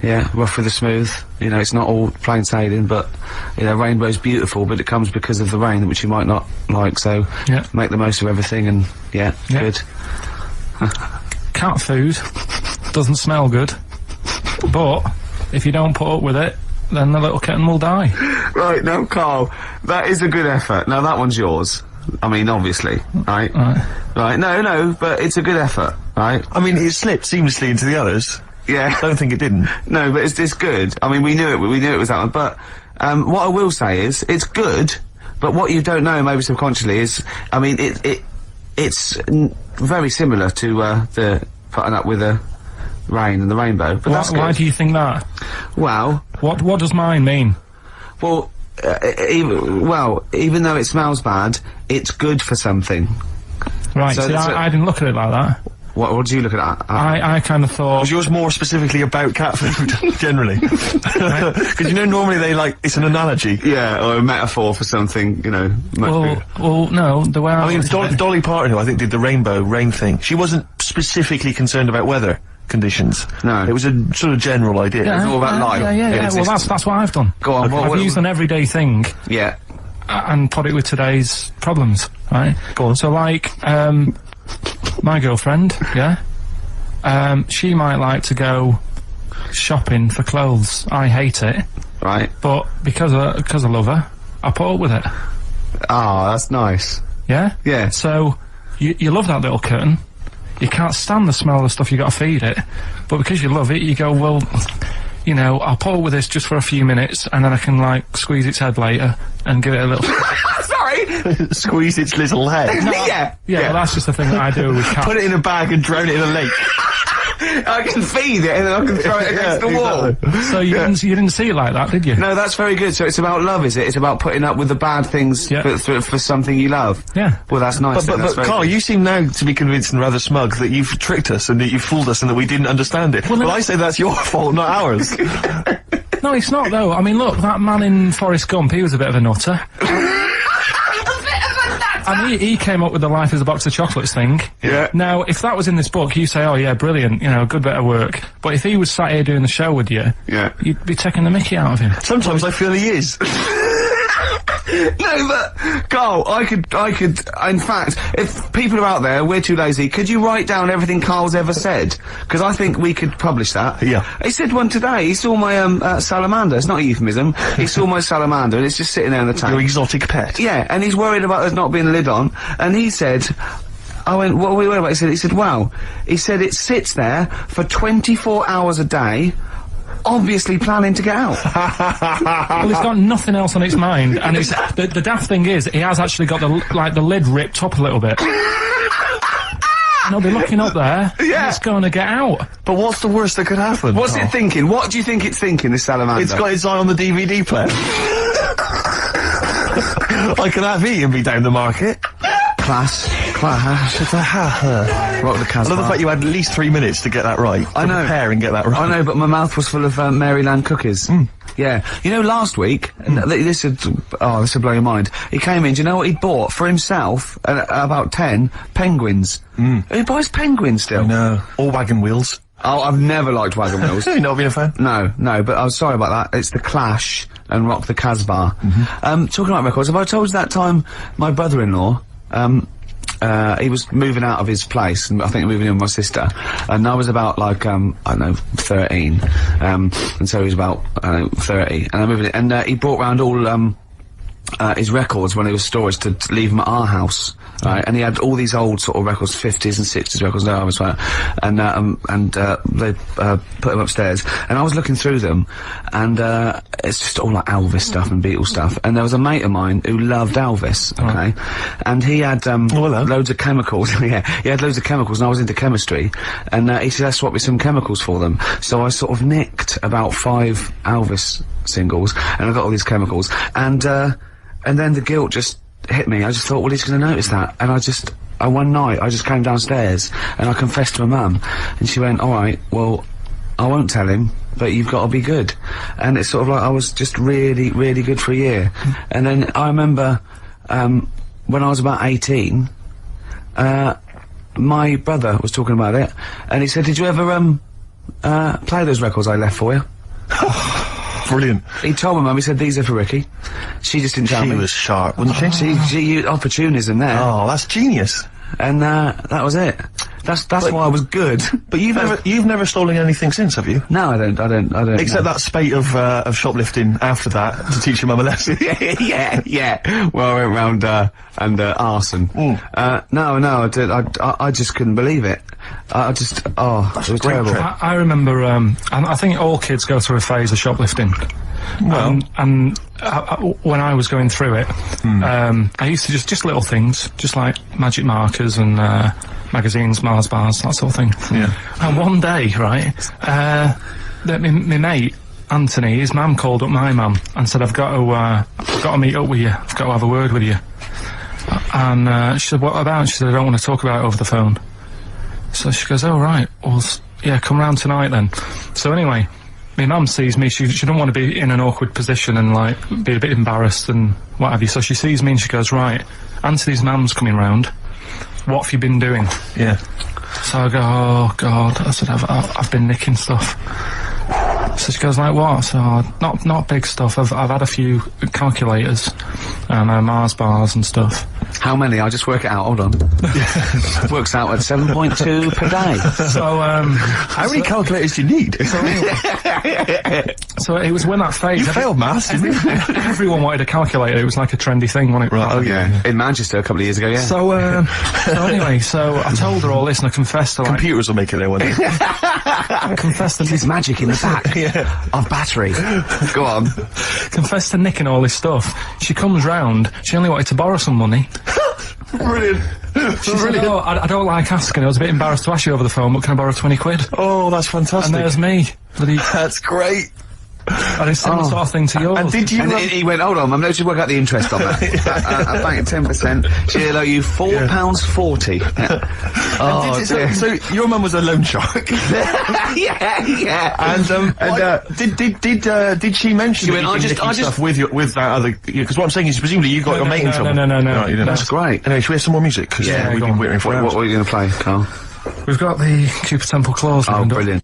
Yeah, rough with the smooth. You know, it's not all plain sailing, but you know, rainbow's beautiful, but it comes because of the rain, which you might not like. So Yeah. make the most of everything, and yeah. Good. Cat food doesn't smell good, but if you don't put up with it, then the little kitten will die. Right, now, Carl, that is a good effort. Now, that one's yours. I mean, obviously, right? Right, no, but it's a good effort, right? I mean, it slipped seamlessly into the others. Yeah. I don't think it didn't. No, but it's good. I mean, we knew it was that one, but, what I will say is, it's good, but what you don't know, maybe subconsciously, is, I mean, it's very similar to, the putting up with the rain and the rainbow, but that's good. Why do you think that? Well, What does mine mean? well, even though it smells bad, it's good for something. Right, So see, that's I didn't look at it like that. What do you look at that? I kind of thought... Was yours more specifically about cat food, generally? Because you know, normally it's an analogy. Yeah, or a metaphor for something, you know, much bigger. Well, no, the way I I mean, looked at it- Dolly Parton, who I think did the rainbow rain thing, she wasn't specifically concerned about weather conditions. No. It was a sort of general idea. It's all about life. Yeah, It well, exists. that's what I've done. Go on, I've used an everyday thing Yeah. and put it with today's problems, right? Go on. So, like, my girlfriend, yeah? She might like to go shopping for clothes. I hate it, Right. but because I love her, I put up with it. Ah, that's nice. Yeah? Yeah. So, you love that little kitten. You can't stand the smell of the stuff you got to feed it, but because you love it, you go, well, you know, I'll put up with this just for a few minutes, and then I can, like, squeeze its head later and give it a little... Sorry! Squeeze its little head. Yeah. Yeah, well, that's just the thing that I do with cats. Put it in a bag and drown it in a lake. I can feed it and then I can throw it against the wall. So you didn't see it like that, did you? No, that's very good. So it's about love, is it? It's about putting up with the bad things for something you love. Yeah. Well, that's nice. But Carl, you seem now to be convinced and rather smug that you've tricked us and that you've fooled us and that we didn't understand it. Well, I say that's your fault, not ours. No, it's not though. I mean, look, that man in Forrest Gump, he was a bit of a nutter. And he came up with the life as a box of chocolates thing. Yeah. Now, if that was in this book, you say, oh yeah, brilliant, you know, good bit of work. But if he was sat here doing the show with you, you'd be taking the mickey out of him. Sometimes I feel he is. No, but Carl, I could. In fact, if people are out there, we're too lazy. Could you write down everything Carl's ever said? Because I think we could publish that. Yeah. He said one today. He saw my salamander. It's not a euphemism. He saw my salamander, and it's just sitting there in the tank. Your exotic pet. Yeah, and he's worried about there not being a lid on. And he said, I went, what are we worried about? He said, wow. He said it sits there for 24 hours a day. Obviously planning to get out. Well, he's got nothing else on his mind, and it's, the daft thing is, he has actually got the lid ripped up a little bit. And he'll be looking up there, and it's going to get out. But what's the worst that could happen? What's it thinking? What do you think it's thinking, this salamander? It's got its eye on the DVD player. I could have he and be down the market. Class. Rock the Casbah. I love the fact you had at least 3 minutes to get that right. I know. Prepare and get that right. I know, but my mouth was full of Maryland cookies. Yeah. You know, last week, this would blow your mind. He came in, do you know what he bought for himself? About 10 penguins. Who buys penguins still? No. Or wagon wheels. Oh, I've never liked wagon wheels. You've not been a fan? No, but I was sorry about that. It's The Clash and Rock the Casbah. Talking about records, have I told you that time my brother-in-law, he was moving out of his place, and I think moving in with my sister, and I was about like, I don't know, 13, and so he was about, 30, and I moved in, and he brought round all, his records when he was storage to leave them at our house, right? And he had all these old sort of records, 50s and 60s records, no, I was right, and they put them upstairs, and I was looking through them, and it's just all like Elvis stuff and Beatles stuff, and there was a mate of mine who loved Elvis, okay, and he had loads of chemicals. Yeah, he had loads of chemicals, and I was into chemistry, and he said, let's swap me some chemicals for them. So I sort of nicked about 5 Elvis singles, and I got all these chemicals, and then the guilt just hit me. I just thought, well, he's going to notice that. And one night, I just came downstairs, and I confessed to my mum, and she went, all right, well, I won't tell him, but you've got to be good. And it's sort of like I was just really, really good for a year. And then I remember, when I was about 18, my brother was talking about it, and he said, did you ever, play those records I left for you? Brilliant. He told my mum, he said, these are for Ricky. She just didn't tell me. She was sharp, wasn't she? She used opportunism there. Oh, that's genius. And, that was it. That's why I was good. But you've never stolen anything since, have you? No, I don't. Except that spate of shoplifting after that to teach your mum a lesson. yeah. Well, I went round, arson. No, I did. I just couldn't believe it. It was terrible. I remember, I think all kids go through a phase of shoplifting. Well, and when I was going through it, I used to just little things, just like magic markers and magazines, Mars bars, that sort of thing. Yeah. And one day, right, my mate Anthony, his mum called up my mum and said, I've got to meet up with you. I've got to have a word with you. And she said, what about? She said, I don't want to talk about it over the phone. So she goes, oh right, well, yeah, come round tonight then. So anyway, my mum sees me, she don't want to be in an awkward position and like be a bit embarrassed and what have you, so she sees me and she goes, right, Anthony's mum's coming round, what have you been doing? Yeah. So I go, oh god, I said, I've been nicking stuff. So she goes, like what? So not big stuff, I've had a few calculators and Mars bars and stuff. How many? I'll just work it out, hold on. Works out at 7.2 per day. So, how many calculators do you need? So it was when that phase... You failed maths, didn't you? Everyone wanted a calculator, it was like a trendy thing, wasn't it? Right, oh yeah. In Manchester a couple of years ago, yeah. So anyway, so I told her all this and I confessed to, like... Computers will make it there one day. I confessed to... There's magic in the back of battery. Go on. Confessed to nicking all this stuff. She comes round, she only wanted to borrow some money. Brilliant. She said, "Oh, I don't like asking. I was a bit embarrassed to ask you over the phone, but can I borrow 20 quid?" Oh, that's fantastic. And there's me. Bloody, That's great. and it's similar sort of thing to yours. And did you? And he went, hold on, I'm going to work out the interest on that. I bank 10%. She'll owe you £4.40. Oh, dear. So your mum was a loan shark. yeah. And did she mention She that went, you've been nicking stuff with that other? Because what I'm saying is, presumably you got your mate in trouble. No. Right, you didn't. That's great. Anyway, should we have some more music? Because Yeah, we've go been on. waiting for What are you going to play, Carl? We've got the Cooper Temple Clause. Oh, lined up. brilliant.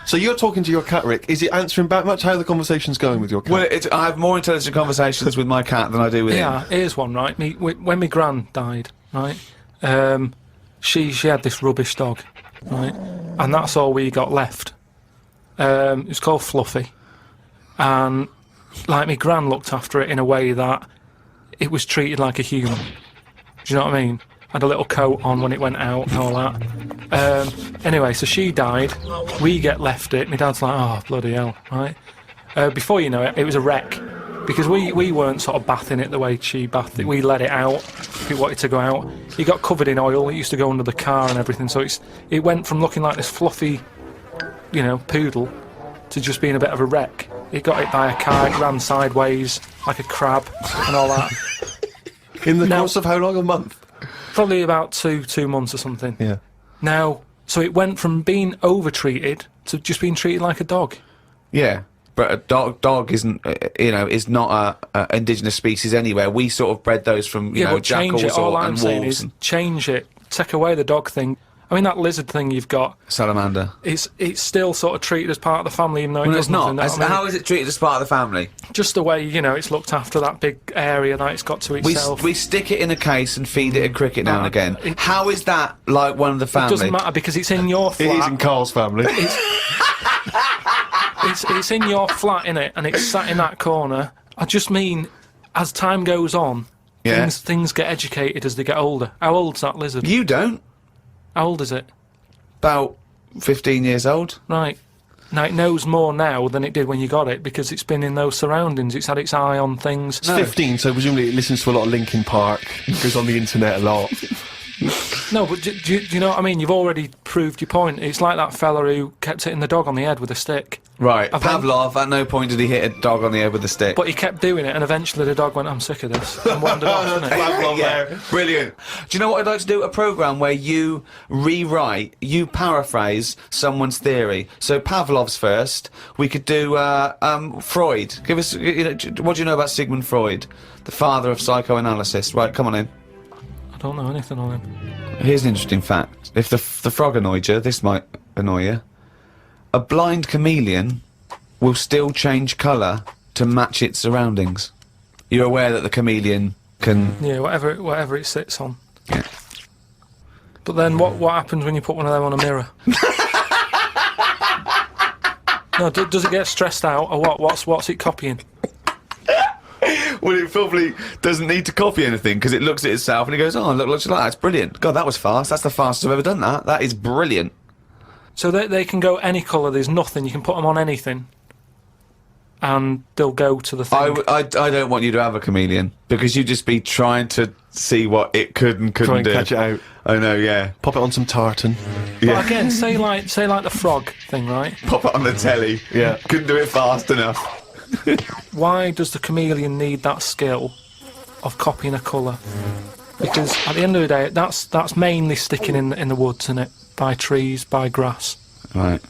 So you're talking to your cat, Rick. Is it answering back much? How are the conversation's going with your cat? Well, I have more intelligent conversations with my cat than I do with him. Yeah, here's one, right? When my gran died, right, she had this rubbish dog, right, and that's all we got left. It was called Fluffy, and like my gran looked after it in a way that it was treated like a human. Do you know what I mean? Had a little coat on when it went out and all that. Anyway, so she died. We get left it. My dad's like, oh, bloody hell, right? Before you know it, it was a wreck. Because we weren't sort of bathing it the way she bathed it. We let it out if it wanted to go out. It got covered in oil. It used to go under the car and everything. So it went from looking like this fluffy, poodle to just being a bit of a wreck. It got hit by a car. It ran sideways like a crab and all that. In the course of how long? A month? Probably about two months or something. Yeah. Now, so it went from being over-treated to just being treated like a dog. Yeah. But a dog isn't, is not a indigenous species anywhere. We sort of bred those from, but change jackals it. All and I'm saying wolves is and change it. Take away the dog thing. I mean, that lizard thing you've got, salamander. it's still sort of treated as part of the family, even though Well, it it's does nothing. not. That- I mean, How is it treated as part of the family? just the way, it's looked after, that big area that it's got to itself. We stick it in a case and feed it a cricket now and again. it- How is that like one of the It family? doesn't matter because it's in your It is flat. in Carl's family. It's in your flat, innit? And it's sat in that corner. I just mean, as time goes on, Yeah. things get educated as they get older. How old's that lizard? You don't. How old is it? About 15 years old. Right. Now, it knows more now than it did when you got it because it's been in those surroundings. It's had its eye on things. It's 15, so presumably it listens to a lot of Linkin Park, goes on the internet a lot. No, but do you know what I mean? You've already proved your point. It's like that fella who kept hitting the dog on the head with a stick. Right. I've had- Pavlov, at no point did he hit a dog on the head with a stick. But he kept doing it, and eventually the dog went, I'm sick of this, and wandered off, didn't it? Yeah, brilliant. Do you know what I'd like to do? A programme where you rewrite, you paraphrase someone's theory. So Pavlov's first. We could do Freud. Give us, what do you know about Sigmund Freud, the father of psychoanalysis? Right, come on in. I don't know anything on him. Here's an interesting fact. If the frog annoyed you, this might annoy you. A blind chameleon will still change colour to match its surroundings. You're aware that the chameleon can... Yeah, whatever it sits on. Yeah. But then what happens when you put one of them on a mirror? No, does it get stressed out, or what? What's it copying? Well, it probably doesn't need to copy anything because it looks at itself and it goes, oh, look, looks like that. It's brilliant. God, that was fast. That's the fastest I've ever done that. That is brilliant. So they can go any colour, there's nothing, you can put them on anything, and they'll go to the thing. I don't want you to have a chameleon because you'd just be trying to see what it could and couldn't Try and do. catch it out. I know, yeah. Pop it on some tartan. But again, say like the frog thing, right? Pop it on the telly. Yeah. Couldn't do it fast enough. Why does the chameleon need that skill of copying a colour? Because at the end of the day, that's mainly sticking in the woods, isn't it? By trees, by grass. Right.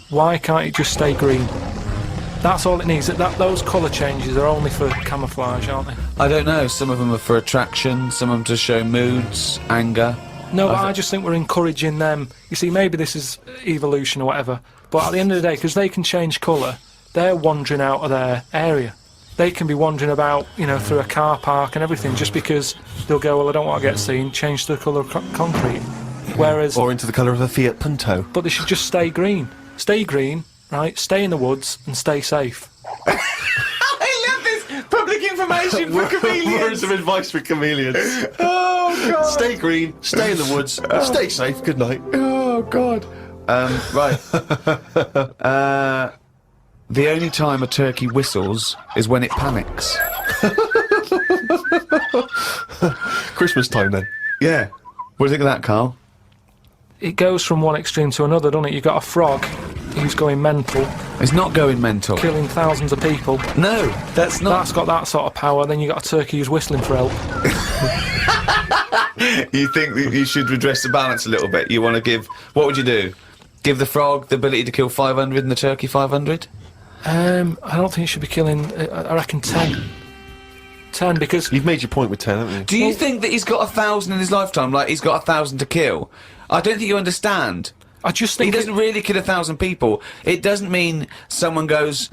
Why can't it just stay green? That's all it needs. Those colour changes are only for camouflage, aren't they? I don't know. Some of them are for attraction, some of them to show moods, anger. No, but I just think we're encouraging them. You see, maybe this is evolution or whatever, but at the end of the day, because they can change colour, they're wandering out of their area. They can be wandering about, through a car park and everything, just because they'll go, well, I don't want to get seen, change the colour of concrete. Whereas... Or into the colour of a Fiat Punto. But they should just stay green. Stay green, right? Stay in the woods and stay safe. I love this public information for chameleons. Words of advice for chameleons. Oh, God. Stay green, stay in the woods, stay safe, good night. Oh, God. Right. The only time a turkey whistles is when it panics. Christmas time then. Yeah. What do you think of that, Carl? It goes from one extreme to another, doesn't it? You've got a frog who's going mental, It's not going mental. killing thousands of people. No, that's not. That's got that sort of power. Then you got a turkey who's whistling for help. You think that you should redress the balance a little bit? You want to give... What would you do? Give the frog the ability to kill 500 and the turkey 500? I don't think you should be killing. I reckon 10. 10 because You've made your point with 10, haven't you? Do you think that he's got 1,000 in his lifetime, like he's got 1,000 to kill? I don't think you understand. I just He think doesn't really kill 1,000 people. It doesn't mean someone goes,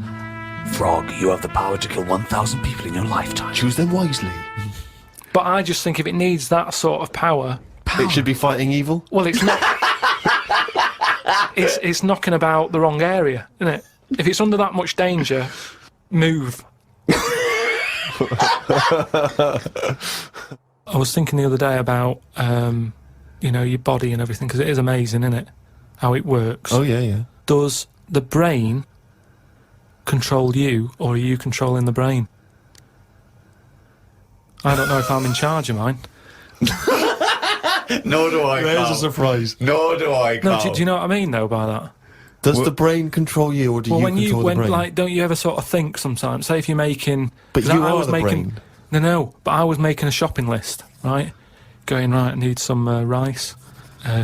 Frog, you have the power to kill 1,000 people in your lifetime. Choose them wisely. But I just think if it needs that sort of power, It should be fighting evil. well, it's not. it's knocking about the wrong area, isn't it? If it's under that much danger, move. I was thinking the other day about, your body and everything, because it is amazing, isn't it? How it works. Oh, yeah. Does the brain control you, or are you controlling the brain? I don't know if I'm in charge of mine. Nor do I, There's a surprise. Nor do I, No, do you know what I mean, though, by that? Does the brain control you, or do you control the brain? Like, don't you ever sort of think sometimes? Say if you're making, But 'cause you I are was the making, brain. No, but I was making a shopping list, right? Going right, I need some rice,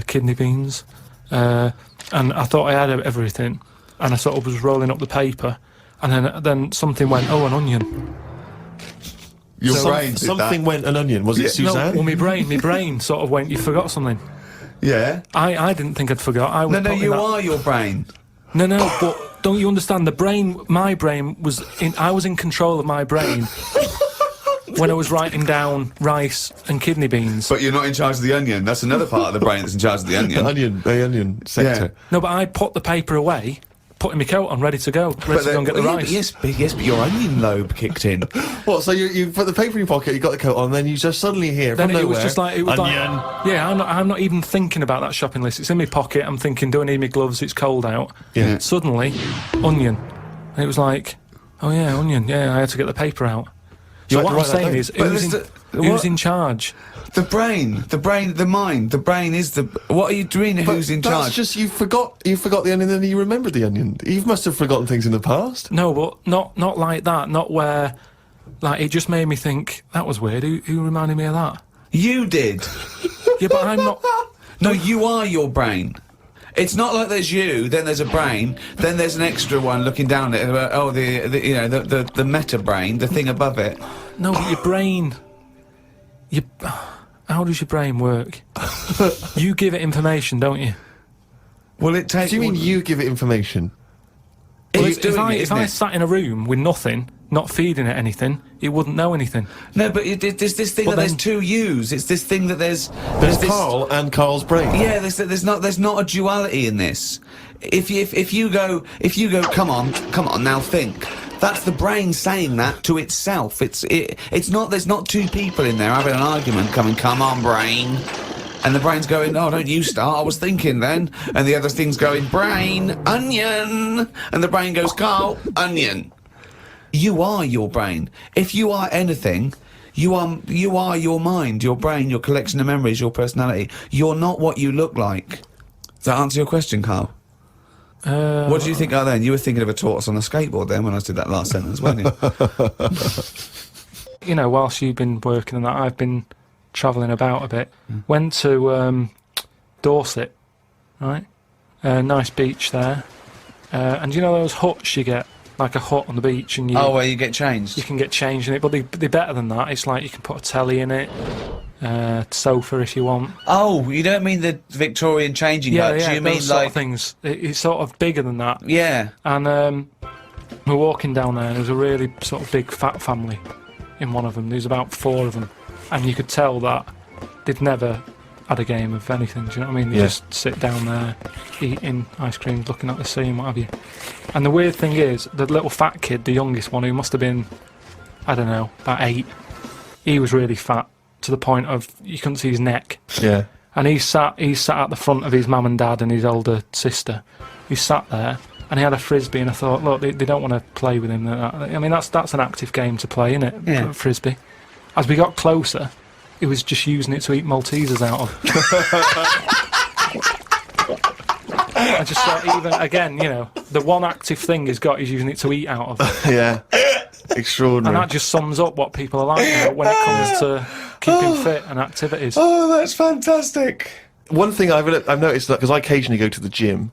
kidney beans, and I thought I had everything, and I sort of was rolling up the paper, and then something went, oh, an onion. Your brain did Something went an onion. Was it No, Suzanne? well, my brain sort of went, you forgot something. Yeah. I didn't think I'd forgot. I was No, putting you that- are your brain. No, but don't you understand? My brain was I was in control of my brain when I was writing down rice and kidney beans. But you're not in charge of the onion. That's another part of the brain that's in charge of the onion. The onion sector. No, but I put the paper away, putting my coat on, ready to go and get the rice. Yes, but your onion lobe kicked in. What, so you put the paper in your pocket, you got the coat on, then you just suddenly hear Then from it nowhere, was just like it was onion. like yeah. I'm not even thinking about that shopping list. It's in my pocket. I'm thinking, do I need my gloves? It's cold out. Yeah. Suddenly, onion, and it was like, oh yeah, onion. Yeah, I had to get the paper out. You So had what to I'm write that saying down. is, But who's there's who's what? in charge? The brain, the mind. The brain is the... What are you doing? But Who's in that's charge? just, you forgot the onion, and then you remembered the onion. You must have forgotten things in the past. No, but not like that. Not where, like, it just made me think that was weird. Who reminded me of that? You did. Yeah, but I'm not. No, you are your brain. It's not like there's you, then there's a brain, then there's an extra one looking down at it. Oh, the meta brain, the thing above it. No, but your brain. How does your brain work? You give it information, don't you? Well, it takes. Do you mean you give it information? It's doing it, if isn't I it? sat in a room with nothing, not feeding it anything, it wouldn't know anything. No, but there's this thing But that there's then- two yous. It's this thing that there's There's this. Carl and Carl's brain. Yeah, there's not a duality in this. If you go, come on, now think. That's the brain saying that to itself. It's not. There's not two people in there having an argument. Come on, brain. And the brain's going, oh, don't you start, I was thinking then. And the other thing's going, brain, onion. And the brain goes, Carl, onion. You are your brain. If you are anything, you are your mind, your brain, your collection of memories, your personality. You're not what you look like. Does that answer your question, Carl? What do you think then? You were thinking of a tortoise on a skateboard then when I did that last sentence, weren't you? You know, whilst you've been working on that, I've been travelling about a bit. Went to Dorset, right? Nice beach there. And you know those huts you get? Like a hut on the beach, and you... Oh, where you get changed? You can get changed in it, but they're better than that. It's like you can put a telly in it, sofa if you want. Oh, you don't mean the Victorian changing huts, you mean those sort like... of things. It's sort of bigger than that. Yeah. And we're walking down there, and there was a really sort of big fat family in one of them. There's about 4 of them, and you could tell that they'd never had a game of anything. Do you know what I mean? They just sit down there, eating ice cream, looking at the sea and what have you. And the weird thing is, the little fat kid, the youngest one, who must have been, I don't know, about 8, he was really fat to the point of you couldn't see his neck. Yeah. And he sat at the front of his mum and dad and his older sister. He sat there, and he had a frisbee, and I thought, look, they don't want to play with him. I mean, that's an active game to play, isn't it? Yeah. Frisbee. As we got closer, he was just using it to eat Maltesers out of. I just thought, even again, you know, the one active thing he's got is using it to eat out of, Yeah. Extraordinary. and that just sums up what people are like, you know, when it comes to keeping fit and activities. Oh, that's fantastic. One thing I've noticed, that because I occasionally go to the gym,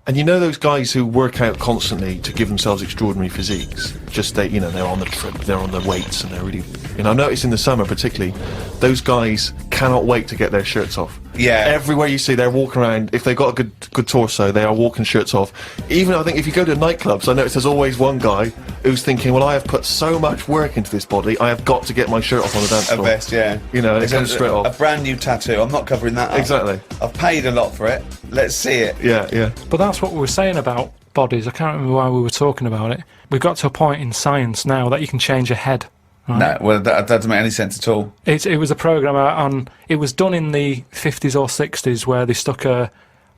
and you know those guys who work out constantly to give themselves extraordinary physiques. Just they're on the trip, they're on the weights, and they're really. You know, I've noticed in the summer particularly, those guys cannot wait to get their shirts off. Yeah. Everywhere you see, they're walking around. If they've got a good torso, they are walking shirts off. Even I think if you go to nightclubs, I notice there's always one guy who's thinking, well, I have put so much work into this body, I have got to get my shirt off on the dance A floor. vest, yeah. You know, and it comes straight A off. brand new tattoo. I'm not covering that up. Exactly. I've paid a lot for it. Let's see it. Yeah, yeah. But that's what we were saying about bodies. I can't remember why we were talking about it. We've got to a point in science now that you can change your head. Right? No, well, that doesn't make any sense at all. It was a program on. It was done in the 50s or 60s where they stuck a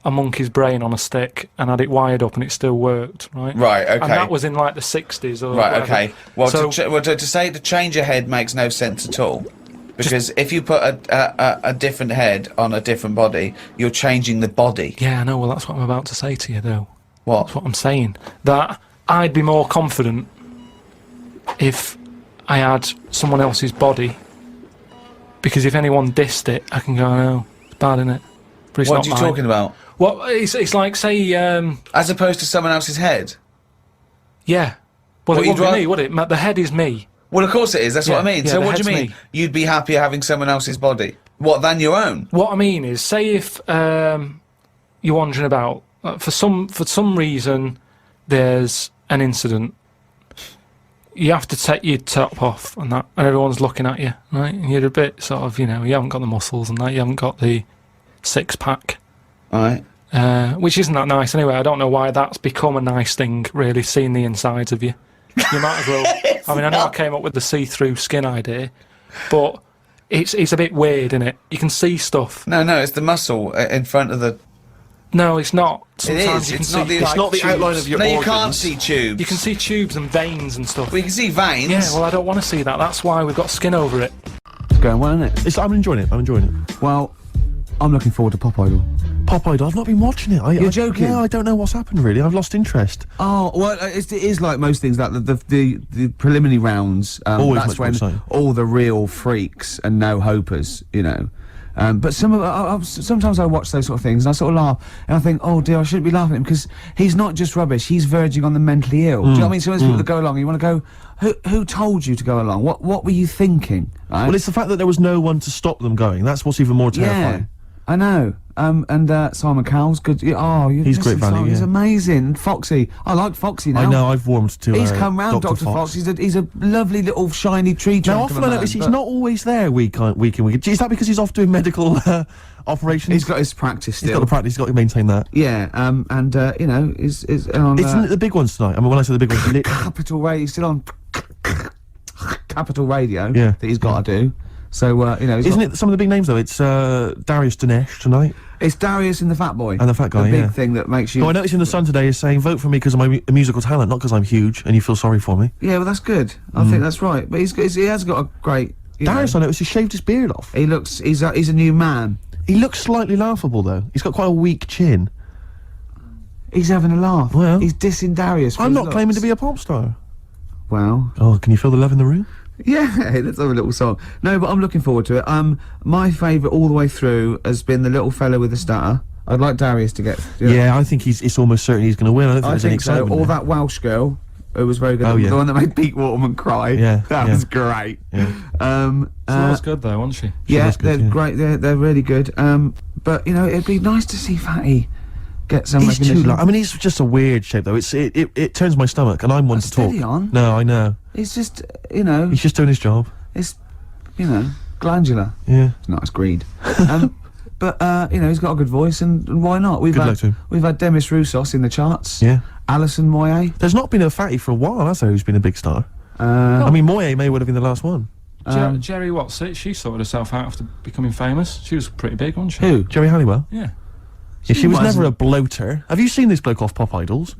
monkey's brain on a stick and had it wired up and it still worked. Right. Right. Okay. And that was in like the 60s or Right. whatever. Okay. Well, So- to say to change your head makes no sense at all. Because if you put a different head on a different body, you're changing the body. Yeah, I know. Well, that's what I'm about to say to you, though. What? That's what I'm saying. That I'd be more confident if I had someone else's body, because if anyone dissed it, I can go, no, it's bad, innit? But it's What not are you mine. talking about? Well, it's like, say, As opposed to someone else's head? yeah. Well, What, it you'd wouldn't be rather- me, would it? The head is me. Well, of course it is. That's what I Yeah, mean. yeah, So the what do you head's mean? me. You'd be happier having someone else's body? What, than your own? What I mean is, say if you're wandering about, for some reason, there's an incident. You have to take your top off and that, and everyone's looking at you, right? And you're a bit sort of, you know, you haven't got the muscles and that, you haven't got the six-pack, All right. which isn't that nice anyway. I don't know why that's become a nice thing, really, seeing the insides of you. You might as well. I mean, I know I came up with the see-through skin idea, but it's a bit weird, isn't it? You can see stuff. No, it's the muscle in front of the... No, it's not. It is. Sometimes you can It's see, not the- It's like, not the tubes. outline of your No, you organs. can't see tubes. You can see tubes and veins and stuff. We can see veins. Yeah, well, I don't want to see that. That's why we've got skin over it. It's going well, isn't it? I'm enjoying it. I'm enjoying it. Well, I'm looking forward to Pop Idol. Pop Idol. I've not been watching it. You're joking? Yeah, I don't know what's happened really. I've lost interest. Oh, well, it is like most things, like the preliminary rounds, Always that's much more when exciting. all the real freaks and no-hopers, you know. But sometimes I watch those sort of things and I sort of laugh and I think, oh dear, I shouldn't be laughing at him because he's not just rubbish, he's verging on the mentally ill. Do you know what I mean? So there's people that go along, you want to go, who told you to go along? What were you thinking? Right? Well, it's the fact that there was no one to stop them going. That's what's even more terrifying. Yeah, I know. And Simon Cowell's good. He's great value, He's yeah. amazing. Foxy, I like Foxy now. I know. I've warmed to. He's come round, Dr. Fox. He's a lovely little shiny tree trunk. Now, of often a I man, notice he's but not always there week in, week. Is that because he's off doing medical operations? He's got his practice still. He's got the practice. He's got to maintain that. Yeah, and you know, is on Isn't it the big ones tonight? I mean, when I say the big ones, Capital Radio. He's still on Capital Radio. Yeah. That he's got to do. So you know, isn't it some of the big names though? It's Darius Dinesh tonight. It's Darius and the Fat Boy. And the Fat Guy, the big yeah. thing that makes you. Oh, I noticed in the Sun today is saying vote for me because of my musical talent, not because I'm huge and you feel sorry for me. Yeah, well, that's good. I think that's right. But he has got a great. Darius, I noticed, he shaved his beard off. He looks. He's a new man. He looks slightly laughable though. He's got quite a weak chin. He's having a laugh. Well, he's dissing Darius. I'm not claiming to be a pop star. Well. Oh, can you feel the love in the room? Yeah, let's have a little song. No, but I'm looking forward to it. My favourite all the way through has been the little fella with the stutter. I'd like Darius to get. Yeah, I think it's almost certain he's going to win. I don't think I there's any think so. excitement Or there. that Welsh girl who was very good. Oh, yeah. The one that made Pete Waterman cry. Yeah, that yeah. was great. Yeah. She was good though, wasn't she? Yeah, was good, they're yeah. great. They're really good. But you know, it'd be nice to see Fatty get some He's too recognition. I mean, he's just a weird shape though. It turns my stomach, and I'm one to talk. steady on. No, I know. It's just, you know, He's just doing his job. it's, you know, glandular. Yeah. It's not as greed. But you know, he's got a good voice, and why not? We've Good luck to him. We've had Demis Roussos in the charts. Yeah. Alison Moyet. There's not been a fatty for a while, has there? Who's been a big star? I mean, Moye may well have been the last one. Jerry Watts, she sorted herself out after becoming famous. She was pretty big, wasn't she? Who? Jerry Halliwell. Yeah. Yeah, she was wasn't. never a bloater. Have you seen this bloke off Pop Idols?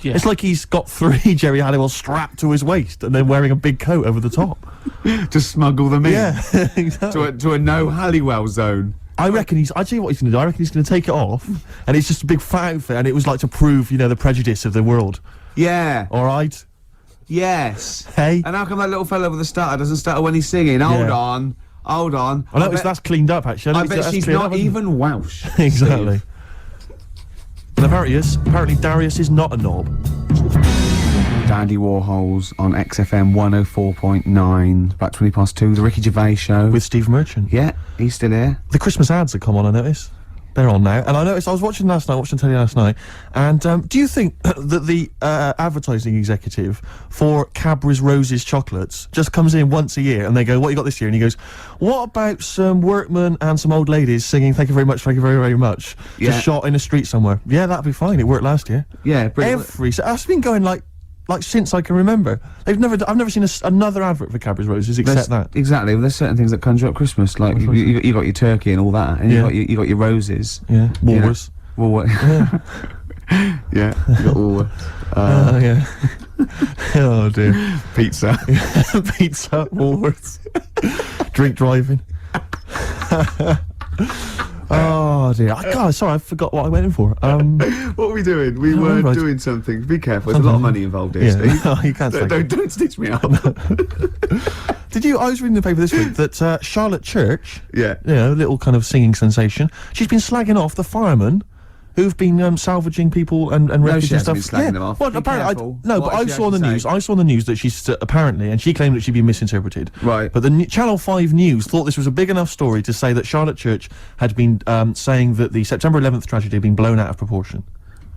Yeah. It's like he's got 3 Jerry Halliwell strapped to his waist and then wearing a big coat over the top. To smuggle them in. Yeah, exactly. To a no Halliwell zone. I reckon I tell you what he's going to do. I reckon he's going to take it off, and it's just a big fat outfit, and it was like to prove, the prejudice of the world. Yeah. All right. Yes. Hey. And how come that little fella with the stutter doesn't stutter when he's singing? Hold on. Hold on. I noticed that's cleaned up, actually. I bet she's not even Welsh. Exactly. And apparently Darius is not a knob. Dandy Warhols on XFM 104.9. About 20 past 2. The Ricky Gervais Show. With Steve Merchant. Yeah, he's still here. The Christmas ads have come on, I notice. They're on now. And I noticed, I was watching telly last night, and do you think that the advertising executive for Cadbury's Roses chocolates just comes in once a year and they go, what you got this year? And he goes, what about some workmen and some old ladies singing thank you very much, very much, Yeah. just shot in a street somewhere? Yeah, that'd be fine. It worked last year. Yeah, brilliant. That's been going like since I can remember. I've never seen another advert for Cadbury's Roses except that. Exactly. Well, there's certain things that conjure up Christmas, like you got your turkey and all that, and Yeah. you got your roses. Yeah, Woolworths. Woolworths. Yeah, you got Woolworths. Oh, yeah. Oh, dear. Pizza. Pizza, Woolworths. Drink driving. Oh, dear. Sorry, I forgot what I went in for. What were we doing? We were right. doing something. Be careful. There's a lot of money involved here, Steve. Oh, you can't say. Don't stitch me up. I was reading the paper this week that Charlotte Church, Yeah. Little kind of singing sensation, she's been slagging off the firemen who've been salvaging people and wreckage she and hasn't stuff. been slagging them off. Well, Be apparently, careful. but What I has she saw on the had to news. say? I saw on the news that she's apparently, and she claimed that she'd been misinterpreted. Right. But the Channel 5 News thought this was a big enough story to say that Charlotte Church had been saying that the September 11th tragedy had been blown out of proportion.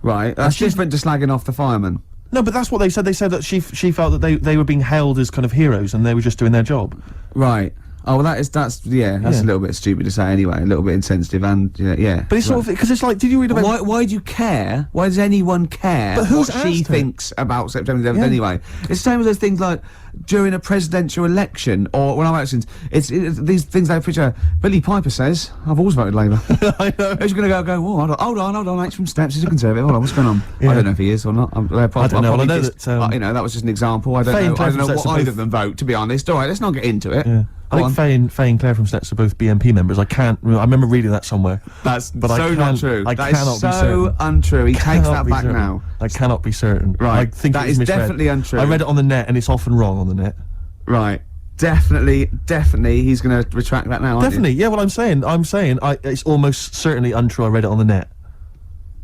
Right. That's different to slagging off the firemen. No, but that's what they said. They said that she felt that they were being hailed as kind of heroes and they were just doing their job. Right. Oh, well, that's a little bit stupid to say anyway, a little bit insensitive, and yeah. But it's sort of because it's like, did you read about? Why do you care? Why does anyone care But who's what she asked her? thinks about September 11th Yeah. anyway? It's the same as those things like during a presidential election or when I'm elections. It's these things they preach. Billy Piper says, "I've always voted Labour." I know. Who's going to go? Oh, hold on. H from Steps is a Conservative. Hold on, what's going on? Yeah. I don't know if he is or not. I don't know. I know that, that was just an example. I don't Faye and know. Claire I don't know from what Steps are either both- of them vote. To be honest, all right, let's not get into it. Yeah. I Go think Faye and Claire from Steps are both BNP members. I remember reading that somewhere. That's But I so not can't- true. I That is cannot be so certain. untrue. He takes Cannot that be back certain. now. I cannot be certain. Right. I think That it was is misread. definitely untrue. I read it on the net and it's often wrong on the net. Right. Definitely, he's going to retract that now, aren't Definitely, yeah. Well, I'm saying it's almost certainly untrue. I read it on the net. you?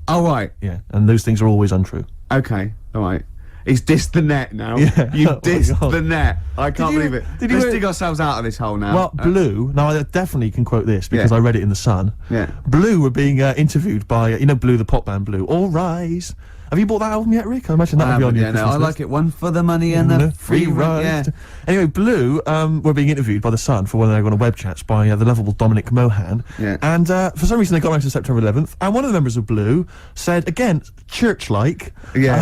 Oh, right. Yeah, and those things are always untrue. Okay. All right. He's dissed the net now. Yeah. You've Oh my dissed God. the net. I can't you- believe it. did you Let's hear- dig ourselves out of this hole now. Well, Blue. Now I definitely can quote this because Yeah. I read it in the Sun. Yeah. Blue were being interviewed by Blue, the pop band Blue. All Rise. Have you bought that album yet, Rick? I imagine that would be on your yeah, no, Christmas I list. like it. One for the money and a free ride. Yeah. Anyway, Blue were being interviewed by The Sun for one of their on a web chats by the lovable Dominic Mohan. Yeah. And for some reason they got around to September 11th, and one of the members of Blue said, again, church-like, Yeah.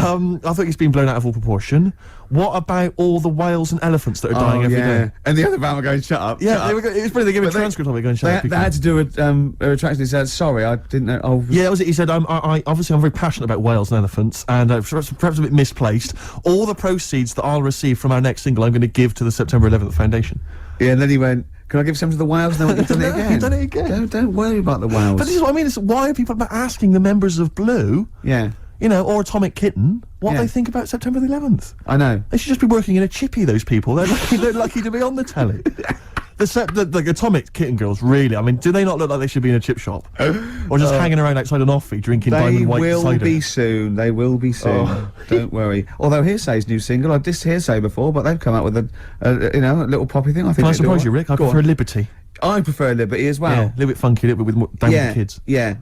I think it's been blown out of all proportion. What about all the whales and elephants that are dying every day? And the other band were going, shut up. Yeah, shut up. it was brilliant. They gave a But they- transcript of it going, shut up, They people. had to do a retraction. He said, sorry, I didn't know. Oh, Yeah, that was it. He said, I obviously I'm very passionate about whales and elephants, and perhaps a bit misplaced. All the proceeds that I'll receive from our next single, I'm going to give to the September 11th Foundation. Yeah, and then he went, can I give some to the whales? And then you've done it No, again. you've done it again. Don't worry about the whales. But this is what I mean. It's why are people asking the members of Blue, Yeah, or Atomic Kitten, what Yeah. they think about September the 11th? I know. They should just be working in a chippy. Those people, they're lucky to be on the telly. The Atomic Kitten girls, really. I mean, do they not look like they should be in a chip shop, or just hanging around outside an offie drinking They diamond white will cider? be soon. They will be soon. Oh. Don't worry. Although Hearsay's new single, I dissed Hearsay before, but they've come out with a little poppy thing. I think. Can I they do surprise all you, right. Rick? I Go prefer on. Liberty. I prefer Liberty as well. Yeah, a little bit funky, a little bit with down with the kids. Yeah.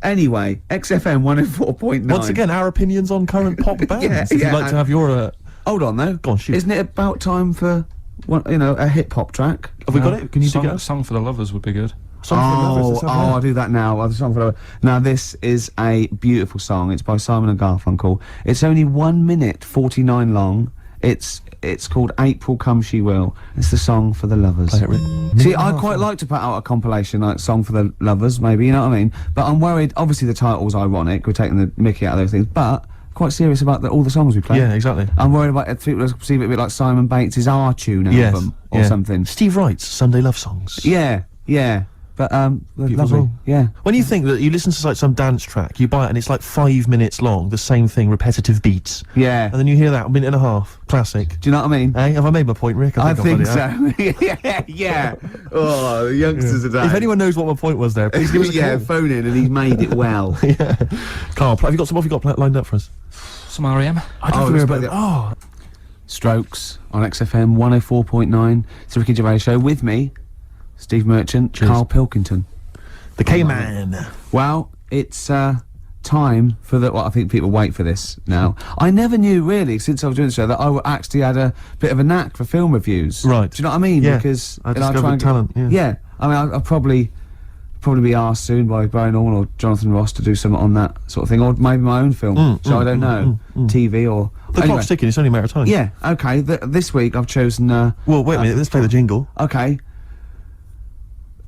Anyway, XFM 104.9. Once again, our opinions on current pop bands. Yeah, if you'd yeah, like to have your, Hold on though. Go on, shoot. Isn't it about time for a hip hop track? have we got it? Can you dig it up? Song for the Lovers would be good. Song for Lovers, let's have that. I'll do that now. I'll do Song for the Lovers. Now, this is a beautiful song. It's by Simon and Garfunkel. It's only 1 minute 49 long. It's called April Come She Will. It's the song for the lovers. Play it, Rick. See, I'd quite like to put out a compilation like Song for the Lovers, maybe, you know what I mean? But I'm worried, obviously the title's ironic, we're taking the mickey out of those things, but quite serious about all the songs we play. Yeah, exactly. I'm worried about if people perceive it a bit like Simon Bates' R Tune Yes, album or yeah. something. Steve Wright's Sunday Love Songs. Yeah, yeah. But they're Beautiful lovely. song. Yeah. When you think that you listen to like some dance track, you buy it and it's like 5 minutes long, the same thing, repetitive beats. Yeah. And then you hear that, a minute and a half, classic. Do you know what I mean? Hey, have I made my point, Rick? I I've think done it, so. yeah. Oh, the youngsters today. If anyone knows what my point was there, please give us a yeah, call. phone in and he's made it well. Yeah. Carl, have you got what have you got lined up for us? Some R.E.M. I don't let's remember play about the- Strokes on XFM 104.9. It's the Ricky Gervais Show with me, Steve Merchant, Carl Pilkington. The K-Man. Well, it's time for the. Well, I think people wait for this now. I never knew really since I was doing the show that I actually had a bit of a knack for film reviews. Right. Do you know what I mean? Yeah. Because I you know, discovered try and get- talent, yeah. I mean, I'll probably be asked soon by Brian Orwell or Jonathan Ross to do something on that sort of thing, or maybe my own film. So I don't know, TV or. The clock's ticking, it's only a matter of time. Yeah. Okay. This week I've chosen. Well, wait a minute, let's play the jingle. Okay.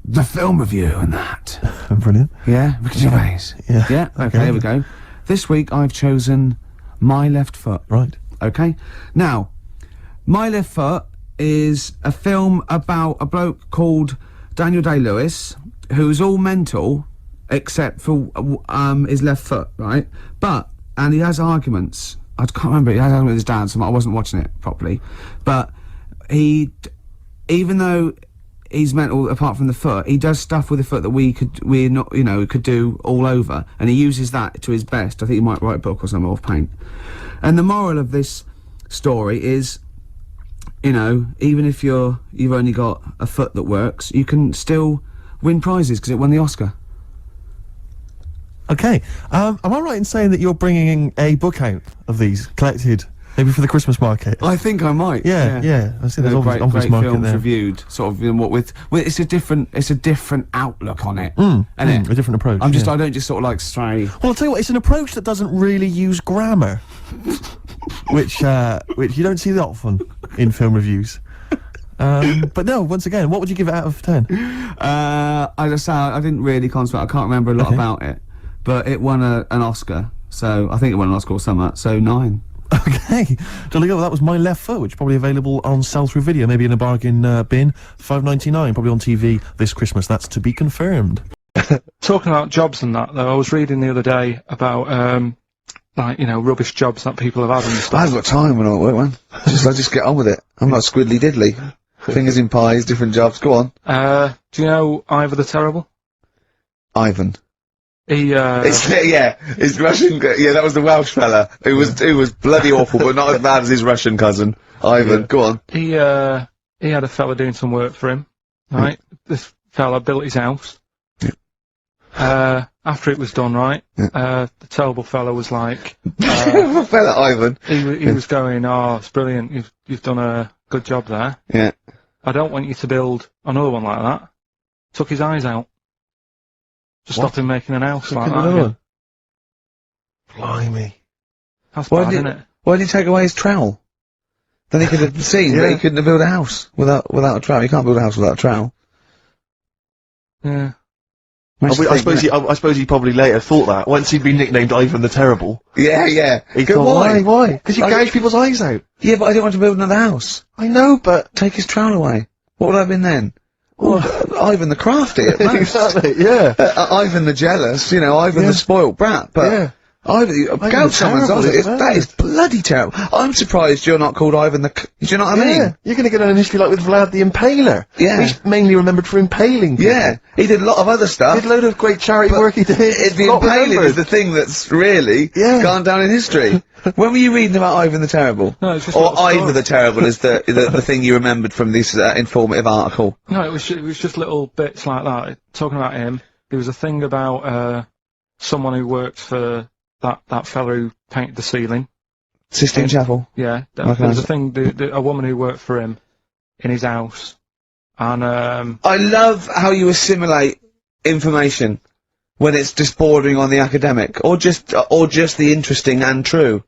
The film review and that. Brilliant. Yeah, Ricky Gervais. Yeah. Yeah, okay, here we go. This week I've chosen My Left Foot. Right. Okay. Now, My Left Foot is a film about a bloke called Daniel Day-Lewis, who's all mental except for his left foot, right? And he has arguments. I can't remember, he has arguments with his dad, so I wasn't watching it properly. But even though he's mental apart from the foot, he does stuff with the foot that we could do all over, and he uses that to his best. I think he might write a book or something off paint. And the moral of this story is, even if you've only got a foot that works, you can still win prizes because it won the Oscar. Okay. Am I right in saying that you're bringing a book out of these collected, maybe for the Christmas market? I think I might. Yeah. I see there's Great obvious market films there. reviewed, sort of, with it's a different outlook on it, A innit? different approach. I yeah. don't just sort of like stray. Well, I'll tell you what, it's an approach that doesn't really use grammar, which you don't see that often in film reviews. But no, once again, what would you give it out of 10? I just say I didn't really concentrate. I can't remember a lot about it, but it won an Oscar. So I think it won an Oscar or something. So 9. Okay, jolly good. Well, that was My Left Foot, which is probably available on sell-through video, maybe in a bargain bin. $5.99, probably on TV this Christmas. That's to be confirmed. Talking about jobs and that, though, I was reading the other day about, rubbish jobs that people have had and stuff. I haven't got time when I'm at work, man. I just get on with it. I'm not squiddly diddly. Fingers in pies, different jobs. Go on. Do you know Ivor the Terrible? Ivan. He, His Russian, that was the Welsh fella, who was bloody awful, but not as bad as his Russian cousin. Ivan, go on. He had a fella doing some work for him, right? This fella built his house. After it was done, right, the terrible fella was like, Terrible fella, Ivan. he was going, oh, it's brilliant, you've done a good job there. Yeah. I don't want you to build another one like that. Took his eyes out. Just stopped him making an house like that again. Blimey. That's bad, isn't it? Why did he take away his trowel? Then he could have seen that he couldn't have built a house without a trowel. You can't build a house without a trowel. Yeah. I suppose he probably later thought that, once he'd been nicknamed Ivan the Terrible. Yeah. He thought, why? Because you gouge people's eyes out. Yeah, but I didn't want to build another house. I know, but... Take his trowel away. What would I have been then? Ivan the Crafty at most. Exactly, yeah. Ivan the Jealous, Ivan the Spoilt Brat, but... Yeah. Ivan, go someone's eyes. That is bloody terrible. I'm surprised you're not called Ivan the... Do you know what I mean? Yeah, you're going to get on an history like with Vlad the Impaler. Yeah. He's mainly remembered for impaling people. Yeah, he did a lot of other stuff. He did a load of great charity work he did. The impaling is the thing that's really gone down in history. When were you reading about Ivan the Terrible? No, it's just or Ivan the Terrible is the thing you remembered from this informative article? No, it was just little bits like that. Talking about him, there was a thing about someone who worked for that fella who painted the ceiling. Sistine Chapel? Yeah, there was a thing, a woman who worked for him in his house. And I love how you assimilate information when it's just bordering on the academic, or just the interesting and true.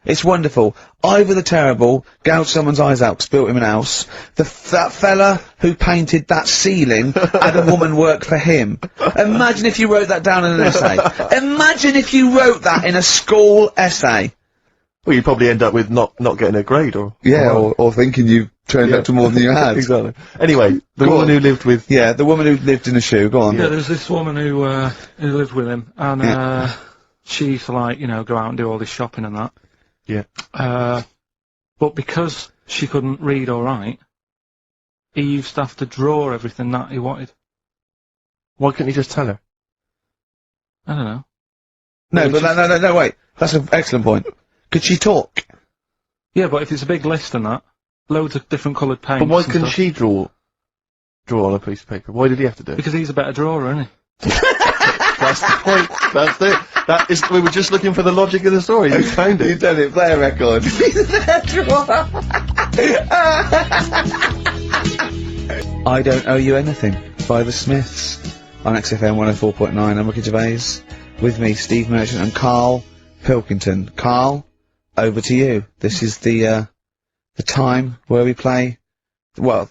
It's wonderful. Ivor the Terrible gouged someone's eyes out 'cause built him an house. That fella who painted that ceiling had a woman work for him. Imagine if you wrote that down in an essay. Imagine if you wrote that in a school essay. Well, you'd probably end up with not getting a grade, or Yeah, or thinking you turned up to more than you had. exactly. Anyway, the Go woman on. who lived with Yeah, the woman who lived in a shoe. Go on. Yeah, there's this woman who lived with him, and she used to, like, you know, go out and do all this shopping and that. Yeah. But because she couldn't read or write, he used to have to draw everything that he wanted. Why couldn't he just tell her? I don't know. No, but no, wait. That's an excellent point. Could she talk? Yeah, but if it's a big list and that, loads of different coloured paints. But why and couldn't stuff. she draw on a piece of paper? Why did he have to do it? Because he's a better drawer, isn't he? That's the point. That's it. That is. We were just looking for the logic of the story. You found it. You've done it. Play a record. I Don't Owe You Anything by the Smiths on XFM 104.9. I'm Ricky Gervais. With me, Steve Merchant and Carl Pilkington. Carl, over to you. This is the time where we play, well,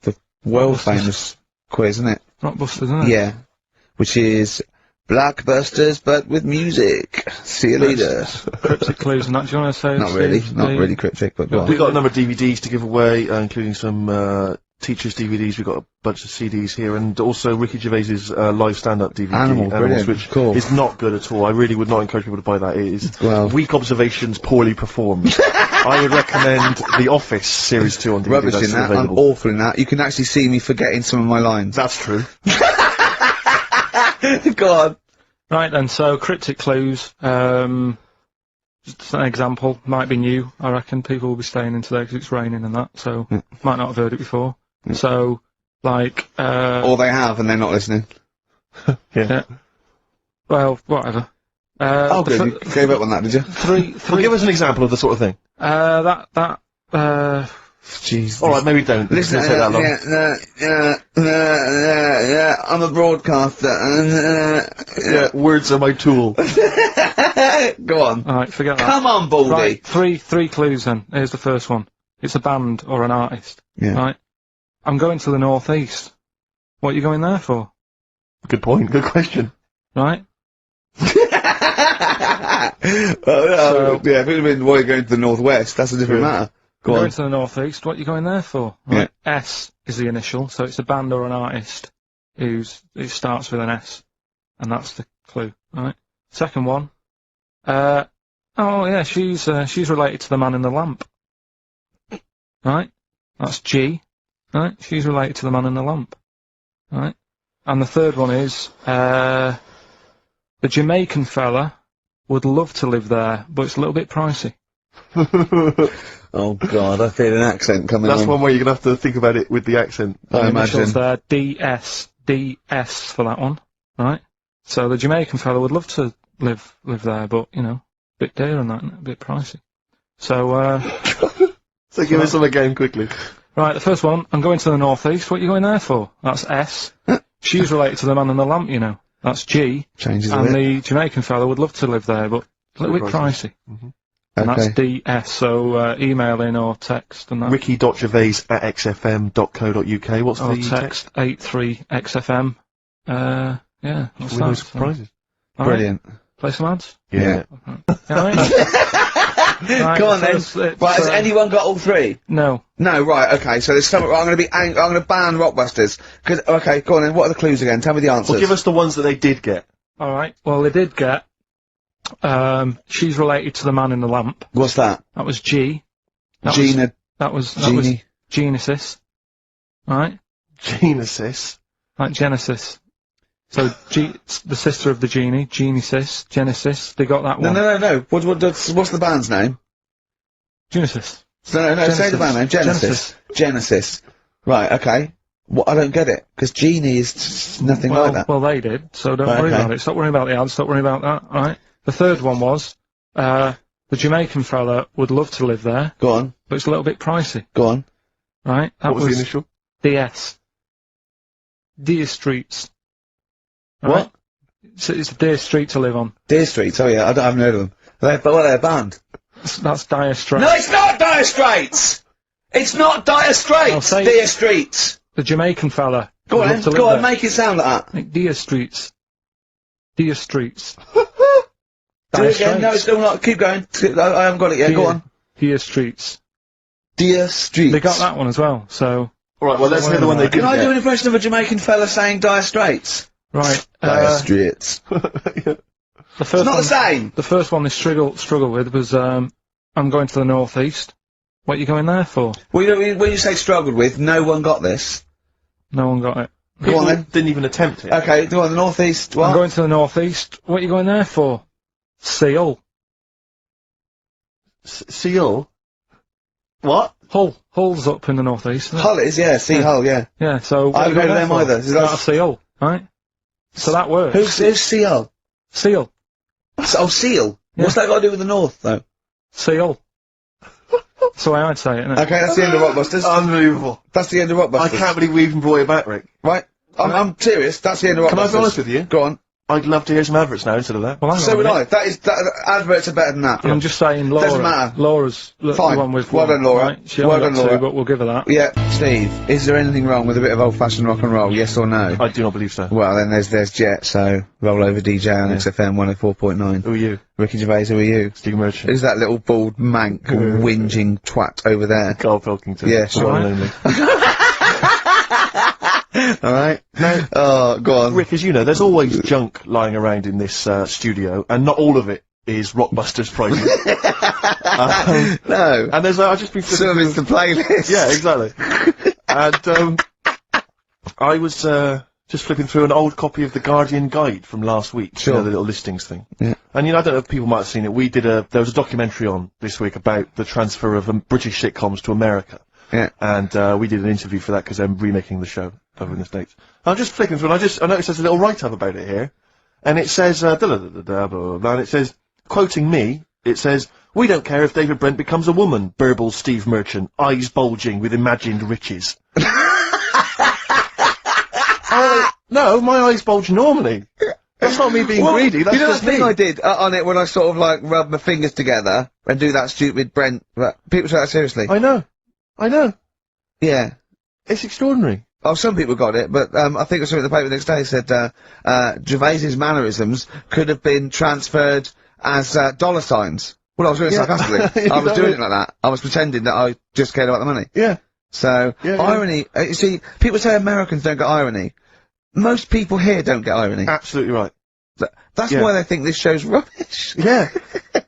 the world famous quiz, isn't it? Rockbusters, isn't it? Yeah. Which is Blockbusters, but with music. See you later. Cryptic clues and that. Do you want to say? Not really. Steve, Not really cryptic, but go on. We got a number of DVDs to give away, including some teachers' DVDs. We've got a bunch of CDs here, and also Ricky Gervais's live stand-up DVD, Animals, brilliant. which Cool. is not good at all. I really would not encourage people to buy that. It is Well. weak observations, poorly performed. I would recommend The Office Series 2 on DVD. Rubbish That's in still that. I'm available. awful in that. You can actually see me forgetting some of my lines. That's true. Go on. Right then, so cryptic clues, just an example, might be new, I reckon. People will be staying in today because it's raining and that, so might not have heard it before. So, like, Or they have and they're not listening. yeah. Well, whatever. Oh, the good. You gave up on that, did you? Well, give us an example of the sort of thing. Jeez. All right, maybe don't. Listen, It's gonna take that long. I'm a broadcaster. Yeah, words are my tool. Go on. Alright, forget that. Come on, Baldy. Right, three clues then. Here's the first one. It's a band or an artist. Yeah. Right? I'm going to the northeast. What are you going there for? Good point. Good question. Right? Yeah, if it had been why you're going to the northwest, that's a different matter. Go I'm on. going to the northeast. What are you going there for? Right. S is the initial, so it's a band or an artist who starts with an S, and that's the clue. Right. Second one. Oh yeah, she's related to the man in the lamp. Right. That's G. Right. She's related to the man in the lamp. Right. And the third one is the Jamaican fella would love to live there, but it's a little bit pricey. Oh God, I feel an accent coming That's on. one where you're gonna have to think about it with the accent. I imagine. Initials there, DS for that one, right? So the Jamaican fella would love to live there, but you know, a bit dear and that, and a bit pricey. So, So give us some again quickly. right, the first one, I'm going to the northeast. What are you going there for? That's S. She's related to the man in the lamp, you know. That's G. Changes a And bit. the Jamaican fella would love to live there, but a little bit pricey. And that's DS, so email in or text and that. Ricky.gervais@xfm.co.uk. What's Or the text 83XFM. Yeah, what's With that? those surprises. All right, Brilliant. play some ads? Yeah. Right, Go on so then. it's, Right, has anyone got all three? No. No, right, okay, so there's some, I'm gonna ban Rockbusters. Okay, go on then, what are the clues again? Tell me the answers. Well, give us the ones that they did get. Alright, well they did get, she's related to the man in the lamp. What's that? That was G. Gina. That was Genie. Genesis. Right? Genesis. Like Genesis. So the sister of the genie, Genesis, they got that one. No. What's the band's name? Genesis. No, say the band name. Genesis. Right, okay. I don't get it, because Genie is nothing like that. Well, they did, so don't worry about it. Stop worrying about the ads, stop worrying about that, alright? The third one was, the Jamaican fella would love to live there. Go on. But it's a little bit pricey. Go on. Right? That What was the initial? DS. Deer Streets. What? It's a Deer Street to live on. Deer Streets, oh yeah, I haven't heard of them. They're a band. That's Dire Straits. No, it's not Dire Straits! It's not Dire Straits! Deer Streets! The Jamaican fella. Go on, make it sound like that. Deer Streets. Deer Streets. Do it again. No, it's still not. Keep going. I haven't got it yet. Go on. Dear Streets. Dear Streets. They got that one as well, so... Alright, well, let's hear the one they did. Can I do an impression of a Jamaican fella saying Dire Straits? Right. Dire Straits. The first It's not one, the same! The first one they struggled with was, I'm going to the northeast. What are you going there for? Well, you know, when you say struggled with, no one got this. No one got it. Go on then. Didn't even attempt it. Okay, go on, the northeast. What? I'm going to the northeast. What are you going there for? Seal. Seal? What? Hull's up in the northeast. Isn't it? Hull is, yeah, Sea Hull, yeah. Yeah, so... I haven't heard of them either. Is that a seal, right? So that works. Who's Sea Hull? Seal. Oh, Seal. Yeah. What's that got to do with the north, though? Seal. That's the way I'd say it, isn't it? Okay, that's the end of Rockbusters. Unbelievable. That's the end of Rockbusters. I can't believe we even brought it back, Rick. Right? I'm serious, that's the end of Rockbusters. Can I be honest with you? Go on. I'd love to hear some adverts now instead of that. Well, hang So on a would minute. adverts are better than that. I'm just saying, Laura. Doesn't matter. Laura's the Fine. one with Well one, done, Laura. Right? She Well only done, got two, Laura. but we'll give her that. Yeah. Steve, is there anything wrong with a bit of old-fashioned rock and roll, yes or no? I do not believe so. Well, then there's Jet, so roll over DJ on XFM 104.9. Who are you? Ricky Gervais, who are you? Steve Merchant. Who's that little bald mank whinging twat over there? Carl Pilkington. Yeah, sure. One and only. Alright? Now, Oh, go on. Rick, as you know, there's always junk lying around in this studio, and not all of it is Rockbusters prizes. No. And there's, I've just been flipping Some is the playlist. Yeah, exactly. And, I was, just flipping through an old copy of the Guardian Guide from last week. Sure. You know, the little listings thing. Yeah. And, you know, I don't know if people might have seen it. There was a documentary on this week about the transfer of British sitcoms to America. Yeah. And, we did an interview for that because I'm remaking the show over in the States. I'm just flicking through and I noticed there's a little write-up about it here. And it says, blah, blah, blah, blah, blah, and it says, quoting me, it says, "We don't care if David Brent becomes a woman," burbles Steve Merchant, eyes bulging with imagined riches. No, my eyes bulge normally. That's not me being greedy, that's you know just that thing me. I did on it when I sort of like rub my fingers together and do that stupid Brent... People take that seriously. I know. Yeah. It's extraordinary. Oh, some people got it, but I think it was something in the paper the next day said Gervais's mannerisms could have been transferred as dollar signs. Well, I was doing it sarcastically. I was doing it like that. I was pretending that I just cared about the money. Yeah. So, irony, you see, people say Americans don't get irony. Most people here don't get irony. Absolutely right. That's why they think this show's rubbish. Yeah.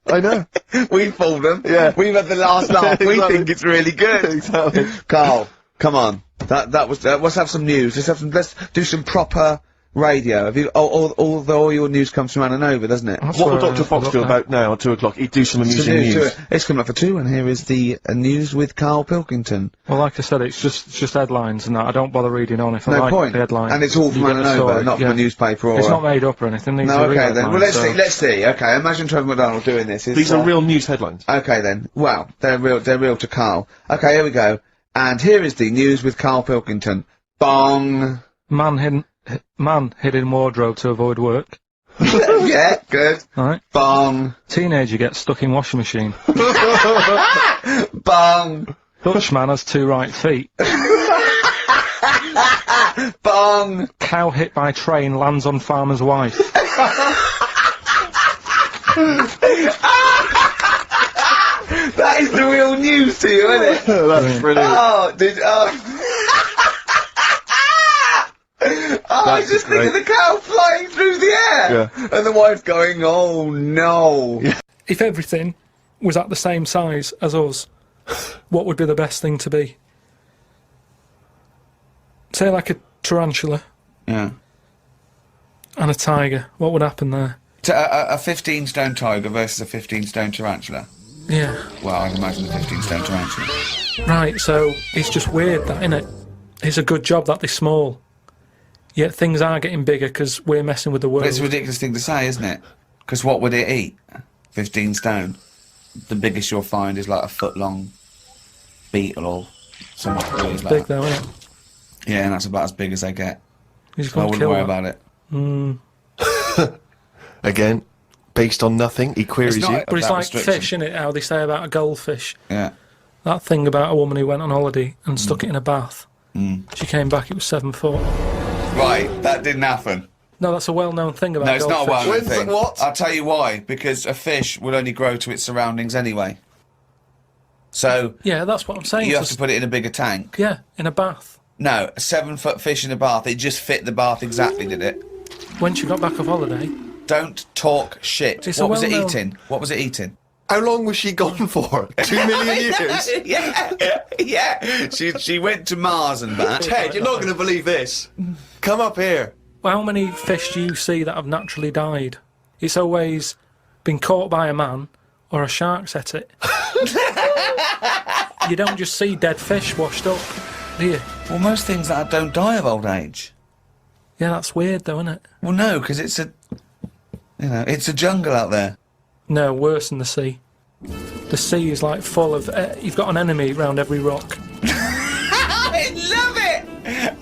I know. We fooled them. Yeah. We've had the last laugh. We Exactly. think it's really good. Exactly. Carl, come on. Let's have some news. Let's do some proper radio. Have you, all your news comes from Ananova, doesn't it? That's What will where Dr. Fox do about now at 2 o'clock? He'd do some amusing news. It's coming up for 2, and here is the news with Carl Pilkington. Well, like I said, it's just headlines and that. I don't bother reading on if I No like point. the headline. And it's all from You get the Ananova, story, not from a newspaper or... It's not made up or anything. These No, are real okay then. Well, headlines, let's see. Okay, imagine Trevor McDonald doing this. These are real news headlines. Okay then. Well, they're real to Carl. Okay, here we go. And here is the news with Carl Pilkington. Bong. Man hid in wardrobe to avoid work. Yeah, good. Right. Bong. Teenager gets stuck in washing machine. Bong. Dutchman has 2 right feet. Bong. Cow hit by train lands on farmer's wife. That is the real news to you, isn't it? That's brilliant. I was just thinking of the cow flying through the air! Yeah. And the wife going, oh no! Yeah. If everything was at the same size as us, what would be the best thing to be? Say like a tarantula Yeah. and a tiger. What would happen there? A 15-stone tiger versus a 15-stone tarantula. Yeah. Well, I'd imagine the 15-stone tarantula. Right, so it's just weird that, innit? It's a good job that they're small. Yet things are getting bigger because we're messing with the world. But it's a ridiculous thing to say, isn't it? Because what would it eat? 15 stone. The biggest you'll find is like a foot-long beetle or something weird like Big that. though, isn't it? Yeah, and that's about as big as they get. You just So I can't wouldn't kill worry that. about it. Again, based on nothing, he queries It's not- you. But it's that like restriction. fish, innit? How they say about a goldfish. Yeah. That thing about a woman who went on holiday and stuck it in a bath. She came back, it was 7 foot. Right, that didn't happen. No, that's a well-known thing about No, it's not a goldfish. well-known When's thing. it- what? I'll tell you why. Because a fish will only grow to its surroundings anyway. So Yeah, that's what I'm saying. you have Just- to put it in a bigger tank. Yeah, in a bath. No, a 7-foot fish in a bath. It just fit the bath exactly, did it? When she got back off holiday, Don't talk shit. It's a What was it well-known- eating? What was it eating? How long was she gone for? 2 million years? yeah. She went to Mars and back. Ted, you're not going to believe this. Come up here. well, how many fish do you see that have naturally died? It's always been caught by a man or a shark's at it. You don't just see dead fish washed up, do you? Well, most things that don't die of old age. Yeah, that's weird though, isn't it? Well, no, because it's it's a jungle out there. No, worse than the sea. The sea is like full of... you've got an enemy round every rock. I love it!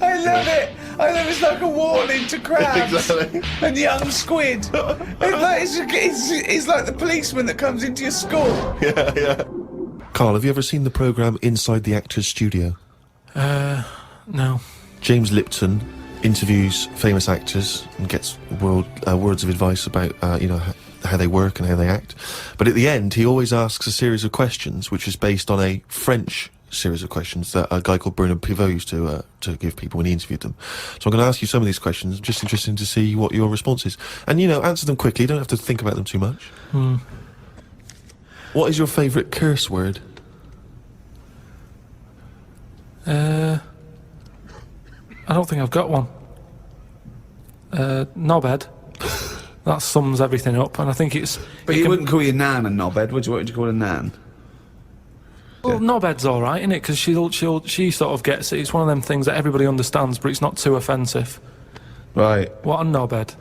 I love it! I love it's like a warning to crabs Exactly. and young squid. It's like the policeman that comes into your school. Yeah. Carl, have you ever seen the programme Inside the Actors Studio? No. James Lipton interviews famous actors and gets words of advice about, how they work and how they act. But at the end, he always asks a series of questions, which is based on a French series of questions that a guy called Bruno Pivot used to give people when he interviewed them. So I'm going to ask you some of these questions. I'm just interested to see what your response is. And, answer them quickly. You don't have to think about them too much. What is your favourite curse word? I don't think I've got one. Knobhead. That sums everything up, and I think it's... But it you can- wouldn't call your nan a knobhead, what would you call a nan? Well, knobhead's all right, isn't it? Because she sort of gets it. It's one of them things that everybody understands, but it's not too offensive. Right. What a knobhead.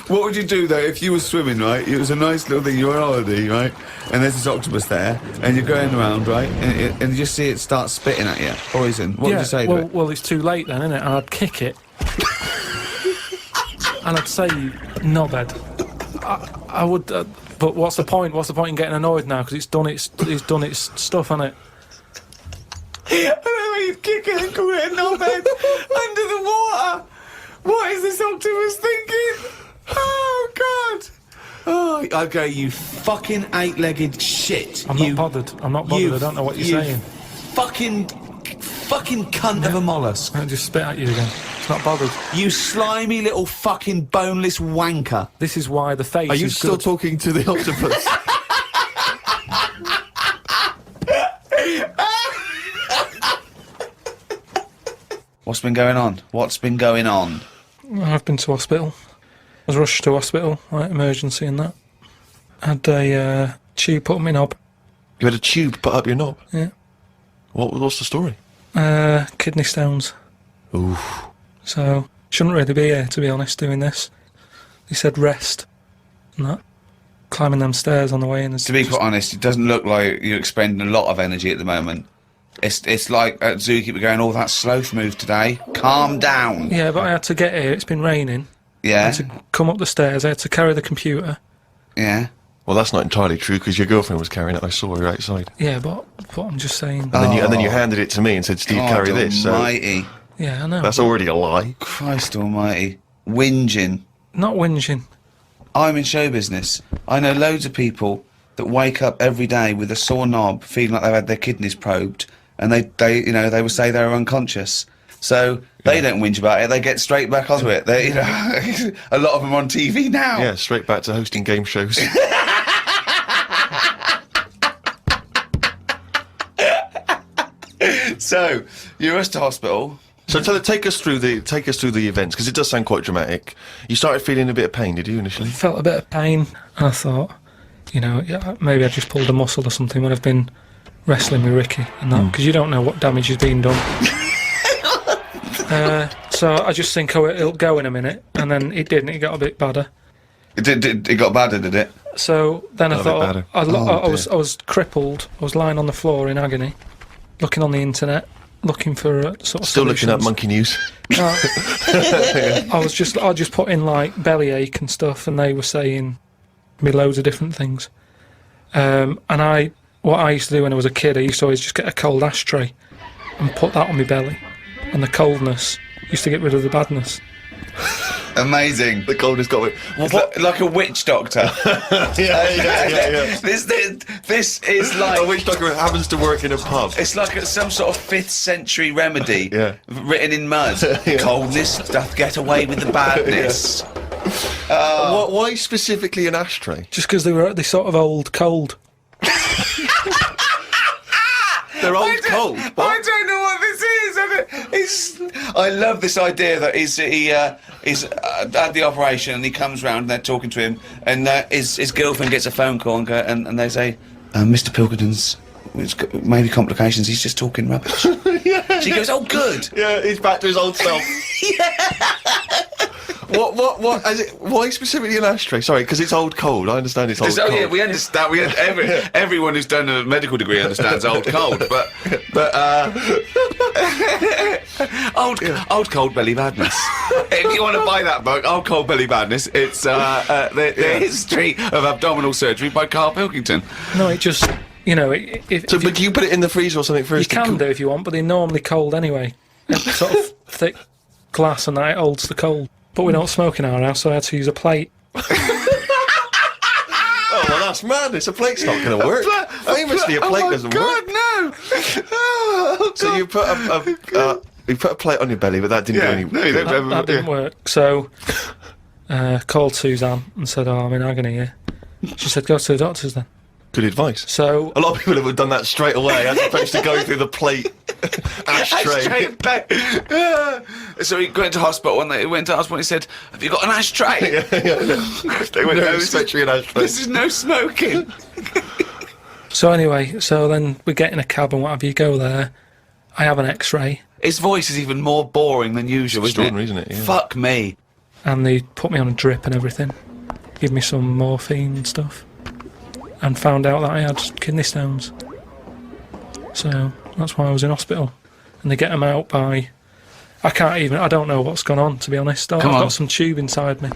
What would you do though if you were swimming, right? It was a nice little thing, you're on holiday, right? And there's this octopus there, and you're going around, right? And you just see it start spitting at you, poison. What would you say to it? Well, it's too late then, isn't it? And I'd kick it. And I'd say, knobhead. I would, but what's the point? What's the point in getting annoyed now? Because it's done its stuff, hasn't it? I don't know why you'd kick it and call it a knobhead under the water. What is this octopus thinking? Oh, God. Oh, I'd go, you fucking eight-legged shit. I'm not bothered. I don't know what you're saying. Fucking cunt of a mollusk. I'll just spit at you again. It's not bothered. You slimy little fucking boneless wanker. This is why the face Are you is still good. talking to the octopus? What's been going on? What's been going on? I've been to hospital. I was rushed to hospital, like emergency and that. Had a tube put in my knob. You had a tube put up your knob? Yeah. What's the story? Kidney stones. Oof. So, shouldn't really be here, to be honest, doing this. They said rest. And that. Climbing them stairs on the way in. To be quite honest, it doesn't look like you're expending a lot of energy at the moment. It's like at Zookeeper going, oh, that sloth move today. Calm down. Yeah, but I had to get here. It's been raining. I Yeah, had to come up the stairs. I had to carry the computer. yeah. Well, that's not entirely true, because your girlfriend was carrying it. I saw her outside. Yeah, but I'm just saying. And then you handed it to me and said, Steve, carry God this. So almighty. Yeah, I know. that's already a lie. Christ almighty. Whinging. Not whinging. I'm in show business. I know loads of people that wake up every day with a sore knob, feeling like they've had their kidneys probed, and they would say they're unconscious. So they don't whinge about it. They get straight back onto it. They, a lot of them are on TV now. Yeah, straight back to hosting game shows. So you're rushed to hospital. So take us through the events, because it does sound quite dramatic. You started feeling a bit of pain, did you, initially? Felt a bit of pain, and I thought, yeah, maybe I just pulled a muscle or something when I've been wrestling with Ricky and that, because you don't know what damage has been done. So I just think, it'll go in a minute, and then it didn't. It got a bit badder. It got badder, did it? So then I Got a bit thought, badder. I was crippled. I was lying on the floor in agony, looking on the internet, looking for sort of Still looking at solutions. monkey news. I just put in like bellyache and stuff, and they were saying me loads of different things. And what I used to do when I was a kid, I used to always just get a cold ashtray and put that on my belly, and the coldness used to get rid of the badness. Amazing. The cold has got me. It's like a witch doctor. yeah. This is like A witch doctor happens to work in a pub. it's like some sort of 5th century remedy Yeah. written in mud. Coldness doth get away with the badness. Why specifically an ashtray? Just because they sort of old cold. They're old cold. I don't know what this is. I love this idea that he's at the operation and he comes round and they're talking to him and his girlfriend gets a phone call and they say, Mr. Pilkington's maybe complications. He's just talking rubbish. She goes, oh, good. Yeah, he's back to his old self. What is it? Why specifically an ashtray? Sorry, because it's old cold. I understand it's old cold. Oh yeah, we understand. Everyone who's done a medical degree understands old cold, but old cold belly badness. If you want to buy that book, Old Cold Belly Badness, it's the history of abdominal surgery by KARL Pilkington. No, it just, you know, But do you put it in the freezer or something you first? can do if you want, but they're normally cold anyway. It's sort of thick glass and that it holds the cold. But we don't smoke in our house, so I had to use a plate. Oh, well, that's madness. A plate's not going to work. Famously, a plate doesn't work. No! So you put you put a plate on your belly, but that didn't do any. That didn't work. So called Suzanne and said, "Oh, I'm in agony here." She said, "Go to the doctors then." Good advice. So a lot of people have done that straight away, as opposed to going through the plate ashtray. So he went to hospital, and he went to hospital and he said, have you got an ashtray? They went, no, especially an ashtray. This is no smoking. So anyway, so then we get in a cab and what have you, go there. I have an X-ray. His voice is even more boring than usual, Extraordinary, isn't it? Yeah. Fuck me. And they put me on a drip and everything. Give me some morphine and stuff. And found out that I had kidney stones. So that's why I was in hospital. And they get them out by... I don't know what's gone on, to be honest. I've got some tube inside me.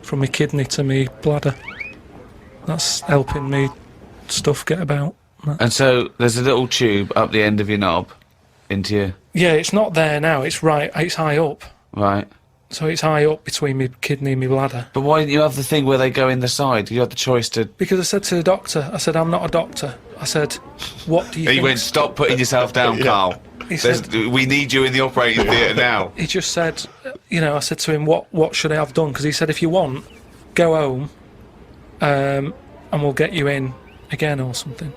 From my kidney to my bladder. That's helping me stuff get about. And so there's a little tube up the end of your knob into your... Yeah, it's not there now. It's high up. Right. So it's high up between my kidney and my bladder. But why didn't you have the thing where they go in the side? You had the choice to... Because I said to the doctor, I said, I'm not a doctor. I said, what do you think? He went, stop putting yourself down, Carl. He said, we need you in the operating theatre now. He just said, you know, I said to him, what should I have done? Because he said, if you want, go home and we'll get you in again or something.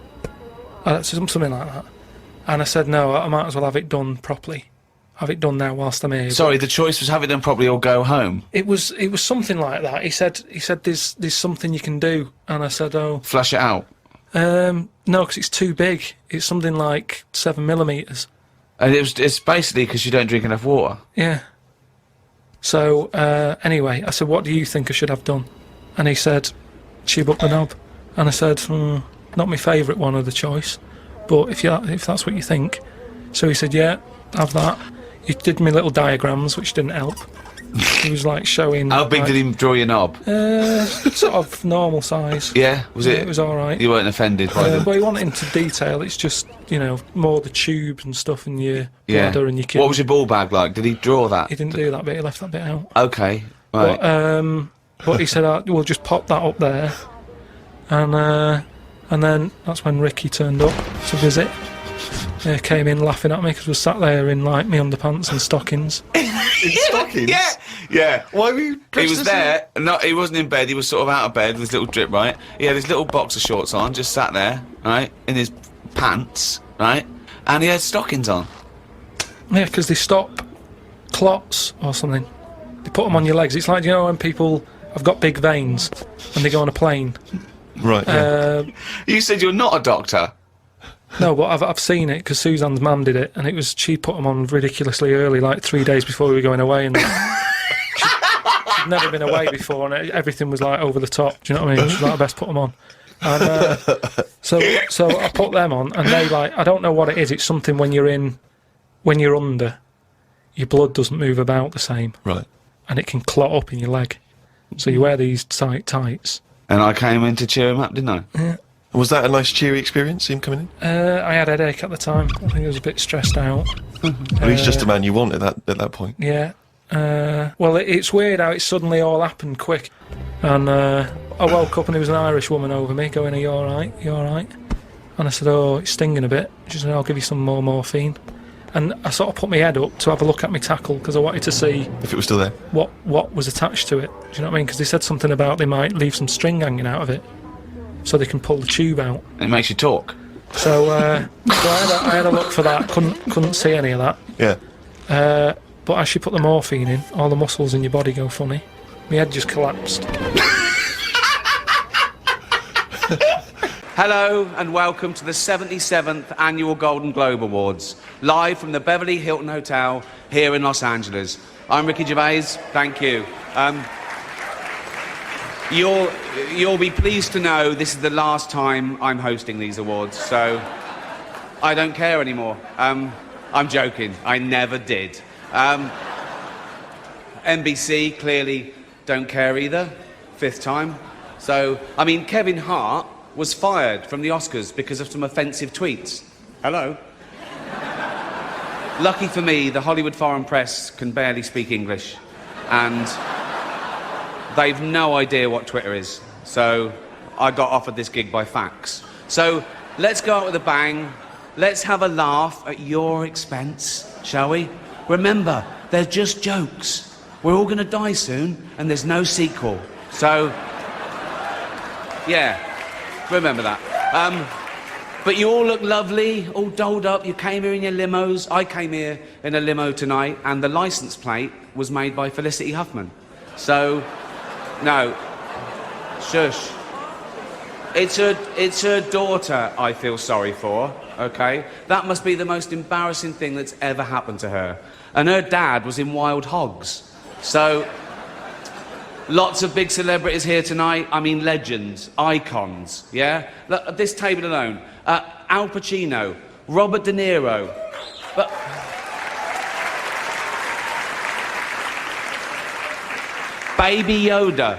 Something like that. And I said, no, I might as well have it done properly. Have it done now whilst I'm here. Sorry, the choice was have it done properly or go home. It was something like that. He said there's something you can do, and I said, oh, flush it out. No, because it's too big. It's something like 7mm. And it's basically because you don't drink enough water. Yeah. So anyway, I said, what do you think I should have done? And he said, tube up the knob. And I said, not my favourite one of the choice, but if that's what you think. So he said, yeah, have that. He did me little diagrams, which didn't help. He was like showing... How big did he draw your knob? Sort of normal size. Yeah? Was it? It was alright. You weren't offended by them? But he went into detail. It's just, you know, more the tubes and stuff in your bladder and your kidney. What was your ball bag like? Did he draw that? He didn't do that bit. He left that bit out. Okay, right. But he said, we'll just pop that up there. And then that's when Ricky turned up to visit. Came in laughing at me because we sat there in like me underpants and stockings. In stockings? Yeah. Why were you? He was there. No, he wasn't in bed. He was sort of out of bed with his little drip, right? He had his little boxer shorts on, just sat there, right, in his pants, right, and he had stockings on. Yeah, because they stop clots or something. They put them on your legs. It's like, you know, when people have got big veins and they go on a plane. Right. Yeah. You said you're not a doctor. No, but I've seen it because Suzanne's mum did it, and she put them on ridiculously early, like 3 days before we were going away, and she'd never been away before, and everything was like over the top. Do you know what I mean? She's like, I best put them on. And so I put them on, and they like, I don't know what it is. It's something when you're under, your blood doesn't move about the same, right? And it can clot up in your leg. So you wear these tight tights. And I came in to cheer him up, didn't I? Yeah. Was that a nice cheery experience, him coming in? I had a headache at the time. I think I was a bit stressed out. Well, he's just the man you want at that point. Yeah. Well, it's weird how it suddenly all happened quick. And I woke up and there was an Irish woman over me going, "Are you alright? You alright?" And I said, "Oh, it's stinging a bit." She said, "I'll give you some more morphine." And I sort of put my head up to have a look at my tackle because I wanted to see If it was still there. what was attached to it. Do you know what I mean? Because they said something about they might leave some string hanging out of it so they can pull the tube out. It makes you talk. So, I had a look for that. Couldn't see any of that. Yeah. But as she put the morphine in, all the muscles in your body go funny. My head just collapsed. Hello and welcome to the 77th Annual Golden Globe Awards, live from the Beverly Hilton Hotel here in Los Angeles. I'm Ricky Gervais, thank you. You'll be pleased to know this is the last time I'm hosting these awards, so I don't care anymore. I'm joking, I never did. NBC clearly don't care either, 5th time. So, I mean, Kevin Hart was fired from the Oscars because of some offensive tweets. Hello? Lucky for me, the Hollywood Foreign Press can barely speak English, and they've no idea what Twitter is. So I got offered this gig by fax. So let's go out with a bang. Let's have a laugh at your expense, shall we? Remember, they're just jokes. We're all gonna die soon, and there's no sequel. So, yeah. Remember that. But you all look lovely, all dolled up. You came here in your limos. I came here in a limo tonight, and the license plate was made by Felicity Huffman. So, no. Shush. It's her daughter I feel sorry for, okay? That must be the most embarrassing thing that's ever happened to her. And her dad was in Wild Hogs. So, lots of big celebrities here tonight. I mean, legends, icons, yeah? Look, at this table alone, Al Pacino, Robert De Niro, but... Baby Yoda.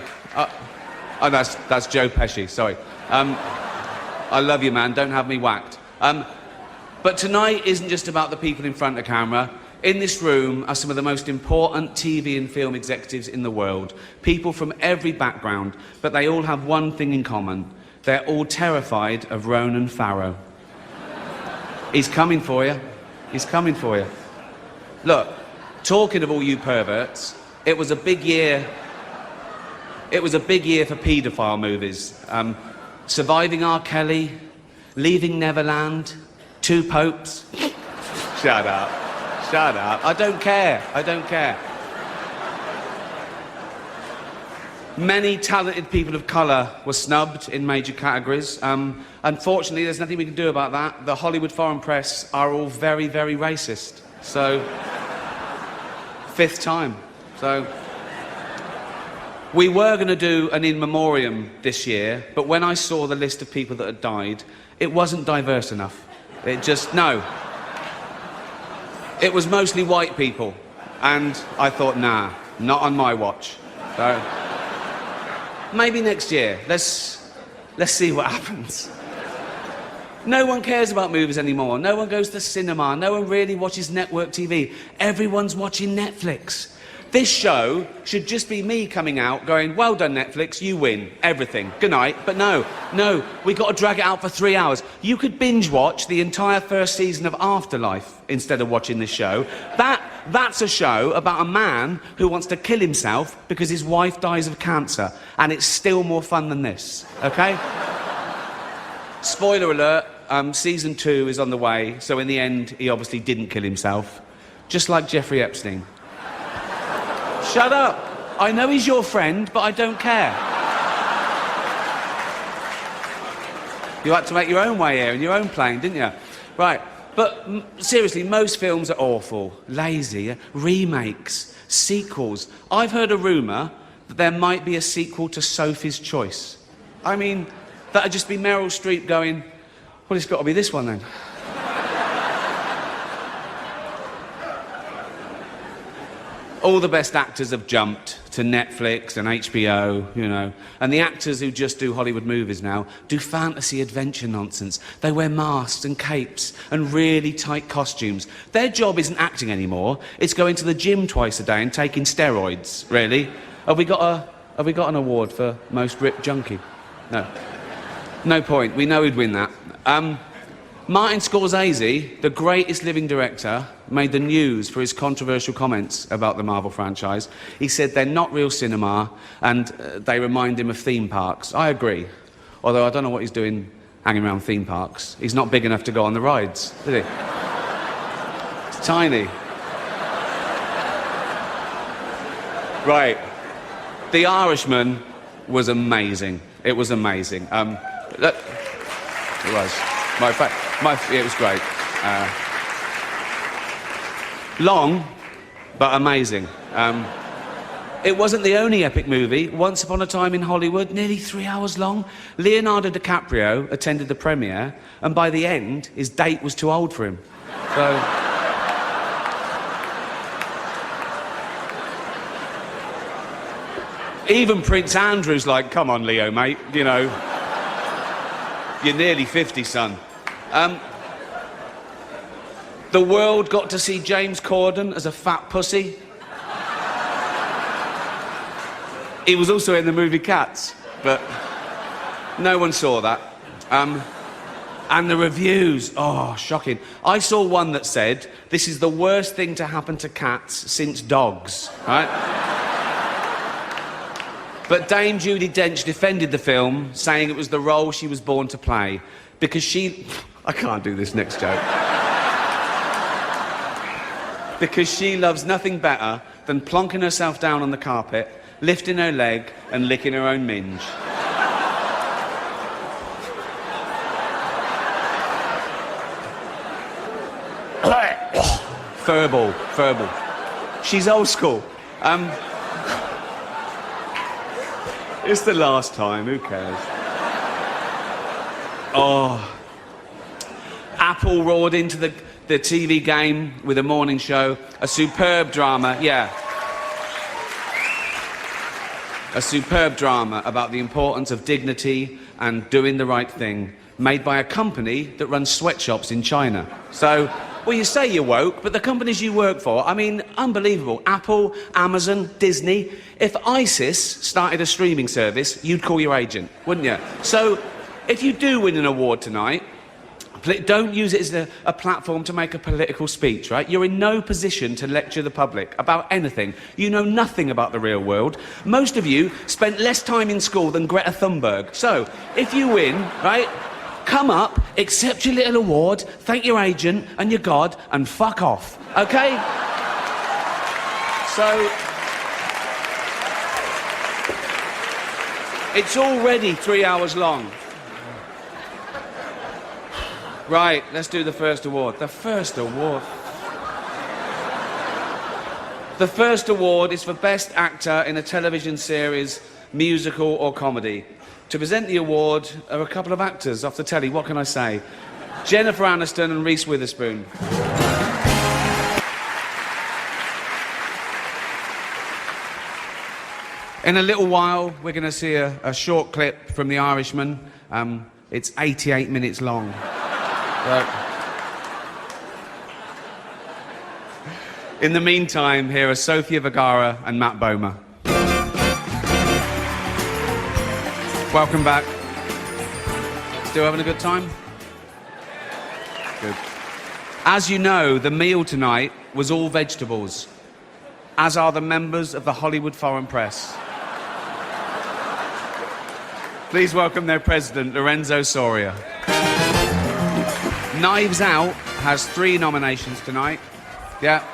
Oh, that's Joe Pesci, sorry. I love you, man, don't have me whacked. But tonight isn't just about the people in front of camera. In this room are some of the most important TV and film executives in the world. People from every background, but they all have one thing in common. They're all terrified of Ronan Farrow. He's coming for you. He's coming for you. Look, talking of all you perverts, it was a big year. It was a big year for paedophile movies. Surviving R. Kelly, Leaving Neverland, Two Popes. Shut up. Shut up. I don't care. I don't care. Many talented people of colour were snubbed in major categories. Unfortunately, there's nothing we can do about that. The Hollywood Foreign Press are all very, very racist. So, 5th time. So, we were going to do an in memoriam this year, but when I saw the list of people that had died, it wasn't diverse enough. It just, no. It was mostly white people, and I thought, nah, not on my watch. So, maybe next year. Let's see what happens. No one cares about movies anymore. No one goes to cinema. No one really watches network TV. Everyone's watching Netflix. This show should just be me coming out going, well done, Netflix, you win everything. Good night. But no, we got to drag it out for 3 hours. You could binge watch the entire first season of Afterlife instead of watching this show. That's a show about a man who wants to kill himself because his wife dies of cancer. And it's still more fun than this, okay? Spoiler alert, season 2 is on the way, so in the end, he obviously didn't kill himself. Just like Jeffrey Epstein. Shut up. I know he's your friend, but I don't care. You had to make your own way here in your own plane, didn't you? Right. But seriously, most films are awful, lazy, remakes, sequels. I've heard a rumour that there might be a sequel to Sophie's Choice. I mean, that'd just be Meryl Streep going, well, it's got to be this one then. all the best actors have jumped to Netflix and HBO, you know. And the actors who just do Hollywood movies now do fantasy adventure nonsense. They wear masks and capes and really tight costumes. Their job isn't acting anymore. It's going to the gym twice a day and taking steroids, really. Have we got an award for most ripped junkie? No. No point. We know he'd win that. Martin Scorsese, the greatest living director, made the news for his controversial comments about the Marvel franchise. He said they're not real cinema and they remind him of theme parks. I agree. Although I don't know what he's doing hanging around theme parks. He's not big enough to go on the rides, is he? It's tiny. Right. The Irishman was amazing. It was amazing. It was. It was great. Long, but amazing. It wasn't the only epic movie. Once Upon a Time in Hollywood, nearly 3 hours long. Leonardo DiCaprio attended the premiere, and by the end, his date was too old for him. So... even Prince Andrew's like, come on, Leo, mate, you know. You're nearly 50, son. The world got to see James Corden as a fat pussy. He was also in the movie Cats, but no one saw that. And the reviews, oh, shocking. I saw one that said, this is the worst thing to happen to cats since dogs, right? But Dame Judi Dench defended the film, saying it was the role she was born to play, because she... I can't do this next joke. Because she loves nothing better than plonking herself down on the carpet, lifting her leg and licking her own minge. Furball. She's old school. It's the last time, who cares? Oh. Apple roared into the TV game with a morning show. A superb drama, yeah. A superb drama about the importance of dignity and doing the right thing, made by a company that runs sweatshops in China. So, well, you say you're woke, but the companies you work for, I mean, unbelievable. Apple, Amazon, Disney. If ISIS started a streaming service, you'd call your agent, wouldn't you? So, if you do win an award tonight, don't use it as a platform to make a political speech, right? You're in no position to lecture the public about anything. You know nothing about the real world. Most of you spent less time in school than Greta Thunberg. So, if you win, right, come up, accept your little award, thank your agent and your God, and fuck off, okay? So... it's already 3 hours long. Right, let's do the first award. The first award. The first award is for Best Actor in a Television Series, Musical or Comedy. To present the award are a couple of actors off the telly, what can I say? Jennifer Aniston and Reese Witherspoon. In a little while, we're going to see a short clip from The Irishman. It's 88 minutes long. In the meantime, here are Sofia Vergara and Matt Bomer. Welcome back. Still having a good time? Good. As you know, the meal tonight was all vegetables, as are the members of the Hollywood Foreign Press. Please welcome their president, Lorenzo Soria. Knives Out has 3 nominations tonight. Yeah.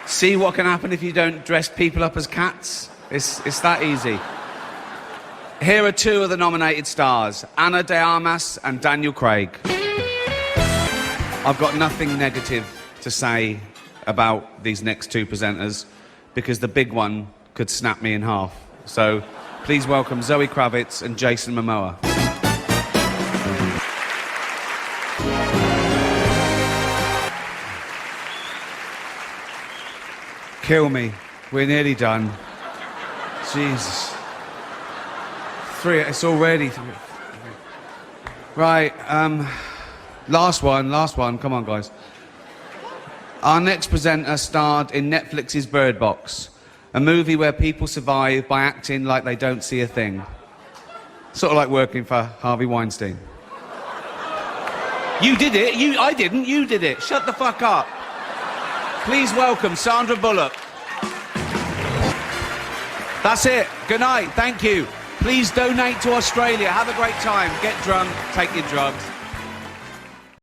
See what can happen if you don't dress people up as cats? It's that easy. Here are 2 of the nominated stars, Ana de Armas and Daniel Craig. I've got nothing negative to say about these next 2 presenters, because the big one could snap me in half. So, please welcome Zoe Kravitz and Jason Momoa. Kill me. We're nearly done. Jesus. 3, it's already... Right, last one, come on guys. Our next presenter starred in Netflix's Bird Box, a movie where people survive by acting like they don't see a thing. Sort of like working for Harvey Weinstein. You did it, I didn't, you did it. Shut the fuck up. Please welcome Sandra Bullock. That's it, good night, thank you. Please donate to Australia, have a great time, get drunk, take your drugs.